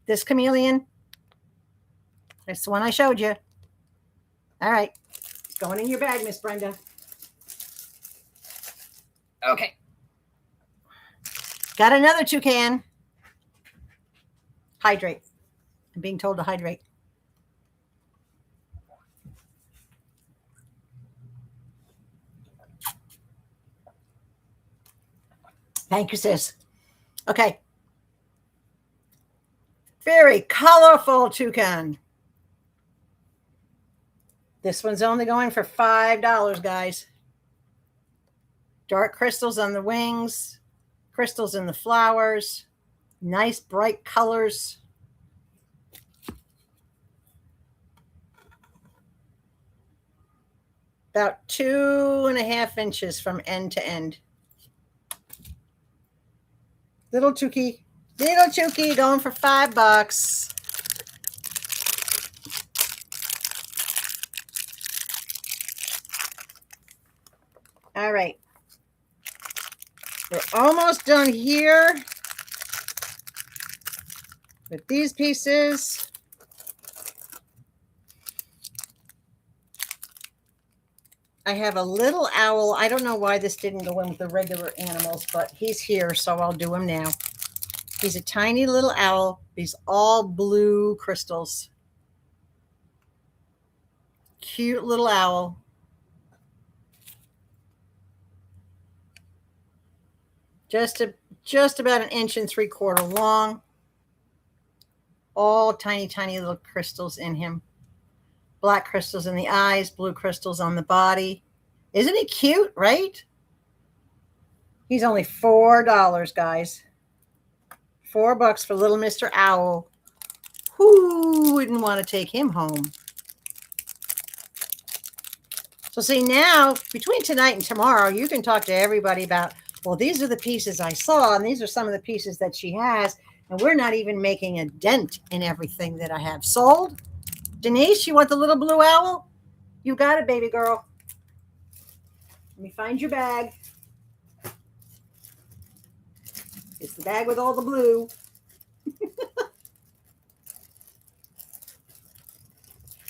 This chameleon, that's the one I showed you. All right, it's going in your bag, Miss Brenda. Okay. Got another toucan. Hydrate. I'm being told to hydrate. Thank you, sis. Okay. Very colorful toucan. This one's only going for $5, guys. Dark crystals on the wings, crystals in the flowers, nice bright colors. About 2.5 inches from end to end. Little Chuki going for $5. All right. We're almost done here with these pieces. I have a little owl. I don't know why this didn't go in with the regular animals, but he's here, so I'll do him now. He's a tiny little owl. He's all blue crystals. Cute little owl. Just about 1.75 inches long. All tiny, tiny little crystals in him. Black crystals in the eyes, blue crystals on the body. Isn't he cute, right? He's only $4, guys. $4 for little Mr. Owl. Who wouldn't want to take him home? So see, now, between tonight and tomorrow, you can talk to everybody about, well, these are the pieces I saw, and these are some of the pieces that she has, and we're not even making a dent in everything that I have. Sold? Denise, you want the little blue owl? You got it, baby girl. Let me find your bag. It's the bag with all the blue.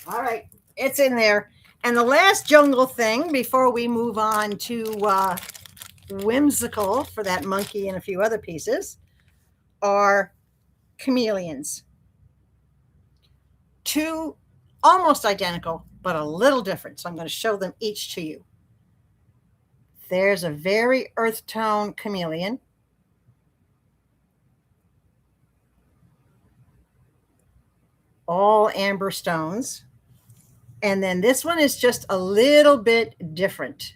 All right, it's in there. And the last jungle thing before we move on to whimsical for that monkey and a few other pieces are chameleons. Two almost identical, but a little different. So I'm going to show them each to you. There's a very earth tone chameleon. All amber stones. And then this one is just a little bit different.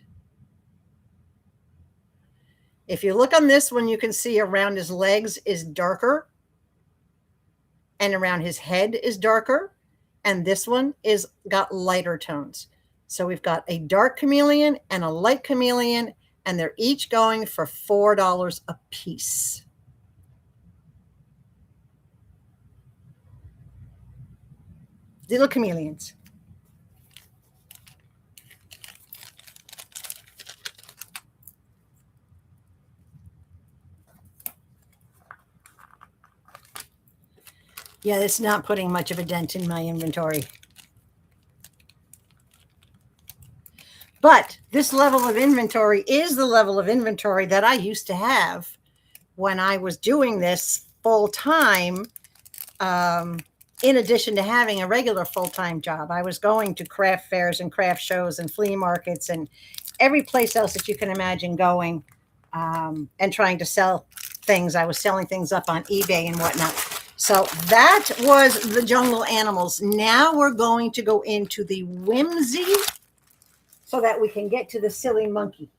If you look on this one, you can see around his legs is darker. And around his head is darker. And this one is got lighter tones. So we've got a dark chameleon and a light chameleon, and they're each going for $4 a piece. Little chameleons. Yeah, it's not putting much of a dent in my inventory. But this level of inventory is the level of inventory that I used to have when I was doing this full time. In addition to having a regular full-time job, I was going to craft fairs and craft shows and flea markets and every place else that you can imagine going, and trying to sell things. I was selling things up on eBay and whatnot. So that was the jungle animals. Now we're going to go into the whimsy so that we can get to the silly monkey.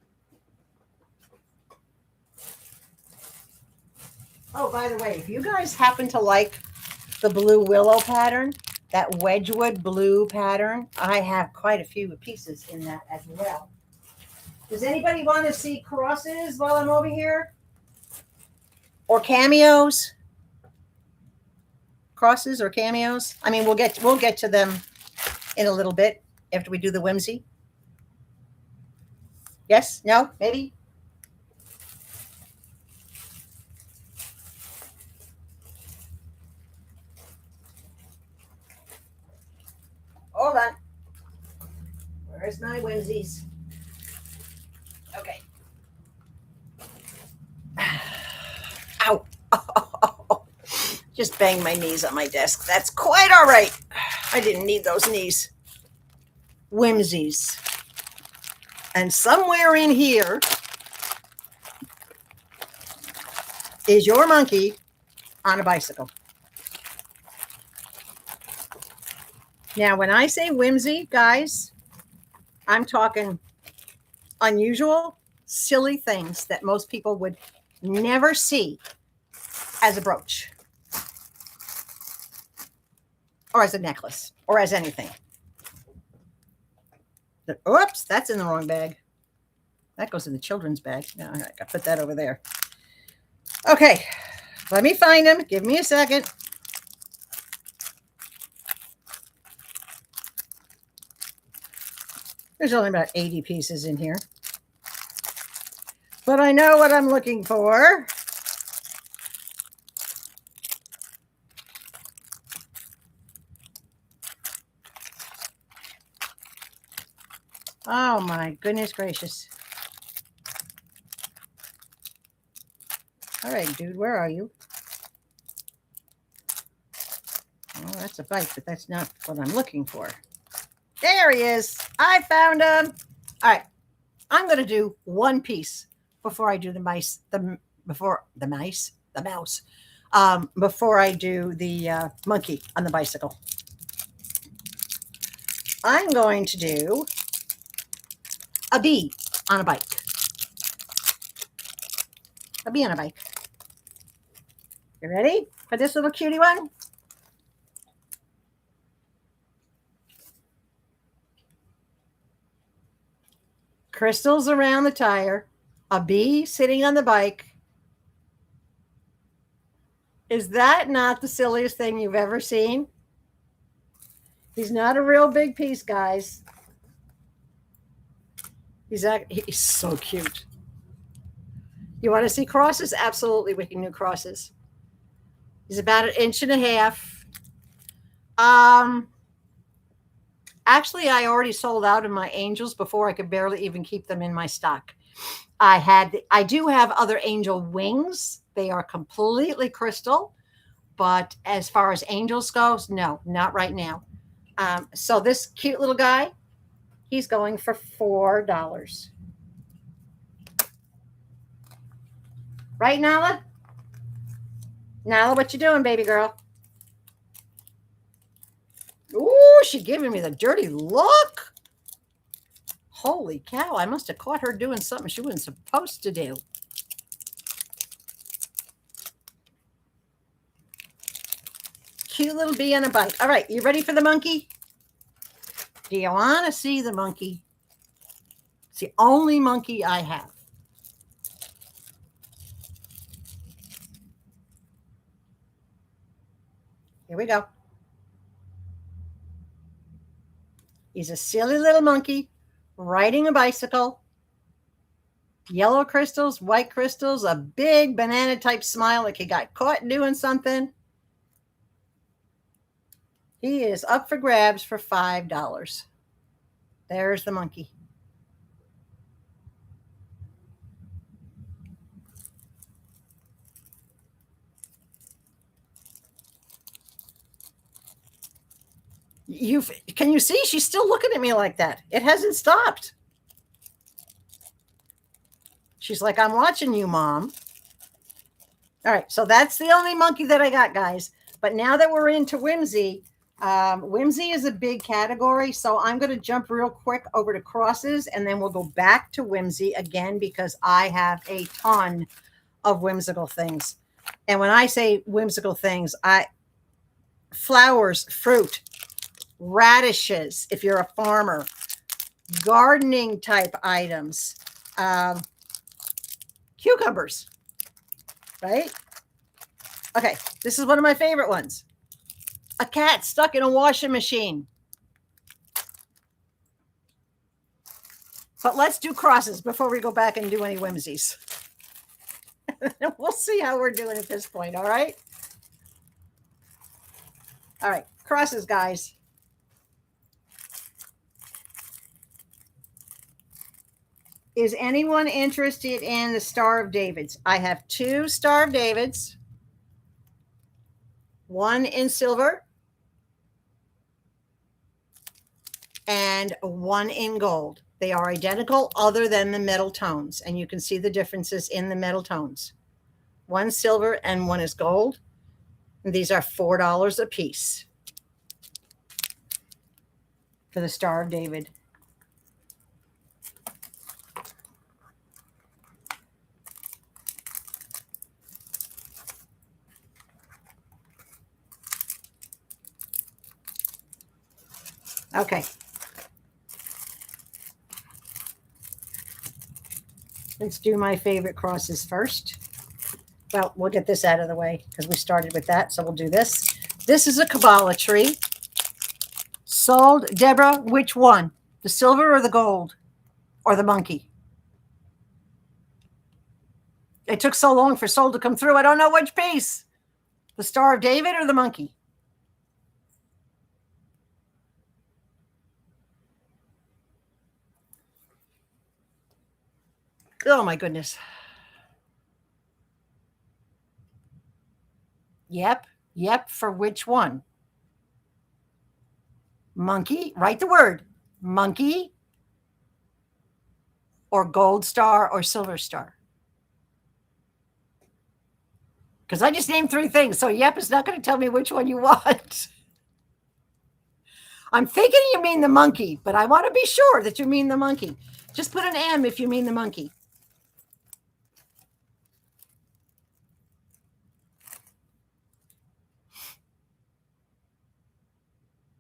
Oh, by the way, if you guys happen to like the blue willow pattern, that Wedgwood blue pattern, I have quite a few pieces in that as well. Does anybody want to see crosses while I'm over here? Or cameos? Crosses or cameos? I mean, we'll get to them in a little bit after we do the whimsy. Yes? No? Maybe? Hold on. Where's my whimsies? Okay. Ow. Just banged my knees on my desk. That's quite all right. I didn't need those knees. Whimsies. And somewhere in here is your monkey on a bicycle. Now, when I say whimsy, guys, I'm talking unusual, silly things that most people would never see as a brooch or as a necklace or as anything. Oops, that's in the wrong bag. That goes in the children's bag. No, I got to put that over there. Okay, let me find them. Give me a second. There's only about 80 pieces in here. But I know what I'm looking for. Oh my goodness gracious. All right, dude, where are you? Oh, that's a bite, but that's not what I'm looking for. There he is. I found him. All right. I'm going to do one piece before I do the mouse, before I do the monkey on the bicycle. I'm going to do a bee on a bike. A bee on a bike. You ready for this little cutie one? Crystals around the tire, a bee sitting on the bike. Is that not the silliest thing you've ever seen? He's not a real big piece, guys. He's so cute. You want to see crosses? Absolutely, we can do crosses. He's about 1.5 inches. Actually, I already sold out of my angels before I could barely even keep them in my stock. I do have other angel wings. They are completely crystal, but as far as angels goes, no, not right now. So this cute little guy, he's going for $4. Right, Nala? Nala, what you doing, baby girl? Ooh, she's giving me the dirty look. Holy cow, I must have caught her doing something she wasn't supposed to do. Cute little bee on a bike. All right, you ready for the monkey? Do you want to see the monkey? It's the only monkey I have. Here we go. He's a silly little monkey riding a bicycle. Yellow crystals, white crystals, a big banana type smile like he got caught doing something. He is up for grabs for $5. There's the monkey. Can you see? She's still looking at me like that. It hasn't stopped. She's like, I'm watching you, Mom. All right, so that's the only monkey that I got, guys. But now that we're into whimsy, whimsy is a big category. So I'm going to jump real quick over to crosses, and then we'll go back to whimsy again because I have a ton of whimsical things. And when I say whimsical things, flowers, fruit, radishes, if you're a farmer, gardening type items, cucumbers, right? Okay, this is one of my favorite ones. A cat stuck in a washing machine. But let's do crosses before we go back and do any whimsies. We'll see how we're doing at this point, all right? All right, crosses, guys. Is anyone interested in the Star of Davids? I have 2 Star of Davids, one in silver and one in gold. They are identical other than the metal tones, and you can see the differences in the metal tones. One silver and one is gold. And these are $4 a piece for the Star of David. Okay. Let's do my favorite crosses first. Well, we'll get this out of the way because we started with that. So we'll do this. This is a Kabbalah tree. Sold. Deborah, which one? The silver or the gold? Or the monkey? It took so long for sold to come through. I don't know which piece. The Star of David or the monkey? Oh, my goodness. Yep. For which one? Monkey. Write the word. Monkey or gold star or silver star? Because I just named 3 things. So yep is not going to tell me which one you want. I'm thinking you mean the monkey, but I want to be sure that you mean the monkey. Just put an M if you mean the monkey.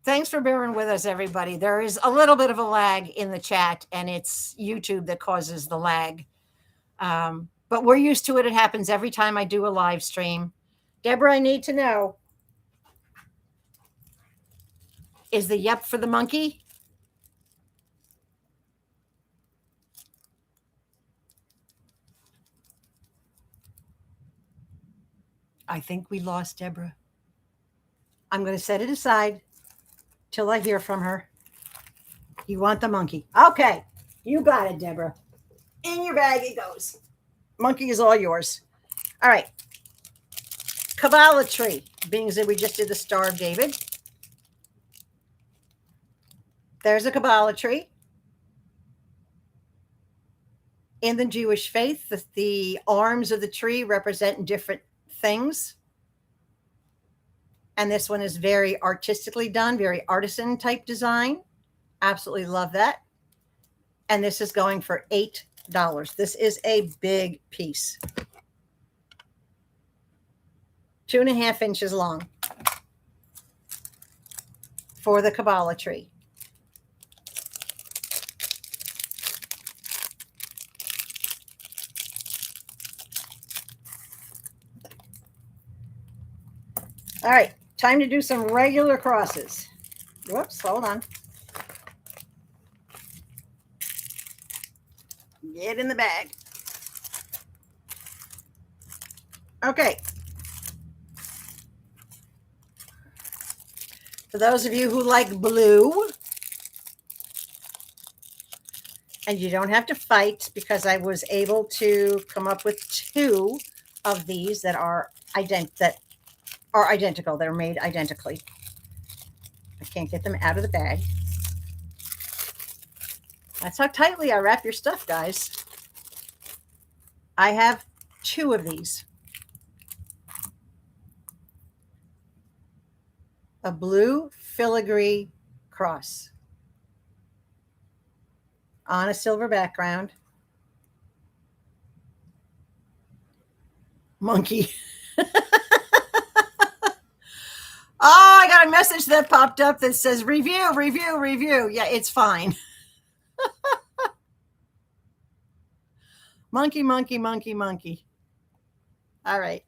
Thanks for bearing with us, everybody. There is a little bit of a lag in the chat, and it's YouTube that causes the lag. But we're used to it. It happens every time I do a live stream. Deborah, I need to know, is the yep for the monkey? I think we lost Deborah. I'm going to set it aside till I hear from her. You want the monkey? Okay, you got it, Deborah. In your bag it goes. Monkey is all yours. All right. Kabbalah tree, being that we just did the Star of David. There's a Kabbalah tree. In the Jewish faith, the arms of the tree represent different things. And this one is very artistically done, very artisan type design. Absolutely love that. And this is going for $8. This is a big piece. 2.5 inches long for the Kabbalah tree. All right, time to do some regular crosses. Whoops, hold on. Get in the bag. Okay. For those of you who like blue, and you don't have to fight because I was able to come up with 2 of these that are identical. They're made identically. I can't get them out of the bag. That's how tightly I wrap your stuff, guys. I have 2 of these. A blue filigree cross on a silver background. Monkey. Oh, I got a message that popped up that says review, review, review. Yeah, it's fine. Monkey, monkey, monkey, monkey. All right.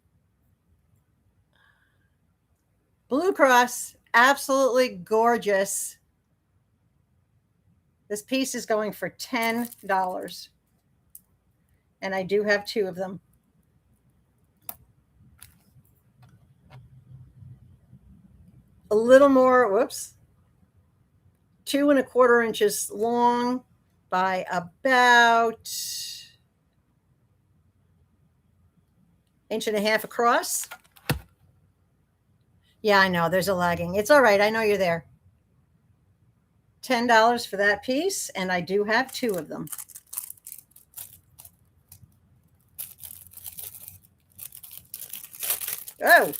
Blue cross, absolutely gorgeous. This piece is going for $10. And I do have 2 of them. A little more, whoops, 2 1/4 inches long by about 1.5 inches across. Yeah, I know there's a lagging. It's all right. I know you're there. $10 for that piece, and I do have 2 of them. Oh,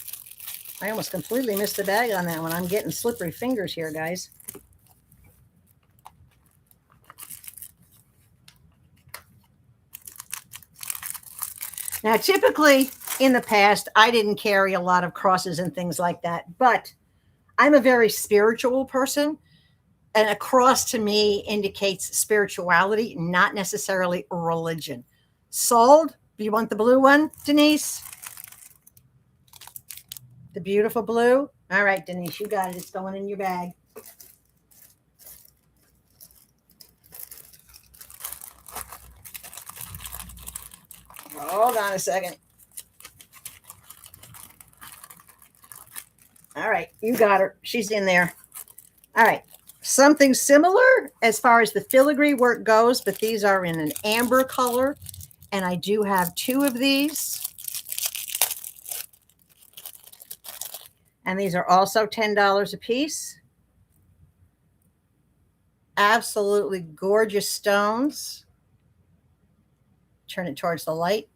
I almost completely missed the bag on that one. I'm getting slippery fingers here, guys. Now, typically in the past, I didn't carry a lot of crosses and things like that, but I'm a very spiritual person, and a cross to me indicates spirituality, not necessarily religion. Sold? You want the blue one, Denise? The beautiful blue? All right, Denise, you got it. It's going in your bag. Hold on a second. All right, you got her. She's in there. All right. Something similar as far as the filigree work goes, but these are in an amber color, and I do have 2 of these. And these are also $10 a piece. Absolutely gorgeous stones. Turn it towards the light.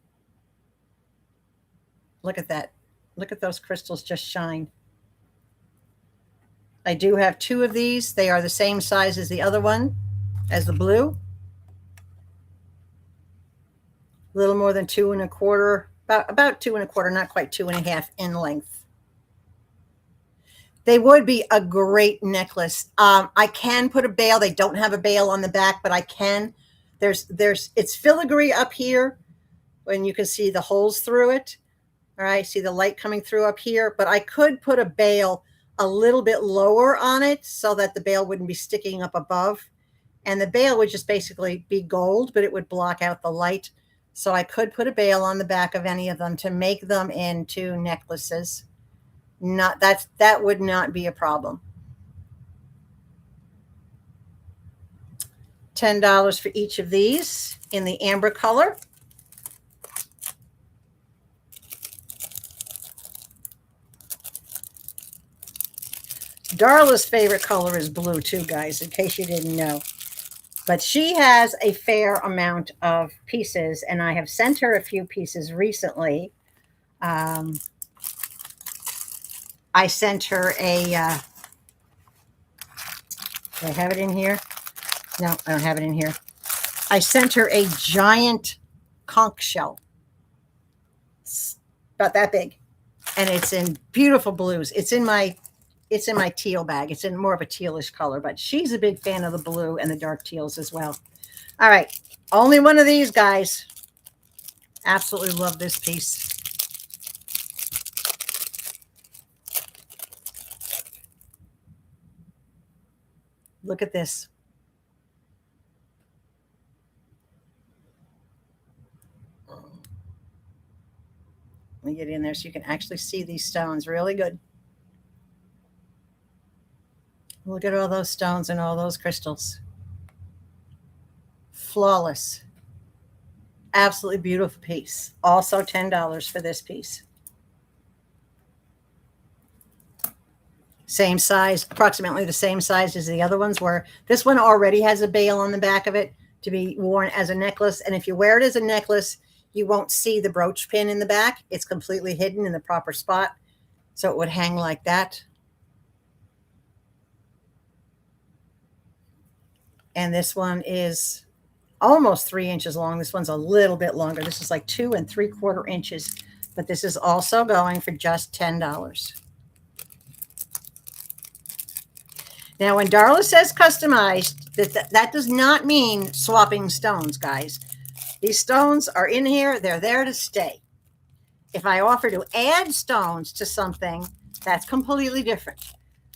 Look at that. Look at those crystals just shine. I do have 2 of these. They are the same size as the other one, as the blue. A little more than 2 1/4, about 2 1/4, not quite 2 1/2 in length. They would be a great necklace. I can put a bail. They don't have a bail on the back, but I can. It's filigree up here, when you can see the holes through it. All right, see the light coming through up here, but I could put a bail a little bit lower on it so that the bail wouldn't be sticking up above. And the bail would just basically be gold, but it would block out the light. So I could put a bail on the back of any of them to make them into necklaces. That would not be a problem. $10 for each of these in the amber color. Darla's favorite color is blue too, guys, in case you didn't know. But she has a fair amount of pieces, and I have sent her a few pieces recently. I sent her a, do I have it in here? No, I don't have it in here. I sent her a giant conch shell. It's about that big. And it's in beautiful blues. It's in my teal bag. It's in more of a tealish color, but she's a big fan of the blue and the dark teals as well. All right. Only one of these, guys. Absolutely love this piece. Look at this. Let me get in there so you can actually see these stones really good. Look at all those stones and all those crystals. Flawless. Absolutely beautiful piece. Also $10 for this piece. Same size, approximately the same size as the other ones, where this one already has a bail on the back of it to be worn as a necklace. And if you wear it as a necklace, you won't see the brooch pin in the back. It's completely hidden in the proper spot. So it would hang like that. And this one is almost 3 inches long. This one's a little bit longer. This is like 2 3/4 inches, but this is also going for just $10. Now, when Darla says customized, that does not mean swapping stones, guys. These stones are in here. They're there to stay. If I offer to add stones to something, that's completely different.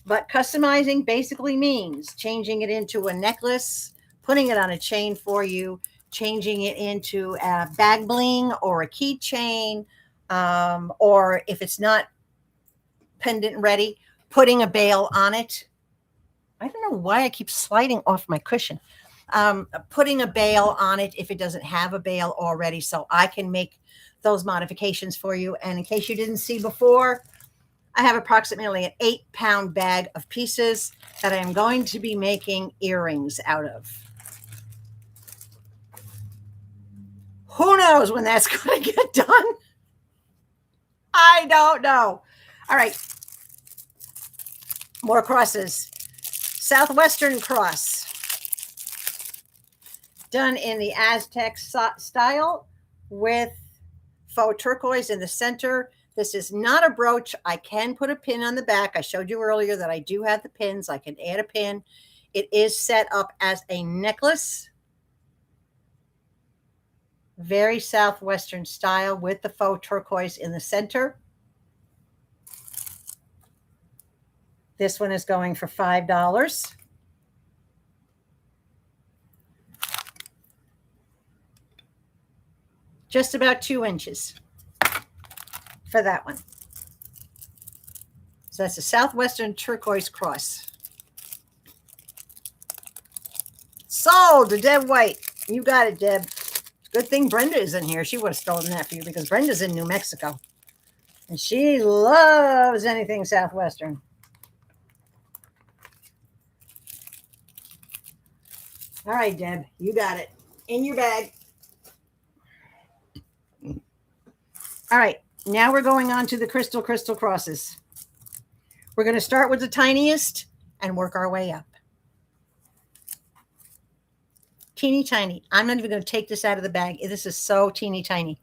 But customizing basically means changing it into a necklace, putting it on a chain for you, changing it into a bag bling or a keychain, or if it's not pendant ready, putting a bail on it. I don't know why I keep sliding off my cushion. Putting a bail on it if it doesn't have a bail already, so I can make those modifications for you. And in case you didn't see before, I have approximately an 8-pound bag of pieces that I am going to be making earrings out of. Who knows when that's going to get done? I don't know. All right. More crosses. Southwestern cross. Done in the Aztec style with faux turquoise in the center. This is not a brooch. I can put a pin on the back. I showed you earlier that I do have the pins. I can add a pin. It is set up as a necklace. Very Southwestern style with the faux turquoise in the center. This one is going for $5. Just about 2 inches for that one. So that's a Southwestern turquoise cross. Sold to Deb White. You got it, Deb. Good thing Brenda is in here. She would have stolen that for you because Brenda's in New Mexico. And she loves anything Southwestern. All right, Deb, you got it. In your bag. All right, now we're going on to the crystal crosses. We're going to start with the tiniest and work our way up. Teeny tiny. I'm not even going to take this out of the bag. This is so teeny tiny.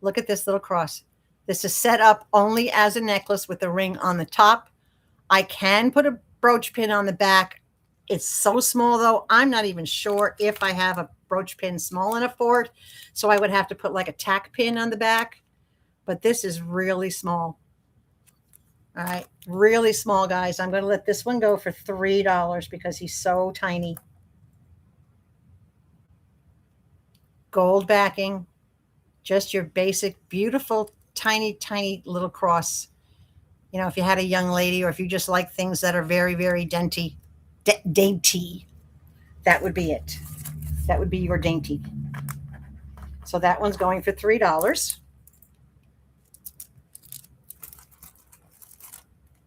Look at this little cross. This is set up only as a necklace with a ring on the top. I can put a brooch pin on the back. It's so small, though. I'm not even sure if I have a brooch pin small enough for it. So I would have to put like a tack pin on the back. But this is really small. All right. Really small, guys. I'm going to let this one go for $3 because he's so tiny. Gold backing. Just your basic, beautiful, tiny, tiny little cross. You know, if you had a young lady or if you just like things that are very, very dainty, that would be it. That would be your dainty. So that one's going for $3.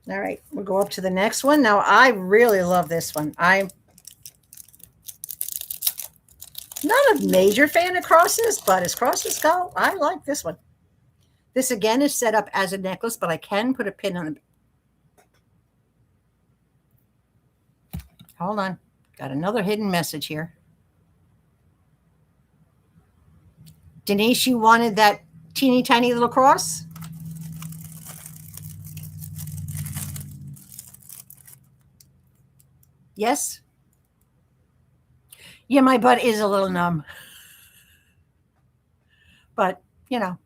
All right, we'll go up to the next one. Now, I really love this one. I'm not a major fan of crosses, but as crosses go, I like this one. This, again, is set up as a necklace, but I can put a pin on it. Hold on. Got another hidden message here. Denise, you wanted that teeny tiny little cross? Yes? Yeah, my butt is a little numb. But, you know.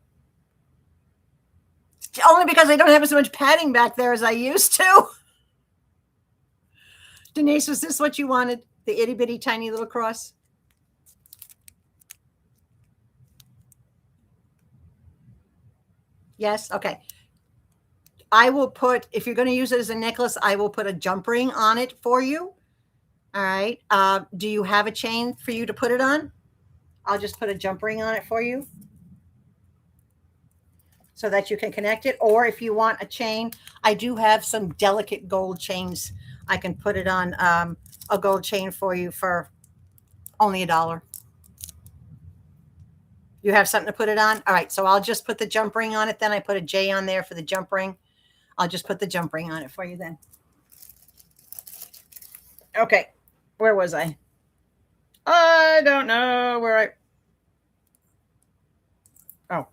Only because I don't have as much padding back there as I used to. Denise, was this what you wanted? The itty bitty tiny little cross? Yes? Okay. I will put, if you're going to use it as a necklace, I will put a jump ring on it for you. All right. Do you have a chain for you to put it on? I'll just put a jump ring on it for you so that you can connect it. Or if you want a chain, I do have some delicate gold chains. I can put it on a gold chain for you for only $1. You have something to put it on? All right. So I'll just put the jump ring on it. Then I put a J on there for the jump ring. I'll just put the jump ring on it for you then. Okay. Where was I? I don't know where oh.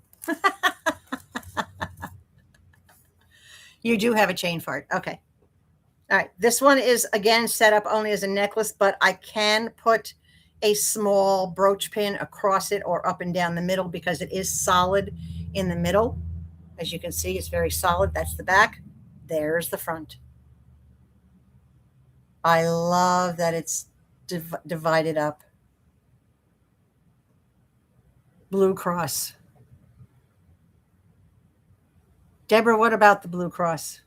You do have a chain for it. Okay. All right. This one is, again, set up only as a necklace, but I can put a small brooch pin across it or up and down the middle because it is solid in the middle. As you can see, it's very solid. That's the back. There's the front. I love that it's divided up. Blue cross. Deborah, what about the blue cross?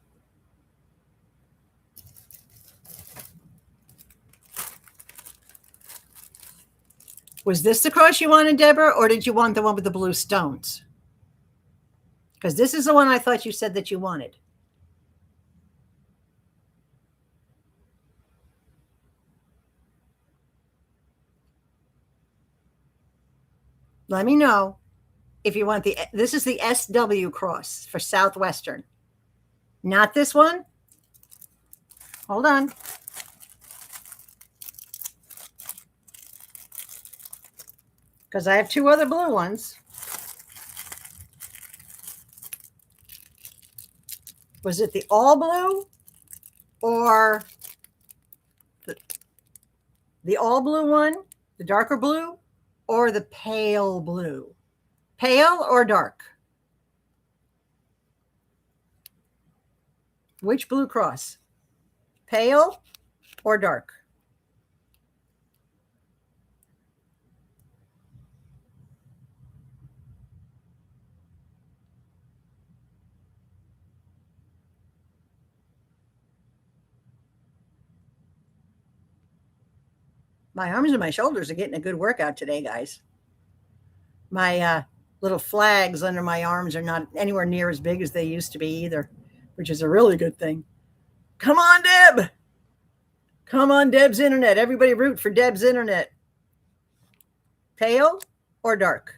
Was this the cross you wanted, Deborah, or did you want the one with the blue stones? Because this is the one I thought you said that you wanted. Let me know if you want this is the SW cross for Southwestern. Not this one. Hold on. Because I have two other blue ones. Was it the all blue or the all blue one, the darker blue, or the pale blue? Pale or dark? Which blue cross? Pale or dark? My arms and my shoulders are getting a good workout today, guys. My little flags under my arms are not anywhere near as big as they used to be either, which is a really good thing. Come on, Deb. Come on, Deb's Internet. Everybody root for Deb's Internet. Pale or dark?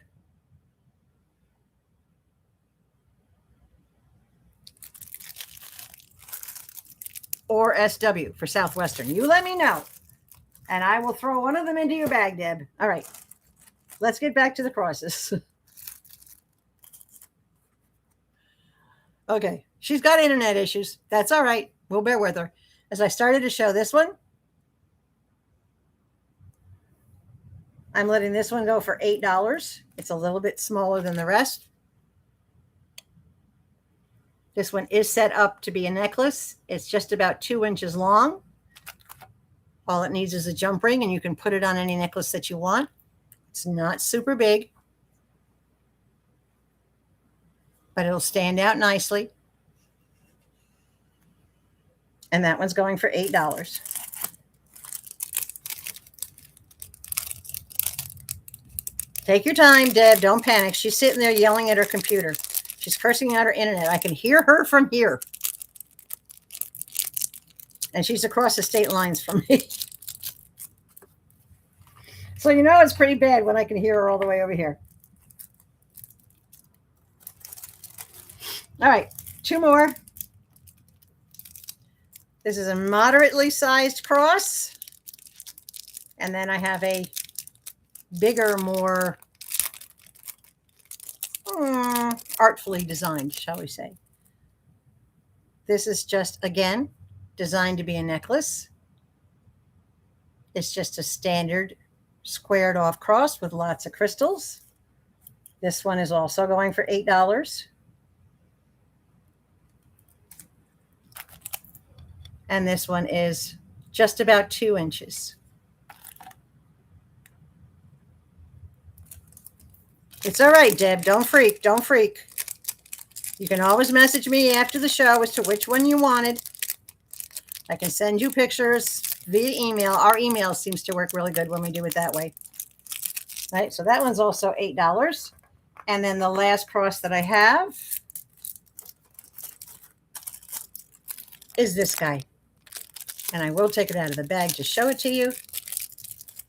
Or SW for Southwestern. You let me know, and I will throw one of them into your bag, Deb. All right. Let's get back to the crosses. Okay. She's got internet issues. That's all right. We'll bear with her. As I started to show this one, I'm letting this one go for $8. It's a little bit smaller than the rest. This one is set up to be a necklace. It's just about 2 inches long. All it needs is a jump ring, and you can put it on any necklace that you want. It's not super big, but it'll stand out nicely. And that one's going for $8. Take your time, Deb. Don't panic. She's sitting there yelling at her computer. She's cursing out her internet. I can hear her from here. And she's across the state lines from me. So you know it's pretty bad when I can hear her all the way over here. All right, 2 more. This is a moderately sized cross. And then I have a bigger, more artfully designed, shall we say. This is just, again, designed to be a necklace. It's just a standard squared off cross with lots of crystals. This one is also going for $8. And this one is just about 2 inches. It's all right, Deb. Don't freak. Don't freak. You can always message me after the show as to which one you wanted. I can send you pictures via email. Our email seems to work really good when we do it that way. Right, so that one's also $8. And then the last cross that I have is this guy. And I will take it out of the bag to show it to you,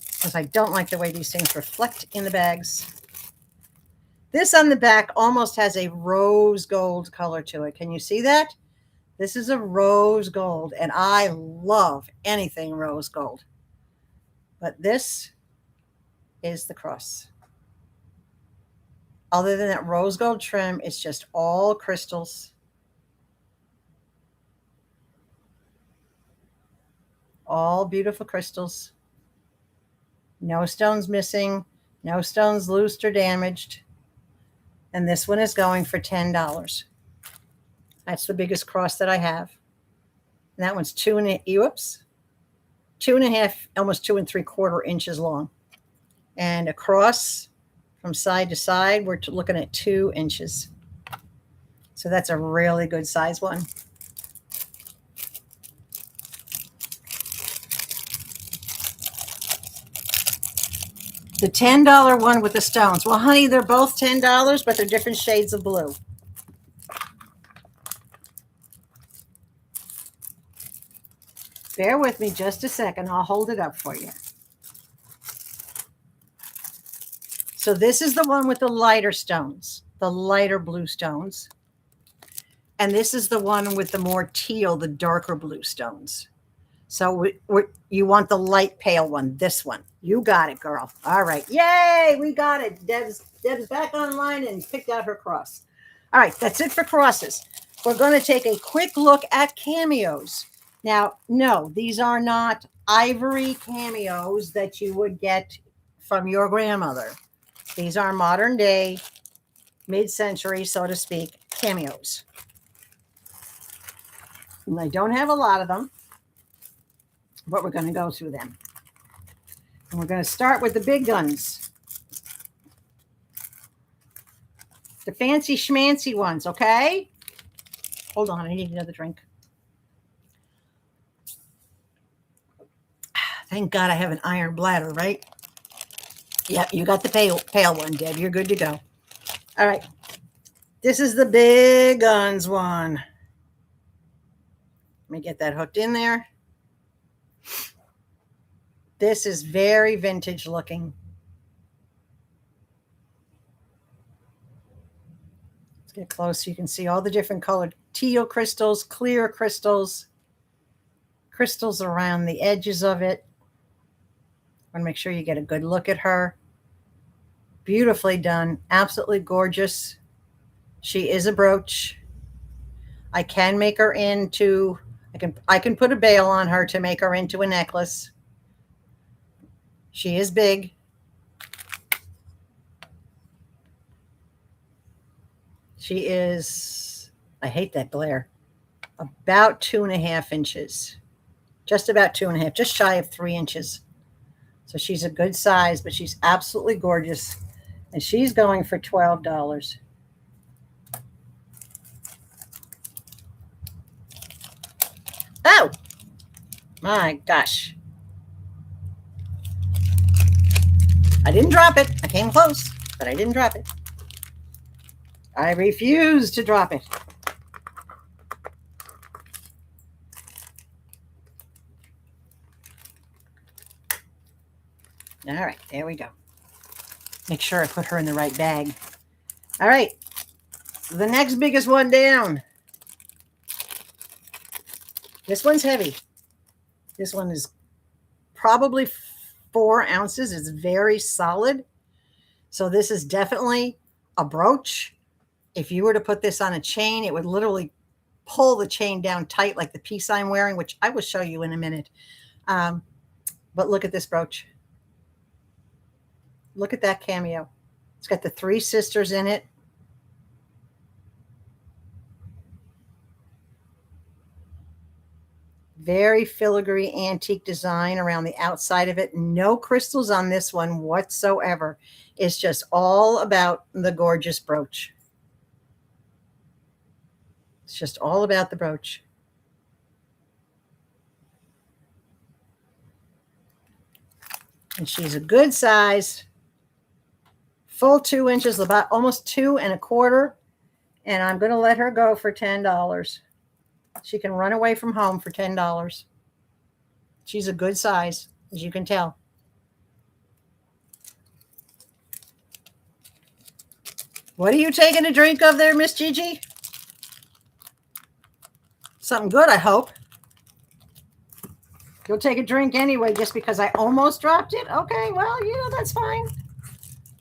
because I don't like the way these things reflect in the bags. This on the back almost has a rose gold color to it. Can you see that? This is a rose gold, and I love anything rose gold. But this is the cross. Other than that rose gold trim, it's just all crystals. All beautiful crystals. No stones missing, no stones loosed or damaged. And this one is going for $10. That's the biggest cross that I have. And that one's 2.5, almost 2 3/4 inches long. And across from side to side, we're looking at 2 inches. So that's a really good size one. The $10 one with the stones. Well, honey, they're both $10, but they're different shades of blue. Bear with me just a second. I'll hold it up for you. So this is the one with the lighter stones, the lighter blue stones. And this is the one with the more teal, the darker blue stones. So you want the light pale one, this one. You got it, girl. All right. Yay, we got it. Deb's back online and picked out her cross. All right, that's it for crosses. We're going to take a quick look at cameos. Now, no, these are not ivory cameos that you would get from your grandmother. These are modern day, mid-century, so to speak, cameos. And I don't have a lot of them, but we're going to go through them. And we're going to start with the big guns. The fancy schmancy ones, okay? Hold on, I need another drink. Thank God I have an iron bladder, right? Yep, you got the pale one, Deb. You're good to go. All right. This is the big guns one. Let me get that hooked in there. This is very vintage looking. Let's get close so you can see all the different colored teal crystals, clear crystals, crystals around the edges of it. I want to make sure you get a good look at her. Beautifully done. Absolutely gorgeous. She is a brooch. I can make her into, I can put a bail on her to make her into a necklace. She is big. She is, I hate that glare, about 2.5 inches. Just about 2.5, just shy of 3 inches. So she's a good size, but she's absolutely gorgeous. And she's going for $12. Oh, my gosh. I didn't drop it. I came close, but I didn't drop it. I refuse to drop it. All right, there we go. Make sure I put her in the right bag. All right, the next biggest one down. This one's heavy. This one is probably 4 ounces. It's very solid. So this is definitely a brooch. If you were to put this on a chain, it would literally pull the chain down tight like the piece I'm wearing, which I will show you in a minute. But look at this brooch. Look at that cameo. It's got the 3 sisters in it. Very filigree antique design around the outside of it. No crystals on this one whatsoever. It's just all about the gorgeous brooch. It's just all about the brooch. And she's a good size, full 2 inches, about almost 2 1/4. And I'm going to let her go for $10. She can run away from home for $10. She's a good size, as you can tell. What are you taking a drink of there, Miss Gigi? Something good, I hope. You'll take a drink anyway just because I almost dropped it? Okay, well, that's fine.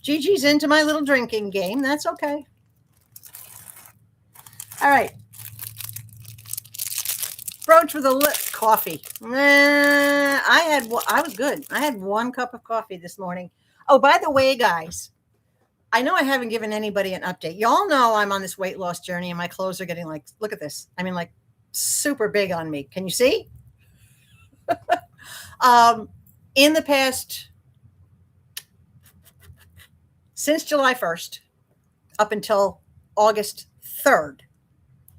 Gigi's into my little drinking game. That's okay. All right. Brooch with a coffee. I was good. I had 1 cup of coffee this morning. Oh, by the way, guys, I know I haven't given anybody an update. Y'all know I'm on this weight loss journey and my clothes are getting look at this. I mean, super big on me. Can you see? In the past, since July 1st up until August 3rd,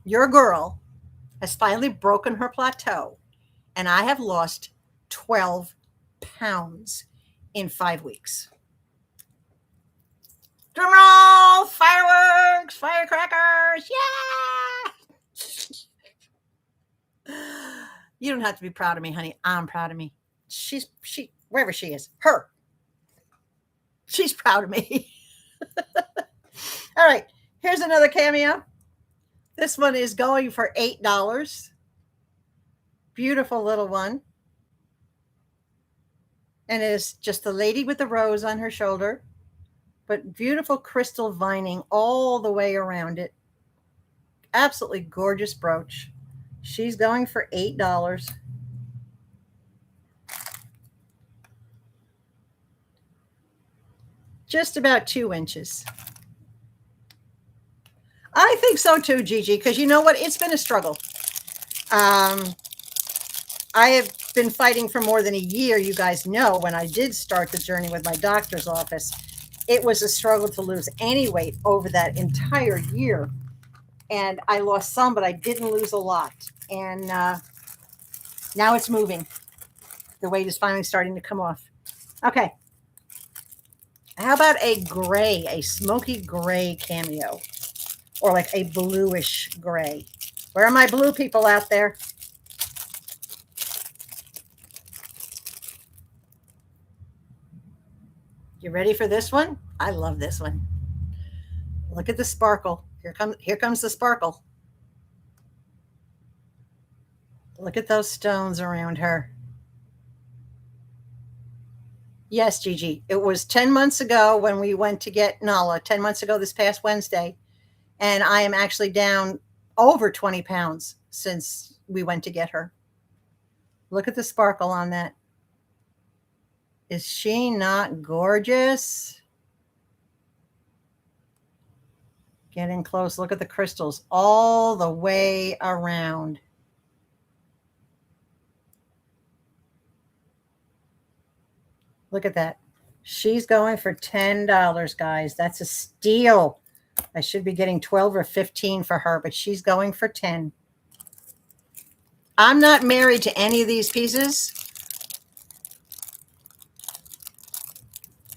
your girl has finally broken her plateau, and I have lost 12 pounds in 5 weeks. Drum roll, fireworks, firecrackers, yeah! You don't have to be proud of me, honey. I'm proud of me. She, wherever she is, she's proud of me. All right, here's another cameo. This one is going for $8. Beautiful little one. And it is just the lady with the rose on her shoulder, but beautiful crystal vining all the way around it. Absolutely gorgeous brooch. She's going for $8. Just about 2 inches. I think so too, Gigi, because you know what? It's been a struggle. I have been fighting for more than a year. You guys know when I did start the journey with my doctor's office, it was a struggle to lose any weight over that entire year. And I lost some, but I didn't lose a lot. And now it's moving. The weight is finally starting to come off. Okay. How about a gray, a smoky gray cameo? Or like a bluish gray. Where are my blue people out there? You ready for this one? I love this one. Look at the sparkle. Here comes the sparkle. Look at those stones around her. Yes, Gigi. It was 10 months ago when we went to get Nala, 10 months ago this past Wednesday. And I am actually down over 20 pounds since we went to get her. Look at the sparkle on that. Is she not gorgeous? Getting close. Look at the crystals all the way around. Look at that. She's going for $10, guys. That's a steal. I should be getting 12 or 15 for her, but she's going for 10. I'm not married to any of these pieces.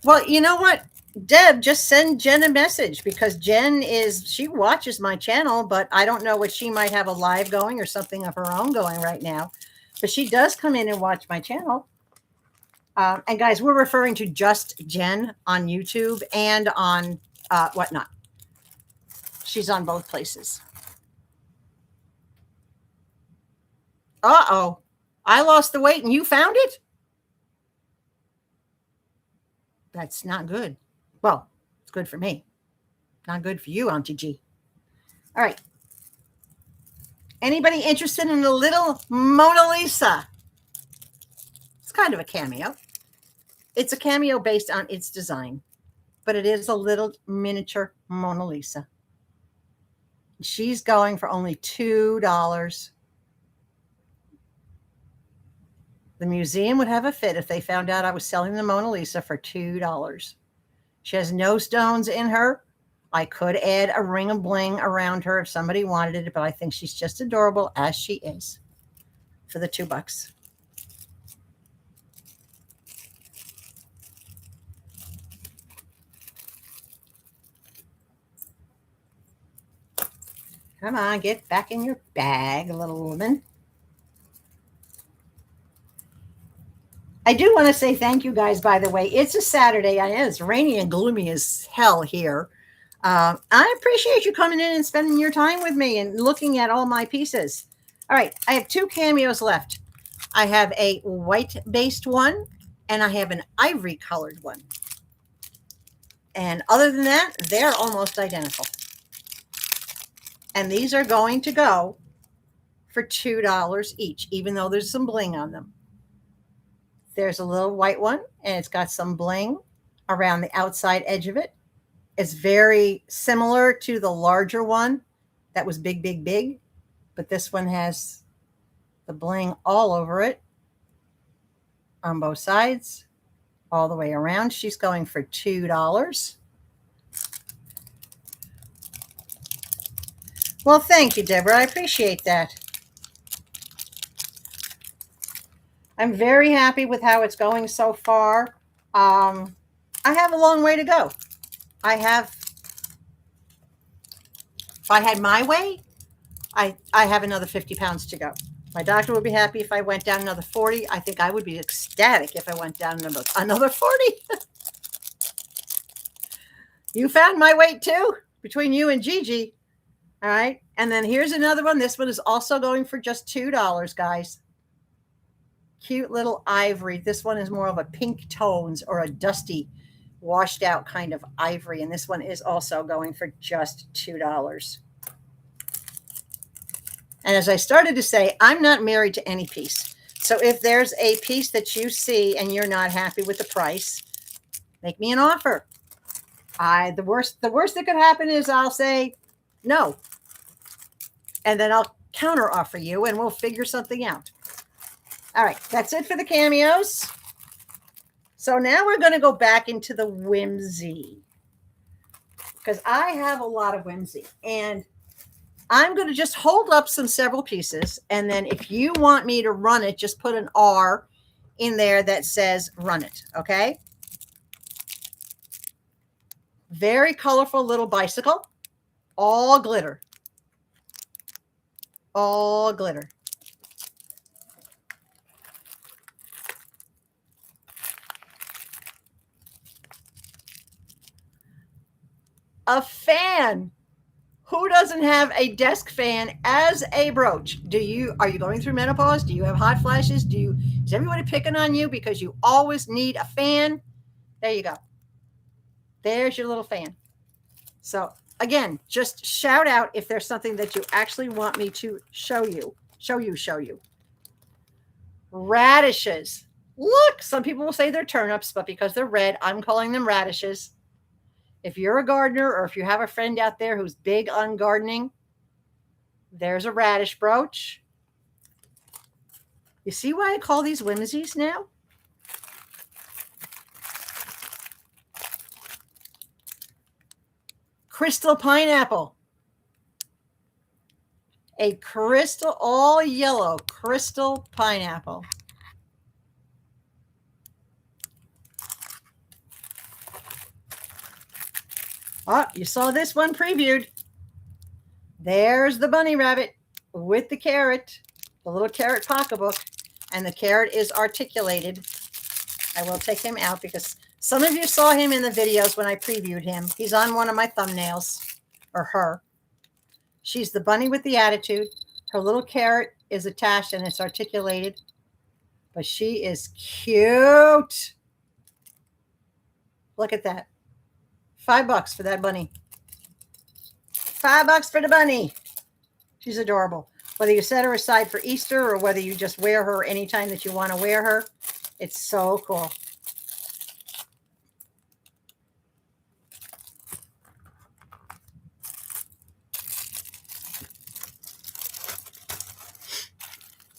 Well, you know what? Deb, just send Jen a message because Jen she watches my channel, but I don't know what she might have a live going or something of her own going right now. But she does come in and watch my channel. And guys, we're referring to just Jen on YouTube and on whatnot. She's on both places. Uh-oh. I lost the weight and you found it? That's not good. Well, it's good for me. Not good for you, Auntie G. All right. Anybody interested in a little Mona Lisa? It's kind of a cameo. It's a cameo based on its design, but it is a little miniature Mona Lisa. She's going for only $2. The museum would have a fit if they found out I was selling the Mona Lisa for $2. She has no stones in her. I could add a ring of bling around her if somebody wanted it, but I think she's just adorable as she is for the $2. Come on, get back in your bag, little woman. I do want to say thank you guys, by the way. It's a Saturday. I know it's rainy and gloomy as hell here. I appreciate you coming in and spending your time with me and looking at all my pieces. All right, I have 2 cameos left. I have a white-based one, and I have an ivory-colored one. And other than that, they're almost identical. And these are going to go for $2 each, even though there's some bling on them. There's a little white one, and it's got some bling around the outside edge of it. It's very similar to the larger one that was big, big, big, but this one has the bling all over it on both sides, all the way around. She's going for $2. Well, thank you, Deborah. I appreciate that. I'm very happy with how it's going so far. I have a long way to go. If I had my way, I have another 50 pounds to go. My doctor would be happy if I went down another 40. I think I would be ecstatic if I went down another 40. You found my weight too, between you and Gigi. All right. And then here's another one. This one is also going for just $2, guys. Cute little ivory. This one is more of a pink tones or a dusty, washed out kind of ivory. And this one is also going for just $2. And as I started to say, I'm not married to any piece. So if there's a piece that you see and you're not happy with the price, make me an offer. The worst that could happen is I'll say no. And then I'll counter offer you and we'll figure something out. All right, that's it for the cameos. So now we're going to go back into the whimsy, because I have a lot of whimsy, and I'm going to just hold up several pieces, and then if you want me to run it, just put an R in there that says run it, okay? Very colorful little bicycle, all glitter. All glitter. A fan. Who doesn't have a desk fan as a brooch? Are you going through menopause? Do you have hot flashes? Is everybody picking on you because you always need a fan? There you go. There's your little fan. So again, just shout out if there's something that you actually want me to show you. Radishes. Look, some people will say they're turnips, but because they're red, I'm calling them radishes. If you're a gardener or if you have a friend out there who's big on gardening, there's a radish brooch. You see why I call these whimsies now? Crystal pineapple. A crystal, all yellow crystal pineapple. Oh, you saw this one previewed. There's the bunny rabbit with the carrot, the little carrot pocketbook, and the carrot is articulated. I will take him out because some of you saw him in the videos when I previewed him. He's on one of my thumbnails, or her. She's the bunny with the attitude. Her little carrot is attached and it's articulated, but she is cute. Look at that. $5 for that bunny. $5 for the bunny. She's adorable. Whether you set her aside for Easter or whether you just wear her anytime that you want to wear her, it's so cool.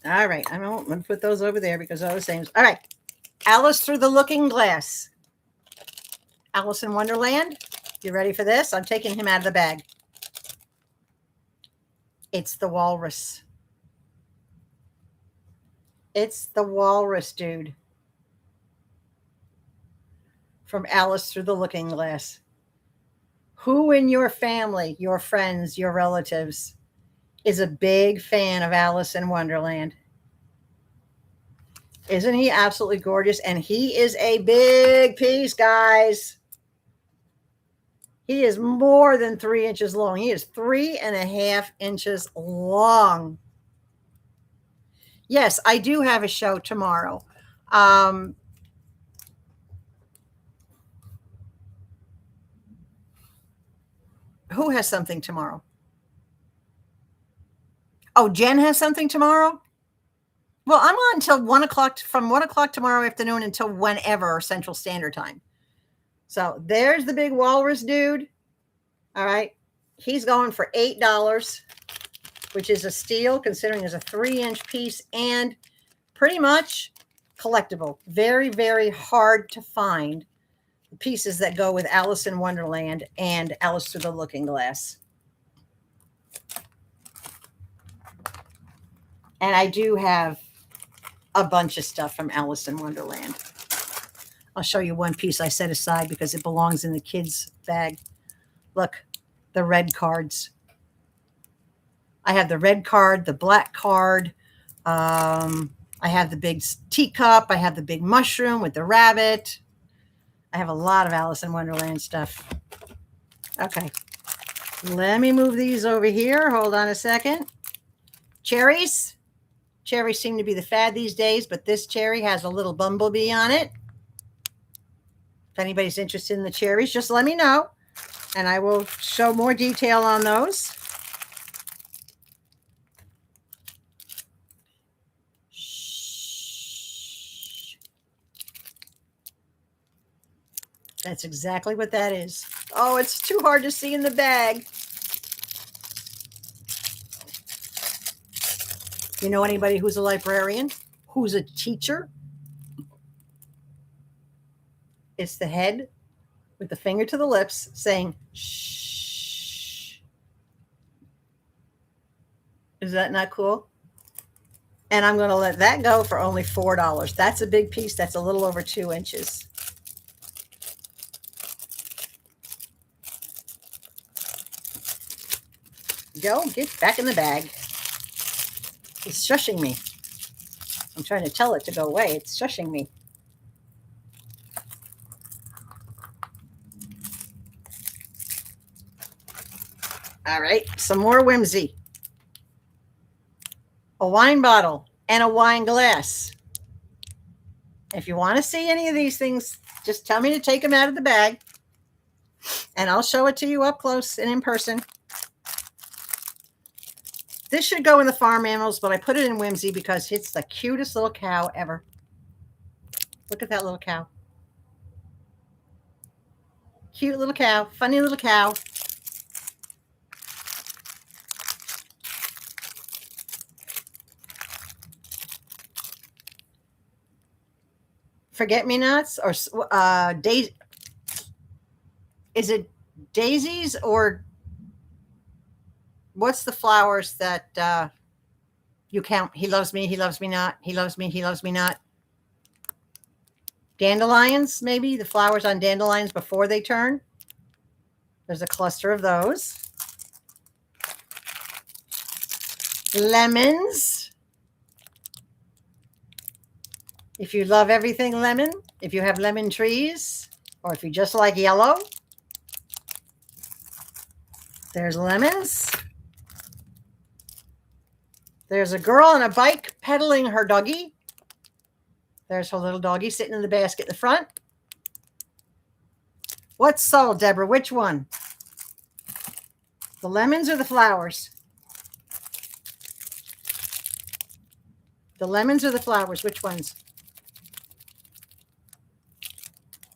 All right. I'm going to put those over there because those things. All right. Alice Through the Looking Glass. Alice in Wonderland. You ready for this? I'm taking him out of the bag. It's the walrus. It's the walrus, dude. From Alice Through the Looking Glass. Who in your family, your friends, your relatives is a big fan of Alice in Wonderland? Isn't he absolutely gorgeous? And he is a big piece, guys. He is more than 3 inches long. He is 3.5 inches long. Yes, I do have a show tomorrow. Who has something tomorrow? Oh, Jen has something tomorrow? Well, I'm on until 1 o'clock, from 1 o'clock tomorrow afternoon until whenever Central Standard Time. So there's the big walrus dude. All right. He's going for $8, which is a steal considering it's a 3-inch piece and pretty much collectible. Very, very hard to find the pieces that go with Alice in Wonderland and Alice Through the Looking Glass. And I do have a bunch of stuff from Alice in Wonderland. I'll show you one piece I set aside because it belongs in the kids' bag. Look, the red cards. I have the red card, the black card. I have the big teacup. I have the big mushroom with the rabbit. I have a lot of Alice in Wonderland stuff. Okay. Let me move these over here. Hold on a second. Cherries. Cherries seem to be the fad these days, but this cherry has a little bumblebee on it. If anybody's interested in the cherries, just let me know, and I will show more detail on those. Shh. That's exactly what that is. Oh, it's too hard to see in the bag. You know anybody who's a librarian? Who's a teacher? It's the head with the finger to the lips saying, shh. Is that not cool? And I'm going to let that go for only $4. That's a big piece. That's a little over 2 inches. Go, get back in the bag. It's shushing me. I'm trying to tell it to go away. It's shushing me. All right, some more whimsy. A wine bottle and a wine glass. If you want to see any of these things, just tell me to take them out of the bag, and I'll show it to you up close and in person. This should go in the farm animals, but I put it in whimsy because it's the cutest little cow ever. Look at that little cow. Cute little cow, funny little cow. Forget-me-nots or daisy. Is it daisies or what's the flowers that you count? He loves me, he loves me not. He loves me, he loves me not. Dandelions, maybe the flowers on dandelions before they turn. There's a cluster of those. Lemons. If you love everything lemon, if you have lemon trees, or if you just like yellow, there's lemons. There's a girl on a bike pedaling her doggy. There's her little doggy sitting in the basket in the front. What's sold, Deborah? Which one? The lemons or the flowers? The lemons or the flowers? Which ones?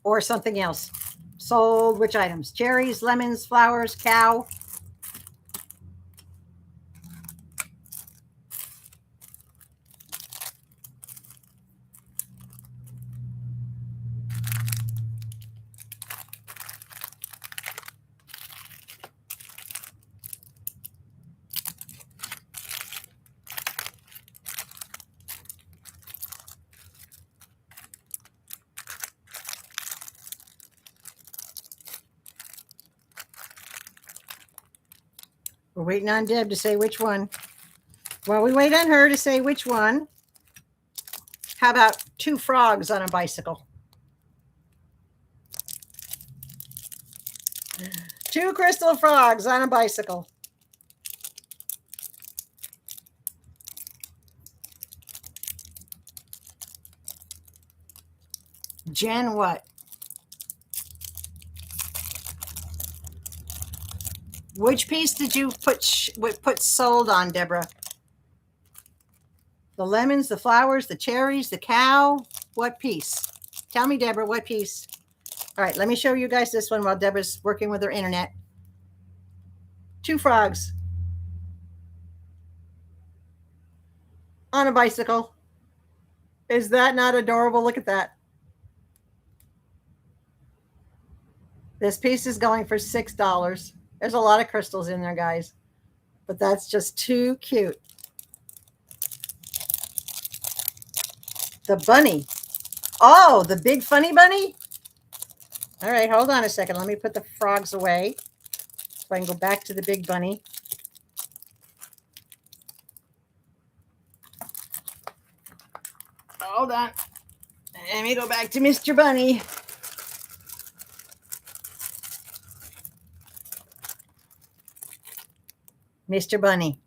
Or something else? Sold which items? Cherries, lemons, flowers, cow. We're waiting on Deb to say which one. While we wait on her to say which one, how about 2 frogs on a bicycle? 2 crystal frogs on a bicycle. Jen, what? Which piece did you put sold on, Deborah? The lemons, the flowers, the cherries, the cow? What piece? Tell me, Deborah, what piece? All right, let me show you guys this one while Deborah's working with her internet. 2 frogs on a bicycle. Is that not adorable? Look at that. This piece is going for $6. There's a lot of crystals in there, guys, but that's just too cute. The bunny. Oh, the big funny bunny? All right, hold on a second. Let me put the frogs away so I can go back to the big bunny. Hold on. Let me go back to Mr. Bunny. Mr. Bunny.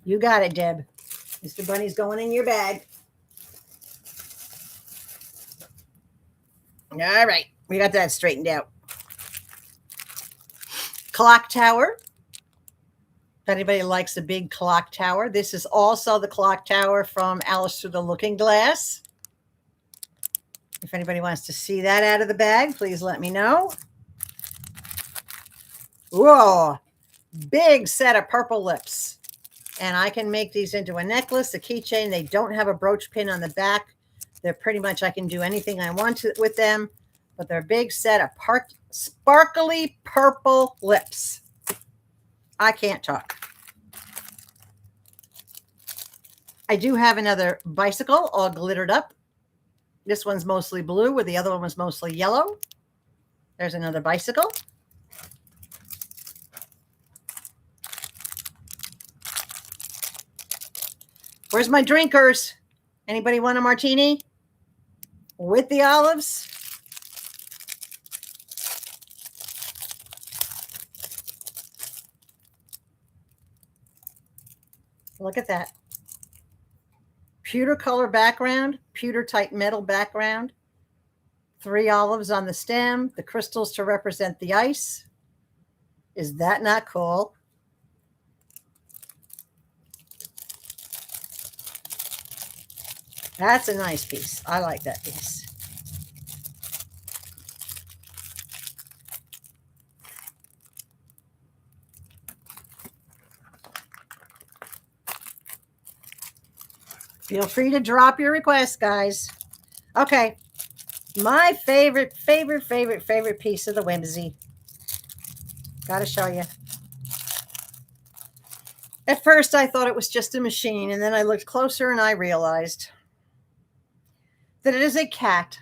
You got it, Deb. Mr. Bunny's going in your bag. All right. We got that straightened out. Clock tower. If anybody likes a big clock tower, this is also the clock tower from Alice Through the Looking Glass. If anybody wants to see that out of the bag, please let me know. Whoa, big set of purple lips. And I can make these into a necklace, a keychain. They don't have a brooch pin on the back. They're pretty much, I can do anything I want to with them, but they're a big set of sparkly purple lips. I can't talk. I do have another bicycle all glittered up. This one's mostly blue, where the other one was mostly yellow. There's another bicycle. Where's my drinkers? Anybody want a martini with the olives? Look at that. Pewter color background, pewter type metal background. 3 olives on the stem, the crystals to represent the ice. Is that not cool? That's a nice piece. I like that piece. Feel free to drop your requests, guys. Okay. My favorite piece of the whimsy. Gotta show you. At first, I thought it was just a machine, and then I looked closer and I realized that it is a cat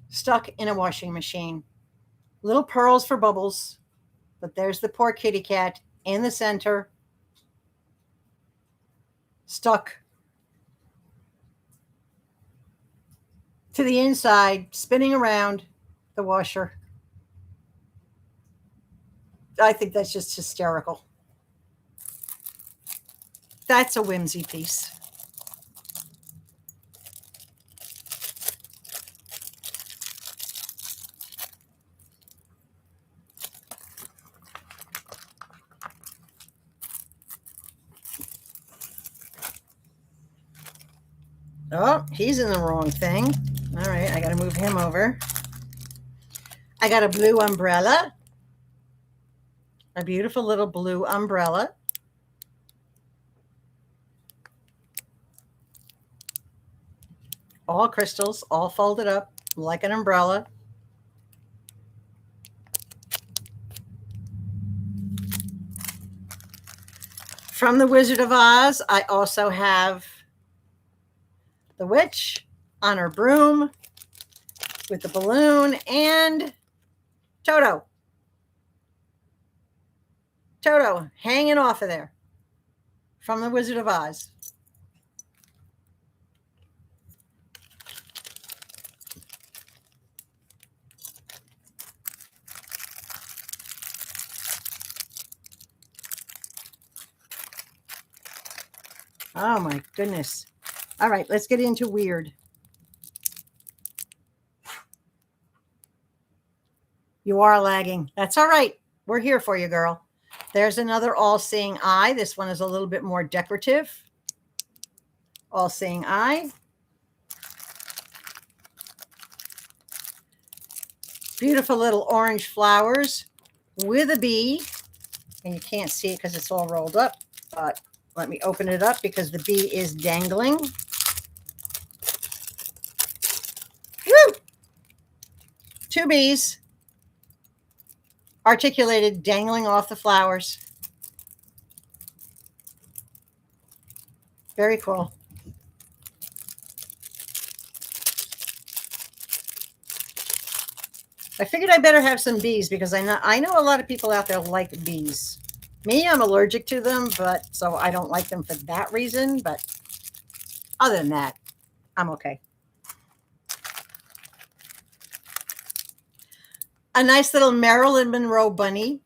stuck in a washing machine. Little pearls for bubbles, but there's the poor kitty cat in the center, stuck to the inside, spinning around the washer. I think that's just hysterical. That's a whimsy piece. Oh, he's in the wrong thing. All right, I got to move him over. I got a blue umbrella. A beautiful little blue umbrella. All crystals, all folded up like an umbrella. From the Wizard of Oz, I also have the witch on her broom with the balloon and Toto. Toto hanging off of there from the Wizard of Oz. Oh my goodness. All right, let's get into weird. You are lagging. That's all right. We're here for you, girl. There's another all-seeing eye. This one is a little bit more decorative. All-seeing eye. Beautiful little orange flowers with a bee. And you can't see it because it's all rolled up. But let me open it up because the bee is dangling. Woo! 2 bees articulated, dangling off the flowers. Very cool. I figured I better have some bees because I know a lot of people out there like bees. Me, I'm allergic to them, but so I don't like them for that reason. But other than that, I'm okay. A nice little Marilyn Monroe bunny.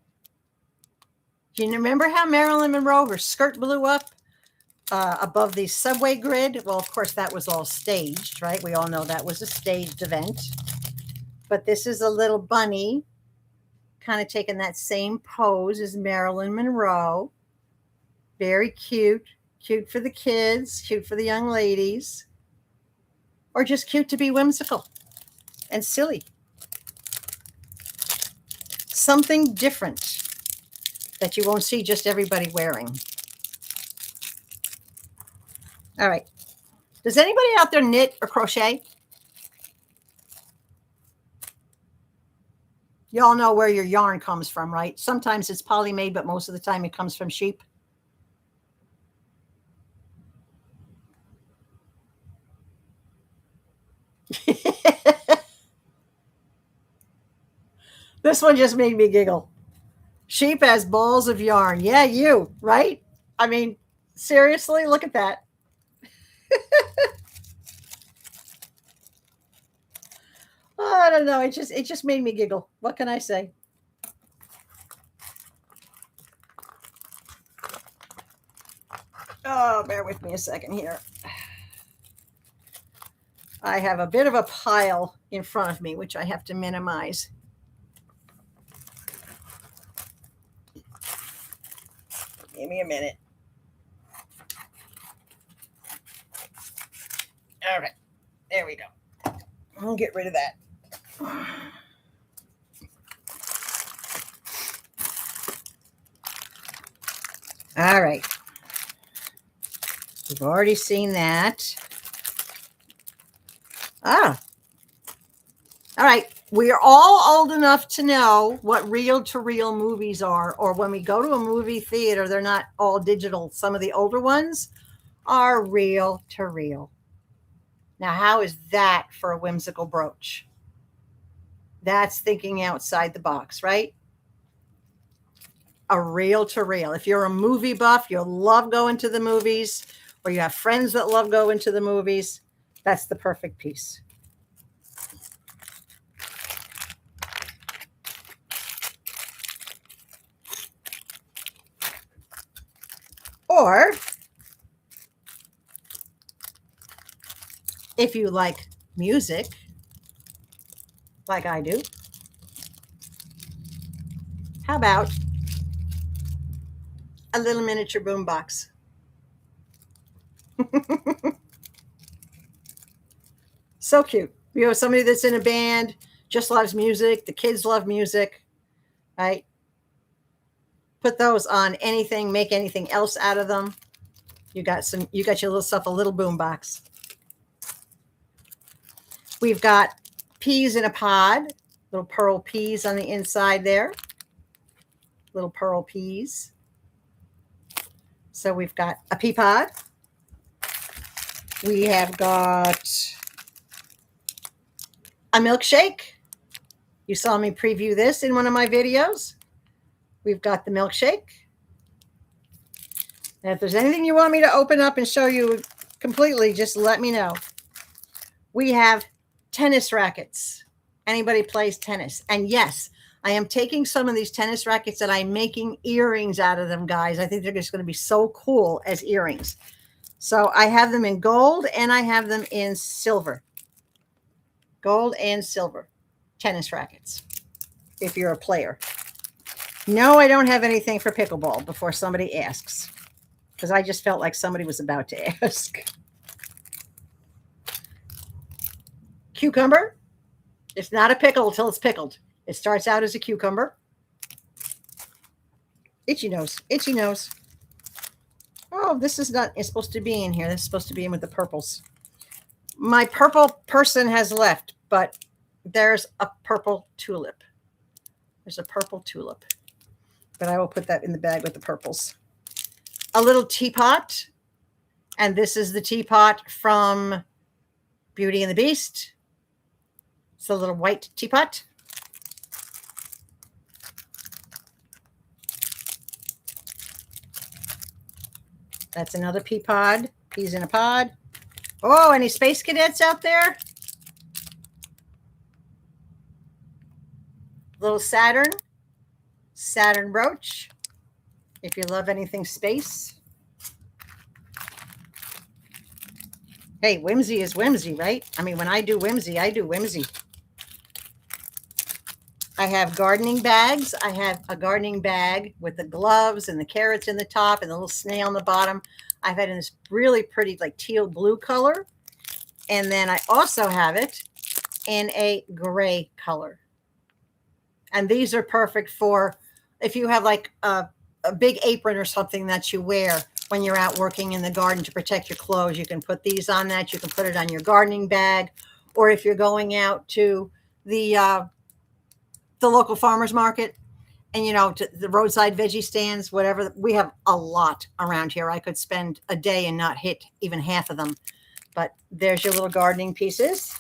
Do you remember how Marilyn Monroe, her skirt blew up above the subway grid? Well, of course, that was all staged, right? We all know that was a staged event. But this is a little bunny kind of taking that same pose as Marilyn Monroe. Very cute. Cute for the kids, cute for the young ladies, or just cute to be whimsical and silly. Something different that you won't see just everybody wearing. All right. Does anybody out there knit or crochet? You all know where your yarn comes from, right? Sometimes it's poly-made, but most of the time it comes from sheep. This one just made me giggle. Sheep has balls of yarn. Yeah, you, right? I mean, seriously, look at that. Oh, I don't know. It just made me giggle. What can I say? Oh, bear with me a second here. I have a bit of a pile in front of me, which I have to minimize. Give me a minute. All right. There we go. I'll get rid of that. All right. We've already seen that. Ah. All right. We are all old enough to know what reel-to-reel movies are, or when we go to a movie theater, they're not all digital. Some of the older ones are reel-to-reel. Now, how is that for a whimsical brooch? That's thinking outside the box, right? A reel-to-reel. If you're a movie buff, you'll love going to the movies, or you have friends that love going to the movies, that's the perfect piece. Or if you like music, like I do, how about a little miniature boombox? So cute. You know, somebody that's in a band just loves music. The kids love music, right? Put those on anything, make anything else out of them. You got your little stuff, a little boombox. We've got peas in a pod, little pearl peas on the inside there. Little pearl peas. So we've got a pea pod. We have got a milkshake. You saw me preview this in one of my videos. We've got the milkshake. And if there's anything you want me to open up and show you completely, just let me know. We have tennis rackets. Anybody plays tennis? And yes, I am taking some of these tennis rackets and I'm making earrings out of them, guys. I think they're just going to be so cool as earrings. So I have them in gold and I have them in silver. Gold and silver tennis rackets, if you're a player. No, I don't have anything for pickleball before somebody asks, because I just felt like somebody was about to ask. Cucumber. It's not a pickle until it's pickled. It starts out as a cucumber. Itchy nose, itchy nose. Oh, this is not, it's supposed to be in here. This is supposed to be in with the purples. My purple person has left, but there's a purple tulip. There's a purple tulip, but I will put that in the bag with the purples. A little teapot, and this is the teapot from Beauty and the Beast. It's a little white teapot. That's another pea pod. Peas in a pod. Oh, any space cadets out there? Little Saturn brooch. If you love anything space. Hey, whimsy is whimsy, right? I mean, when I do whimsy, I do whimsy. I have gardening bags. I have a gardening bag with the gloves and the carrots in the top and the little snail on the bottom. I've had in this really pretty like teal blue color. And then I also have it in a gray color. And these are perfect for if you have like a big apron or something that you wear when you're out working in the garden to protect your clothes. You can put these on that. You can put it on your gardening bag. Or if you're going out to the local farmer's market and, you know, to the roadside veggie stands, whatever. We have a lot around here. I could spend a day and not hit even half of them. But there's your little gardening pieces.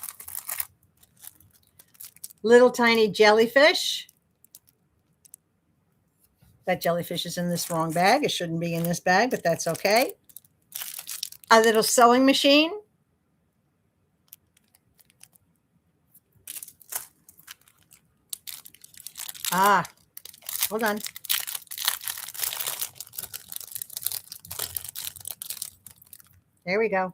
Little tiny jellyfish. That jellyfish is in this wrong bag. It shouldn't be in this bag, but that's okay. A little sewing machine. Ah, hold on. There we go.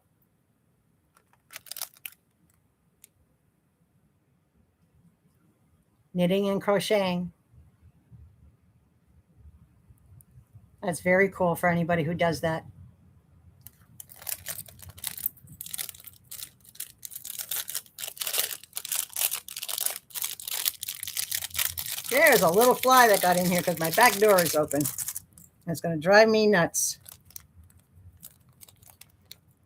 Knitting and crocheting. That's very cool for anybody who does that. There's a little fly that got in here because my back door is open. It's going to drive me nuts.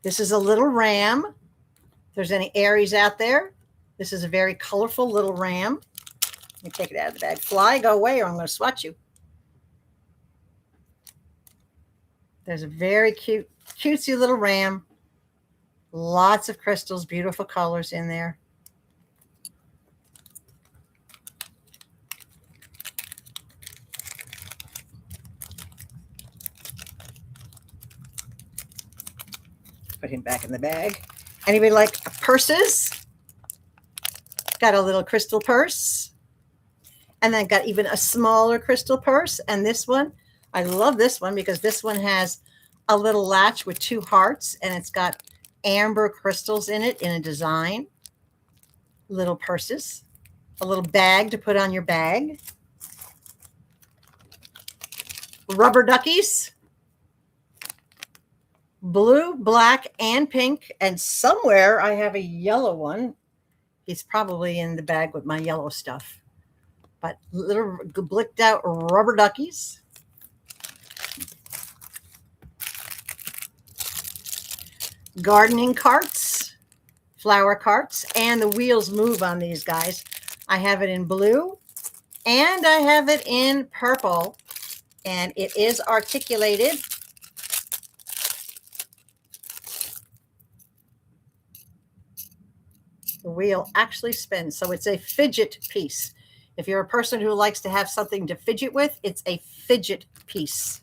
This is a little ram. If there's any Aries out there, this is a very colorful little ram. Let me take it out of the bag. Fly, go away or I'm going to swat you. There's a very cute, cutesy little ram. Lots of crystals, beautiful colors in there. Put him back in the bag. Anybody like purses? Got a little crystal purse. And then got even a smaller crystal purse. And this one, I love this one because this one has a little latch with 2 hearts. And it's got amber crystals in it in a design. Little purses. A little bag to put on your bag. Rubber duckies. Blue, black, and pink. And somewhere I have a yellow one. He's probably in the bag with my yellow stuff. But little blicked out rubber duckies. Gardening carts, flower carts, and the wheels move on these guys. I have it in blue and I have it in purple, and it is articulated. The wheel actually spins, so it's a fidget piece. If you're a person who likes to have something to fidget with, it's a fidget piece.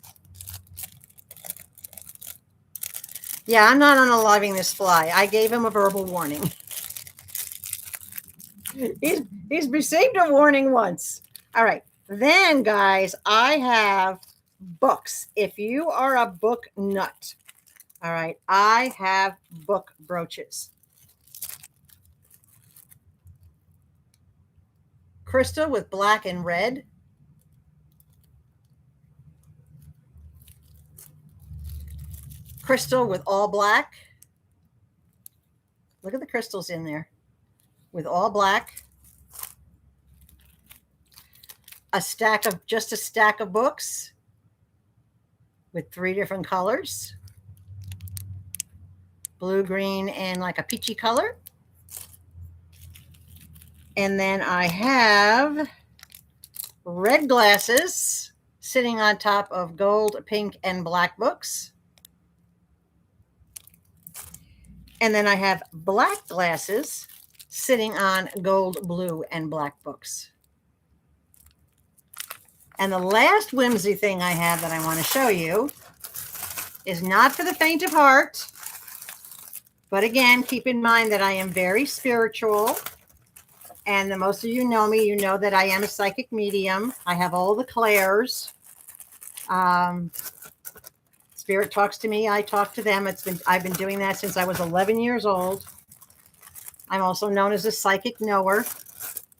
Yeah, I'm not unaliving this fly. I gave him a verbal warning. He's received a warning once. All right. Then, guys, I have books. If you are a book nut, all right, I have book brooches. Crystal with black and red. Crystal with all black. Look at the crystals in there. With all black. Just a stack of books with 3 different colors. Blue, green, and like a peachy color. And then I have red glasses sitting on top of gold, pink, and black books. And then I have black glasses sitting on gold, blue, and black books. And the last whimsy thing I have that I want to show you is not for the faint of heart. But again, keep in mind that I am very spiritual. And the most of you know me, you know that I am a psychic medium. I have all the clairs. Spirit talks to me. I talk to them. I've been doing that since I was 11 years old. I'm also known as a psychic knower.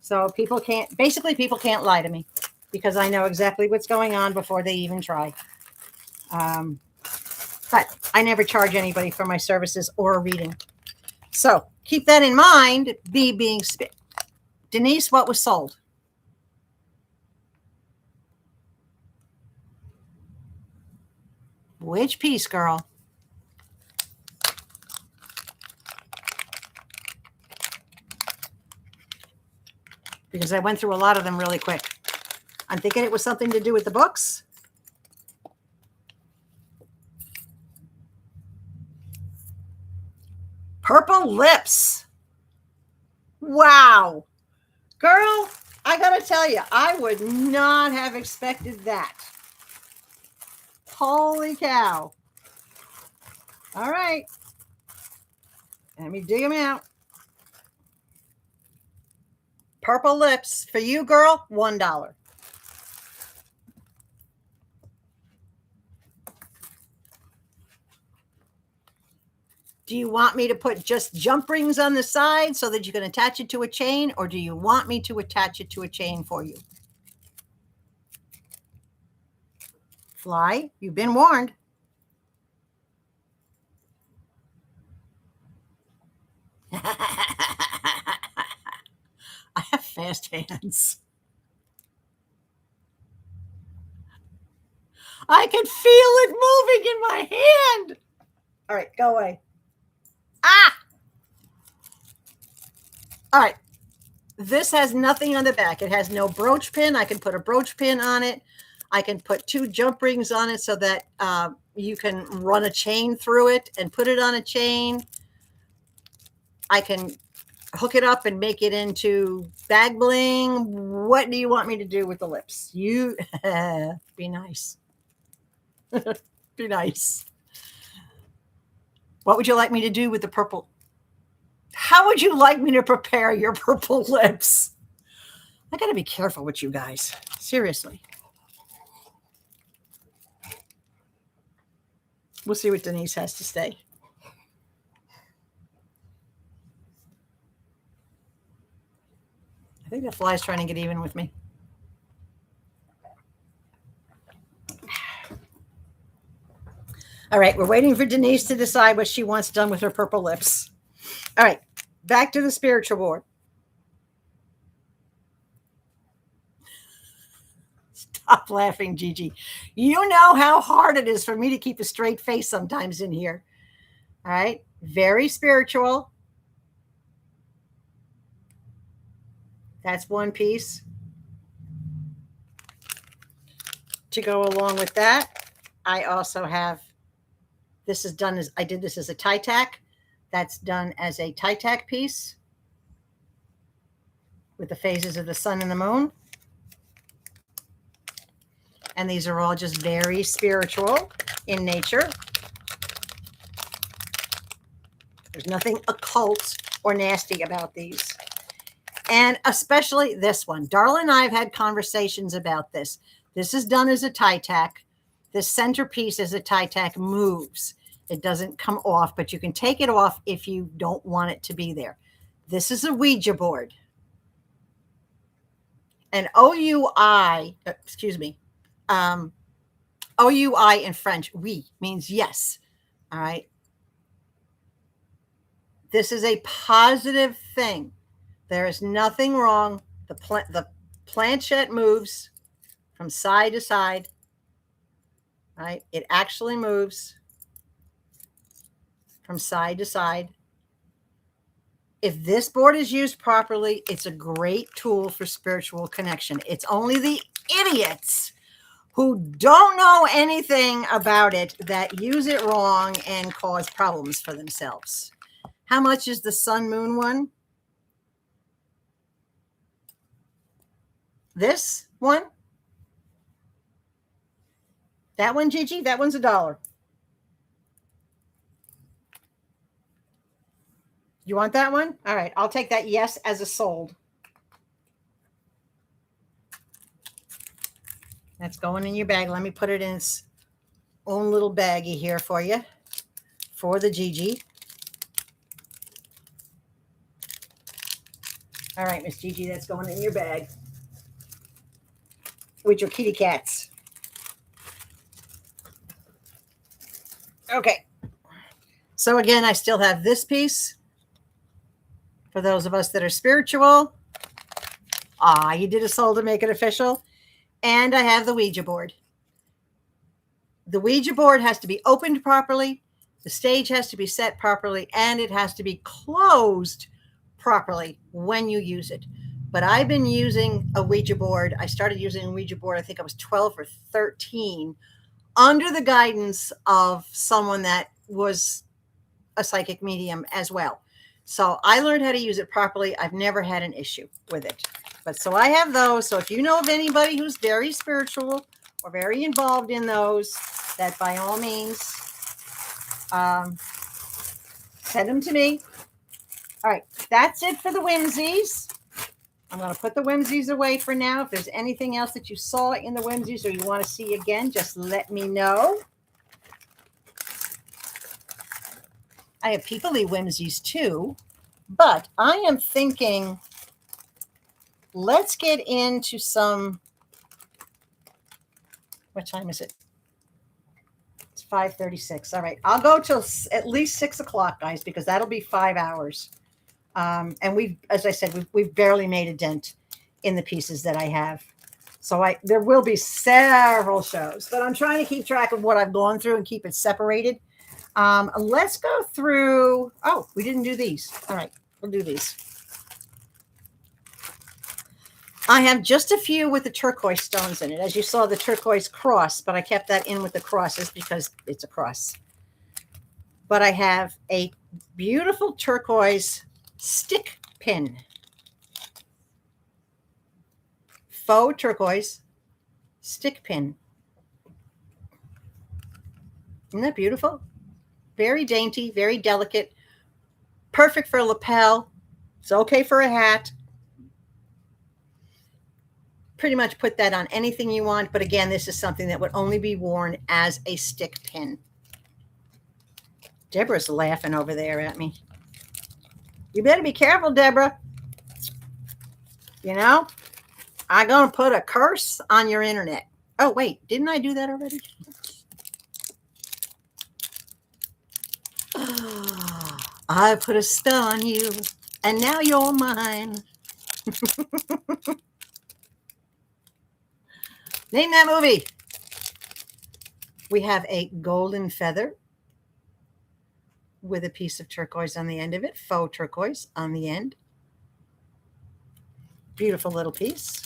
So people can't lie to me because I know exactly what's going on before they even try. But I never charge anybody for my services or a reading. So keep that in mind, being Denise, what was sold? Which piece, girl? Because I went through a lot of them really quick. I'm thinking it was something to do with the books. Purple lips. Wow. Girl, I got to tell you, I would not have expected that. Holy cow. All right. Let me dig them out. Purple lips. For you, girl, $1. Do you want me to put just jump rings on the side so that you can attach it to a chain, or do you want me to attach it to a chain for you? Fly, you've been warned. I have fast hands. I can feel it moving in my hand. All right, go away. Ah! All right. This has nothing on the back. It has no brooch pin. I can put a brooch pin on it. I can put 2 jump rings on it so that you can run a chain through it and put it on a chain. I can hook it up and make it into bag bling. What do you want me to do with the lips? You be nice. Be nice. What would you like me to do with the purple? How would you like me to prepare your purple lips? I got to be careful with you guys. Seriously. We'll see what Denise has to say. I think the fly's trying to get even with me. All right, we're waiting for Denise to decide what she wants done with her purple lips. All right, back to the spiritual board. Stop laughing, Gigi. You know how hard it is for me to keep a straight face sometimes in here. All right, very spiritual. That's one piece. To go along with that, I also have, this is done as, I did this as a tie tack. That's done as a tie tack piece with the phases of the sun and the moon. And these are all just very spiritual in nature. There's nothing occult or nasty about these. And especially this one. Darla and I have had conversations about this. This is done as a tie tack. The centerpiece as a tie tack moves. It doesn't come off, but you can take it off if you don't want it to be there. This is a Ouija board. And OUI, excuse me, OUI in French, oui, means yes. All right. This is a positive thing. There is nothing wrong. The planchette moves from side to side. Right? It actually moves from side to side. If this board is used properly, it's a great tool for spiritual connection. It's only the idiots who don't know anything about it that use it wrong and cause problems for themselves. How much is the sun moon one? This one? That one, Gigi? That one's $1. You want that one? All right, I'll take that yes as a sold. That's going in your bag. Let me put it in its own little baggie here for you, for the Gigi. All right, Miss Gigi, that's going in your bag with your kitty cats. Okay. So again, I still have this piece for those of us that are spiritual. You did a soul to make it official. And I have the Ouija board. The Ouija board has to be opened properly. The stage has to be set properly, and it has to be closed properly when you use it. But I've been using a Ouija board. I started using a Ouija board, I think I was 12 or 13, under the guidance of someone that was a psychic medium as well. So I learned how to use it properly. I've never had an issue with it. But so I have those. So if you know of anybody who's very spiritual or very involved in those, that by all means, send them to me. All right, that's it for the whimsies. I'm going to put the whimsies away for now. If there's anything else that you saw in the whimsies or you want to see again, just let me know. I have peoply whimsies too, but I am thinking, let's get into some, what time is it? It's 5:36. All right, I'll go till at least 6 o'clock, guys, because that'll be 5 hours. And we've, as I said, we've barely made a dent in the pieces that I have. So there will be several shows, but I'm trying to keep track of what I've gone through and keep it separated. Let's go through. Oh, we didn't do these. All right, we'll do these. I have just a few with the turquoise stones in it. As you saw, the turquoise cross, but I kept that in with the crosses because it's a cross. But I have a beautiful turquoise stick pin. Faux turquoise stick pin. Isn't that beautiful? Very dainty, very delicate. Perfect for a lapel. It's okay for a hat. Pretty much put that on anything you want. But again, this is something that would only be worn as a stick pin. Deborah's laughing over there at me. You better be careful, Deborah. You know, I'm going to put a curse on your internet. Oh, wait, didn't I do that already? I put a spell on you, and now you're mine. Name that movie. We have a golden feather with a piece of turquoise on the end of it, faux turquoise on the end. Beautiful little piece.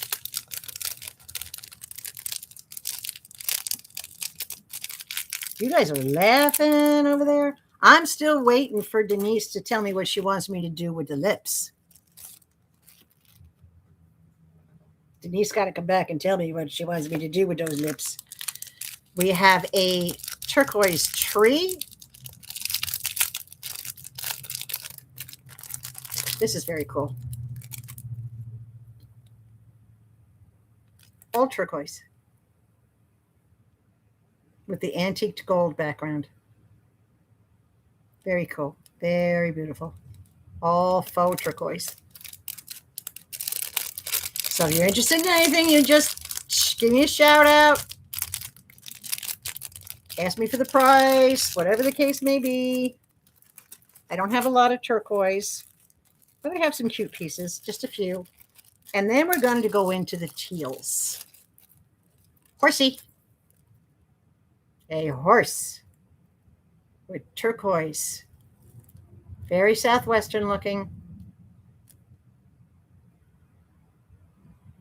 You guys are laughing over there. I'm still waiting for Denise to tell me what she wants me to do with the lips. Denise got to come back and tell me what she wants me to do with those lips. We have a turquoise tree. This is very cool. All turquoise with the antique gold background. Very cool. Very beautiful. All faux turquoise. So if you're interested in anything, you just give me a shout out. Ask me for the price, whatever the case may be. I don't have a lot of turquoise, but I have some cute pieces, just a few. And then we're going to go into the teals. Horsey. A horse with turquoise. Very southwestern looking.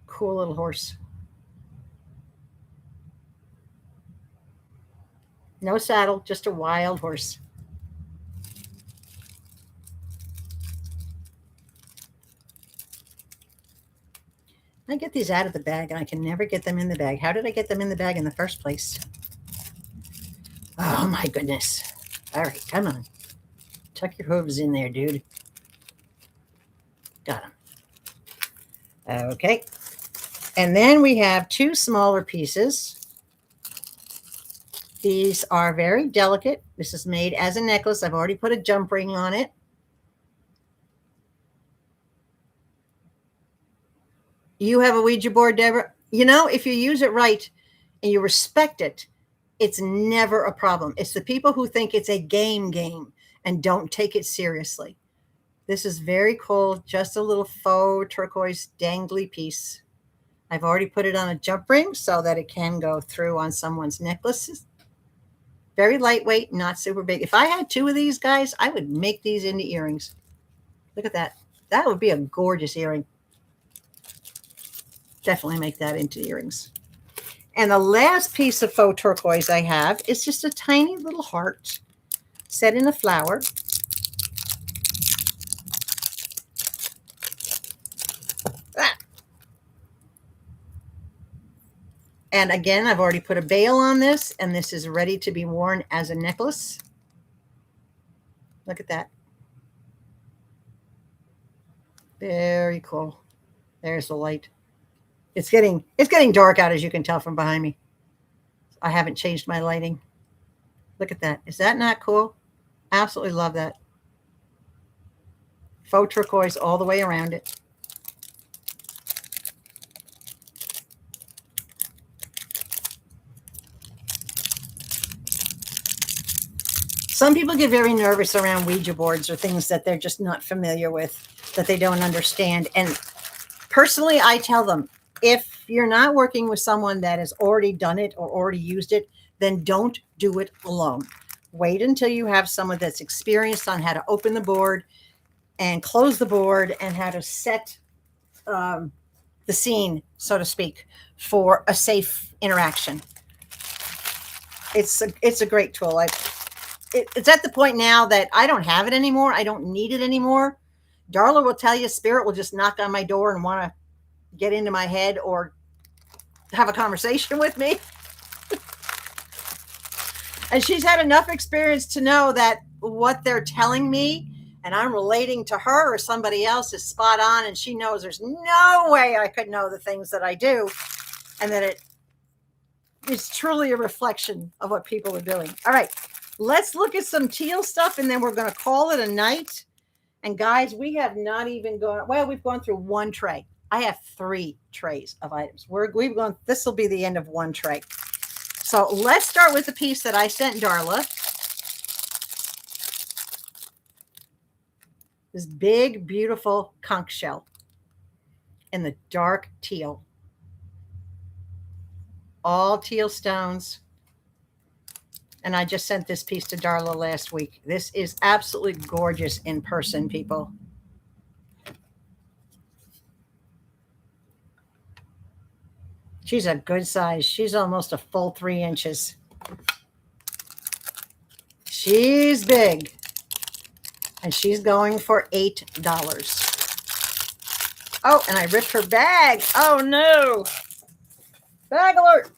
Cool little horse. No saddle, just a wild horse. I get these out of the bag and I can never get them in the bag. How did I get them in the bag in the first place? Oh my goodness. All right, come on. Tuck your hooves in there, dude. Got them. Okay. And then we have two smaller pieces. These are very delicate. This is made as a necklace. I've already put a jump ring on it. You have a Ouija board, Deborah? You know, if you use it right and you respect it, it's never a problem. It's the people who think it's a game and don't take it seriously. This is very cool. Just a little faux turquoise dangly piece. I've already put it on a jump ring so that it can go through on someone's necklaces. Very lightweight, not super big. If I had two of these guys, I would make these into earrings. Look at that. That would be a gorgeous earring. Definitely make that into earrings. And the last piece of faux turquoise I have is just a tiny little heart set in a flower. And again, I've already put a bail on this, and this is ready to be worn as a necklace. Look at that. Very cool. There's the light. It's getting dark out, as you can tell from behind me. I haven't changed my lighting. Look at that. Is that not cool? Absolutely love that. Faux turquoise all the way around it. Some people get very nervous around Ouija boards or things that they're just not familiar with, that they don't understand. And personally, I tell them, if you're not working with someone that has already done it or already used it, then don't do it alone. Wait until you have someone that's experienced on how to open the board and close the board and how to set the scene, so to speak, for a safe interaction. It's a great tool. It's at the point now that I don't have it anymore. I don't need it anymore. Darla will tell you, spirit will just knock on my door and want to get into my head or have a conversation with me. And she's had enough experience to know that what they're telling me and I'm relating to her or somebody else is spot on. And she knows there's no way I could know the things that I do, and that it is truly a reflection of what people are doing. All right, let's look at some teal stuff, and then we're going to call it a night. And guys, we have not even gone, well, we've gone through one tray. I have 3 trays of items. We've gone, this will be the end of one tray. So let's start with the piece that I sent Darla. This big, beautiful conch shell in the dark teal. All teal stones. And I just sent this piece to Darla last week. This is absolutely gorgeous in person, people. She's a good size. She's almost a full 3 inches. She's big. And she's going for $8. Oh, and I ripped her bag. Oh, no. Bag alert.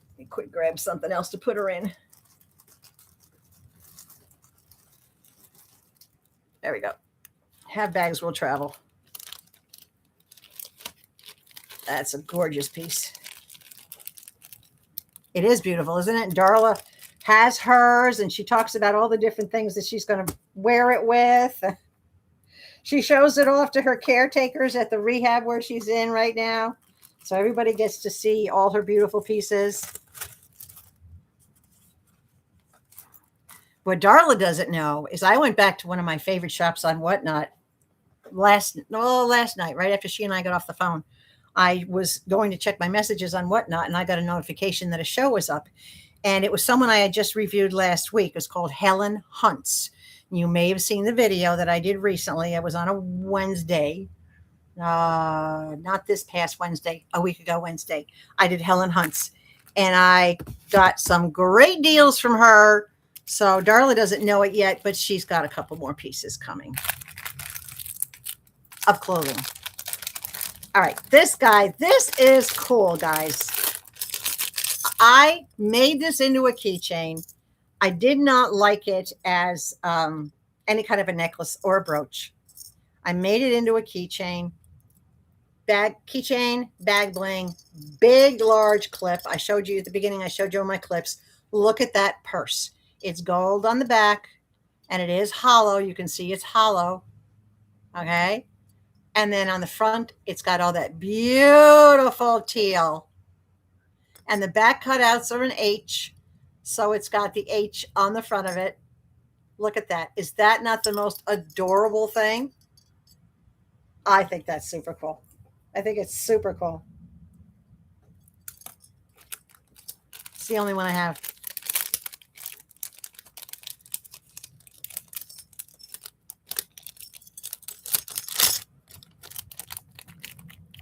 Let me quick grab something else to put her in. There we go. Have bags will travel. That's a gorgeous piece. It is beautiful, isn't it? Darla has hers, and she talks about all the different things that she's going to wear it with. She shows it off to her caretakers at the rehab where she's in right now. So everybody gets to see all her beautiful pieces. What Darla doesn't know is I went back to one of my favorite shops on Whatnot last night, right after she and I got off the phone. I was going to check my messages on Whatnot, and I got a notification that a show was up. And it was someone I had just reviewed last week. It was called Helen Hunts. You may have seen the video that I did recently. It was on a Wednesday. Not this past Wednesday, a week ago Wednesday. I did Helen Hunts. And I got some great deals from her. So Darla doesn't know it yet, but she's got a couple more pieces coming of clothing. All right, this is cool, guys. I made this into a keychain. I did not like it as any kind of a necklace or a brooch. I made it into a keychain. Bag bling, big, large clip. I showed you at the beginning, I showed you all my clips. Look at that purse. It's gold on the back, and it is hollow. You can see it's hollow. Okay. And then on the front, it's got all that beautiful teal. And the back cutouts are an H. So it's got the H on the front of it. Look at that. Is that not the most adorable thing? I think that's super cool. I think it's super cool. It's the only one I have.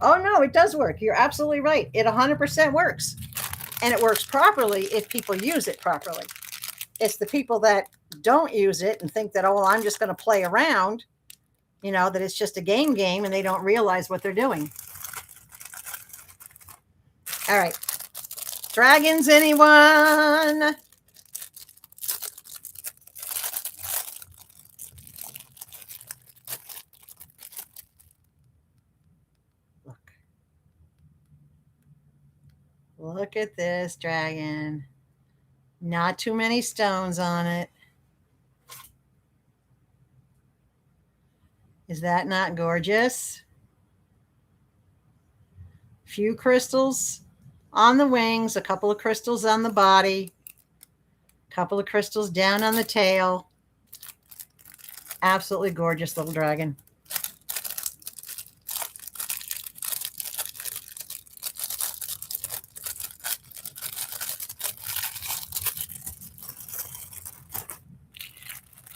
Oh, no, it does work. You're absolutely right. It 100% works. And it works properly if people use it properly. It's the people that don't use it and think that, oh, well, I'm just going to play around, you know, that it's just a game, and they don't realize what they're doing. All right. Dragons, anyone? Look at this dragon. Not too many stones on it. Is that not gorgeous? Few crystals on the wings, a couple of crystals on the body, a couple of crystals down on the tail. Absolutely gorgeous little dragon.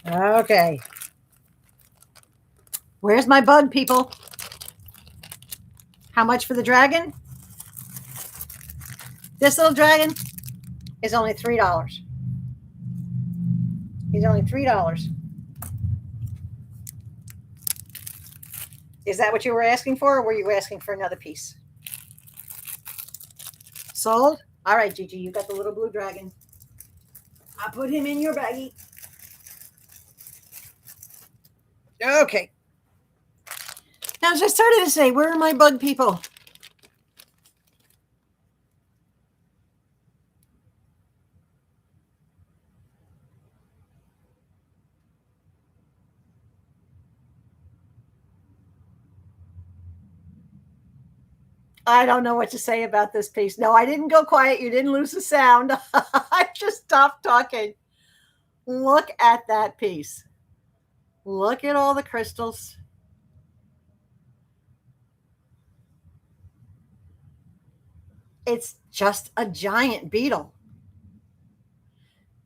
Okay. Where's my bug, people? How much for the dragon? This little dragon is only $3. He's only $3. Is that what you were asking for, or were you asking for another piece? Sold? All right, Gigi, you got the little blue dragon. I'll put him in your baggie. Okay. Now, as I started to say, where are my bug people? I don't know what to say about this piece. No, I didn't go quiet. You didn't lose the sound. I just stopped talking. Look at that piece. Look at all the crystals. It's just a giant beetle.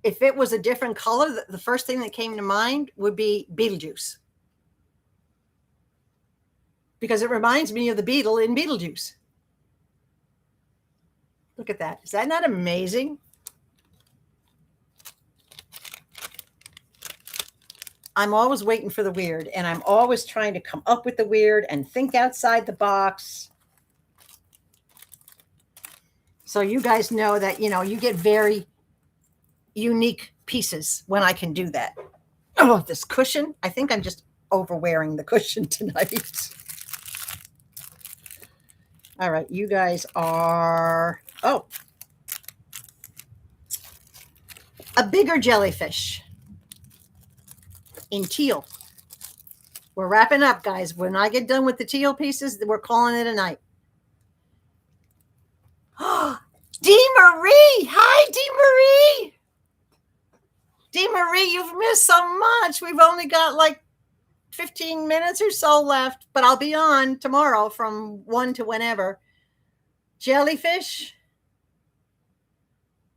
If it was a different color, the first thing that came to mind would be Beetlejuice. Because it reminds me of the beetle in Beetlejuice. Look at that. Is that not amazing? I'm always waiting for the weird, and I'm always trying to come up with the weird and think outside the box. So you guys know that, you know, you get very unique pieces when I can do that. Oh, this cushion. I think I'm just overwearing the cushion tonight. All right, you guys are, oh, a bigger jellyfish in teal. We're wrapping up, guys. When I get done with the teal pieces, we're calling it a night. Dee Marie! Hi, Dee Marie! Dee Marie, you've missed so much. We've only got like 15 minutes or so left, but I'll be on tomorrow from 1 to whenever. Jellyfish.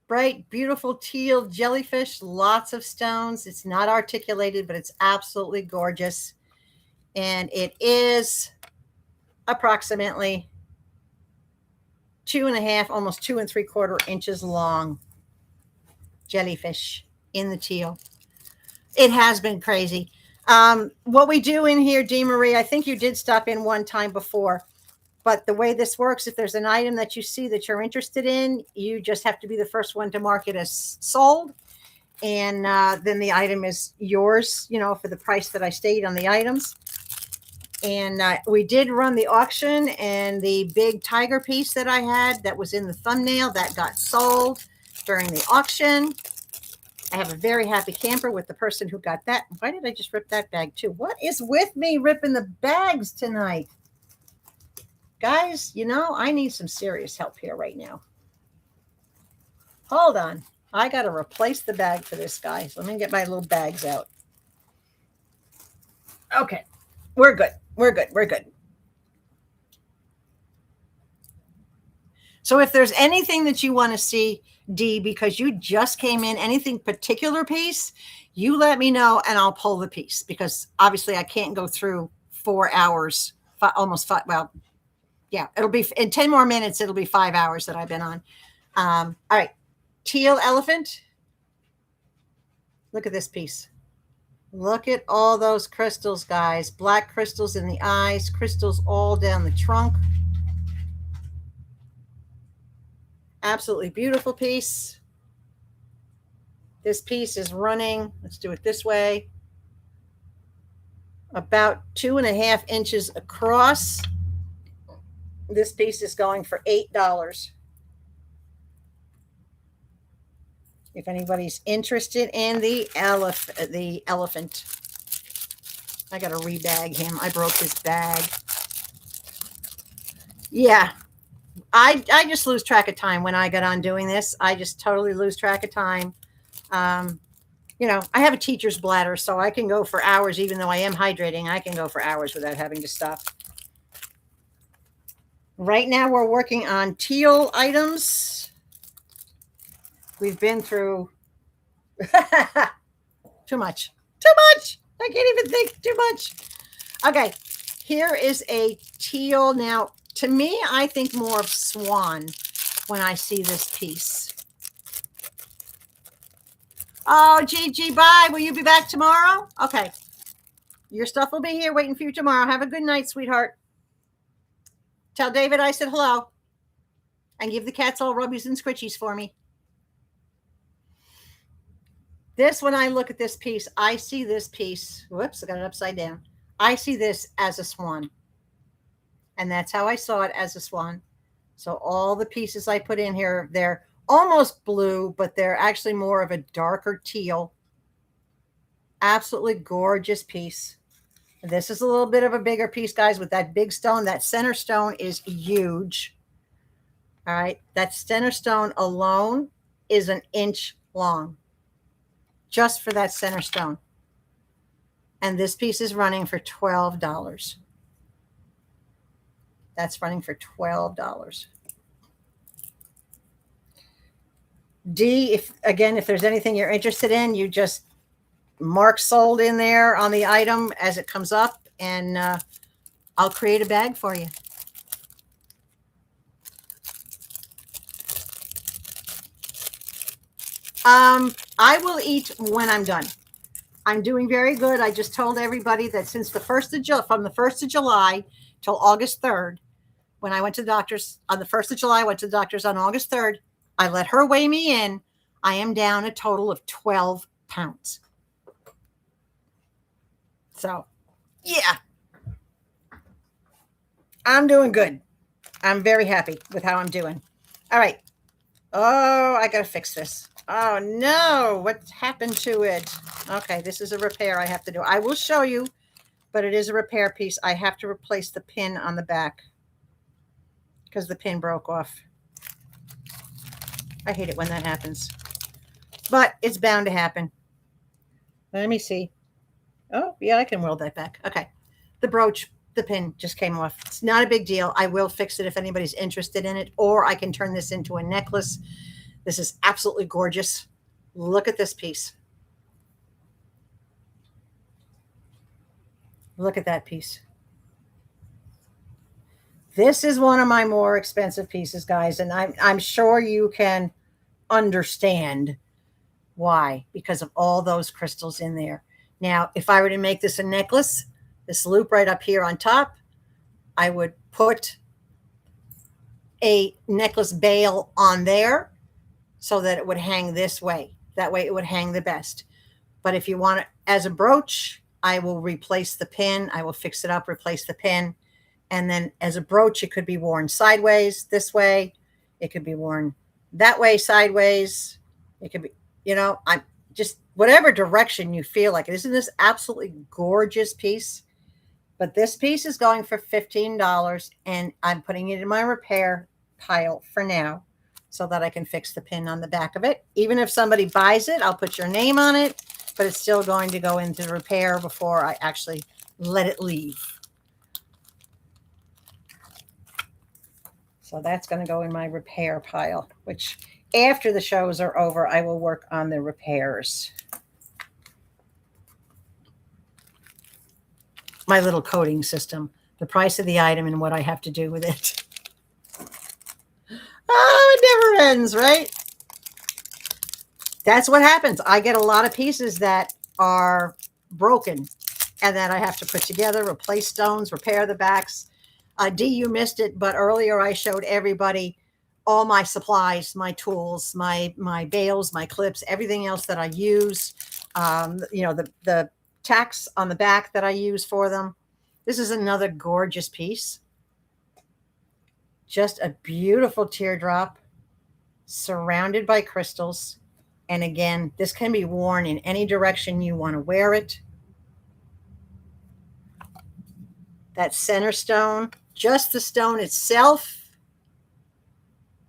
Bright, beautiful teal jellyfish. Lots of stones. It's not articulated, but it's absolutely gorgeous. And it is approximately 2.5, almost 2 3/4 inches long. Jellyfish in the teal. It has been crazy. What we do in here, Dee Marie, I think you did stop in one time before, but the way this works, if there's an item that you see that you're interested in, you just have to be the first one to mark it as sold. And then the item is yours, you know, for the price that I stated on the items. And we did run the auction, and the big tiger piece that I had that was in the thumbnail, that got sold during the auction. I have a very happy camper with the person who got that. Why did I just rip that bag too? What is with me ripping the bags tonight? Guys, you know, I need some serious help here right now. Hold on. I got to replace the bag for this guy. So let me get my little bags out. Okay. We're good. We're good. We're good. So if there's anything that you want to see, Dee, because you just came in, anything particular piece, you let me know and I'll pull the piece, because obviously I can't go through 4 hours, almost 5. Well, yeah, it'll be in 10 more minutes. It'll be 5 hours that I've been on. All right. Teal elephant. Look at this piece. Look at all those crystals, guys. Black crystals in the eyes, crystals all down the trunk. Absolutely beautiful piece. This piece is running, let's do it this way, about 2.5 inches across. This piece is going for $8. If anybody's interested in the elephant. I got to rebag him. I broke his bag. Yeah. I just lose track of time when I get on doing this. I just totally lose track of time. You know, I have a teacher's bladder, so I can go for hours, even though I am hydrating. I can go for hours without having to stop. Right now, we're working on teal items. We've been through too much. Too much. I can't even think. Too much. Okay. Here is a teal. Now, to me, I think more of swan when I see this piece. Oh, Gigi, bye. Will you be back tomorrow? Okay. Your stuff will be here waiting for you tomorrow. Have a good night, sweetheart. Tell David I said hello. And give the cats all rubbies and scritchies for me. This, when I look at this piece, I see this piece. Whoops, I got it upside down. I see this as a swan. And that's how I saw it, as a swan. So all the pieces I put in here, they're almost blue, but they're actually more of a darker teal. Absolutely gorgeous piece. This is a little bit of a bigger piece, guys, with that big stone. That center stone is huge. All right. That center stone alone is 1 inch long, just for that center stone. And this piece is running for $12. That's running for $12. D, if there's anything you're interested in, you just mark sold in there on the item as it comes up, and I'll create a bag for you. I will eat when I'm done. I'm doing very good. I just told everybody that since from the 1st of July till August 3rd, when I went to the doctors on the 1st of July, I went to the doctors on August 3rd. I let her weigh me in. I am down a total of 12 pounds. So Yeah, I'm doing good. I'm very happy with how I'm doing. All right. Oh, I got to fix this. Oh, no. What happened to it? Okay, this is a repair I have to do. I will show you, but it is a repair piece. I have to replace the pin on the back because the pin broke off. I hate it when that happens, but it's bound to happen. Let me see. Oh, yeah, I can weld that back. Okay. The brooch, the pin just came off. It's not a big deal. I will fix it if anybody's interested in it, or I can turn this into a necklace. This is absolutely gorgeous. Look at this piece. Look at that piece. This is one of my more expensive pieces, guys, and I'm sure you can understand why, because of all those crystals in there. Now, if I were to make this a necklace, this loop right up here on top, I would put a necklace bail on there so that it would hang this way. That way it would hang the best. But if you want it as a brooch, I will replace the pin. I will fix it up, replace the pin. And then as a brooch, it could be worn sideways, this way. It could be worn that way, sideways. It could be, I'm just whatever direction you feel like it. Isn't this absolutely gorgeous piece? But this piece is going for $15, and I'm putting it in my repair pile for now so that I can fix the pin on the back of it. Even if somebody buys it, I'll put your name on it, but it's still going to go into repair before I actually let it leave. So that's going to go in my repair pile, which after the shows are over, I will work on the repairs. My little coding system, the price of the item and what I have to do with it. Oh, it never ends, right? That's what happens. I get a lot of pieces that are broken and that I have to put together, replace stones, repair the backs. Dee, you missed it, but earlier I showed everybody all my supplies, my tools, my bales, my clips, everything else that I use. The tacks on the back that I use for them. This is another gorgeous piece. Just a beautiful teardrop surrounded by crystals. And again, this can be worn in any direction you want to wear it. That center stone, just the stone itself,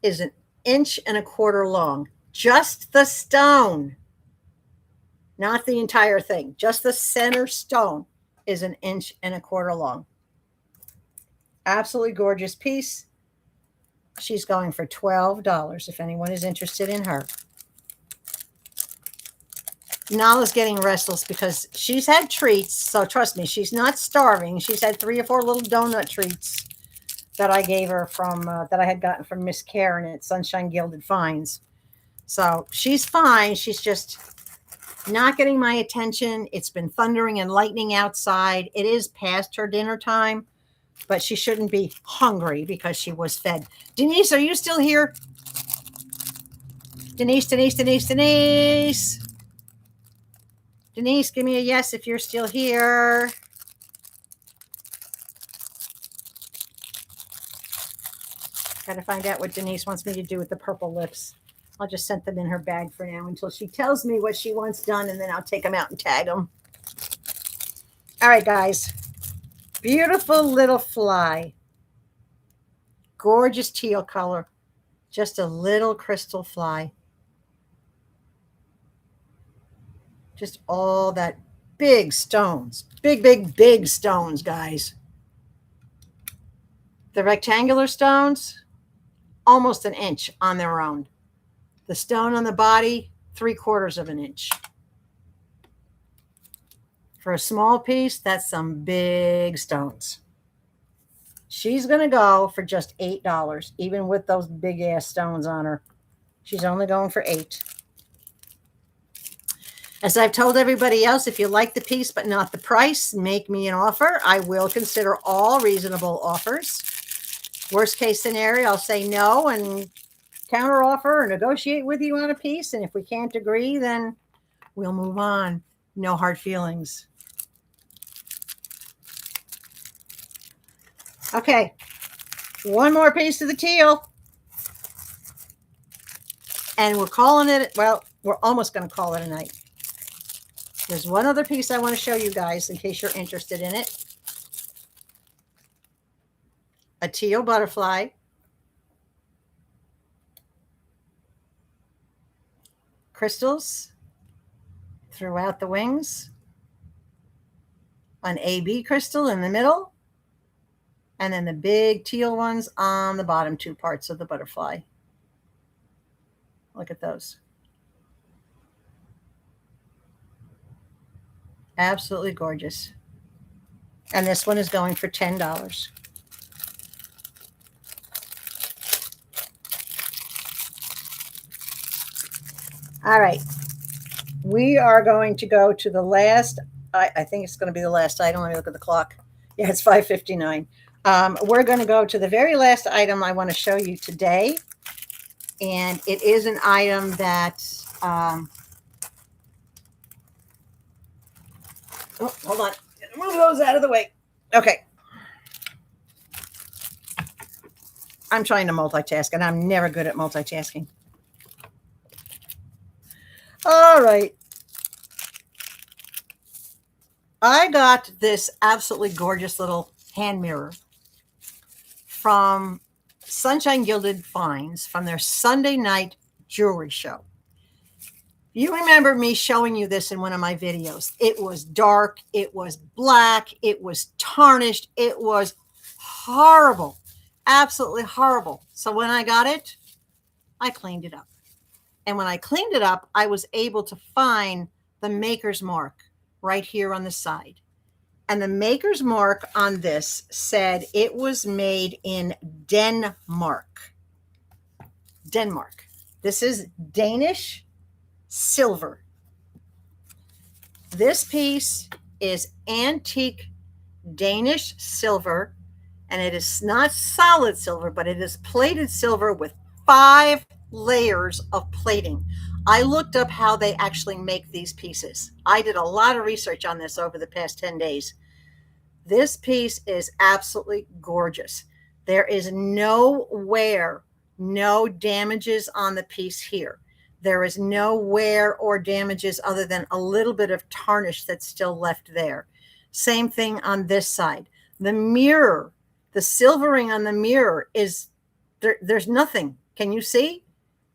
is 1.25 inches long. Just the stone, not the entire thing. Just the center stone is 1.25 inches long. Absolutely gorgeous piece. She's going for $12 if anyone is interested in her. Nala's getting restless because she's had treats. So trust me, she's not starving. She's had 3 or 4 little donut treats that I gave her from that I had gotten from Miss Karen at Sunshine Gilded Finds. So she's fine. She's just not getting my attention. It's been thundering and lightning outside. It is past her dinner time, but she shouldn't be hungry because she was fed. Denise, are you still here? Denise. Denise, give me a yes if you're still here. Got to find out what Denise wants me to do with the purple lips. I'll just set them in her bag for now until she tells me what she wants done, and then I'll take them out and tag them. All right, guys. Beautiful little fly. Gorgeous teal color. Just a little crystal fly. Just all that big stones. Big stones, guys. The rectangular stones, almost 1 inch on their own. The stone on the body, 3/4 inch. For a small piece, that's some big stones. She's going to go for just $8, even with those big ass stones on her. She's only going for $8. As I've told everybody else, if you like the piece but not the price, make me an offer. I will consider all reasonable offers. Worst case scenario, I'll say no and counter offer or negotiate with you on a piece. And if we can't agree, then we'll move on. No hard feelings. Okay, one more piece of the teal. And we're calling it, well, we're almost going to call it a night. There's one other piece I want to show you guys in case you're interested in it. A teal butterfly. Crystals throughout the wings. An AB crystal in the middle. And then the big teal ones on the bottom two parts of the butterfly. Look at those. Absolutely gorgeous. And this one is going for $10. All right. We are going to go to the last, I think it's going to be the last item. Let me look at the clock. Yeah, it's 5:59. We're going to go to the very last item I want to show you today. And it is an item that, oh, hold on. Move those out of the way. Okay. I'm trying to multitask, and I'm never good at multitasking. All right. I got this absolutely gorgeous little hand mirror from Sunshine Gilded Finds from their Sunday night jewelry show. You remember me showing you this in one of my videos. It was dark. It was black. It was tarnished. It was horrible. Absolutely horrible. So when I got it, I cleaned it up. And when I cleaned it up, I was able to find the maker's mark right here on the side. And the maker's mark on this said it was made in Denmark. Denmark. This is Danish silver. This piece is antique Danish silver, and it is not solid silver, but it is plated silver with 5 layers of plating. I looked up how they actually make these pieces. I did a lot of research on this over the past 10 days. This piece is absolutely gorgeous. There is no wear, no damages on the piece here. There is no wear or damages other than a little bit of tarnish that's still left there. Same thing on this side. The mirror, the silvering on the mirror is, there's nothing. Can you see?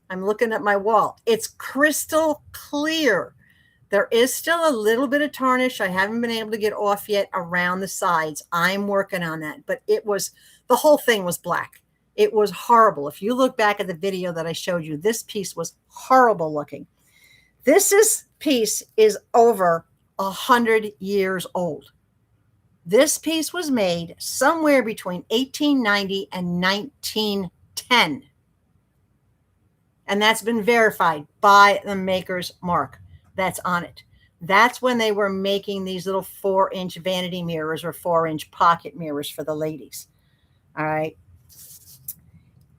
I'm looking at my wall. It's crystal clear. There is still a little bit of tarnish I haven't been able to get off yet around the sides. I'm working on that. But it was, the whole thing was black. It was horrible. If you look back at the video that I showed you, this piece was horrible looking. This piece is over 100 years old. This piece was made somewhere between 1890 and 1910. And that's been verified by the maker's mark that's on it. That's when they were making these little 4-inch vanity mirrors or 4-inch pocket mirrors for the ladies. All right.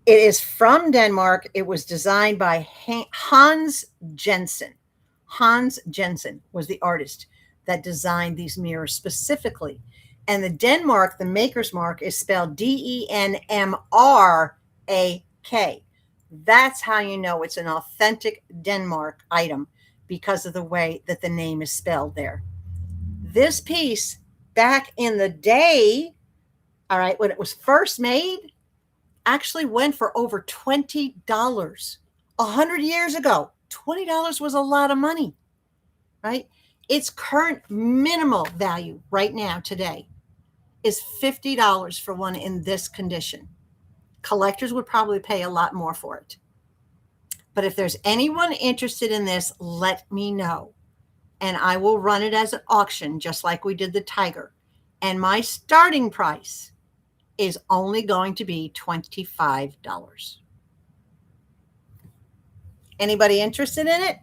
It is from Denmark. It was designed by Hans Jensen. Hans Jensen was the artist that designed these mirrors specifically. And the Denmark, the maker's mark, is spelled D-E-N-M-R-A-K. That's how you know it's an authentic Denmark item, because of the way that the name is spelled there. This piece, back in the day, all right, when it was first made, actually went for over $20. 100 years ago, $20 was a lot of money, right? Its current minimal value right now today is $50 for one in this condition. Collectors would probably pay a lot more for it. But if there's anyone interested in this, let me know. And I will run it as an auction, just like we did the tiger. And my starting price is only going to be $25. Anybody interested in it?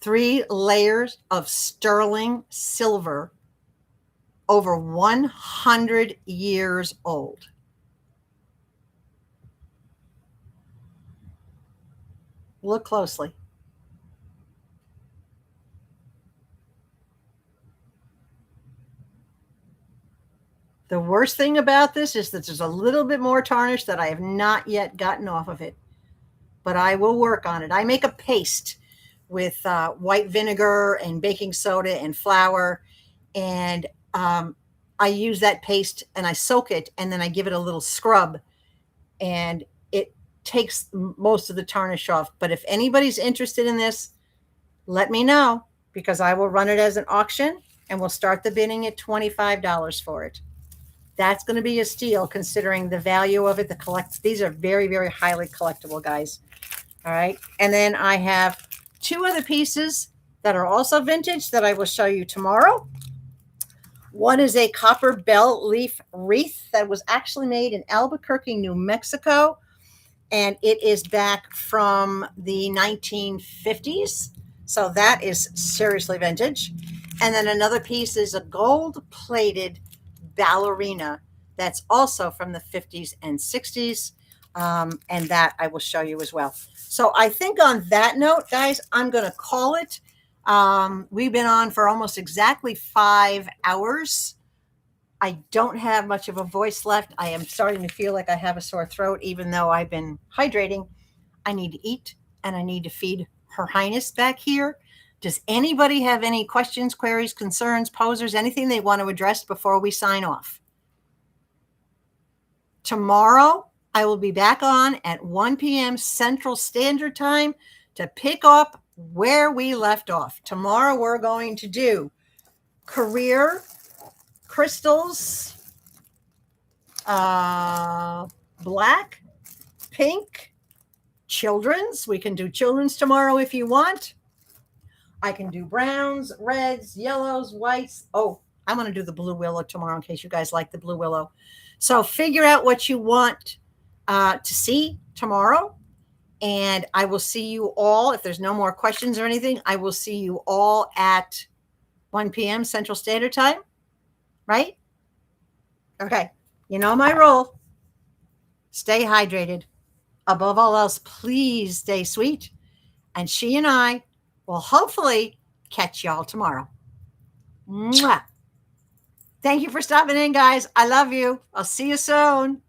Three layers of sterling silver, over 100 years old. Look closely. The worst thing about this is that there's a little bit more tarnish that I have not yet gotten off of it, but I will work on it. I make a paste with white vinegar and baking soda and flour, and I use that paste and I soak it, and then I give it a little scrub, and it takes most of the tarnish off. But if anybody's interested in this, let me know, because I will run it as an auction and we'll start the bidding at $25 for it. That's going to be a steal considering the value of it. These are very, very highly collectible, guys. All right. And then I have two other pieces that are also vintage that I will show you tomorrow. One is a copper bell leaf wreath that was actually made in Albuquerque, New Mexico, and it is back from the 1950s. So that is seriously vintage. And then another piece is a gold-plated ballerina that's also from the 50s and 60s, and that I will show you as well. So I think on that note, guys, I'm going to call it. We've been on for almost exactly 5 hours. I don't have much of a voice left. I am starting to feel like I have a sore throat, even though I've been hydrating. I need to eat, and I need to feed Her Highness back here. Does anybody have any questions, queries, concerns, posers, anything they want to address before we sign off? Tomorrow, I will be back on at 1 p.m. Central Standard Time to pick up where we left off. Tomorrow, we're going to do career, crystals, black, pink, children's. We can do children's tomorrow if you want. I can do browns, reds, yellows, whites. Oh, I'm going to do the blue willow tomorrow in case you guys like the blue willow. So figure out what you want to see tomorrow. And I will see you all. If there's no more questions or anything, I will see you all at 1 p.m. Central Standard Time. Right? Okay. You know my rule. Stay hydrated. Above all else, please stay sweet. And she and I will hopefully catch y'all tomorrow. Mwah. Thank you for stopping in, guys. I love you. I'll see you soon.